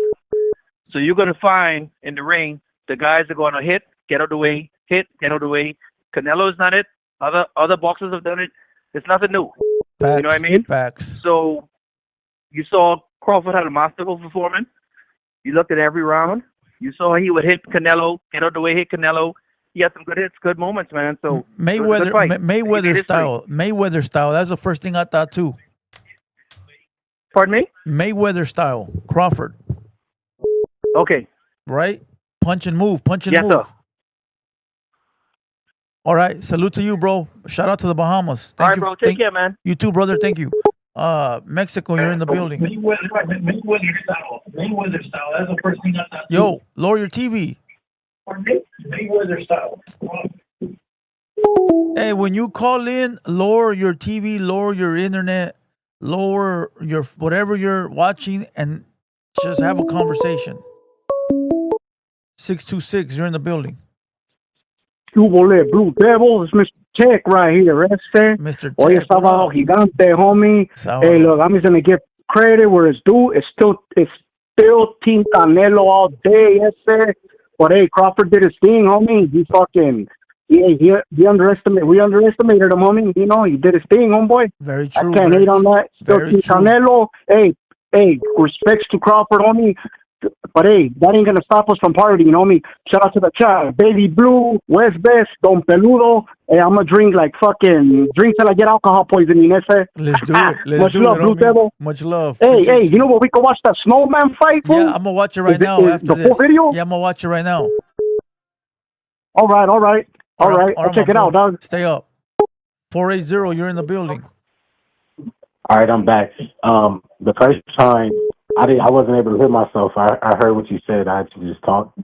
So you're going to find in the ring, the guys are going to hit, get out of the way, hit, get out of the way. Canelo's not it. Other boxers have done it. It's nothing new. Facts. You know what I mean? Facts. So you saw Crawford had a masterful performance. You looked at every round. You saw he would hit Canelo, get out of the way, hit Canelo. He had some good hits, good moments, man. So Mayweather style. Mayweather style. That's the first thing I thought too. Pardon me? Mayweather style, Crawford. Okay. Right? Punch and move. Punch and Yes, move. sir. All right. Salute to you, bro. Shout out to the Bahamas. All right, bro. Take care, man. You too, brother. Thank you. Mexico, you're in the building. Mayweather style. Mayweather style. That's the first thing I thought. Yo, lower your TV. Mayweather style. Hey, when you call in, lower your TV, lower your internet, lower your whatever you're watching, and just have a conversation. 626, you're in the building. Blue Devils, Mr. Tech right here, Mr. Oye, Tech, Sábado Gigante, homie. Hey, look, I'm just gonna give credit where it's due. It's still Team Canelo all day, But hey, Crawford did his thing, homie. We underestimated him, homie. You know, he did his thing, homeboy. Very true. I can't hate on that. Still Very Team true. Canelo. Hey, respects to Crawford, homie. But hey, that ain't gonna stop us from partying, homie. Shout out to the chat. Baby Blue, West Best, Don Peludo. Hey, I'm gonna drink like fucking drink till I get alcohol poisoning, Let's do it. Let's Much do love, it, Blue homie. Devil. Much love. Hey, you know what? We can watch that snowman fight, fool? Yeah, I'm gonna watch it right now after the this. full video? Yeah, I'm gonna watch it right now. All right. I'll check it out, dog. Stay up. 480, you're in the building. All right, I'm back. The first time I wasn't able to hear myself. I heard what you said. I actually just talked,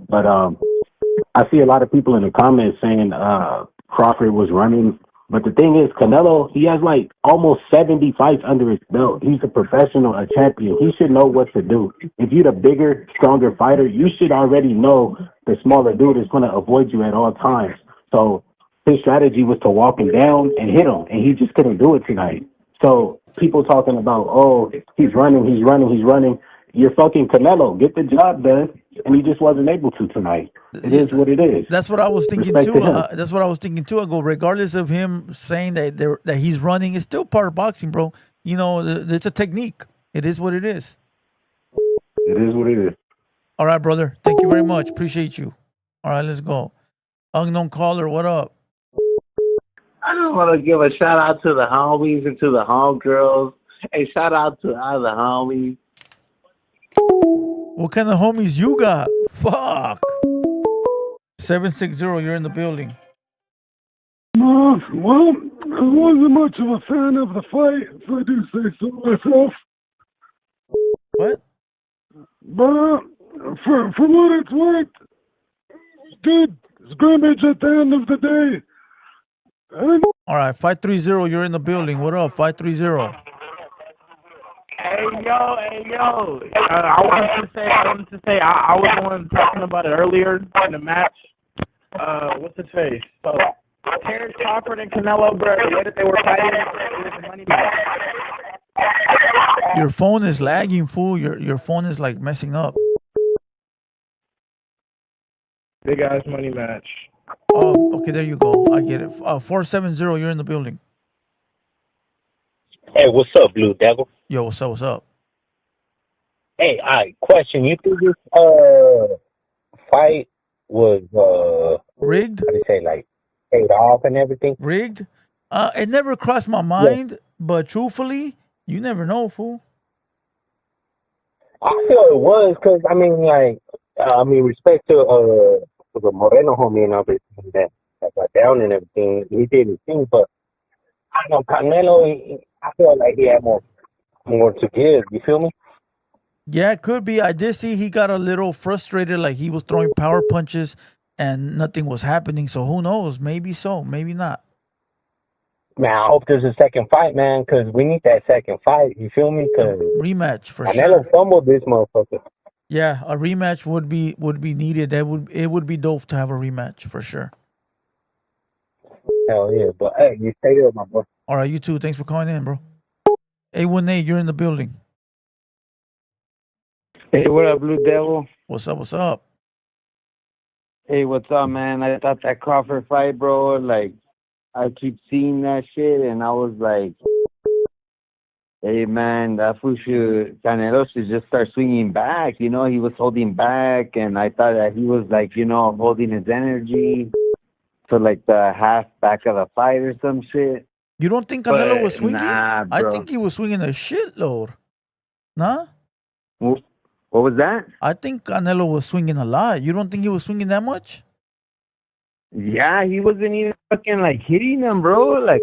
but I see a lot of people in the comments saying Crawford was running. But the thing is, Canelo, he has like almost 70 fights under his belt. He's a professional, a champion. He should know what to do. If you're the bigger, stronger fighter, you should already know the smaller dude is going to avoid you at all times. So his strategy was to walk him down and hit him, and he just couldn't do it tonight. So people talking about, oh, he's running. You're fucking Canelo. Get the job done. And he just wasn't able to tonight. It is what it is. That's what I was thinking Respect too. to him. That's what I was thinking too. I go, regardless of him saying that he's running, it's still part of boxing, bro. You know, it's a technique. It is what it is. It is what it is. All right, brother. Thank you very much. Appreciate you. All right, let's go. Unknown caller, what up? I just want to give a shout out to the homies and to the homegirls. Hey, shout out to all the homies. What kind of homies you got? Fuck. 760, you're in the building. Well, I wasn't much of a fan of the fight, if I do say so myself. What? But for what it's worth, good scrimmage at the end of the day. All right, 530, you're in the building. What up, 530? Hey yo! I wanted to say, I was the one talking about it earlier in the match. What's his face? So Terence, Crawford, and Canelo, bro, the way that they were fighting, it was a money match. Your phone is lagging, fool. Your phone is like messing up. Big ass money match. Oh, okay, there you go. I get it. 470, you're in the building. Hey, what's up, Blue Devil? Yo, what's up? Hey, all right, question. You think this fight was rigged? How do you say, like, paid off and everything? Rigged? It never crossed my mind, but truthfully, you never know, fool. I feel it was, because, respect to the Moreno homie and everything that got down and everything, he did his thing, but I don't know, Canelo, I feel like he had more to give, you feel me? Yeah, it could be. I did see he got a little frustrated, like he was throwing power punches and nothing was happening, so who knows? Maybe so, maybe not. Man, I hope there's a second fight, man, because we need that second fight, you feel me? Cause rematch, for Canelo sure. fumbled this motherfucker. Yeah, a rematch would be needed. It would be dope to have a rematch for sure. Hell yeah, but hey, you stay there, my boy. All right, you too. Thanks for calling in, bro. 818, you're in the building. Hey, what up, Blue Devil? What's up? Hey, what's up, man? I thought that Crawford fight, bro, like, I keep seeing that shit, and I was like, hey, man, that fool Canelo should just start swinging back. You know, he was holding back, and I thought that he was, like, you know, holding his energy for, like, the half back of the fight or some shit. You don't think Canelo was swinging? Nah, I bro. think he was swinging a shitload. Nah? What was that? I think Canelo was swinging a lot. You don't think he was swinging that much? Yeah, he wasn't even fucking like hitting him, bro. Like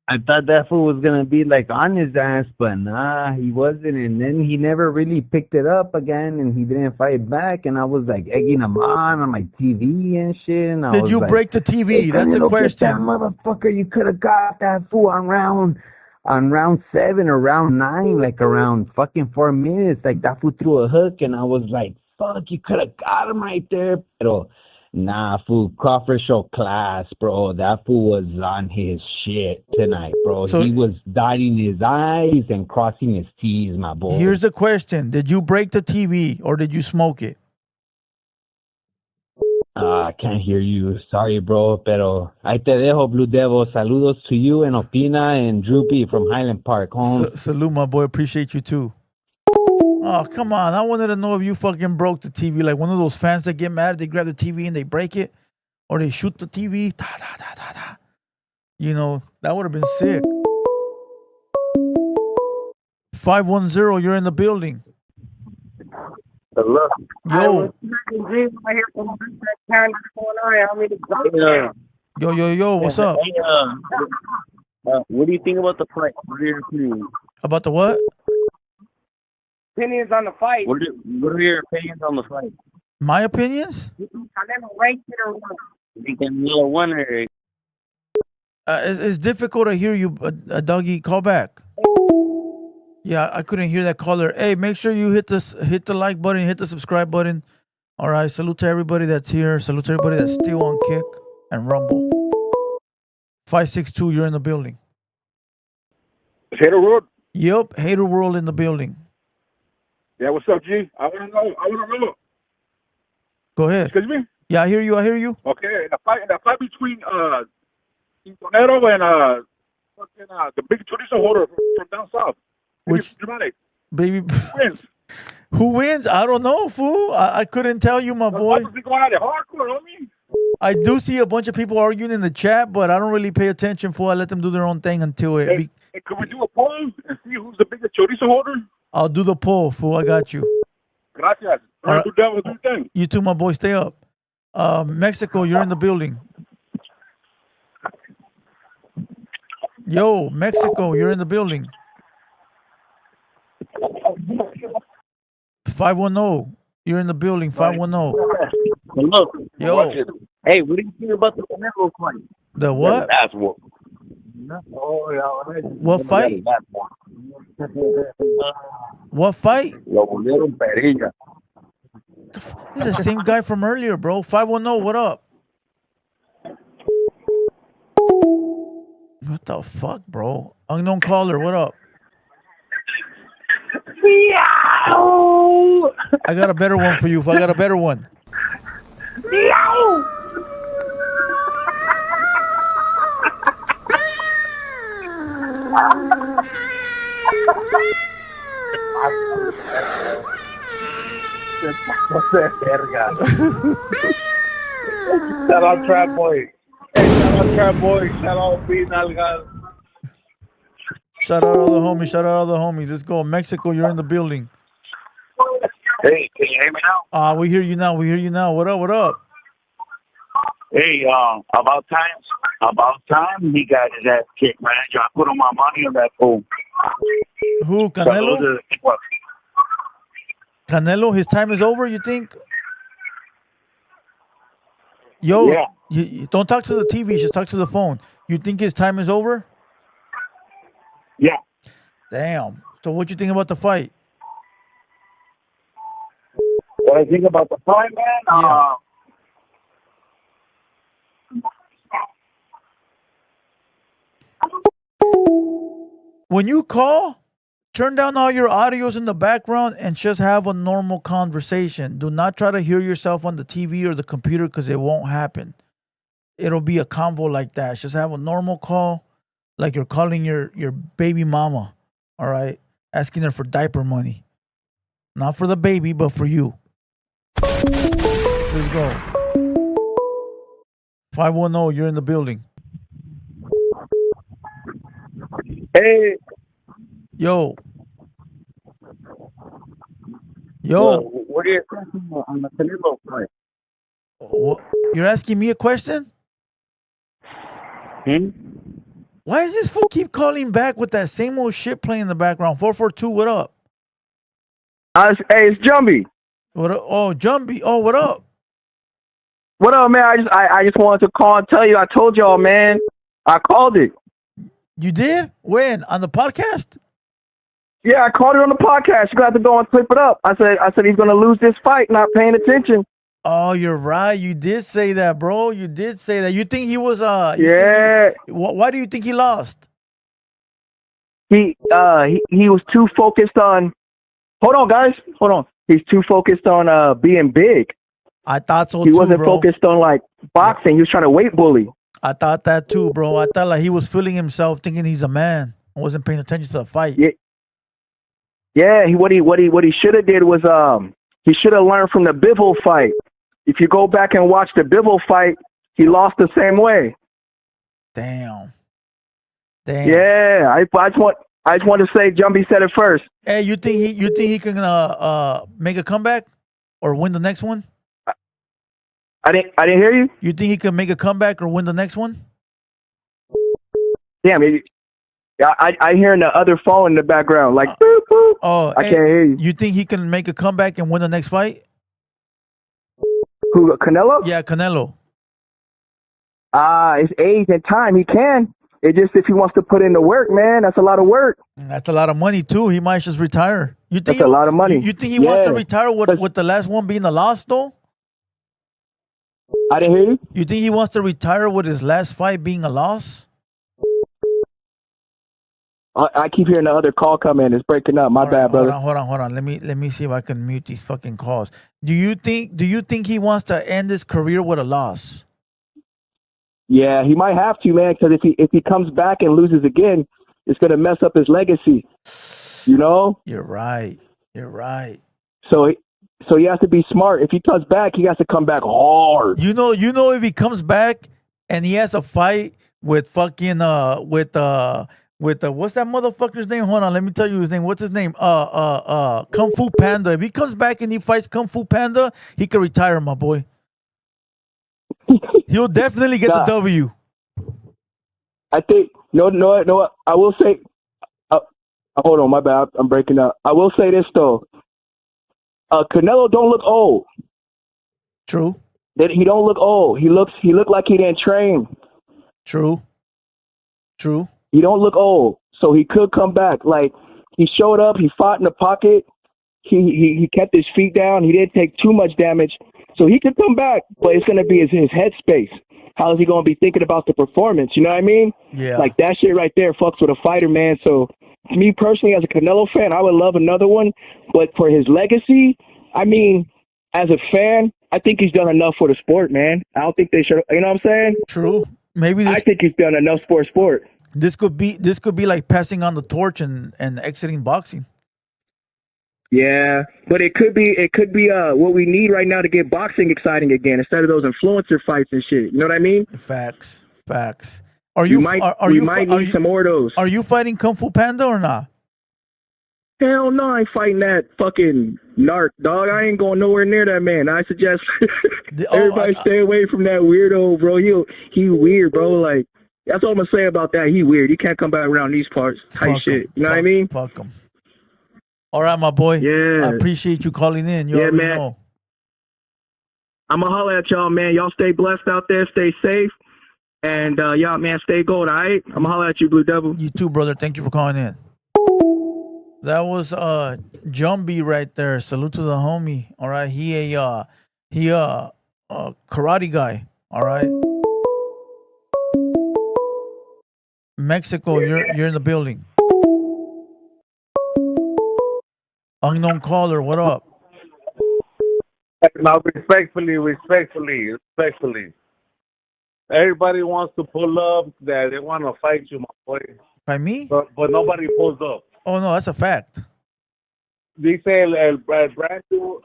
I thought that fool was gonna be like on his ass, but nah, he wasn't. And then he never really picked it up again, and he didn't fight back. And I was like egging him on my TV and shit. And I Did was you like, break the TV? "Hey, That's a Canelo, question. get that motherfucker! You could have got that fool on round 7 or round 9, like around fucking 4 minutes. Like that fool threw a hook, and I was like, fuck, you could have got him right there, pero. Nah, fool, Crawford showed class, bro. That fool was on his shit tonight, bro. So- he was dotting his I's and crossing his T's, my boy. Here's the question. Did you break the TV or did you smoke it? I can't hear you. Sorry, bro, pero ahí te dejo, Blue Devil. Saludos to you and Opina and Droopy from Highland Park, home. Salute, my boy. Appreciate you, too. Oh, come on. I wanted to know if you fucking broke the TV. Like one of those fans that get mad, they grab the TV and they break it. Or they shoot the TV. Da, da, da, da, da. You know, that would have been sick. 510, you're in the building. Hello. Yo. Yo, what's up? What do you think about the fight? What are your opinions? About the what? Opinions on the fight. What are your opinions on the fight? My opinions? Canelo ranked it or what? You can know one or It's difficult to hear you, Dougie. Call back. Yeah, I couldn't hear that caller. Hey, make sure you hit the like button, hit the subscribe button. All right, salute to everybody that's here. Salute to everybody that's still on Kick and Rumble. 562, you're in the building. Hater World? Yep, Hater World in the building. Yeah, what's up, G? I want to know. Go ahead. Excuse me? Yeah, I hear you. Okay, the fight between Cinconero and the big chorizo holder from down south. Which dramatic. Baby wins? Who wins? I don't know, fool. I couldn't tell you, my boy. Going at it hardcore, homie. I do see a bunch of people arguing in the chat, but I don't really pay attention, fool. I let them do their own thing until it. Hey, could we do a poll and see who's the biggest chorizo holder? I'll do the poll, fool. I got you. Gracias. All right. Do your thing. You too, my boy. Stay up. Mexico, you're in the building. Yo, Mexico, you're in the building. 510, you're in the building. 510. Hello. Yo. Hey, what do you think about the Canelo fight? The what? That's what. What fight? What fight? This is the same guy from earlier, bro. 510, what up? What the fuck, bro? Unknown caller, what up? I got a better one for you. I got a better one. Shout out Trap Boy. Hey, shout out Trap Boy. Shout out B Nalgas. Shout out all the homies. Shout out all the homies. Let's go. Mexico, you're in the building. Hey, can you hear me now? We hear you now. We hear you now. What up? What up? Hey, about time he got his ass kicked, man. I put on my money on that fool. Who, Canelo? Canelo, his time is over, you think? Yo, Yeah. you don't talk to the TV, just talk to the phone. You think his time is over? Yeah. Damn. So what you think about the fight? What I think about the fight, man? Yeah. When you call, turn down all your audios in the background and just have a normal conversation. Do not try to hear yourself on the TV or the computer because it won't happen. It'll be a convo like that. Just have a normal call like you're calling your baby mama, all right? Asking her for diaper money. Not for the baby, but for you. Let's go. 510, you're in the building. Hey. Yo. Yo. What are your questions on the Canelo fight? You're asking me a question? Why does this fool keep calling back with that same old shit playing in the background? 442, what up? Hey, it's Jumbie. What up? Oh, Jumbie. Oh, what up? What up, man? I just wanted to call and tell you. I told y'all, man. I called it. You did? When? On the podcast? Yeah, I called it on the podcast. You got to go and clip it up. I said he's gonna lose this fight, not paying attention. Oh, you're right. You did say that, bro. You did say that. You think he was yeah. Why do you think he lost? He was too focused on. Hold on, guys. Hold on. He's too focused on being big. I thought so he too, wasn't bro. focused on like boxing. He was trying to weight bully. I thought that too, bro. I thought like he was feeling himself, thinking he's a man. I wasn't paying attention to the fight. Yeah. What he should have did was he should have learned from the Bivol fight. If you go back and watch the Bivol fight, he lost the same way. Damn. Yeah, I just want to say Jumbie said it first. Hey, you think he can make a comeback or win the next one? I didn't hear you. You think he can make a comeback or win the next one? Damn, I hear the other phone in the background like boop, boop. Oh, I can't hear you. You think he can make a comeback and win the next fight? Who, Canelo? Yeah, Canelo. It's age and time. He can. It just if he wants to put in the work, man, that's a lot of work. That's a lot of money too. He might just retire. You think That's a lot of money. You think he wants to retire with the last one being a loss though? I didn't hear you. You think he wants to retire with his last fight being a loss? I keep hearing the other call come in. It's breaking up. My bad, brother. Hold on. Let me see if I can mute these fucking calls. Do you think he wants to end his career with a loss? Yeah, he might have to, man, because if he comes back and loses again, it's gonna mess up his legacy. You know? You're right. So he has to be smart. If he comes back, he has to come back hard. You know, if he comes back and he has a fight with fucking with what's that motherfucker's name? Hold on, let me tell you his name. What's his name? Kung Fu Panda. If he comes back and he fights Kung Fu Panda, he can retire, my boy. He'll definitely get the W. I think no. I will say. Hold on, my bad. I'm breaking up. I will say this though. Canelo don't look old. True. He don't look old. He looked like he didn't train. True. He don't look old, so he could come back. Like he showed up, he fought in the pocket. He kept his feet down. He didn't take too much damage, so he could come back. But it's gonna be his headspace. How is he gonna be thinking about the performance? You know what I mean? Yeah. Like that shit right there fucks with a fighter, man. So me personally, as a Canelo fan, I would love another one. But for his legacy, I mean, as a fan, I think he's done enough for the sport, man. I don't think they should. You know what I'm saying? True. Maybe I think he's done enough for sport. This could be like passing on the torch and exiting boxing. Yeah, but it could be what we need right now to get boxing exciting again instead of those influencer fights and shit. You know what I mean? Facts. Are you might need some more of those. Are you fighting Kung Fu Panda or not? Hell no, I ain't fighting that fucking narc, dog. I ain't going nowhere near that man. I suggest everybody stay away from that weirdo, bro. He weird, bro. Like that's all I'm gonna say about that. He weird. He can't come back around these parts. Type shit. You know what I mean? Fuck him. All right, my boy. Yeah. I appreciate you calling in. You already man. know. I'm gonna holler at y'all, man. Y'all stay blessed out there. Stay safe. And y'all, man, stay gold, all right? I'm gonna holler at you, Blue Devil. You too, brother. Thank you for calling in. That was Jumbie right there. Salute to the homie. All right. He a karate guy. All right. Mexico, you're in the building. Unknown caller, what up? Now, respectfully. Everybody wants to pull up that they want to fight you, my boy. By me? But nobody pulls up. Oh, no, that's a fact. Dice el Brandon,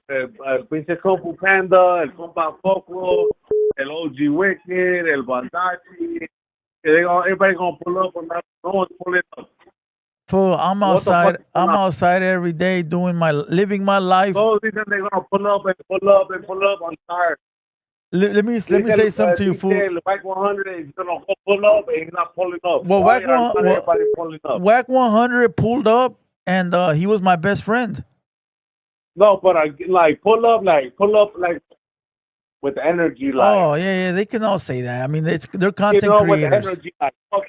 el pinche Kung Fu Panda, el Compa Foco, el OG Wicked, el Bandachi. Everybody going to pull up, and no one's pulling up. Fool, I'm What the outside. fuck? I'm outside every day living my life. So they're gonna pull up and pull up and pull up on tires. Let me say something to you, fool. Whack 100 is gonna pull up and he's not pulling up. Well, Why are not everybody pulling up? Whack 100 pulled up, and he was my best friend. No, but pull up with energy, like. Oh yeah, they can all say that. I mean, they're content With creators. energy, like fuck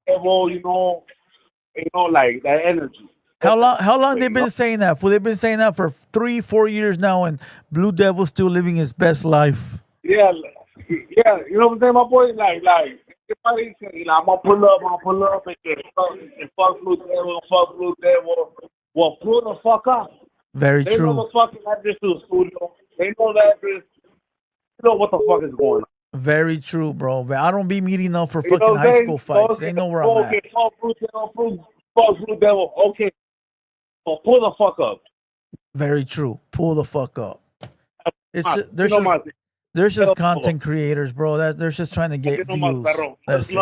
devil, like that energy. How long they been saying that? Fool, they've been saying that for 3-4 years now, and Blue Devil's still living his best life. Yeah, you know what I'm saying, my boy? Like everybody say, I'm gonna pull up, and fuck Blue Devil. Well, pull the fuck up. Very They true. know the fucking address to the studio. They know the address. You know what the fuck is going on. Very true, bro. But I don't be meeting up for You know fucking what I'm high saying? school fights. Okay, They know where I'm at. fuck Blue Devil. Okay, so pull the fuck up. Very true. Pull the fuck up. It's Ah, just, you know my- there's just Pero- content creators, bro. They're just trying to get views. That's it.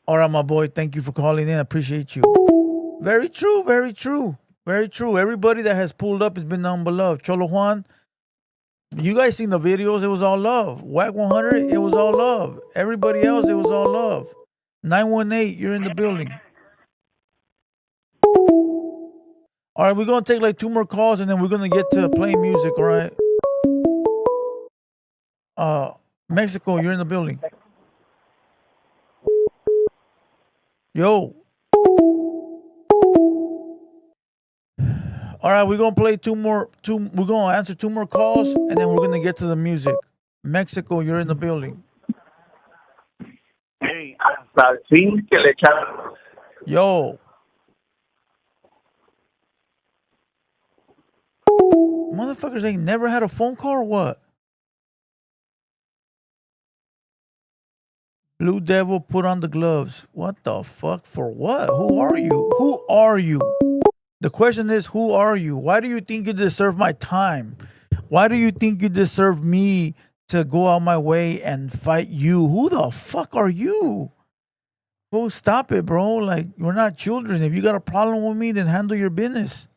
All right, my boy. Thank you for calling in. I appreciate you. Very true. Very true. Very true. Everybody that has pulled up has been number love. Cholo Juan, you guys seen the videos? It was all love. Whack 100, it was all love. Everybody else, it was all love. 918, you're in the building. All right, we're going to take like 2 more calls and then we're going to get to playing music, all right? Mexico, you're in the building. Yo. All right, we're going to play we're going to answer 2 more calls and then we're going to get to the music. Mexico, you're in the building. Hey, hasta el fin que le echaron. Yo. Motherfuckers ain't never had a phone call or what? Blue Devil put on the gloves. What the fuck? For what? Who are you? Who are you? The question is, who are you? Why do you think you deserve my time? Why do you think you deserve me to go out my way and fight you? Who the fuck are you? Bro, stop it, bro. Like, we're not children. If you got a problem with me, then handle your business.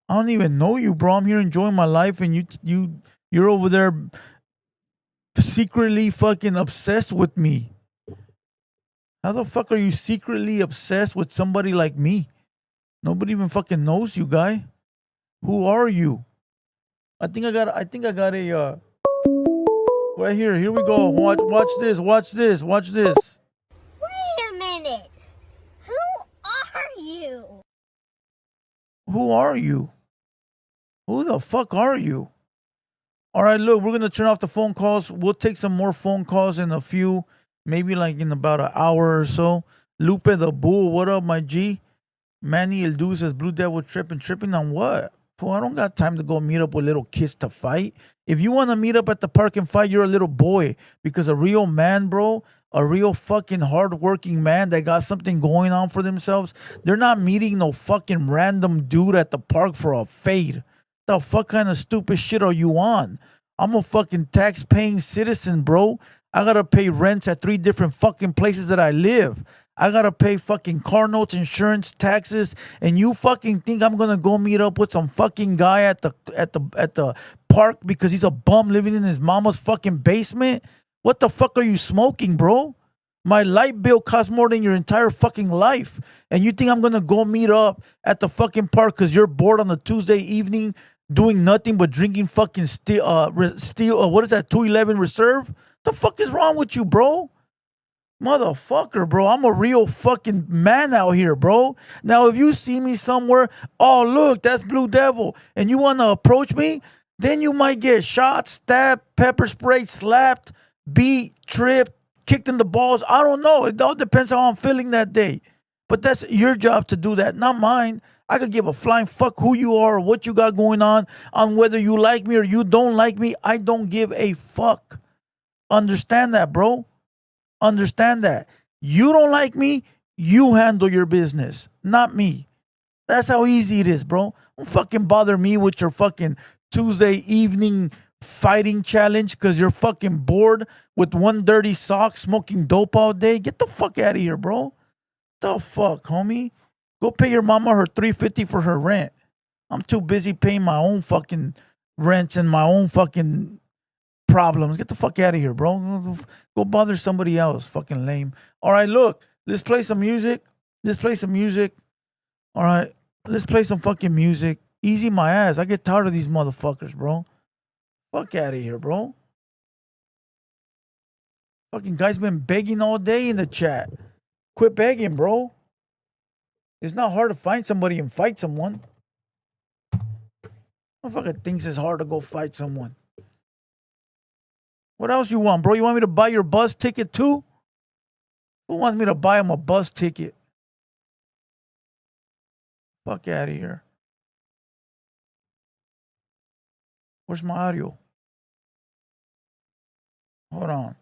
I don't even know you, bro. I'm here enjoying my life, and you're over there secretly fucking obsessed with me. How the fuck are you secretly obsessed with somebody like me? Nobody even fucking knows you, guy. Who are you? I think I got a right here. Here we go. Watch this. Watch this. Watch this. Wait a minute. Who are you? Who are you? Who the fuck are you? All right, look, we're going to turn off the phone calls. We'll take some more phone calls in a few, maybe like in about an hour or so. Lupe the Bull, what up, my G? Manny El Du says, Blue Devil tripping on what? Fool, I don't got time to go meet up with little kids to fight. If you want to meet up at the park and fight, you're a little boy. Because a real man, bro, a real fucking hardworking man that got something going on for themselves, they're not meeting no fucking random dude at the park for a fade. The fuck kind of stupid shit are you on? I'm a fucking tax-paying citizen, bro. I gotta pay rents at 3 different fucking places that I live. I gotta pay fucking car notes, insurance, taxes, and you fucking think I'm gonna go meet up with some fucking guy at the park because he's a bum living in his mama's fucking basement? What the fuck are you smoking, bro? My light bill costs more than your entire fucking life, and you think I'm gonna go meet up at the fucking park because you're bored on a Tuesday evening doing nothing but drinking fucking what is that, 211 Reserve? The fuck is wrong with you, bro? Motherfucker, bro. I'm a real fucking man out here, bro. Now, if you see me somewhere, oh, look, that's Blue Devil, and you want to approach me, then you might get shot, stabbed, pepper sprayed, slapped, beat, tripped, kicked in the balls. I don't know. It all depends how I'm feeling that day. But that's your job to do that, not mine. I could give a flying fuck who you are or what you got going on whether you like me or you don't like me. I don't give a fuck. Understand that, bro. Understand that. You don't like me, you handle your business, not me. That's how easy it is, bro. Don't fucking bother me with your fucking Tuesday evening fighting challenge because you're fucking bored with one dirty sock smoking dope all day. Get the fuck out of here, bro. The fuck, homie? Go pay your mama her $350 for her rent. I'm too busy paying my own fucking rents and my own fucking problems. Get the fuck out of here, bro. Go bother somebody else. Fucking lame. All right, look. Let's play some music. Let's play some music. All right. Let's play some fucking music. Easy my ass. I get tired of these motherfuckers, bro. Fuck out of here, bro. Fucking guy's been begging all day in the chat. Quit begging, bro. It's not hard to find somebody and fight someone. Motherfucker thinks it's hard to go fight someone. What else you want, bro? You want me to buy your bus ticket too? Who wants me to buy him a bus ticket? Fuck out of here. Where's my audio? Hold on.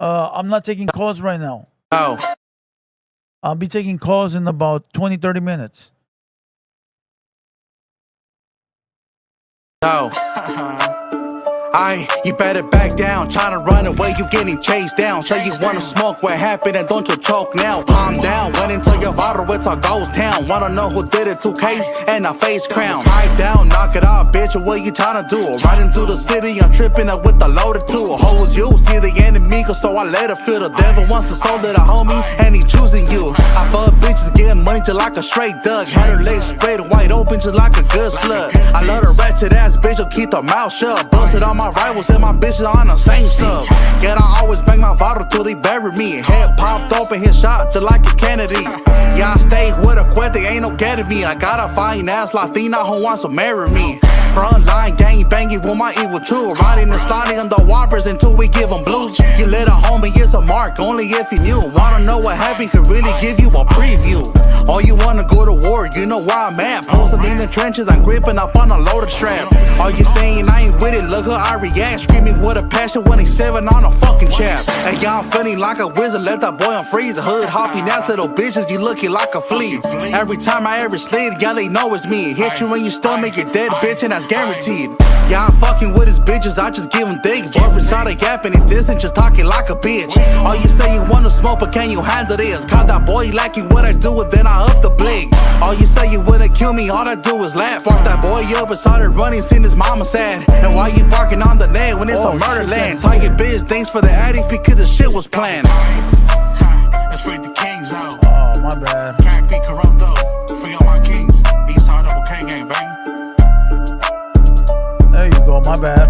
I'm not taking calls right now. Oh. I'll be taking calls in about 20, 30 minutes. No. You better back down. Trying to run away, you getting chased down. Say you wanna smoke, what happened and don't you choke now. Calm down, went into your bottle, it's a ghost town. Wanna know who did it, 2 case and a face crown. Pipe down, knock it off, bitch, what you trying to do? Riding through the city, I'm tripping up with the loaded tool. Who was you? See the enemy, so I let her feel. The devil wants to soul to the homie, and he choosing you. I fuck bitches, getting money just like a straight duck. Had her legs straight wide open just like a good slut. I love the ratchet ass bitch, who'll keep her mouth shut. Busted on my rivals and my bitches on the same stuff. Yet I always bang my bottle till they bury me. Head popped open, hit shot just like a Kennedy. Yeah, I stay with a quete, ain't no getting me. I got a fine ass Latina who wants to marry me. Front line gang banging with my evil true. Riding and sliding on the whoppers until we give them blues. You let a homie, it's a mark, only if you knew. Wanna know what happened, could really give you a preview. Oh, you wanna go to war, you know where I'm at. Posted in the trenches, I'm gripping up on a loaded strap. All you saying I ain't with it, look how I react. Screaming with a passion when he's 7 on a fucking chap. And y'all feeling like a wizard, let that boy unfreeze. The hood hopping ass little bitches, you looking like a flea. Every time I ever slid, yeah, they know it's me. Hit you in your stomach, you're dead, bitch, and that's guaranteed. Yeah, I'm fucking with his bitches, I just give him dick. Boyfriend started yapping and distance, just talking like a bitch. All you say you wanna smoke, but can you handle this? Caught that boy lacking what I do, and then I up the blink. All you say you wanna kill me, all I do is laugh. Fuck that boy up and started running, seen his mama sad. And why you barking on the leg when it's a murder land? Tell your bitch thanks for the addict because the shit was planned. Let's break the kings out. Oh, my bad. Can't be corrupt though. Free all my kings. Eastside double K gang, baby. There you go, my bad.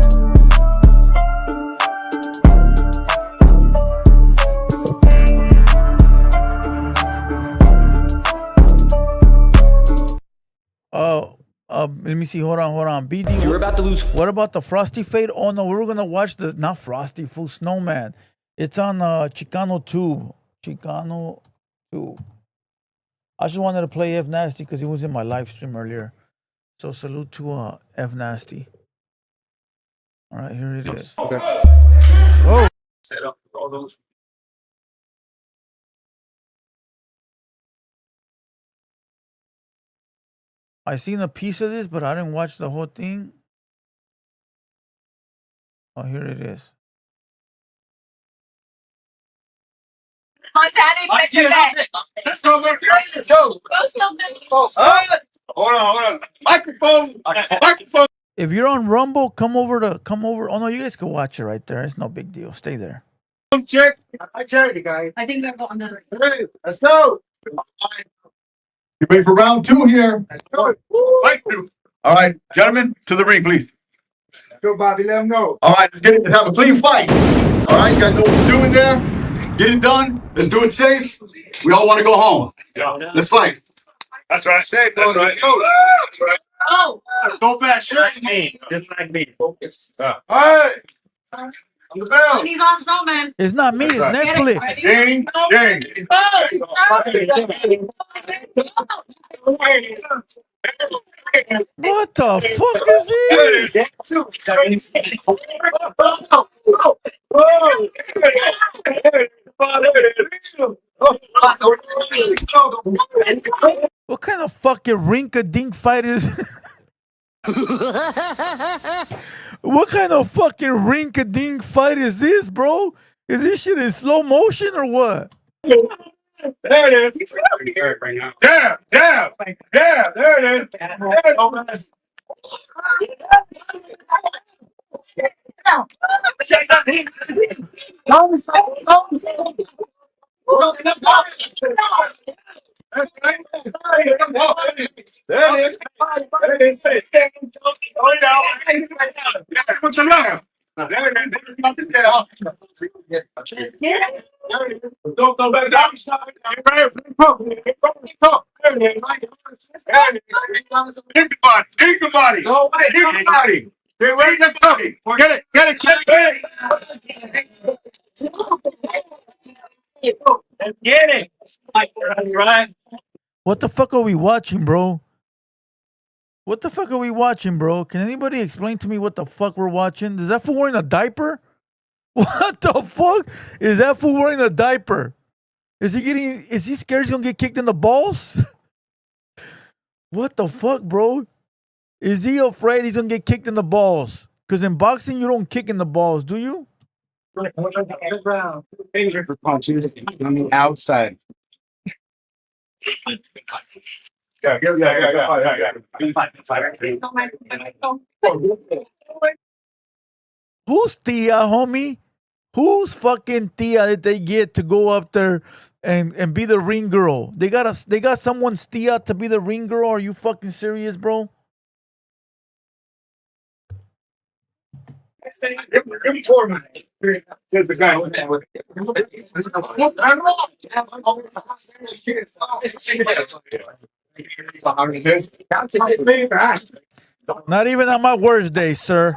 Let me see. Hold on. BD, you're about to lose. What about the Frosty Fade? Oh no, we were gonna watch the not Frosty, full Snowman. It's on Chicano Tube. Chicano Tube. I just wanted to play F Nasty because he was in my live stream earlier. So salute to F Nasty. All right, here it is. Okay. Whoa. Set up all those. I seen a piece of this, but I didn't watch the whole thing. Oh, here it is. Let's go, let's go. Hold on. Microphone. If you're on Rumble, come over. Oh no, you guys can watch it right there. It's no big deal. Stay there. Check. I checked it, guys. I think they're going another. Ready? Let's go. You ready for round 2 here? Let's go. All right, gentlemen, to the ring, please. Go, Bobby. Let them know. All right, let's get it. Let's have a clean fight. All right, you guys know what we're doing there. Get it done. Let's do it safe. We all want to go home. Yeah. Let's fight. That's what I said. That's right. That's right. Oh, go back. Sure. just like me. All right. On the bell. He's on Snowman. It's not me. It's Netflix. Ding. What the fuck is this? What kind of fucking rink-a-dink fight is? What kind of fucking rink-a-dink fight is this, bro? Is this shit in slow motion or what? There it is. Yeah, yeah, yeah, there it is. What the fuck are we watching, bro? What the fuck are we watching, bro? Can anybody explain to me what the fuck we're watching? Is that fool wearing a diaper? What the fuck? Is that fool wearing a diaper? Is he scared he's gonna get kicked in the balls? What the fuck, bro? Is he afraid he's gonna get kicked in the balls? Because in boxing, you don't kick in the balls, do you? Punches on the outside. Who's Tia, homie? Who's fucking Tia did they get to go up there and be the ring girl? They got someone's Tia to be the ring girl. Are you fucking serious, bro? Give me 4 minutes. Here's the guy. Not even on my worst day, sir.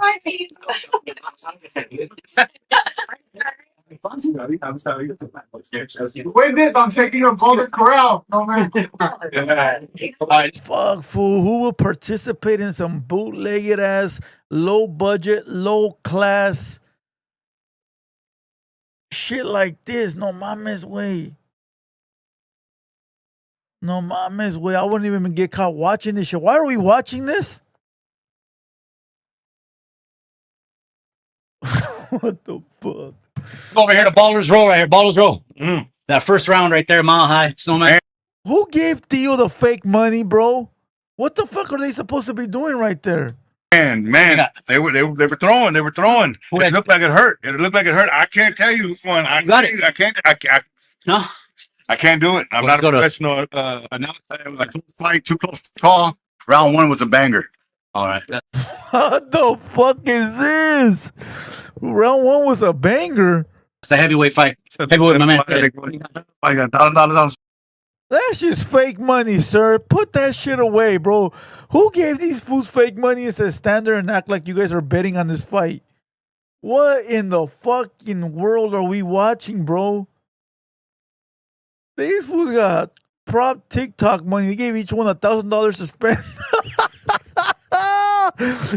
Win this, I'm taking a Golden Corral. No, man. Fuck, fool. Who will participate in some bootlegged ass, low budget, low class shit like this? No mames, way. No mames, way. I wouldn't even get caught watching this shit. Why are we watching this? What the fuck? Let's go over here to Baller's Row right here. Baller's Row. That first round right there, mile high. Snowman. Who gave Theo the fake money, bro? What the fuck are they supposed to be doing right there? Man, they were throwing. It looked like it hurt. I can't tell you which one. I got it. I can't. No, I can't do it. I'm not a professional announcer. Fight too close to call. Round 1 was a banger. All right. What the fuck is this? Round 1 was a banger. It's a heavyweight fight. Heavyweight, my man. I got $1,000. That's just fake money, sir. Put that shit away, bro. Who gave these fools fake money and said stand there and act like you guys are betting on this fight? What in the fucking world are we watching, bro? These fools got prop TikTok money. They gave each one $1,000 to spend.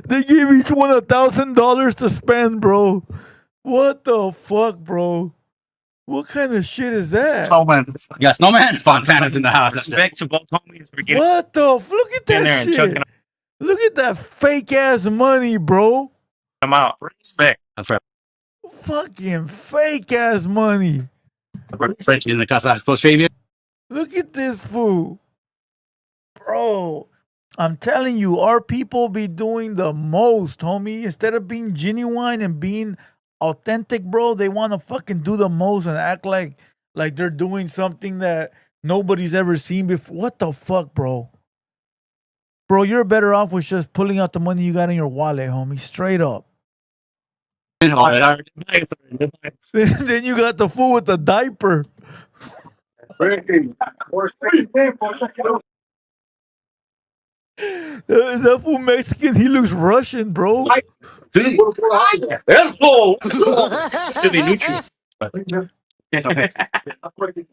They gave each one $1,000 to spend, bro. What the fuck, bro? What kind of shit is that? Snowman. Yeah, Snowman. Fontana's in the house. Respect to both homies for getting. What the? Look at that shit. Look at that fake ass money, bro. I'm out. Respect. Fucking fake ass money. French in the casa. Look at this fool, bro. I'm telling you, our people be doing the most, homie. Instead of being genuine and being authentic, bro, they want to fucking do the most and act like they're doing something that nobody's ever seen before. What the fuck, bro? Bro, you're better off with just pulling out the money you got in your wallet, homie. Straight up. Then you got the fool with the diaper. Is that fool Mexican? He looks Russian, bro. Eso. Should be neutral. It's okay.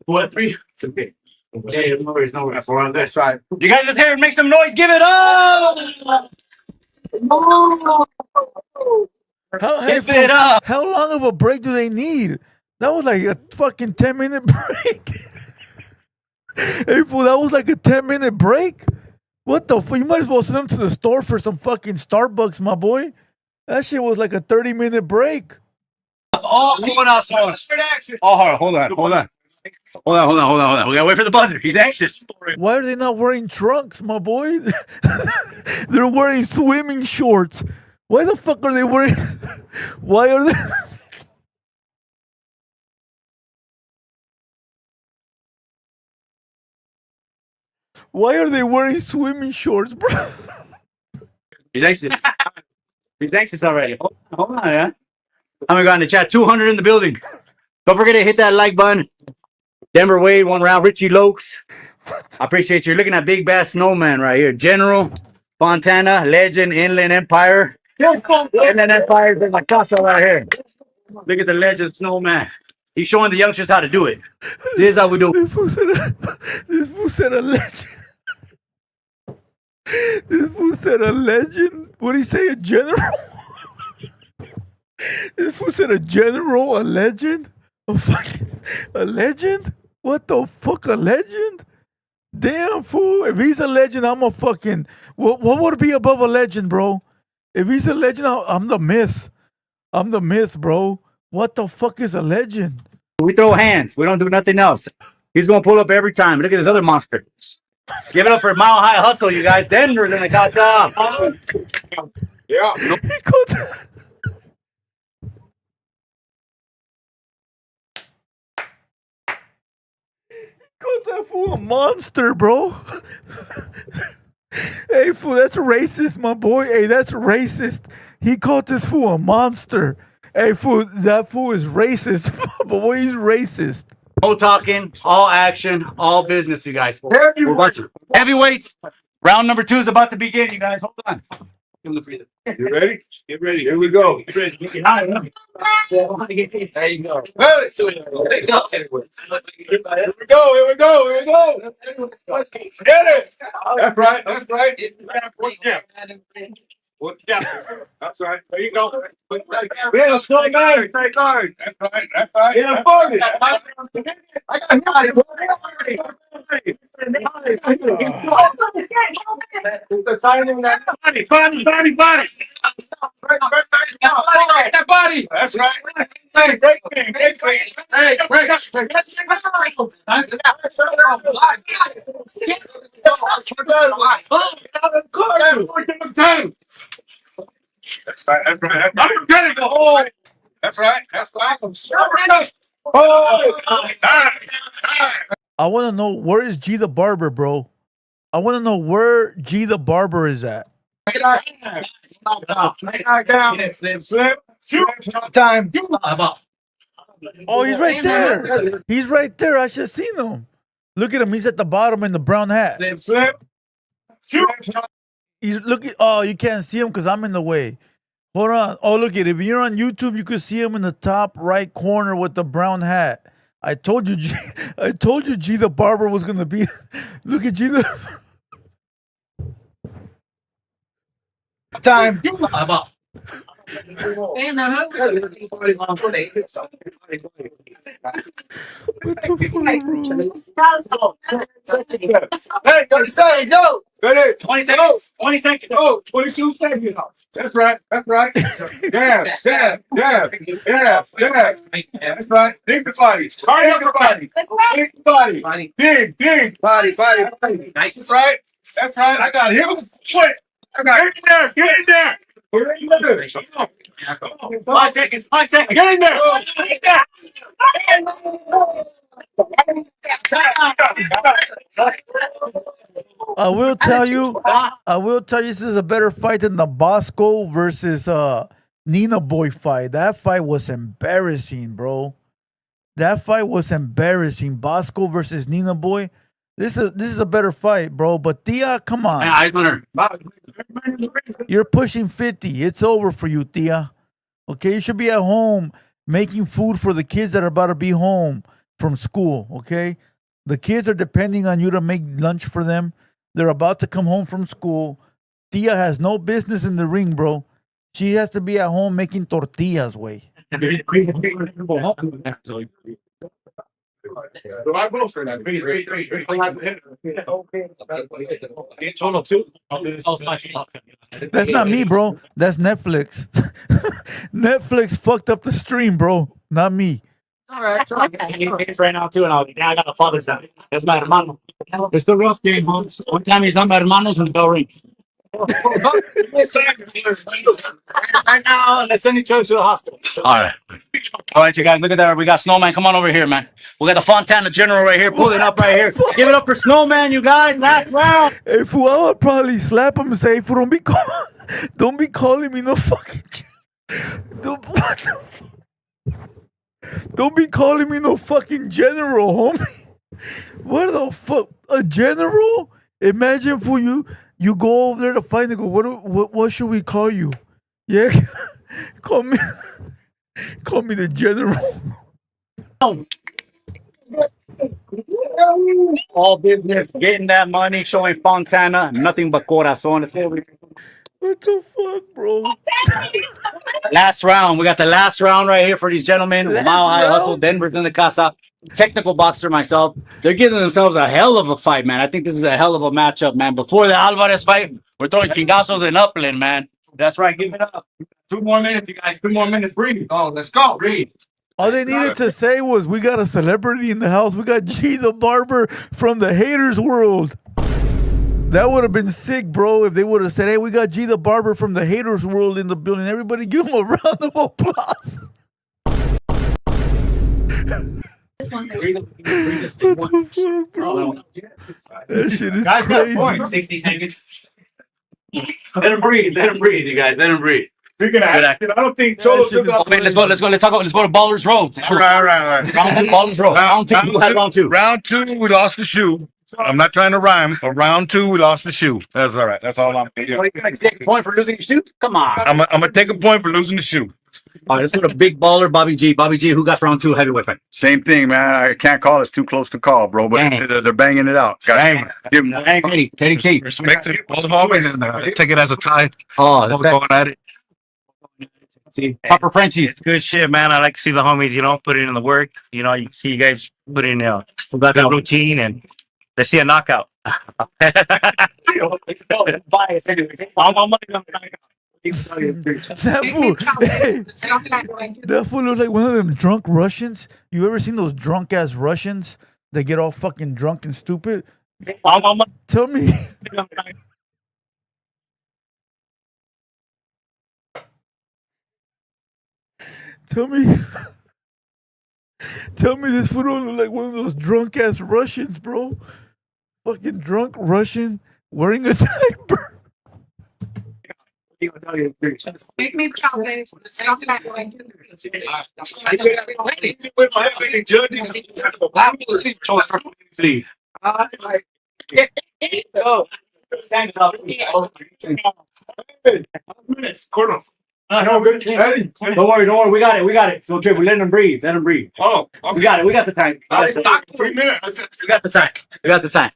What? 3? It's okay. Okay, no worries. We're on this side. You guys just hear it, make some noise. Give it up. Give it up. How long of a break do they need? That was like a fucking 10-minute break. Hey, fool, that was like a 10-minute break. What the fuck? You might as well send them to the store for some fucking Starbucks, my boy. That shit was like a 30-minute break. Oh, hold on, sauce. Oh, hold on. We gotta wait for the buzzer. He's anxious. Why are they not wearing trunks, my boy? They're wearing swimming shorts. Why the fuck are they wearing? Why are they? Why are they wearing swimming shorts, bro? He's anxious. He's anxious already. Hold on, yeah. I'm gonna go in the chat. 200 in the building. Don't forget to hit that like button. Denver Wade, 1 round. Richie Lokes. I appreciate you. You're looking at Big Bass Snowman right here. General Fontana, Legend, Inland Empire. Inland Empire is in my casa right here. Look at the Legend Snowman. He's showing the youngsters how to do it. This is how we do it. This fool said a legend. This fool said a legend. What did he say? A general? This fool said a general, a legend? A legend? What the fuck, a legend? Damn, fool. If he's a legend, I'm a fucking... What would be above a legend, bro? If he's a legend, I'm the myth. I'm the myth, bro. What the fuck is a legend? We throw hands. We don't do nothing else. He's going to pull up every time. Look at this other monster. Give it up for Mile High Hustle, you guys. Denver's in the casa. Yeah. Called that fool a monster, bro. Hey, fool, that's racist, my boy. Hey, that's racist. He called this fool a monster. Hey, fool, that fool is racist. Boy, he's racist. No talking, all action, all business, you guys. Heavyweights. Round number 2 is about to begin, you guys. Hold on. Give him the freezer. You ready? Get ready. Here we go. Get ready. There you go. Here we go. Here we go. Here we go. Get it. That's right. That's right. That's right. There you go. Yeah, slow down. Take guard. That's right. That's right. Yeah, I got him. The signing that body. That body. That's right. Hey, break. Hey, break. That's right. That's right. I'm ready to go. That's right. That's right. Oh, I want to know, where is G the Barber, bro? I want to know where G the Barber is at. Time. Oh, he's right there. He's right there. I should have seen him. Look at him. He's at the bottom in the brown hat. He's looking. Oh, you can't see him because I'm in the way. Hold on. Oh, look at it. If you're on YouTube, you can see him in the top right corner with the brown hat. I told you, G the Barber was gonna be. Look at G the. Time. Hey, 30 seconds, go! 20 seconds. 20 seconds. Oh, 22 seconds. That's right. That's right. Yeah. That's right. Dig the body. Dig the body. Dig. Body. Nice. That's right. That's right. I got him. Quick. I got him. Get in there. We're in there. 5 seconds. 5 seconds. Get in there. I will tell you, this is a better fight than the Bosco versus Nina Boy fight. That fight was embarrassing, bro. That fight was embarrassing. Bosco versus Nina Boy. This is a better fight, bro. But Tia, come on. Eyes on her. You're pushing 50. It's over for you, Tia. Okay, you should be at home making food for the kids that are about to be home from school, okay? The kids are depending on you to make lunch for them. They're about to come home from school. Tia has no business in the ring, bro. She has to be at home making tortillas, way. Cholo too. That's not me, bro. That's Netflix. Netflix fucked up the stream, bro. Not me. All right. It's right now too, and I got a father's son. That's my hermano. It's the rough game, folks. One time he's not my hermanos and the bell rings. Right now, let's send each other to the hospital. All right, you guys, look at that. We got Snowman. Come on over here, man. We got the Fontana General right here, pulling up right here. Give it up for Snowman, you guys. Last round. Hey, fool, I would probably slap him and say, fool, don't be calling me no fucking. Don't be calling me no fucking general, homie. What the fuck? A general? Imagine for you go over there to fight and go, what should we call you? Yeah, call me the general. All business, getting that money, showing Fontana, nothing but corazon. What the fuck, bro? Last round. We got the last round right here for these gentlemen. Mile High Hustle. Denver's in the casa. Technical boxer myself. They're giving themselves a hell of a fight, man. I think this is a hell of a matchup, man. Before the Alvarez fight, we're throwing chingazos in Upland, man. That's right. Give it up. 2 more minutes, you guys. 2 more minutes. Breathe. Oh, let's go. Breathe. All they needed to say was, we got a celebrity in the house. We got G the Barber from the haters world. That would have been sick, bro, if they would have said, hey, we got G the Barber from the haters world in the building. Everybody give him a round of applause. What the fuck, bro? That shit is guys crazy. got a point. 60 seconds. Let him breathe. Let him breathe, you guys. Let him breathe. Speaking of action, I don't think Cholo took off. Okay, let's go to Ballers Road. All right. Round 2, Ballers Road. Round 2. Who had round 2? Round 2, we lost the shoe. I'm not trying to rhyme, but round 2, we lost the shoe. That's all right. That's all I'm going to do. You gonna take a point for losing your shoe? Come on. I'm going to take a point for losing the shoe. All right, let's go to Big Baller, Bobby G. Bobby G, who got round 2 heavyweight fight? Same thing, man. I can't call it. It's too close to call, bro. But they're banging it out. Give them Teddy K. respect to both homies and take it as a tie. Oh, that's going at it. See, Papa Frenchies. It's good shit, man. I like to see the homies, put in the work. You can see you guys put in the routine and let's see a knockout. That fool looks like one of them drunk Russians. You ever seen those drunk ass Russians that get all fucking drunk and stupid? Tell me. Tell me this fool don't look like one of those drunk ass Russians, bro. Fucking drunk Russian wearing a diaper. Make me proud, baby. No, good. Don't worry. We got it. So, Trey, we're letting them breathe. Let them breathe. Oh, okay. We got it. We got the time. We got the time.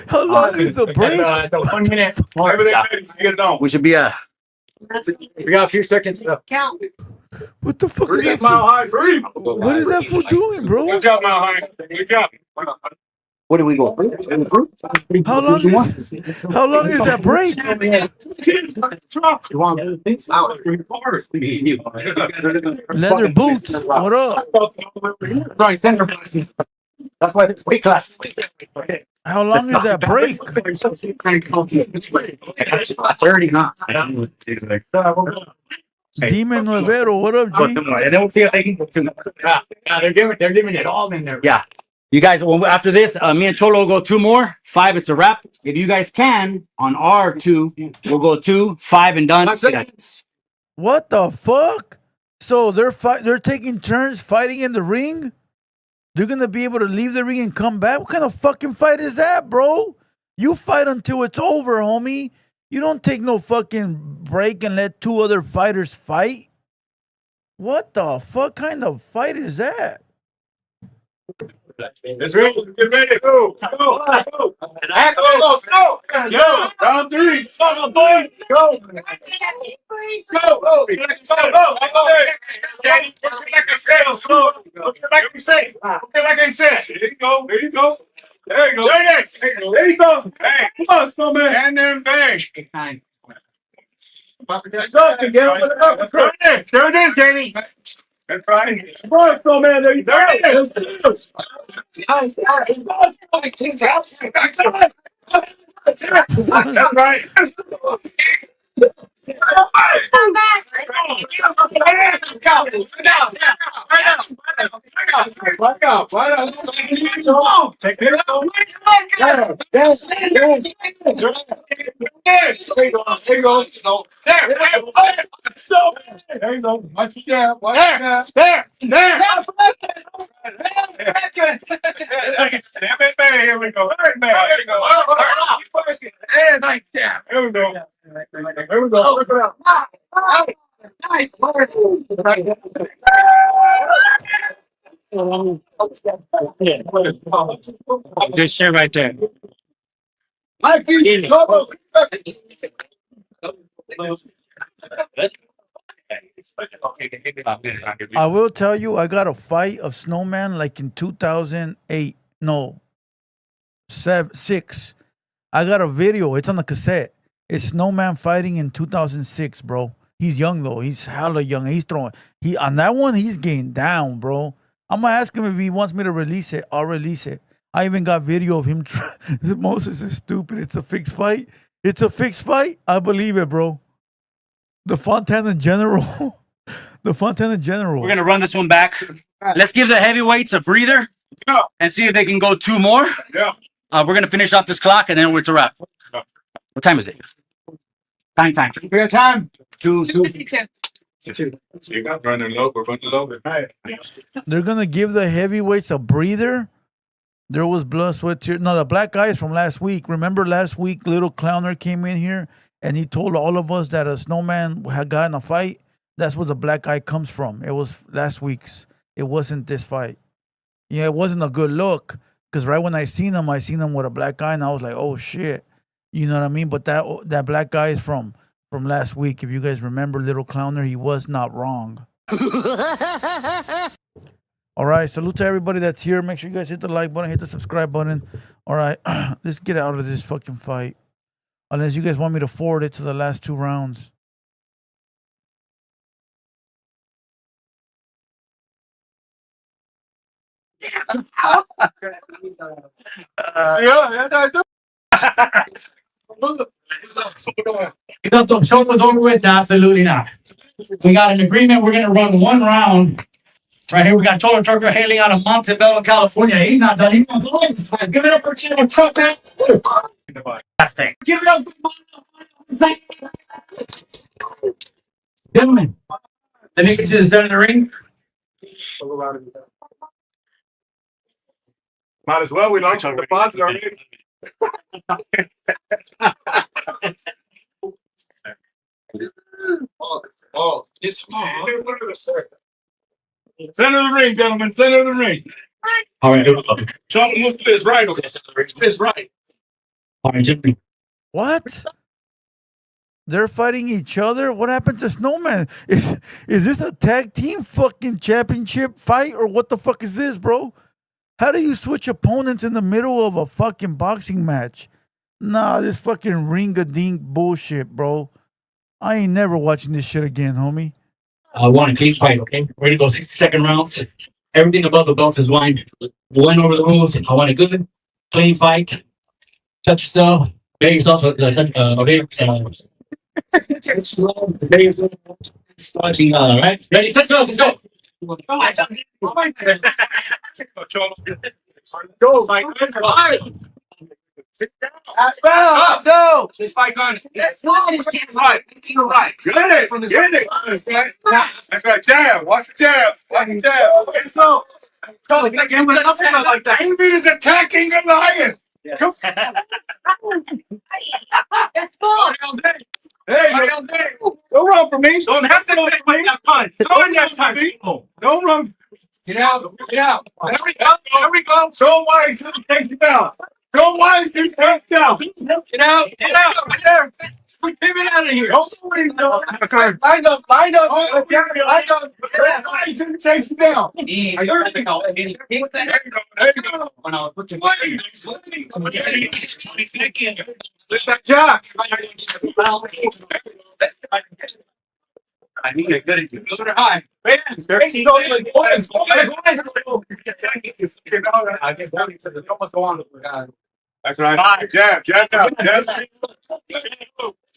How long is the break? 1 minute. Get it on. We should be we got a few seconds left. Count. What the fuck Breathe, is that Mile fool? High. Breathe. What is that fool doing, bro? Good job, Mile High. Good job. What do we go? How long is that break? You want things? Leather boots. What up? That's why it's weight class. How long is that break? 30, huh? Demon Rivero, what up, G? And then we'll see if they can go to. They're giving it all in there. Yeah. You guys, after this, me and Cholo will go 2 more. 5, it's a wrap. If you guys can, on our 2, we'll go 2, 5, and done. What the fuck? So they're taking turns fighting in the ring? They're gonna be able to leave the ring and come back? What kind of fucking fight is that, bro? You fight until it's over, homie. You don't take no fucking break and let 2 other fighters fight. What the fuck kind of fight is that? Let's go. Get ready. Go. Go. Go. Go. Go. Round three. Go. Go. Go. Go. Like I said. Like I said. There you go. There you go. There you go. There you go. Hey, come on, Snowman. And then bang. Let's go. There it is, Jamie. That's right. Come on, Snowman. There you go. That's right. Come back. There you go. Watch the jab. Watch the jab. There. Here we go. Here we go. And like that. Here we go. Here we go. Nice. Good shit right there. I will tell you, I got a fight of Snowman like in 2008. No, 6. I got a video. It's on the cassette. It's Snowman fighting in 2006, bro. He's young though. He's hella young. He's throwing. He on that one. He's getting down, bro. I'm gonna ask him if he wants me to release it. I'll release it. I even got video of him. Moses is stupid. It's a fixed fight. It's a fixed fight. I believe it, bro. The Fontana General. The Fontana General. We're gonna run this one back. Let's give the heavyweights a breather and see if they can go 2 more. Yeah. We're gonna finish off this clock and then we're to wrap. What time is it? Time. We got time. 2:52. You got running low. We're running low. Right. They're gonna give the heavyweights a breather. There was blood, sweat, tears. No, the black guy is from last week. Remember last week, Little Clowner came in here and he told all of us that a Snowman had gotten a fight. That's where the black guy comes from. It was last week's. It wasn't this fight. Yeah, it wasn't a good look. Because right when I seen him with a black guy and I was like, oh shit. You know what I mean? But that black guy is from last week. If you guys remember Little Clowner, he was not wrong. All right, salute to everybody that's here. Make sure you guys hit the like button, hit the subscribe button. All right, let's get out of this fucking fight. Unless you guys want me to forward it to the last 2 rounds. Yeah, that's how I do. You thought the show was over with? Absolutely not. We got an agreement. We're gonna run 1 round. Right here, we got Total Trucker hailing out of Montebello, California. He's not done. He wants all this fight. Give it up for Total Trucker. Fantastic. Give it up for gentlemen. Let me get to the center of the ring. Might as well. We launched the deposit already. It's center of the ring, gentlemen. Center of the ring. All right. Sean, move to his right. His right. All right, gentlemen. What? They're fighting each other? What happened to Snowman? Is this a tag team fucking championship fight or what the fuck is this, bro? How do you switch opponents in the middle of a fucking boxing match? Nah, this fucking ring-a-dink bullshit, bro. I ain't never watching this shit again, homie. I want a clean fight, okay? We're gonna go 60-second rounds. Everything above the belt is wine. We'll win over the rules. I want a good, clean fight. Touch yourself. Get yourself right? Ready? Touch yourself. Let's go. Go, Mike. Go. This fight on. Right. Get it. That's right. Jab. Watch the jab. Watch the jab. Okay, so. Like that. Amy is attacking the lion. It's cool. Hey, don't run for me. Don't hesitate to make that punch. Don't run for me. Don't run. Get out. Get out. There we go. There we go. Go wise. Take it down. Go wise. Take it down. Get out. Get out. Right there. Pivot out of here. Line up. Line up. Line up. Wise and chase it down. There you go. Let that jack. I need a good. Those are high. Fans, 13 points. I guess almost go on. That's right. Jab, jab, jab.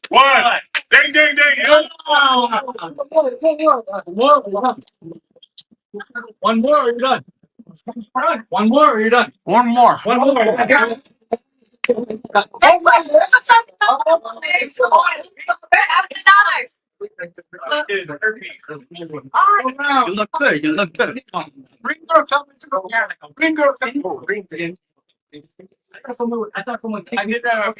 One. Ding, ding, ding. One more, you're done. One more, you're done. One more. One more. I got it. You look good. You look good. Green girl coming to go. Green girl coming. Green in. I thought someone. I did that.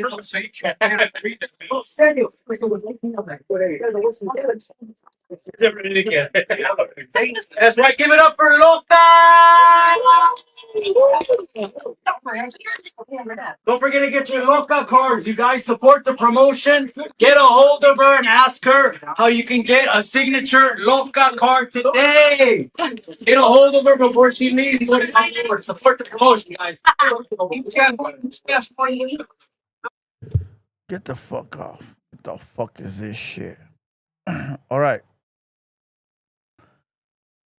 That's right. Give it up for Loca. Don't forget to get your Loca cards. You guys support the promotion. Get a hold of her and ask her how you can get a signature Loca card today. Get a hold of her before she leaves. Support the promotion, guys. Get the fuck off. What the fuck is this shit? All right.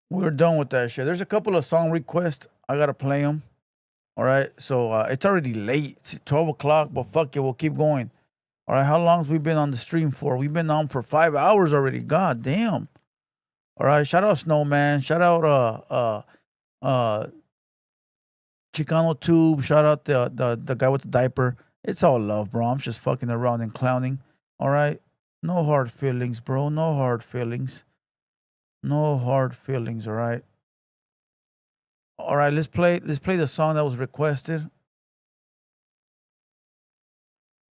We're done with that shit. There's a couple of song requests. I got to play them. All right. So it's already late. It's 12 o'clock, but fuck it. We'll keep going. All right. How long have we been on the stream for? We've been on for 5 hours already. God damn. All right. Shout out Snowman. Shout out Chicano Tube. Shout out the guy with the diaper. It's all love, bro. I'm just fucking around and clowning. All right. No hard feelings, bro. No hard feelings. No hard feelings, all right? All right, let's play the song that was requested.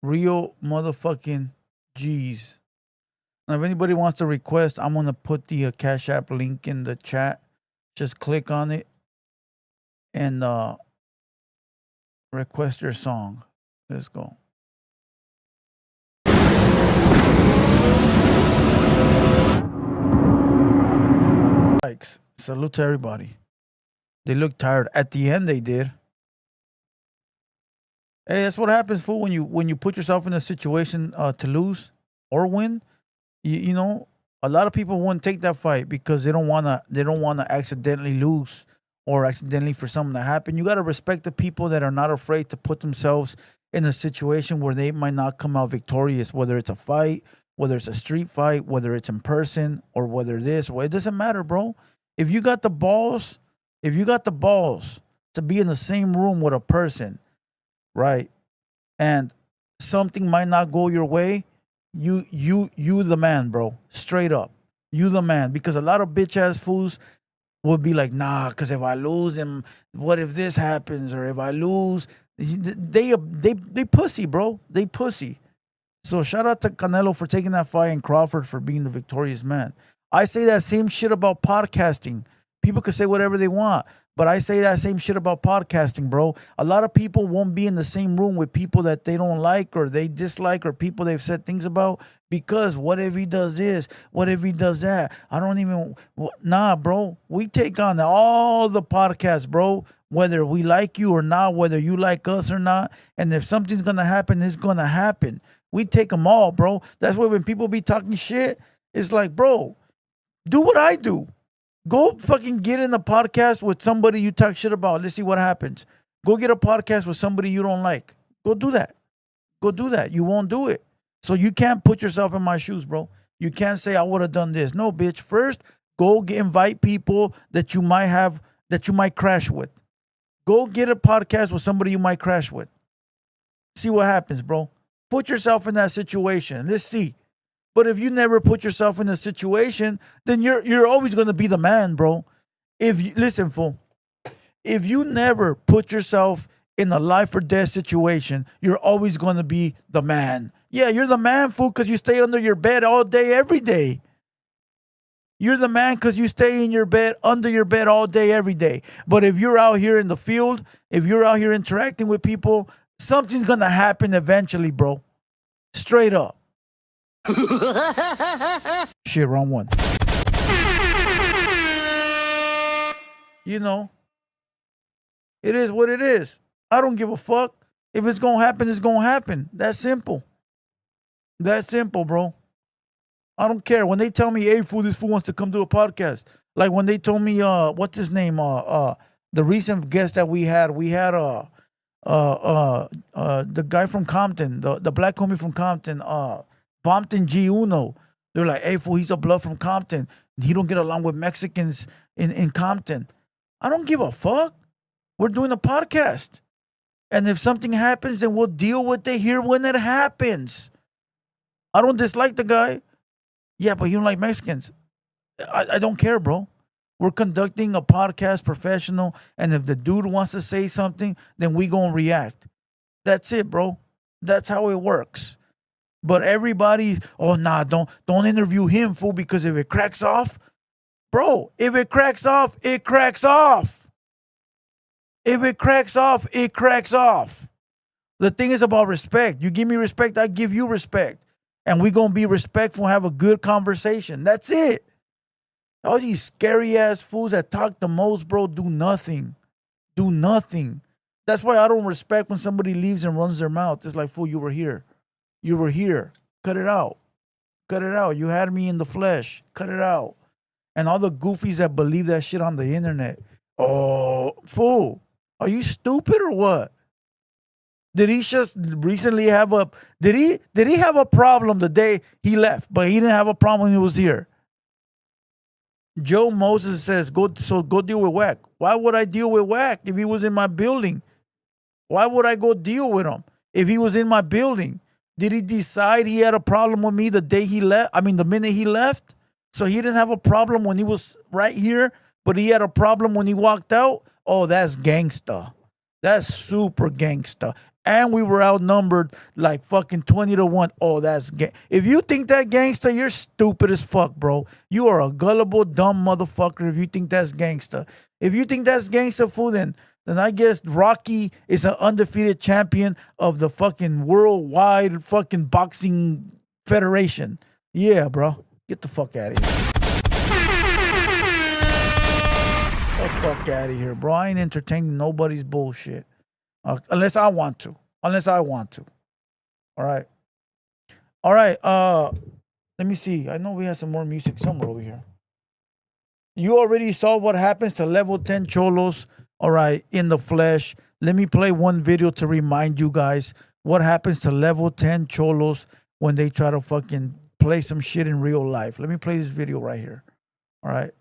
Real motherfucking G's. Now, if anybody wants to request, I'm going to put the Cash App link in the chat. Just click on it and request your song. Let's go. Likes. Salute to everybody. They look tired. At the end, they did. Hey, that's what happens, fool. When you put yourself in a situation to lose or win, you know, a lot of people won't take that fight because they don't wanna accidentally lose or accidentally for something to happen. You gotta respect the people that are not afraid to put themselves in a situation where they might not come out victorious, whether it's a fight, whether it's a street fight, whether it's in person, or whether this, it doesn't matter, bro. If you got the balls to be in the same room with a person, right, and something might not go your way, you the man, bro. Straight up. You the man. Because a lot of bitch ass fools will be like, nah, because if I lose him, what if this happens? Or if I lose, they pussy, bro. They pussy. So shout out to Canelo for taking that fight and Crawford for being the victorious man. I say that same shit about podcasting. People can say whatever they want, but I say that same shit about podcasting, bro. A lot of people won't be in the same room with people that they don't like or they dislike or people they've said things about because what if he does this? What if he does that? I don't even... Nah, bro. We take on all the podcasts, bro, whether we like you or not, whether you like us or not. And if something's going to happen, it's going to happen. We take them all, bro. That's why when people be talking shit, it's like, bro, do what I do. Go fucking get in a podcast with somebody you talk shit about. Let's see what happens. Go get a podcast with somebody you don't like. Go do that. Go do that. You won't do it. So you can't put yourself in my shoes, bro. You can't say I would have done this. No, bitch. First, go invite people that you might crash with. Go get a podcast with somebody you might crash with. See what happens, bro. Put yourself in that situation. Let's see. But if you never put yourself in a situation, then you're always going to be the man, bro. Listen, fool. If you never put yourself in a life or death situation, you're always going to be the man. Yeah, you're the man, fool, because you stay under your bed all day, every day. You're the man because you stay in your bed, under your bed all day, every day. But if you're out here in the field, if you're out here interacting with people, something's going to happen eventually, bro. Straight up. Shit, wrong one. You know, it is what it is. I don't give a fuck. If it's going to happen, it's going to happen. That's simple. That's simple, bro. I don't care. When they tell me, hey, fool, this fool wants to come do a podcast. Like when they told me, what's his name? The recent guest that we had the guy from Compton, the black homie from Compton, Bompton G Uno. They're like, hey, fool, he's a blood from Compton. He don't get along with Mexicans in Compton. I don't give a fuck. We're doing a podcast. And if something happens, then we'll deal with it here when it happens. I don't dislike the guy. Yeah, but you don't like Mexicans. I don't care, bro. We're conducting a podcast professional, and if the dude wants to say something, then we gonna react. That's it, bro. That's how it works. But everybody, oh nah, don't interview him, fool, because if it cracks off, bro, if it cracks off, it cracks off. If it cracks off, it cracks off. The thing is about respect. You give me respect, I give you respect. And we going to be respectful and have a good conversation. That's it. All these scary-ass fools that talk the most, bro, do nothing. Do nothing. That's why I don't respect when somebody leaves and runs their mouth. It's like, fool, you were here. You were here. Cut it out. Cut it out. You had me in the flesh. Cut it out. And all the goofies that believe that shit on the internet. Oh, fool. Are you stupid or what? Did he just recently have a did he have a problem the day he left, but he didn't have a problem when he was here? Joe Moses says, go deal with Wack. Why would I deal with Wack if he was in my building? Why would I go deal with him if he was in my building? Did he decide he had a problem with me the day he left? I mean, the minute he left? So he didn't have a problem when he was right here, but he had a problem when he walked out? Oh, that's gangsta. That's super gangsta. And we were outnumbered like fucking 20-1. Oh, that's gang. If you think that gangsta, you're stupid as fuck, bro. You are a gullible, dumb motherfucker if you think that's gangsta. If you think that's gangsta, fool, then I guess Rocky is an undefeated champion of the fucking worldwide fucking boxing federation. Yeah, bro. Get the fuck out of here. Get the fuck out of here, bro. I ain't entertaining nobody's bullshit. Unless I want to. All right. Let me see. I know we have some more music somewhere over here. You already saw what happens to level 10 cholos. All right, in the flesh. Let me play one video to remind you guys what happens to level 10 cholos when they try to fucking play some shit in real life. Let me play this video right here. All right.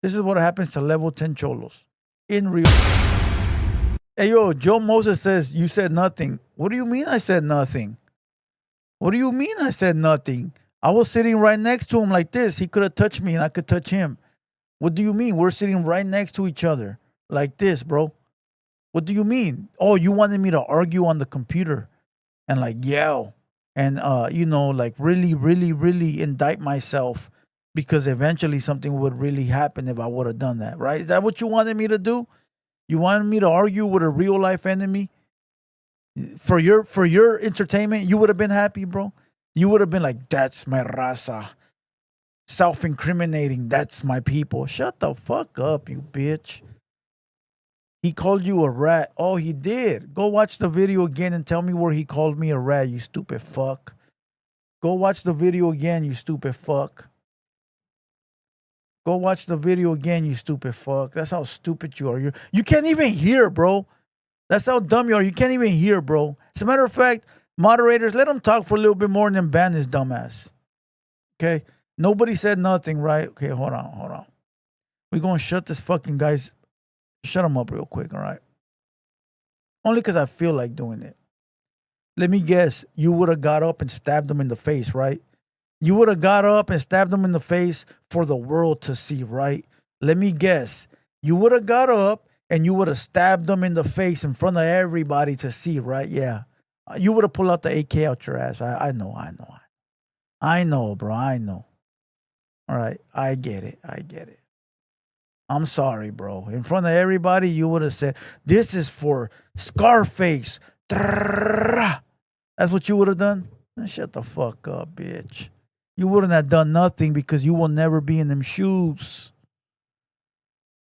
This is what happens to level 10 cholos in real life. Hey, yo, Joe Moses says, you said nothing. What do you mean I said nothing? What do you mean I said nothing? I was sitting right next to him like this. He could have touched me and I could touch him. What do you mean? We're sitting right next to each other like this, bro. What do you mean? Oh, you wanted me to argue on the computer and like yell and, like really, really, really indict myself because eventually something would really happen if I would have done that, right? Is that what you wanted me to do? You wanted me to argue with a real life enemy for your entertainment? You would have been happy, bro. You would have been like, that's my raza. Self-incriminating. That's my people. Shut the fuck up, you bitch. He called you a rat. Oh, he did. Go watch the video again and tell me where he called me a rat, you stupid fuck. Go watch the video again, you stupid fuck. Go watch the video again, you stupid fuck. That's how stupid you are. You can't even hear, bro. That's how dumb you are. You can't even hear, bro. As a matter of fact, moderators, let him talk for a little bit more and then ban his dumbass. Okay? Nobody said nothing, right? Okay, hold on. We're going to shut this fucking guy's... Shut him up real quick, all right? Only because I feel like doing it. Let me guess. You would have got up and stabbed him in the face, right? You would have got up and stabbed him in the face for the world to see, right? Let me guess. You would have got up and you would have stabbed him in the face in front of everybody to see, right? Yeah. You would have pulled out the AK out your ass. I know, bro. I know. All right, I get it. I get it. I'm sorry, bro. In front of everybody, you would have said, "This is for Scarface." That's what you would have done? Shut the fuck up, bitch. You wouldn't have done nothing because you will never be in them shoes.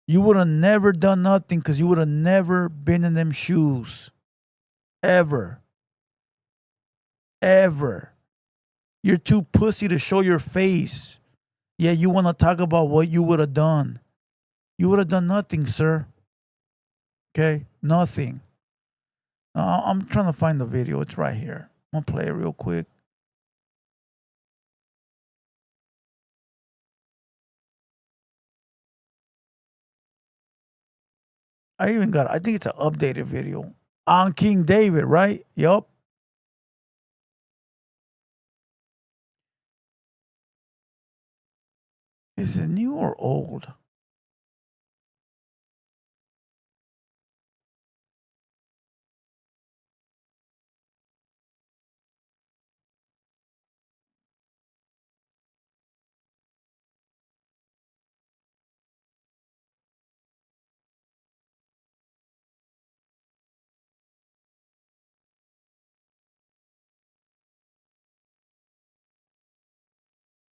You would have never done nothing because you would have never been in them shoes. Ever. Ever. You're too pussy to show your face. Yeah, you want to talk about what you would have done. You would have done nothing, sir. Okay? Nothing. I'm trying to find the video. It's right here. I'm going to play it real quick. I think it's an updated video. On King David, right? Yup. Is it new or old?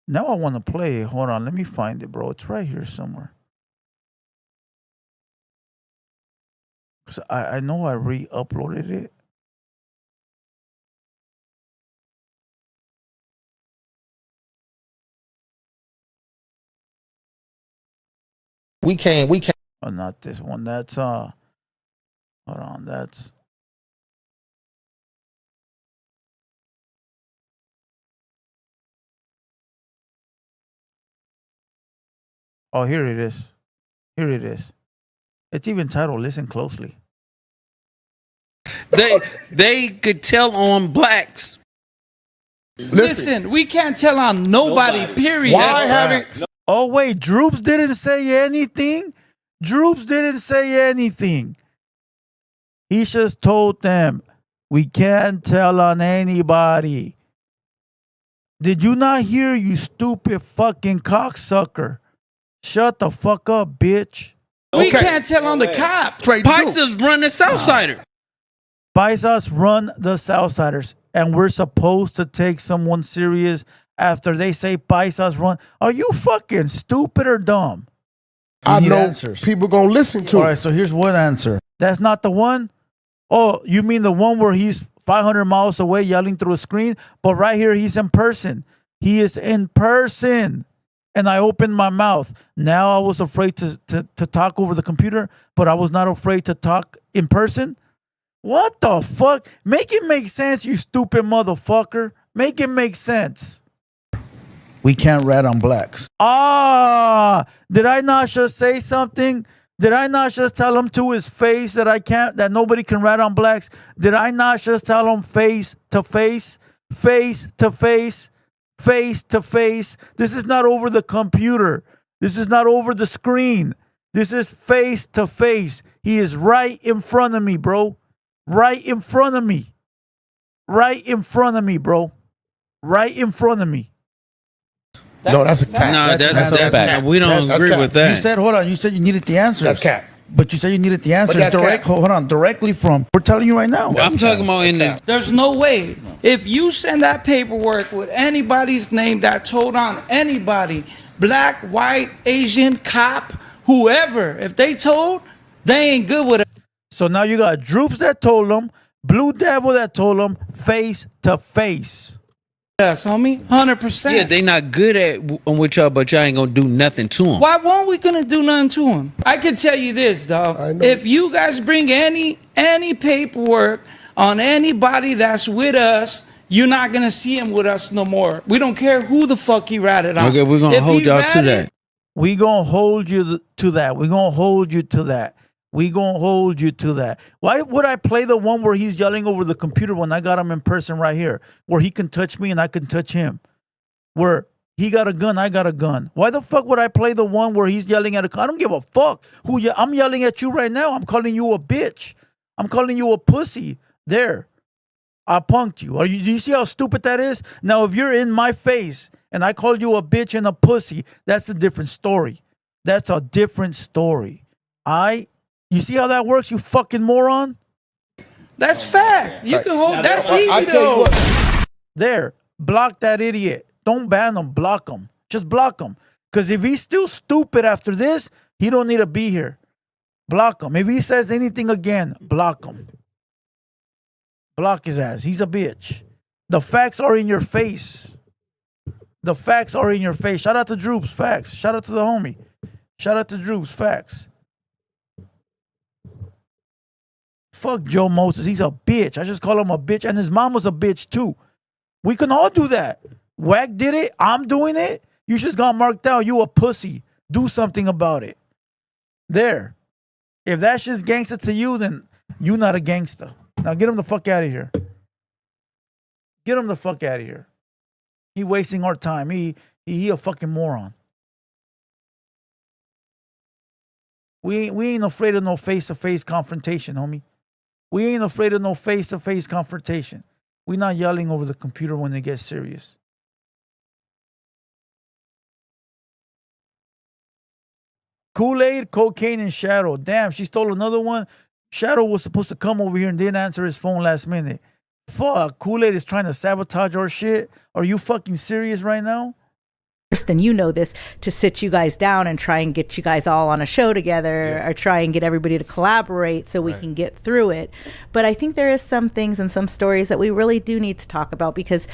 Now I want to play it. Hold on. Let me find it, bro. It's right here somewhere. Because I know I re-uploaded it. We can't. Oh, not this one. That's hold on. That's oh, here it is. Here it is. It's even titled "Listen Closely." They could tell on blacks. Listen, we can't tell on nobody. Period. Why haven't? Oh wait, Droops didn't say anything. Droops didn't say anything. He just told them we can't tell on anybody. Did you not hear, you stupid fucking cocksucker? Shut the fuck up, bitch. We can't tell on the cop. Paisas run the Southsiders. Paisas run the Southsiders, and we're supposed to take someone serious after they say Paisas run. Are you fucking stupid or dumb? I know people gonna listen to. All right, so here's one answer. That's not the one? Oh, you mean the one where he's 500 miles away yelling through a screen? But right here, he's in person. He is in person. And I opened my mouth. Now I was afraid to talk over the computer, but I was not afraid to talk in person. What the fuck? Make it make sense, you stupid motherfucker. Make it make sense. We can't rat on blacks. Ah, did I not just say something? Did I not just tell him to his face that nobody can rat on blacks? Did I not just tell him face to face, face to face, face to face? This is not over the computer. This is not over the screen. This is face to face. He is right in front of me, bro. Right in front of me. Right in front of me, bro. Right in front of me. No, that's a cap. No, that's a fact. We don't agree with that. You said, hold on, you said you needed the answers. That's cap. But you said you needed the answers directly from. We're telling you right now. I'm talking about in the. There's no way. If you send that paperwork with anybody's name that told on anybody, black, white, Asian, cop, whoever, if they told, they ain't good with it. So now you got Droops that told them, Blue Devil that told them, face to face. Yes, homie, 100%. Yeah, they not good at with y'all, but y'all ain't gonna do nothing to them. Why won't we gonna do nothing to them? I can tell you this, dog. If you guys bring any paperwork on anybody that's with us, you're not gonna see him with us no more. We don't care who the fuck he ratted on. Okay, we're gonna hold y'all to ratted, that. We gonna hold you to that. We gonna hold you to that. We gonna hold you to that. Why would I play the one where he's yelling over the computer when I got him in person right here, where he can touch me and I can touch him, where he got a gun, I got a gun? Why the fuck would I play the one where he's yelling at a? I don't give a fuck who you. I'm yelling at you right now. I'm calling you a bitch. I'm calling you a pussy. There. I punked you. Do you see how stupid that is? Now, if you're in my face and I called you a bitch and a pussy, that's a different story. That's a different story. You see how that works, you fucking moron? That's fact. You can hold. That's easy though. There, block that idiot. Don't ban him. Block him. Just block him. Because if he's still stupid after this, he don't need to be here. Block him. If he says anything again, block him. Block his ass. He's a bitch. The facts are in your face. The facts are in your face. Shout out to Droops. Facts. Shout out to the homie. Shout out to Droops. Facts. Fuck Joe Moses. He's a bitch. I just call him a bitch. And his mom was a bitch too. We can all do that. Wack did it. I'm doing it. You just got marked out. You a pussy. Do something about it. There. If that's just gangster to you, then you not a gangster. Now get him the fuck out of here. Get him the fuck out of here. He wasting our time. He a fucking moron. We ain't afraid of no face-to-face confrontation, homie. We ain't afraid of no face-to-face confrontation. We not yelling over the computer when it gets serious. Kool-Aid, cocaine, and Shadow. Damn, she stole another one. Shadow was supposed to come over here and didn't answer his phone last minute. Fuck, Kool-Aid is trying to sabotage our shit. Are you fucking serious right now? And you know this, to sit you guys down and try and get you guys all on a show together or try and get everybody to collaborate so we can get through it. But I think there is some things and some stories that we really do need to talk about because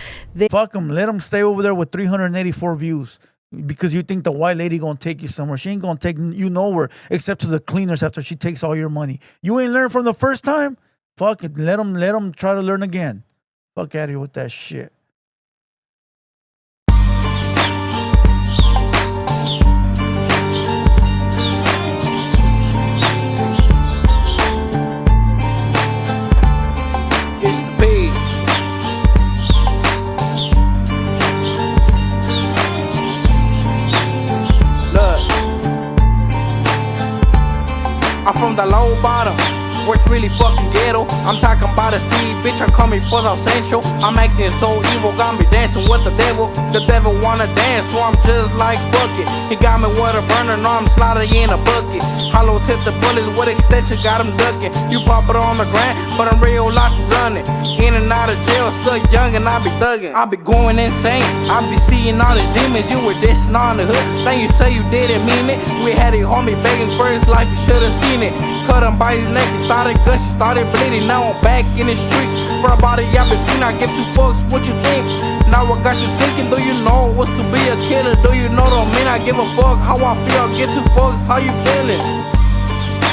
fuck them. Let them stay over there with 384 views because you think the white lady gonna take you somewhere. She ain't gonna take you nowhere except to the cleaners after she takes all your money. You ain't learned from the first time? Fuck it. Let them try to learn again. Fuck out of here with that shit. I'm from the low bottom, where it's really fucking ghetto. I'm talking about a city, bitch, I'm coming for South Central. I'm acting so evil, got me dancing with the devil. The devil wanna dance, so I'm just like, fuck it. He got me with a burner, no, I'm sliding in a bucket. Hollow tip the bullets with extension, got him ducking. You pop it on the ground, but in real life you running. In and out of jail, still young and I be thugging. I be going insane, I be seeing all the demons. You were dishing on the hood, then you say you didn't mean it. We had a homie begging for his life, you should've seen it. Cut him by his neck, he started gushing, started bleeding. Now I'm back in the streets, for a body I been feeling. I give two fucks, what you think? Now I got you thinking, do you know what's to be a killer? Do you know what I mean? I give a fuck how I feel, get two fucks, how you feeling?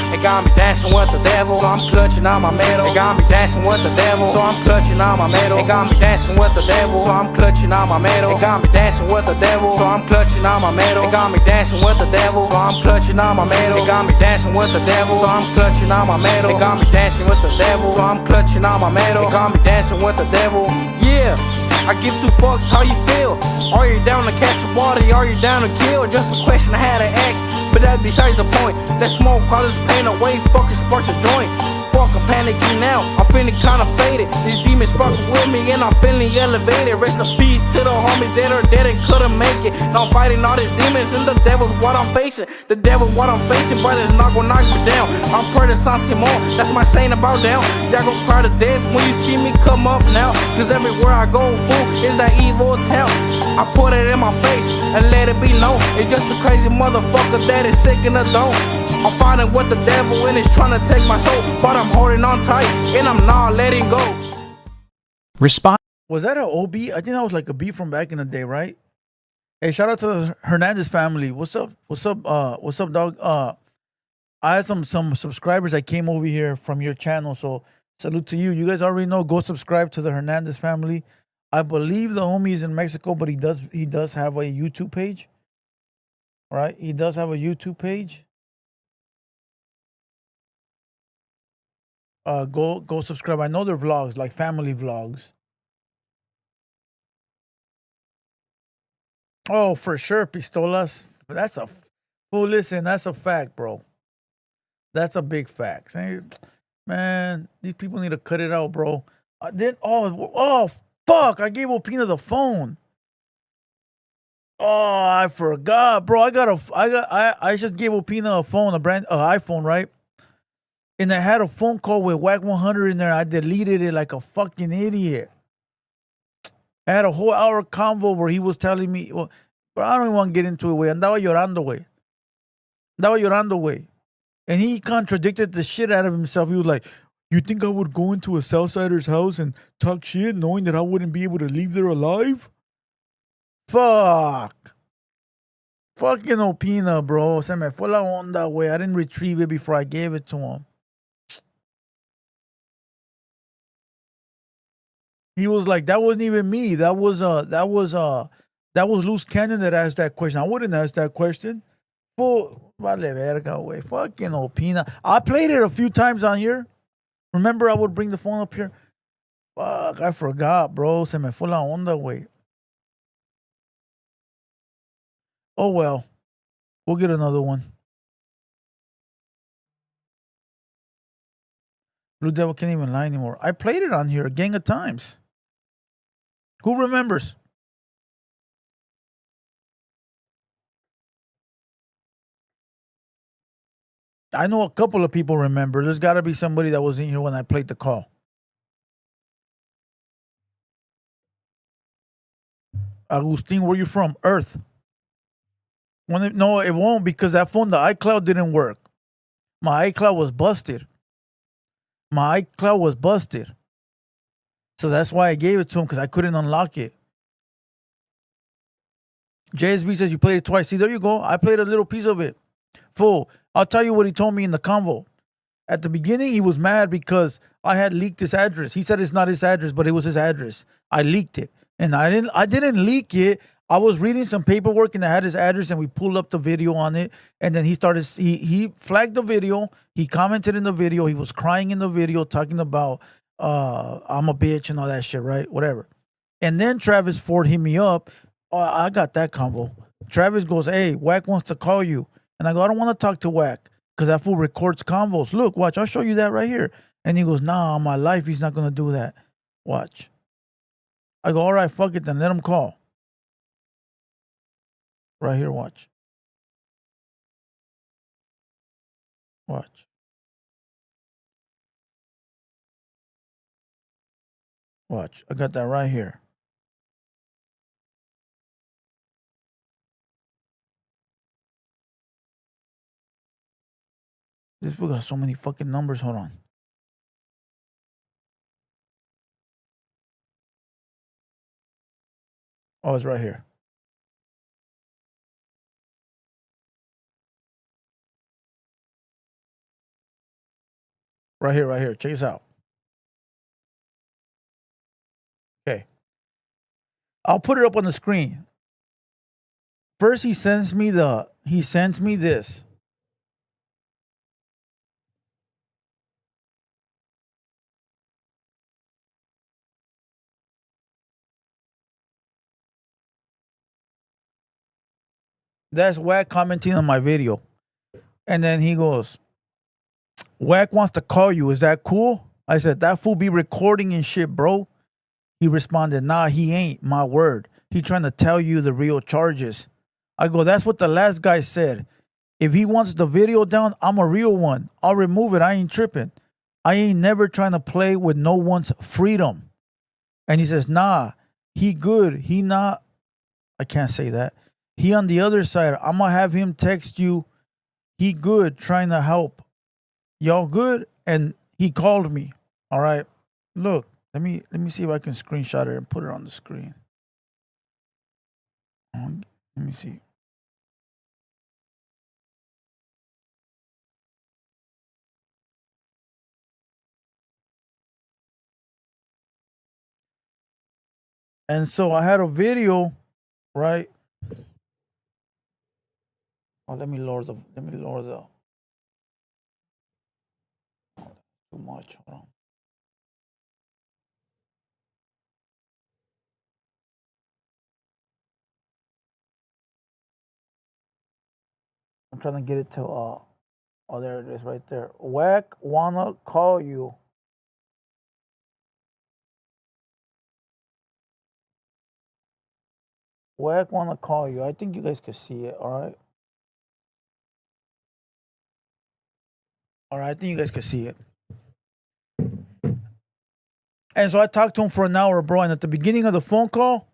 It got me dancing with the devil, so I'm clutching on my metal. It got me dancing with the devil, so I'm clutching on my metal. It got me dancing with the devil, so I'm clutching on my metal. It got me dancing with the devil, so I'm clutching on my metal. It got me dancing with the devil, so I'm clutching on my metal. It got me dancing with the devil, so I'm clutching on my metal. It got me dancing with the devil, so I'm clutching on my metal. It got me dancing with the devil, yeah. I give two fucks how you feel. Are you down to catch a body? Are you down to kill? Just a question I had to ask, but that's besides the point. Let's smoke all this pain away, fucking spark the joint. Fuck, I'm panicking now, I'm feeling kinda faded. These demons fucking with me and I'm feeling elevated. Rest in peace to the homies that are dead and couldn't make it. Now I'm fighting all these demons and the devil's what I'm facing. The devil's what I'm facing, but it's not gonna knock me down. I'm pretty San Simon, that's my saying about down. Y'all gon' cry to death when you see me come up now. Cause everywhere I go, fool, is that evil town. I put it in my face and let it be known. It's just a crazy motherfucker that is sick in the dome. I'm fighting with the devil and it's trying to take my soul, but I'm holding on tight and I'm not letting go. Respond. Was that an OB? I think that was like a beat from back in the day, right? Hey, shout out to the Hernandez family. What's up? What's up? What's up, dog? I had some subscribers that came over here from your channel, so salute to you. You guys already know. Go subscribe to the Hernandez family. I believe the homie is in Mexico, but he does have a YouTube page. Right? He does have a YouTube page. Go subscribe. I know they're vlogs, like family vlogs. Oh, for sure, pistolas. That's a listen, that's a fact, bro. That's a big fact. Man, these people need to cut it out, bro. Then fuck! I gave Opina the phone. Oh, I forgot, bro. I just gave Opina a phone, a iPhone, right? And I had a phone call with Whack 100 in there. I deleted it like a fucking idiot. I had a whole hour convo where he was telling me, well, but I don't even want to get into it, way. Andaba llorando, way. Andaba llorando, way. And he contradicted the shit out of himself. He was like, you think I would go into a Southsider's house and talk shit knowing that I wouldn't be able to leave there alive? Fuck. Fucking Opina, bro. Se me fue la onda, way. I didn't retrieve it before I gave it to him. He was like, that wasn't even me. That was Loose Cannon that asked that question. I wouldn't ask that question. Full vale verga, way. Fucking Opina. I played it a few times on here. Remember, I would bring the phone up here. Fuck, I forgot, bro. Se me fue la onda, way. Oh well. We'll get another one. Blue Devil can't even lie anymore. I played it on here a gang of times. Who remembers? I know a couple of people remember. There's got to be somebody that was in here when I played the call. Agustin, where you from? Earth. No, it won't because that phone, the iCloud didn't work. My iCloud was busted. So that's why I gave it to him because I couldn't unlock it. JSV says you played it twice. See, there you go. I played a little piece of it. Fool, I'll tell you what he told me in the convo. At the beginning, he was mad because I had leaked his address. He said it's not his address, but it was his address. I leaked it. And I didn't leak it. I was reading some paperwork and I had his address and we pulled up the video on it. And then he flagged the video. He commented in the video. He was crying in the video talking about I'm a bitch and all that shit, right? Whatever. And then Travis Ford hit me up. Oh, I got that convo. Travis goes, hey, Wack wants to call you. And I go, I don't want to talk to Wack because that fool records convos. Look, watch, I'll show you that right here. And he goes, nah, on my life, he's not going to do that. Watch. I go, all right, fuck it then. Let him call. Right here, watch. Watch. Watch. I got that right here. This fool got so many fucking numbers. Hold on. Oh, it's right here. Right here. Check this out. Okay. I'll put it up on the screen. First, he sends me this. That's Wack commenting on my video. And then he goes, Wack wants to call you. Is that cool? I said, that fool be recording and shit, bro. He responded, nah, he ain't. My word. He trying to tell you the real charges. I go, that's what the last guy said. If he wants the video down, I'm a real one. I'll remove it. I ain't tripping. I ain't never trying to play with no one's freedom. And he says, nah, he good. He not. I can't say that. He on the other side. I'm going to have him text you. He good, trying to help. Y'all good? And he called me. All right. Look, let me see if I can screenshot it and put it on the screen. Let me see. And so I had a video, right? Oh, let me lower the too much. Hold on. I'm trying to get it to oh, there it is right there. Wack wanna call you. Wack wanna call you. I think you guys can see it, alright? Alright, I think you guys can see it. And so I talked to him for an hour, bro. And at the beginning of the phone call,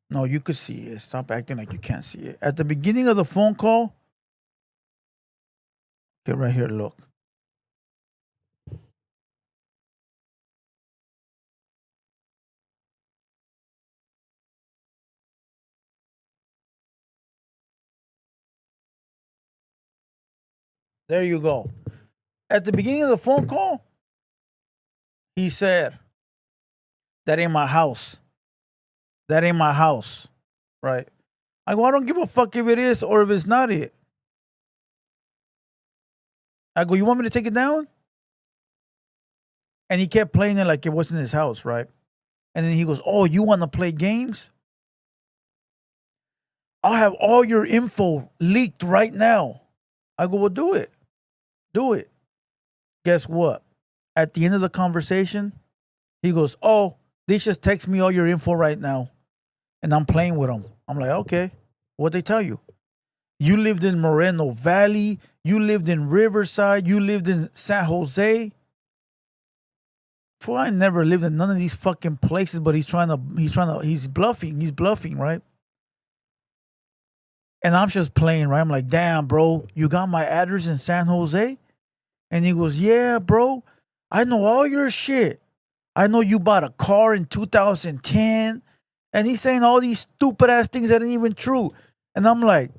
no, you could see it. Stop acting like you can't see it. At the beginning of the phone call, okay, right here, look. There you go. At the beginning of the phone call, he said, that ain't my house. That ain't my house. Right? I go, I don't give a fuck if it is or if it's not it. I go, you want me to take it down? And he kept playing it like it wasn't his house, right? And then he goes, oh, you want to play games? I'll have all your info leaked right now. I go, well, do it. Do it. Guess what? At the end of the conversation, he goes, oh, they just text me all your info right now. And I'm playing with them. I'm like, okay. What'd they tell you? You lived in Moreno Valley. You lived in Riverside. You lived in San Jose. Fool, I never lived in none of these fucking places, but he's bluffing, right? And I'm just playing, right? I'm like, damn, bro, you got my address in San Jose? And he goes, yeah, bro, I know all your shit. I know you bought a car in 2010. And he's saying all these stupid ass things that ain't even true. And I'm like,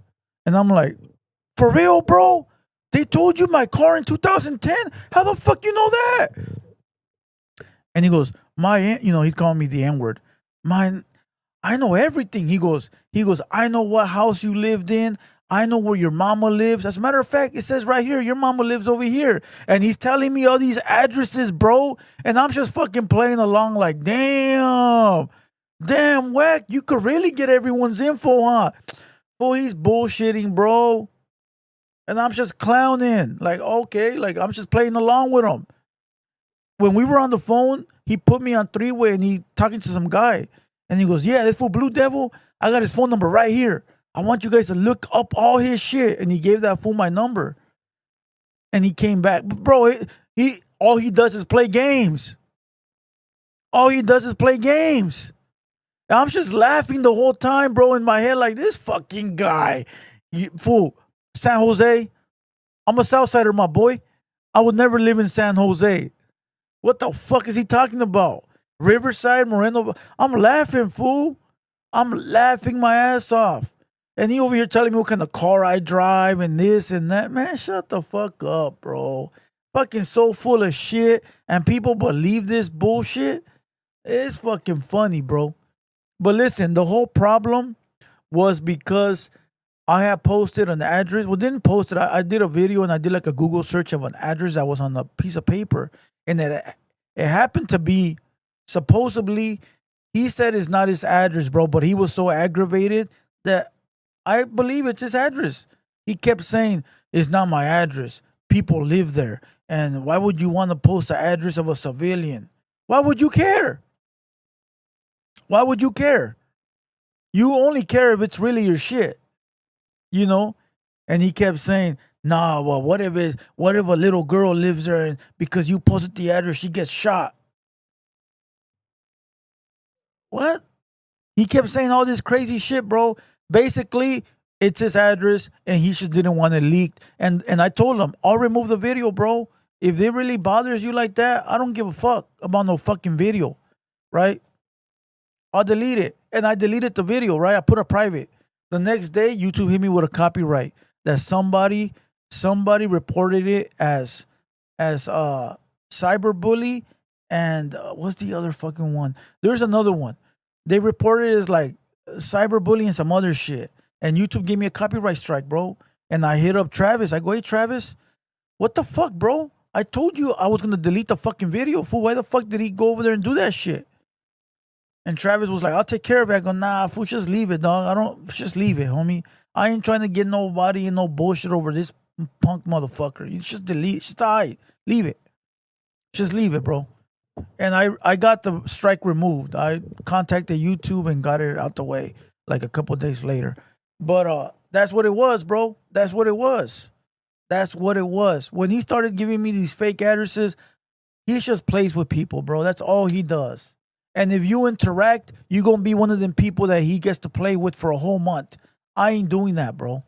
for real, bro? They told you my car in 2010? How the fuck you know that? And he goes, he's calling me the N-word. I know everything. He goes, I know what house you lived in. I know where your mama lives. As a matter of fact, it says right here, your mama lives over here. And he's telling me all these addresses, bro. And I'm just fucking playing along like, damn, Wack, you could really get everyone's info, huh? Oh, he's bullshitting, bro. And I'm just clowning. Like, okay, like I'm just playing along with him. When we were on the phone, he put me on three-way and he talking to some guy. And he goes, yeah, this fool Blue Devil, I got his phone number right here. I want you guys to look up all his shit. And he gave that fool my number. And he came back. But bro, all he does is play games. All he does is play games. And I'm just laughing the whole time, bro, in my head like, this fucking guy. Fool, San Jose, I'm a Southsider, my boy. I would never live in San Jose. What the fuck is he talking about? Riverside, Moreno. I'm laughing, fool. I'm laughing my ass off. And he over here telling me what kind of car I drive and this and that. Man, shut the fuck up, bro. Fucking so full of shit. And people believe this bullshit. It's fucking funny, bro. But listen, the whole problem was because I had posted an address. Well, didn't post it. I did a video and I did like a Google search of an address that was on a piece of paper. And it happened to be, supposedly, he said it's not his address, bro. But he was so aggravated that I believe it's his address. He kept saying, it's not my address. People live there. And why would you want to post the address of a civilian? Why would you care? Why would you care? You only care if it's really your shit. You know? And he kept saying, nah, well, what if a little girl lives there and because you posted the address, she gets shot? What? He kept saying all this crazy shit, bro. Basically, it's his address and he just didn't want it leaked. And I told him, I'll remove the video, bro. If it really bothers you like that, I don't give a fuck about no fucking video, right? I'll delete it. And I deleted the video, right? I put it private. The next day, YouTube hit me with a copyright that somebody reported it as cyberbully and what's the other fucking one? There's another one. They reported it as like cyberbullying and some other shit. And YouTube gave me a copyright strike, bro. And I hit up Travis. I go, hey, Travis, what the fuck, bro? I told you I was going to delete the fucking video, fool. Why the fuck did he go over there and do that shit? And Travis was like, I'll take care of it. I go, nah, fool, just leave it, dog. Just leave it, homie. I ain't trying to get nobody in no bullshit over this punk motherfucker. You just delete it. Just all right. Leave it. Just leave it, bro. And I got the strike removed. I contacted YouTube and got it out the way like a couple days later. But that's what it was, bro. That's what it was. That's what it was. When he started giving me these fake addresses, he just plays with people, bro. That's all he does. And if you interact, you're going to be one of them people that he gets to play with for a whole month. I ain't doing that, bro.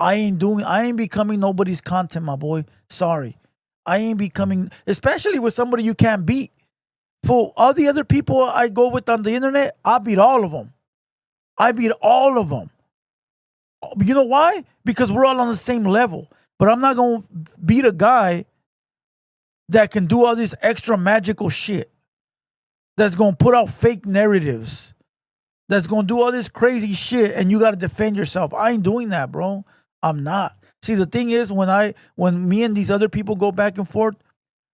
I ain't becoming nobody's content, my boy. Sorry. I ain't becoming, especially with somebody you can't beat. For all the other people I go with on the internet, I beat all of them. I beat all of them. You know why? Because we're all on the same level. But I'm not going to beat a guy that can do all this extra magical shit. That's going to put out fake narratives. That's going to do all this crazy shit and you got to defend yourself. I ain't doing that, bro. I'm not. See, the thing is, when me and these other people go back and forth,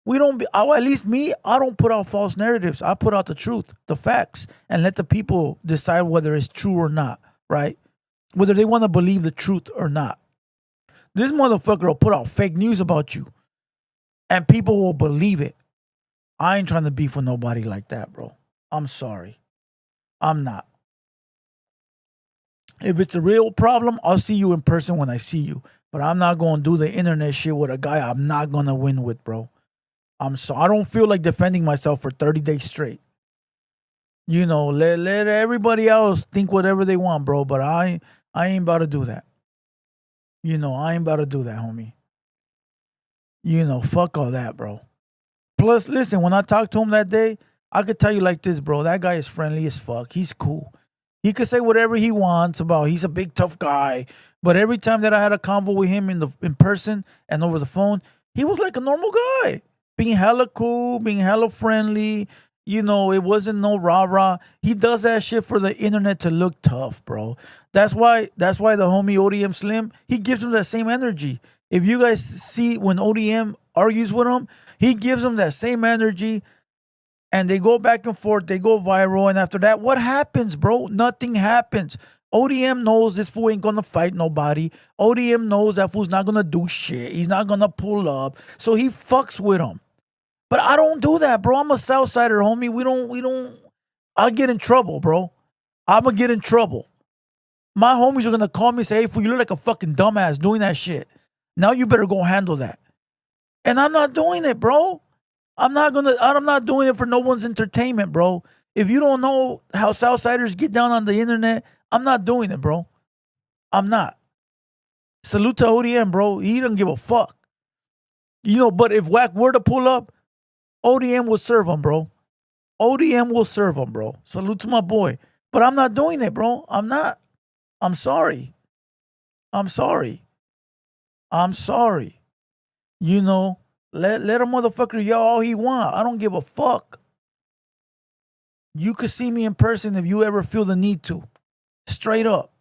we don't, at least me, I don't put out false narratives. I put out the truth, the facts, and let the people decide whether it's true or not, right? Whether they want to believe the truth or not. This motherfucker will put out fake news about you, and people will believe it. I ain't trying to beef with nobody like that, bro. I'm sorry. I'm not. If it's a real problem, I'll see you in person when I see you. But I'm not going to do the internet shit with a guy I'm not going to win with, bro. I don't feel like defending myself for 30 days straight. You know, let everybody else think whatever they want, bro. But I ain't about to do that. You know, I ain't about to do that, homie. You know, fuck all that, bro. Plus, listen, when I talked to him that day, I could tell you like this, bro. That guy is friendly as fuck. He's cool. He could say whatever he wants about he's a big tough guy. But every time that I had a convo with him in person and over the phone, he was like a normal guy. Being hella cool, being hella friendly. You know, it wasn't no rah-rah. He does that shit for the internet to look tough, bro. That's why the homie ODM Slim, he gives him that same energy. If you guys see when ODM argues with him, he gives him that same energy. And they go back and forth. They go viral. And after that, what happens, bro? Nothing happens. ODM knows this fool ain't going to fight nobody. ODM knows that fool's not going to do shit. He's not going to pull up. So he fucks with him. But I don't do that, bro. I'm a Southsider, homie. We don't. I'll get in trouble, bro. I'm going to get in trouble. My homies are going to call me and say, hey, fool, you look like a fucking dumbass doing that shit. Now you better go handle that. And I'm not doing it, bro. I'm not doing it for no one's entertainment, bro. If you don't know how Southsiders get down on the internet, I'm not doing it, bro. I'm not. Salute to ODM, bro. He doesn't give a fuck. You know, but if Wack were to pull up, ODM will serve him, bro. ODM will serve him, bro. Salute to my boy. But I'm not doing it, bro. I'm not. I'm sorry. I'm sorry. I'm sorry. You know, let a motherfucker yell all he want. I don't give a fuck. You could see me in person if you ever feel the need to. Straight up.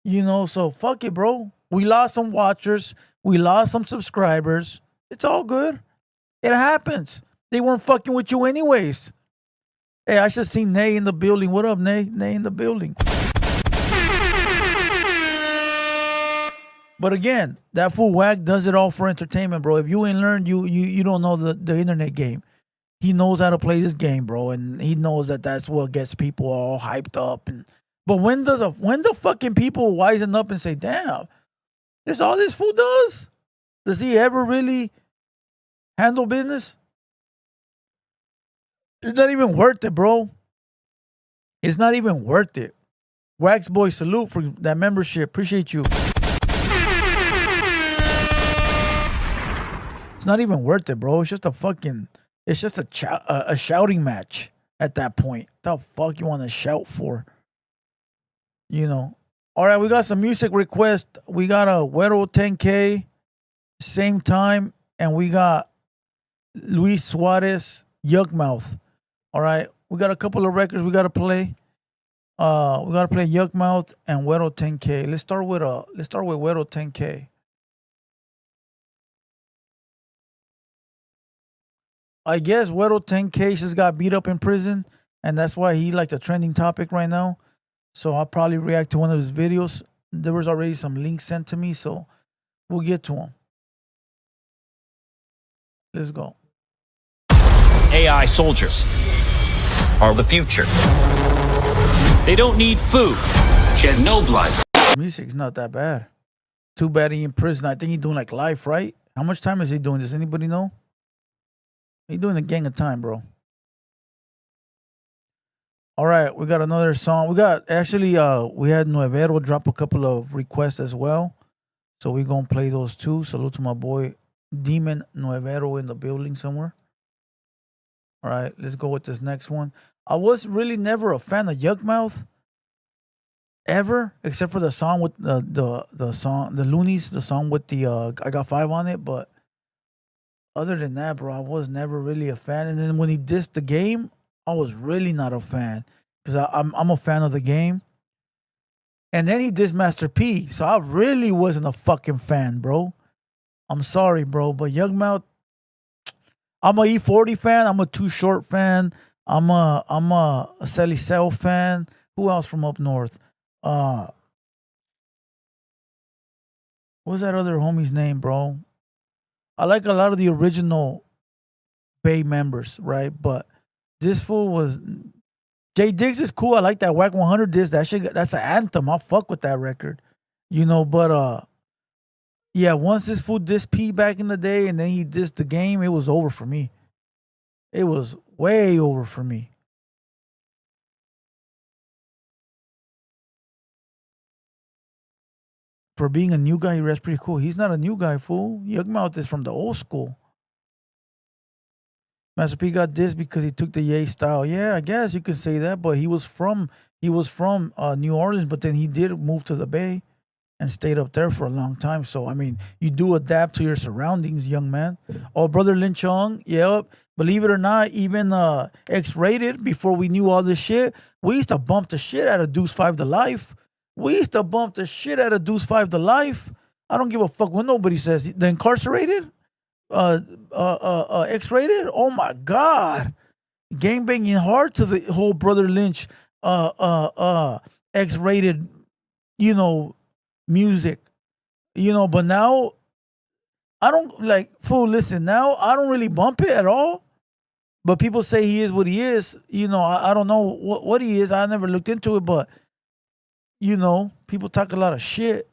You know, so fuck it, bro. We lost some watchers. We lost some subscribers. It's all good. It happens. They weren't fucking with you anyways. Hey, I should see Nay in the building. What up, Nay? Nay in the building. But again, that fool Wack does it all for entertainment, bro. If you ain't learned, you don't know the internet game. He knows how to play this game, bro, and he knows that that's what gets people all hyped up. But when the fucking people wisen up and say, "Damn, this all this fool does? Does he ever really handle business?" It's not even worth it, bro. It's not even worth it. Wax Boy, salute for that membership. Appreciate you. It's not even worth it, bro. It's just a shouting match at that point. The fuck you want to shout for? You know. All right, we got some music requests. We got a Güero 10K, same time, and we got Luis Suarez, Yuck Mouth. All right, we got a couple of records we got to play. We got to play Yuck Mouth and Güero 10K. Let's start with Güero 10K. I guess Güero 10K just got beat up in prison, and that's why he like the trending topic right now. So I'll probably react to one of his videos. There was already some links sent to me, so we'll get to him. Let's go. AI soldiers are the future. They don't need food, shed no blood. Music's not that bad. Too bad he in prison. I think he's doing like life, right? How much time is he doing? Does anybody know? He's doing a gang of time, bro. All right, we got another song. We got actually we had Nuevero drop a couple of requests as well. So we're gonna play those too. Salute to my boy Demon Nuevero in the building somewhere. All right, let's go with this next one. I was really never a fan of Yugmouth ever, except for the song with the song, the Loonies, the song with the I Got 5 on it. But other than that, bro, I was never really a fan. And then when he dissed the game, I was really not a fan because I'm a fan of the game. And then he dissed Master P, so I really wasn't a fucking fan, bro. I'm sorry, bro, but Yugmouth, I'm a E40 fan. I'm a Too Short fan. I'm a Sally Cell fan. Who else from up north? What's that other homie's name, bro? I like a lot of the original Bay members, right? But this fool was Jay Diggs is cool. I like that Whack 100 disc. That shit, that's an anthem. I'll fuck with that record, you know. But yeah, once this fool dissed P back in the day, and then he dissed the game, it was over for me. It was way over for me. For being a new guy, that's pretty cool. He's not a new guy, fool. Yugmouth is from the old school. Master P got this because he took the Ye style. Yeah, I guess you could say that, but he was from New Orleans, but then he did move to the Bay and stayed up there for a long time. So I mean, you do adapt to your surroundings, young man. Oh, brother Lin Chung, yep. Believe it or not, even X-Rated, before we knew all this shit, we used to bump the shit out of Deuce 5 to Life. We used to bump the shit out of Deuce 5 to Life. I don't give a fuck what nobody says. The Incarcerated, X-Rated. Oh my God, gang banging hard to the whole Brother Lynch, X-Rated, you know, music, you know. But now, I don't like fool. Listen, now I don't really bump it at all. But people say he is what he is. You know, I don't know what he is. I never looked into it, but you know, people talk a lot of shit.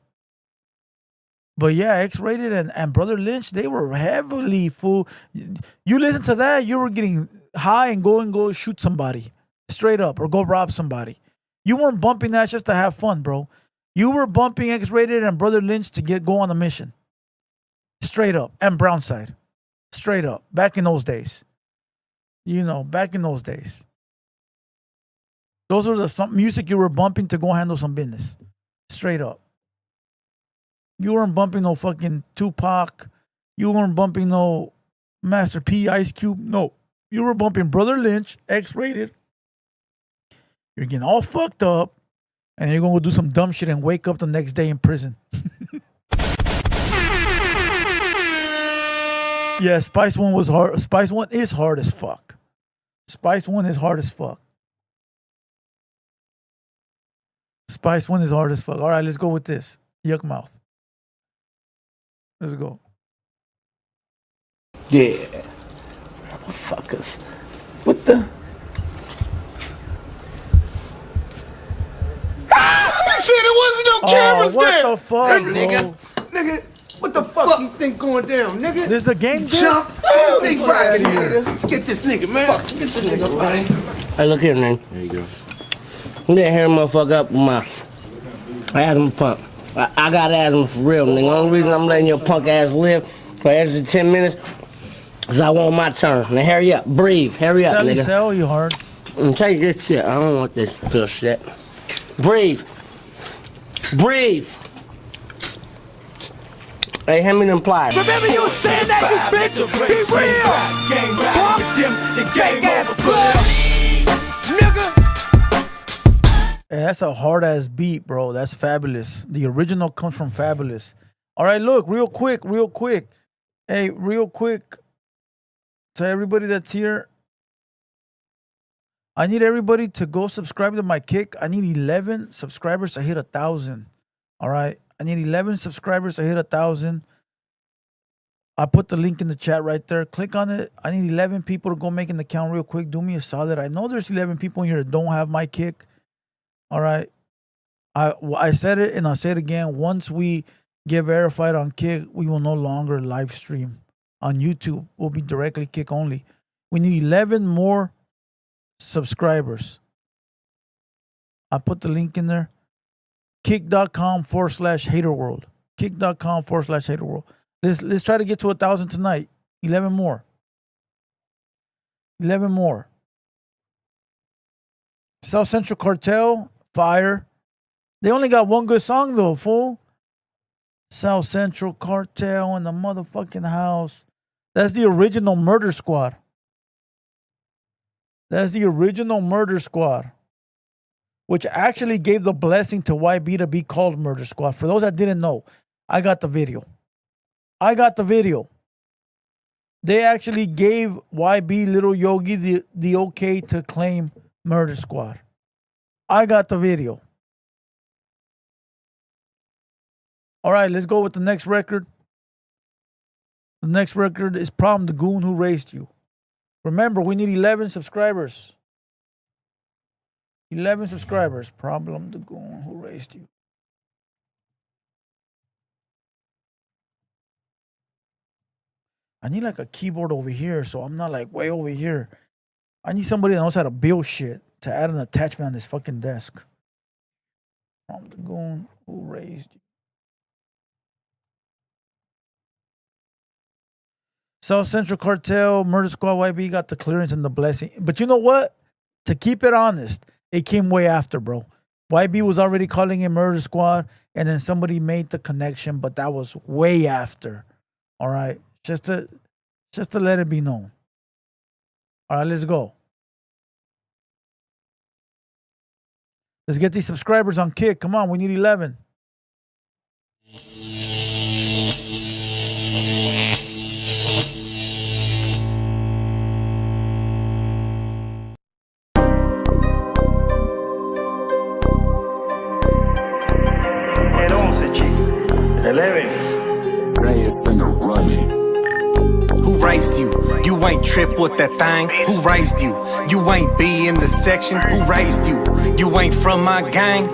But yeah, X-Rated and Brother Lynch, they were heavily fool. You listen to that, you were getting high and go shoot somebody straight up or go rob somebody. You weren't bumping that just to have fun, bro. You were bumping X-Rated and Brother Lynch to go on a mission. Straight up. And Brownside. Straight up. Back in those days. You know, back in those days. Those were some music you were bumping to go handle some business. Straight up. You weren't bumping no fucking Tupac. You weren't bumping no Master P, Ice Cube. No. You were bumping Brother Lynch, X-Rated. You're getting all fucked up. And you're going to go do some dumb shit and wake up the next day in prison. Yeah, Spice One was hard. Spice One is hard as fuck. Spice One is hard as fuck. Spice One is hard as fuck. All right, let's go with this. Yugmouth. Let's go. Yeah. Fuckers. What the? You said there wasn't no cameras there. What the fuck, hey, bro? Nigga, what the fuck you think going down, nigga? This is a game, jump. Oh, Think right here. Let's get this nigga, man. Fuck, get this nigga, man. Hey, look here, man. There you go. You didn't hear motherfucker up with my asthma pump. I got asthma for real, nigga. The only reason I'm letting your punk ass live for extra 10 minutes is I want my turn. Now hurry up, breathe, hurry up, nigga. Sell you hard. And take this shit. I don't want this shit. Breathe. Breathe. Hey, hand me them pliers. Remember you was saying that, you bitch? Be real! You fake ass player! Nigga! Hey, that's a hard ass beat, bro. That's Fabulous. The original comes from Fabulous. All right, look, real quick. Hey, real quick. To everybody that's here, I need everybody to go subscribe to my kick. I need 11 subscribers to hit 1,000. All right. I need 11 subscribers to hit 1,000. I put the link in the chat right there. Click on it. I need 11 people to go make an account real quick. Do me a solid. I know there's 11 people in here that don't have my kick. All right. I said it and I'll say it again. Once we get verified on Kick, we will no longer live stream on YouTube. We'll be directly Kick only. We need 11 more subscribers. I put the link in there. Kick.com/haterworld. Kick.com/haterworld. Let's try to get to 1,000 tonight. 11 more. 11 more. South Central Cartel, fire. They only got one good song though, fool. South Central Cartel in the motherfucking house. That's the original Murder Squad. That's the original Murder Squad, which actually gave the blessing to YB to be called Murder Squad. For those that didn't know, I got the video. They actually gave YB Little Yogi the okay to claim Murder Squad. I got the video. All right, let's go with the next record. The next record is Problem the Goon Who Raised You. Remember, we need 11 subscribers. 11 subscribers. Problem the Goon Who Raised You. I need like a keyboard over here, so I'm not like way over here. I need somebody that knows how to build shit to add an attachment on this fucking desk. Problem the Goon Who Raised You. South Central Cartel, Murder Squad, YB got the clearance and the blessing. But you know what? To keep it honest, it came way after, bro. YB was already calling it Murder Squad, and then somebody made the connection, but that was way after. All right? Just to let it be known. All right, let's go. Let's get these subscribers on Kick. Come on, we need 11. Who raised you? You ain't trip with that thing. Who raised you? You ain't be in the section. Who raised you? You ain't from my gang.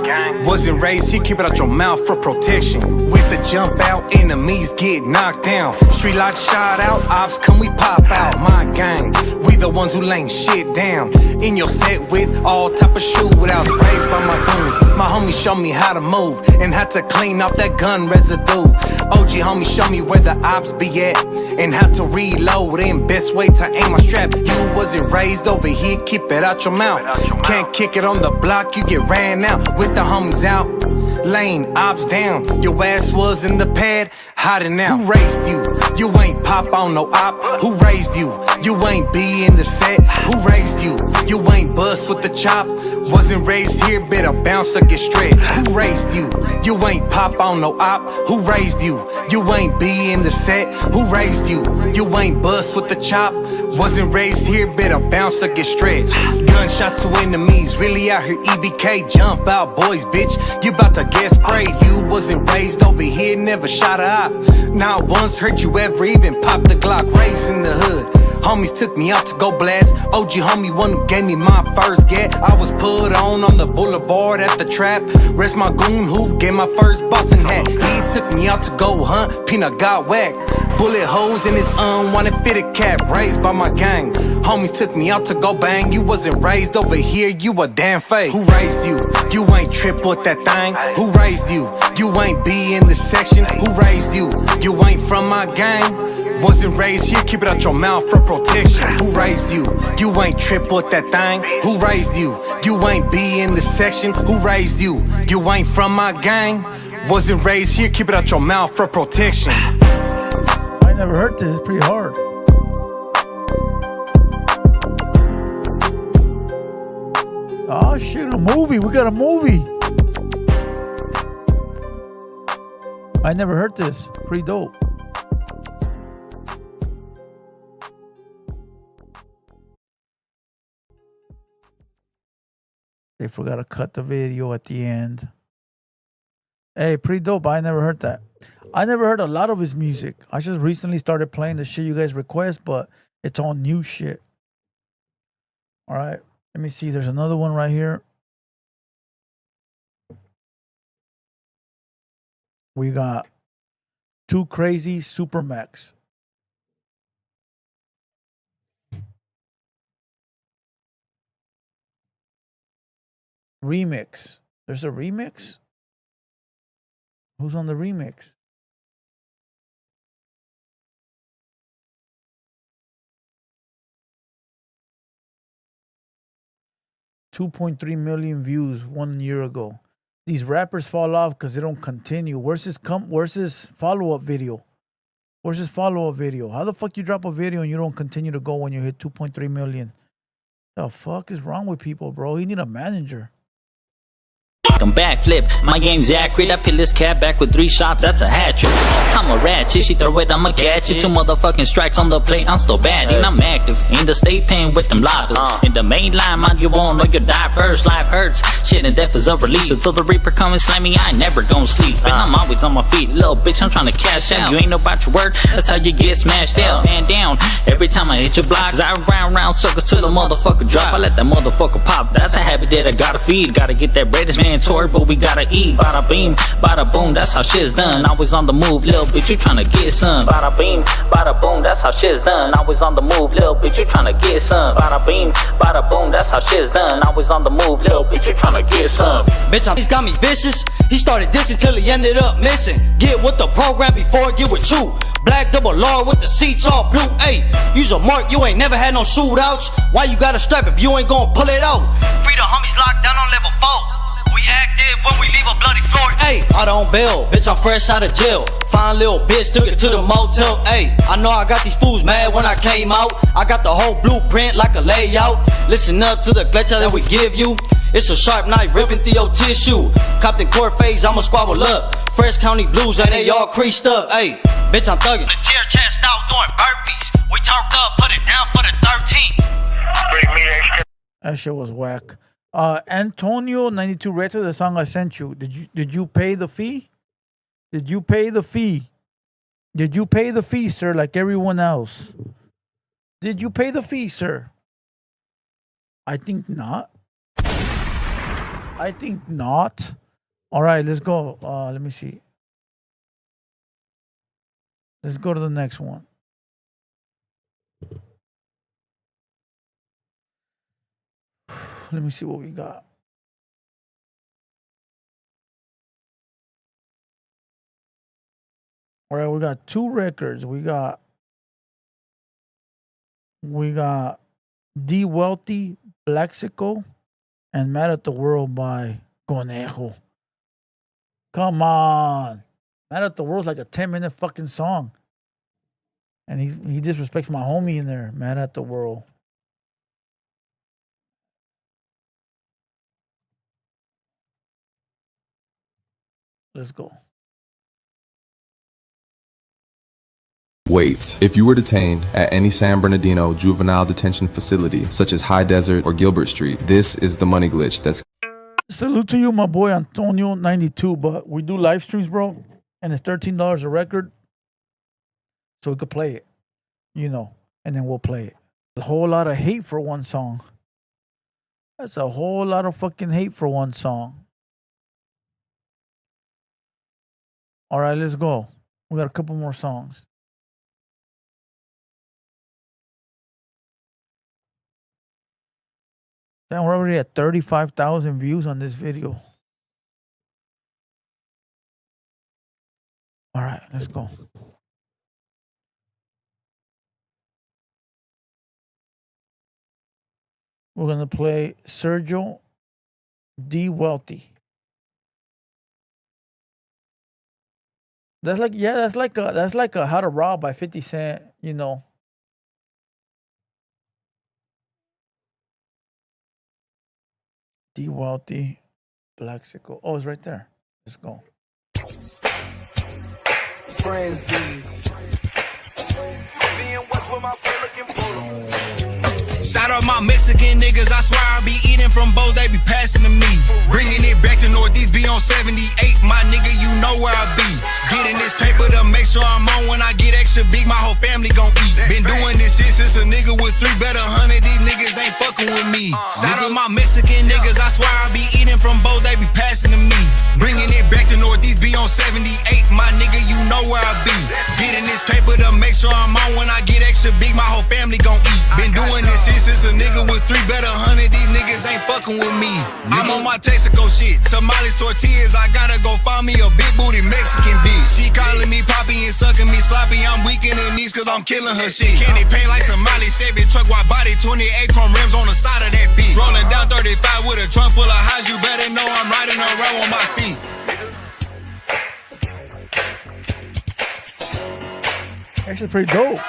Wasn't raised here, keep it out your mouth for protection. With the jump out, enemies get knocked down. Street light shot out, ops come we pop out. My gang, we the ones who laying shit down. In your set with all type of shootouts. Raised by my goons. My homies show me how to move and how to clean off that gun residue. OG homies show me where the ops be at and how to reload and best way to aim my strap. You wasn't raised over here, keep it out your mouth. Can't kick it on the block, you get ran out with the homies out. Lane, ops down, your ass was in the pad, hiding out. Who raised you? You ain't pop on no op. Who raised you? You ain't be in the set. Who raised you? You ain't bust with the chop. Wasn't raised here, better bounce or get stretched. Who raised you? You ain't pop on no op. Who raised you? You ain't be in the set. Who raised you? You ain't bust with the chop. Wasn't raised here, better bounce or get stretched. Gunshots to enemies, really out here EBK. Jump out, boys, bitch. You bout to get sprayed. You wasn't raised over here, never shot a op. Not once heard you ever even pop the Glock. Raised in the hood. Homies took me out to go blast. OG homie, one who gave me my first get. I was put on the boulevard at the trap. Rest my goon who gave my first bustin' hat. He took me out to go hunt. Peanut got whacked. Bullet holes in his unwanted fitted cap. Raised by my gang. Homies took me out to go bang. You wasn't raised over here, you a damn fake. Who raised you? You ain't trip with that thing. Who raised you? You ain't be in the section. Who raised you? You ain't from my gang. Wasn't raised here, keep it out your mouth for protection. Who raised you? You ain't trip with that thing. Who raised you? You ain't be in the section. Who raised you? You ain't from my gang. Wasn't raised here, keep it out your mouth for protection. I never heard this, it's pretty hard. Oh shit, a movie, we got a movie. I never heard this, pretty dope. They forgot to cut the video at the end. Hey, pretty dope. I never heard that. I never heard a lot of his music. I just recently started playing the shit you guys request, but it's all new shit. All right. Let me see. There's another one right here. We got Too Crazy Supermax. Remix. There's a remix? Who's on the remix? $2.3 million views 1 year ago. These rappers fall off because they don't continue. Where's his follow-up video? Where's his follow-up video? How the fuck you drop a video and you don't continue to go when you hit 2.3 million? The fuck is wrong with people, bro? You need a manager. I'm backflip, my game's accurate. I peel this cat back with 3 shots, that's a hat trick. I'm a ratchet, she throw it, I'ma catch it. 2 motherfucking strikes on the plate, I'm still batting. I'm active in the state pen with them lifers. In the main line, mind you won't know you die first. Life hurts, shit and death is a release. Until the reaper come and slam me, I ain't never gon' sleep. And I'm always on my feet, little bitch, I'm trying to cash out. You ain't know about your work, that's how you get smashed out. Man down, every time I hit your block. Cause I round circles till the motherfucker drop. I let that motherfucker pop, that's a habit that I gotta feed. Gotta get that bread, it's mandatory, but we gotta eat. Bada beam, bada boom, that's how shit's done. Always on the move, little bitch, you tryna get some. Bada beam, bada boom, that's how shit's done. Always on the move, little bitch, you tryna get some. Bada beam, bada boom, that's how shit's done. Always on the move, little bitch, you tryna get some. Bitch, he's got me vicious. He started dissing till he ended up missing. Get with the program before I get with you. Black double R with the seats all blue. Ayy, use a mark, you ain't never had no shootouts. Why you got a strap if you ain't gon' pull it out? Free the homies locked down on level 4. We active when we leave a bloody floor. Ayy, I don't bail, bitch, I'm fresh out of jail. Fine little bitch, took it to the motel. Ayy, I know I got these fools mad when I came out. I got the whole blueprint like a layout. Listen up to the glitcher that we give you. It's a sharp knife ripping through your tissue. Compton court phase, I'ma squabble up. Fresh County blues and they all creased up. Ayy, bitch, I'm thuggin'. The chair chest out doing burpees. We talked up, put it down for the 13th. That shit was whack. Antonio 92 Reto, the song I sent you. Did you pay the fee? Did you pay the fee? Did you pay the fee, sir, like everyone else? Did you pay the fee, sir? I think not. I think not. All right, let's go. Let me see. Let's go to the next one. Let me see what we got. All right, we got 2 records. We got D Wealthy, Blaxico, and Mad at the World by Conejo. Come on. Mad at the World's like a 10-minute fucking song. And he disrespects my homie in there, Mad at the World. Let's go. Wait. If you were detained at any San Bernardino juvenile detention facility, such as High Desert or Gilbert Street, this is the money glitch that's... Salute to you, my boy Antonio 92, but we do live streams, bro, and it's $13 a record, so we could play it, you know, and then we'll play it. A whole lot of hate for one song. That's a whole lot of fucking hate for one song. All right, let's go. We got a couple more songs. Damn, we're already at 35,000 views on this video. All right, let's go. We're going to play Sergio D. Wealthy. That's like a How to Rob by 50 Cent, you know. D Wealthy, Blaxico. Oh, it's right there. Let's go. Frenzy. Shout out my Mexican niggas, I swear I be eating from both, they be passing to me. Bringing it back to Northeast, be on 78, my nigga, you know where I be. Getting this paper to make sure I'm on. When I get extra big, my whole family gon' eat. Been doing this shit since a nigga was 3, better 100. These niggas ain't fucking with me. Shout out my Mexican niggas, I swear I be eating from both, they be passing to me. Bringing it back to Northeast, be on 78. My nigga, you know where I be. Getting this paper to make sure I'm on. When I get extra big, my whole family gon' eat. Been doing this shit since a nigga was 3, better 100. These niggas ain't fucking with me. I'm on my Texaco shit. Tamales, tortillas, I gotta go find me a big booty Mexican bitch. She calling me poppy and sucking me sloppy. I'm weak in the knees cause I'm killing her shit. Candy paint like Somali, Chevy truck, wide body, 28 chrome rims on the side of that bitch. Rolling down 35 with a trunk full of highs. You better know I'm riding around with my steed. Actually pretty dope.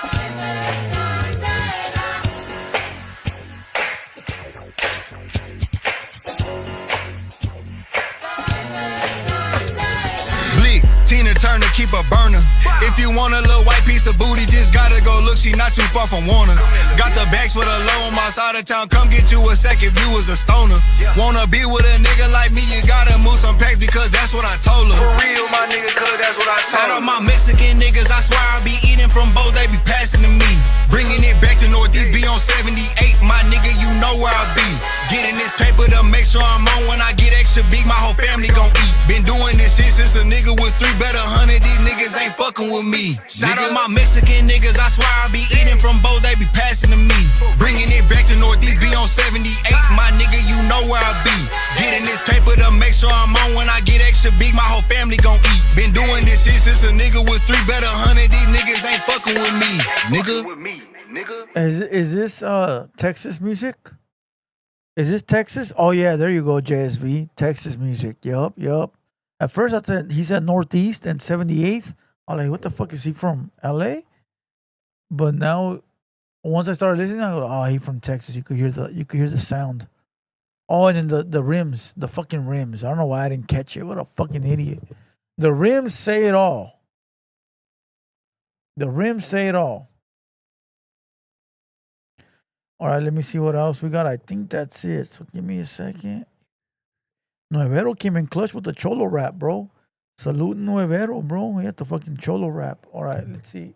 Turn to keep a burner. If you want a little white piece of booty, just gotta go look, she not too far from Warner. Got the bags for the low on my side of town, come get you a sec if you was a stoner. Wanna be with a nigga like me, you gotta move some packs because that's what I told her. For real, my nigga, cause that's what I told her. Shout out my Mexican niggas, I swear I be eating from both, they be passing to me. Bringing it back to Northeast, be on 78. My nigga, you know where I be. Getting this paper to make sure I'm on. When I get extra big, my whole family gon' eat. Been doing this shit since a nigga was 3, better 100. These niggas ain't fucking with me. Shout out my Mexican niggas, I swear I be eating from both, they be passing to me. Bringing it back to Northeast, be on 78. My nigga, you know where I be. Getting this paper to make sure I'm on. When I get extra big, my whole family gon' eat. Been doing this shit since a nigga was 3, better 100. These niggas ain't fucking with me, nigga. Is this Texas music? Is this Texas? Oh yeah, there you go, JSV. Texas music. Yup. At first I thought he said Northeast and 78th. I'm like, what the fuck is he from? LA? But now once I started listening, I go, oh, he from Texas. You could hear the sound. Oh, and then the rims, the fucking rims. I don't know why I didn't catch it. What a fucking idiot. The rims say it all. The rims say it all. All right, let me see what else we got. I think that's it. So give me a second. Nuevero came in clutch with the Cholo rap, bro. Salute Nuevero, bro. He had the fucking Cholo rap. All right, let's see.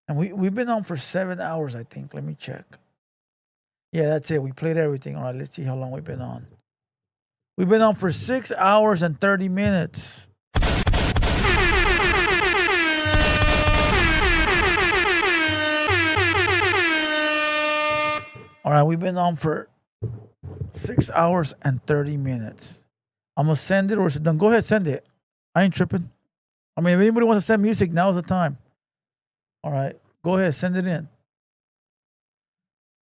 And we've been on for 7 hours, I think. Let me check. Yeah, that's it. We played everything. All right, let's see how long we've been on. We've been on for 6 hours and 30 minutes. All right, we've been on for 6 hours and 30 minutes. I'm going to send it or is it done? Go ahead, send it. I ain't tripping. I mean, if anybody wants to send music, now's the time. All right, go ahead, send it in.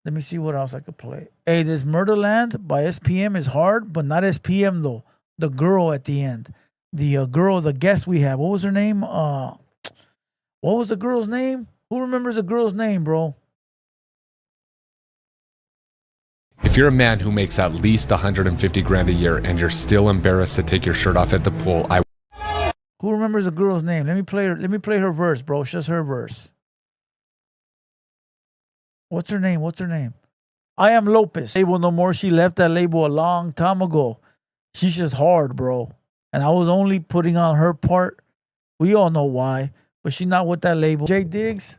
Let me see what else I could play. Hey, this Murderland by SPM is hard, but not SPM though. The girl at the end. The girl, the guest we have. What was her name? What was the girl's name? Who remembers the girl's name, bro? If you're a man who makes at least 150 grand a year and you're still embarrassed to take your shirt off at the pool, Who remembers the girl's name? Let me play her verse, bro. It's just her verse. What's her name? I am Lopez. Label no more. She left that label a long time ago. She's just hard, bro. And I was only putting on her part. We all know why. But she's not with that label. Jay Diggs.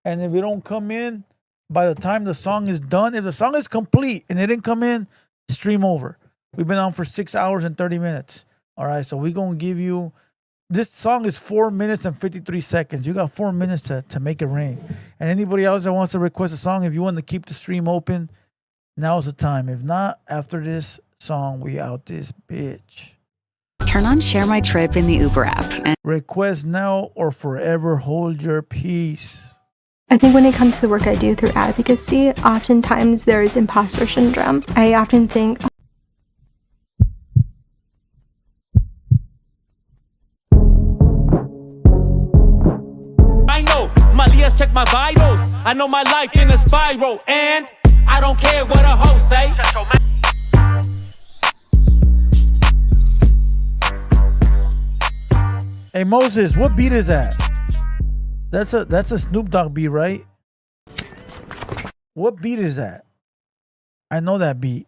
And if it don't come in, by the time the song is done, if the song is complete and it didn't come in, stream over. We've been on for 6 hours and 30 minutes. All right, so we're going to give you... This song is 4 minutes and 53 seconds. You got 4 minutes to make it rain. And anybody else that wants to request a song, if you want to keep the stream open, now's the time. If not, after this song, we out this bitch. Turn on Share My Trip in the Uber app. And request now or forever hold your peace. I think when it comes to the work I do through advocacy, oftentimes there is imposter syndrome. I often think, I know my Leah's check my vitals. I know my life in a spiral, and I don't care what a host say. Hey Moses, what beat is that? That's a Snoop Dogg beat, right? What beat is that? I know that beat.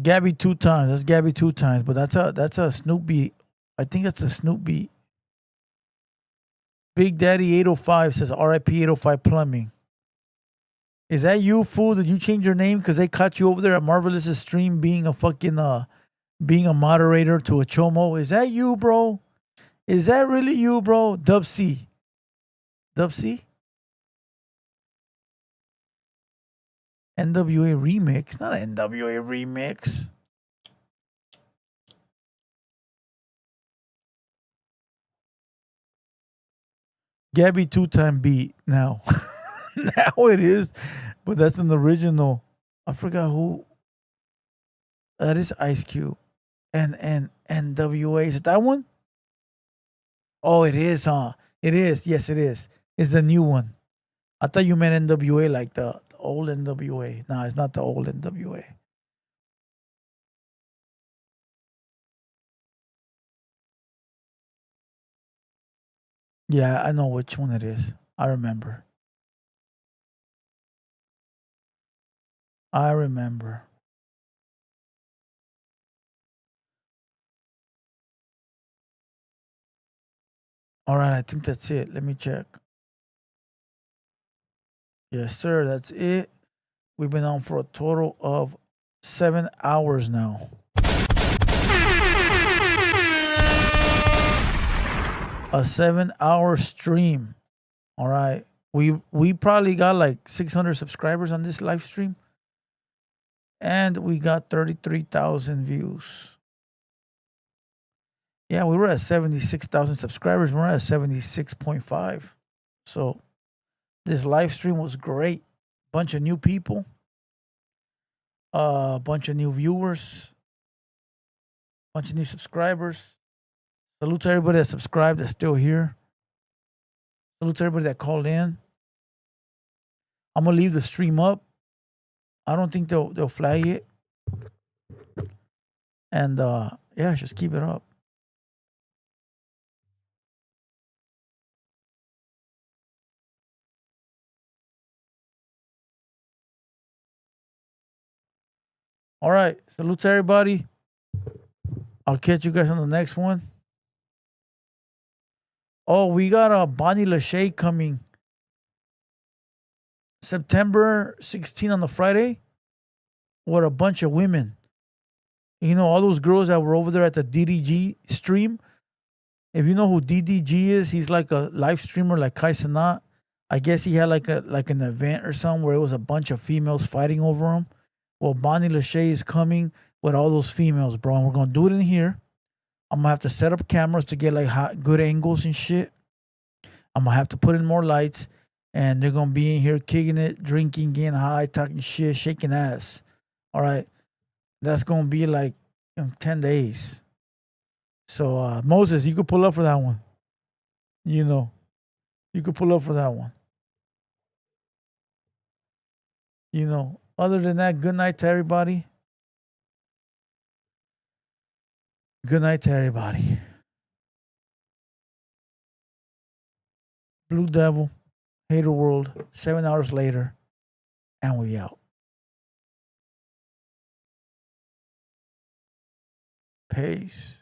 Gabby 2 times. That's Gabby 2 times. But that's a Snoop beat. I think that's a Snoop beat. Big Daddy 805 says RIP 805 Plumbing. Is that you, fool? Did you change your name because they caught you over there at Marvelous's stream being a fucking being a moderator to a chomo? Is that you, bro? Is that really you, bro? Dub C. Dub C? NWA remix. Not an NWA remix. Gabby 2-time beat now. Now it is. But that's an original. I forgot who. That is Ice Cube. And NWA. Is it that one? Oh, it is, huh? It is. Yes, it is. It's the new one. I thought you meant NWA like the old NWA. No, it's not the old NWA. Yeah, I know which one it is. I remember. I remember. All right, I think that's it. Let me check. Yes, sir, that's it. We've been on for a total of 7 hours now. A 7-hour stream. All right. We probably got like 600 subscribers on this live stream. And we got 33,000 views. Yeah, we were at 76,000 subscribers. We're at 76.5. So this live stream was great. Bunch of new people. A bunch of new viewers. Bunch of new subscribers. Salute to everybody that subscribed that's still here. Salute to everybody that called in. I'm gonna leave the stream up. I don't think they'll flag it. And yeah, just keep it up. All right. Salute to everybody. I'll catch you guys on the next one. Oh, we got a Bonnie Lachey coming September 16 on the Friday with a bunch of women. You know, all those girls that were over there at the DDG stream. If you know who DDG is, he's like a live streamer like Kai Cenat. I guess he had like an event or something where it was a bunch of females fighting over him. Well, Bonnie Lachey is coming with all those females, bro. And we're going to do it in here. I'm going to have to set up cameras to get like good angles and shit. I'm going to have to put in more lights. And they're going to be in here kicking it, drinking, getting high, talking shit, shaking ass. All right. That's going to be like in 10 days. So, Moses, you could pull up for that one. You know, you could pull up for that one. You know, other than that, good night to everybody. Good night to everybody. Blue Devil, Hater World, 7 hours later, and we out. Peace.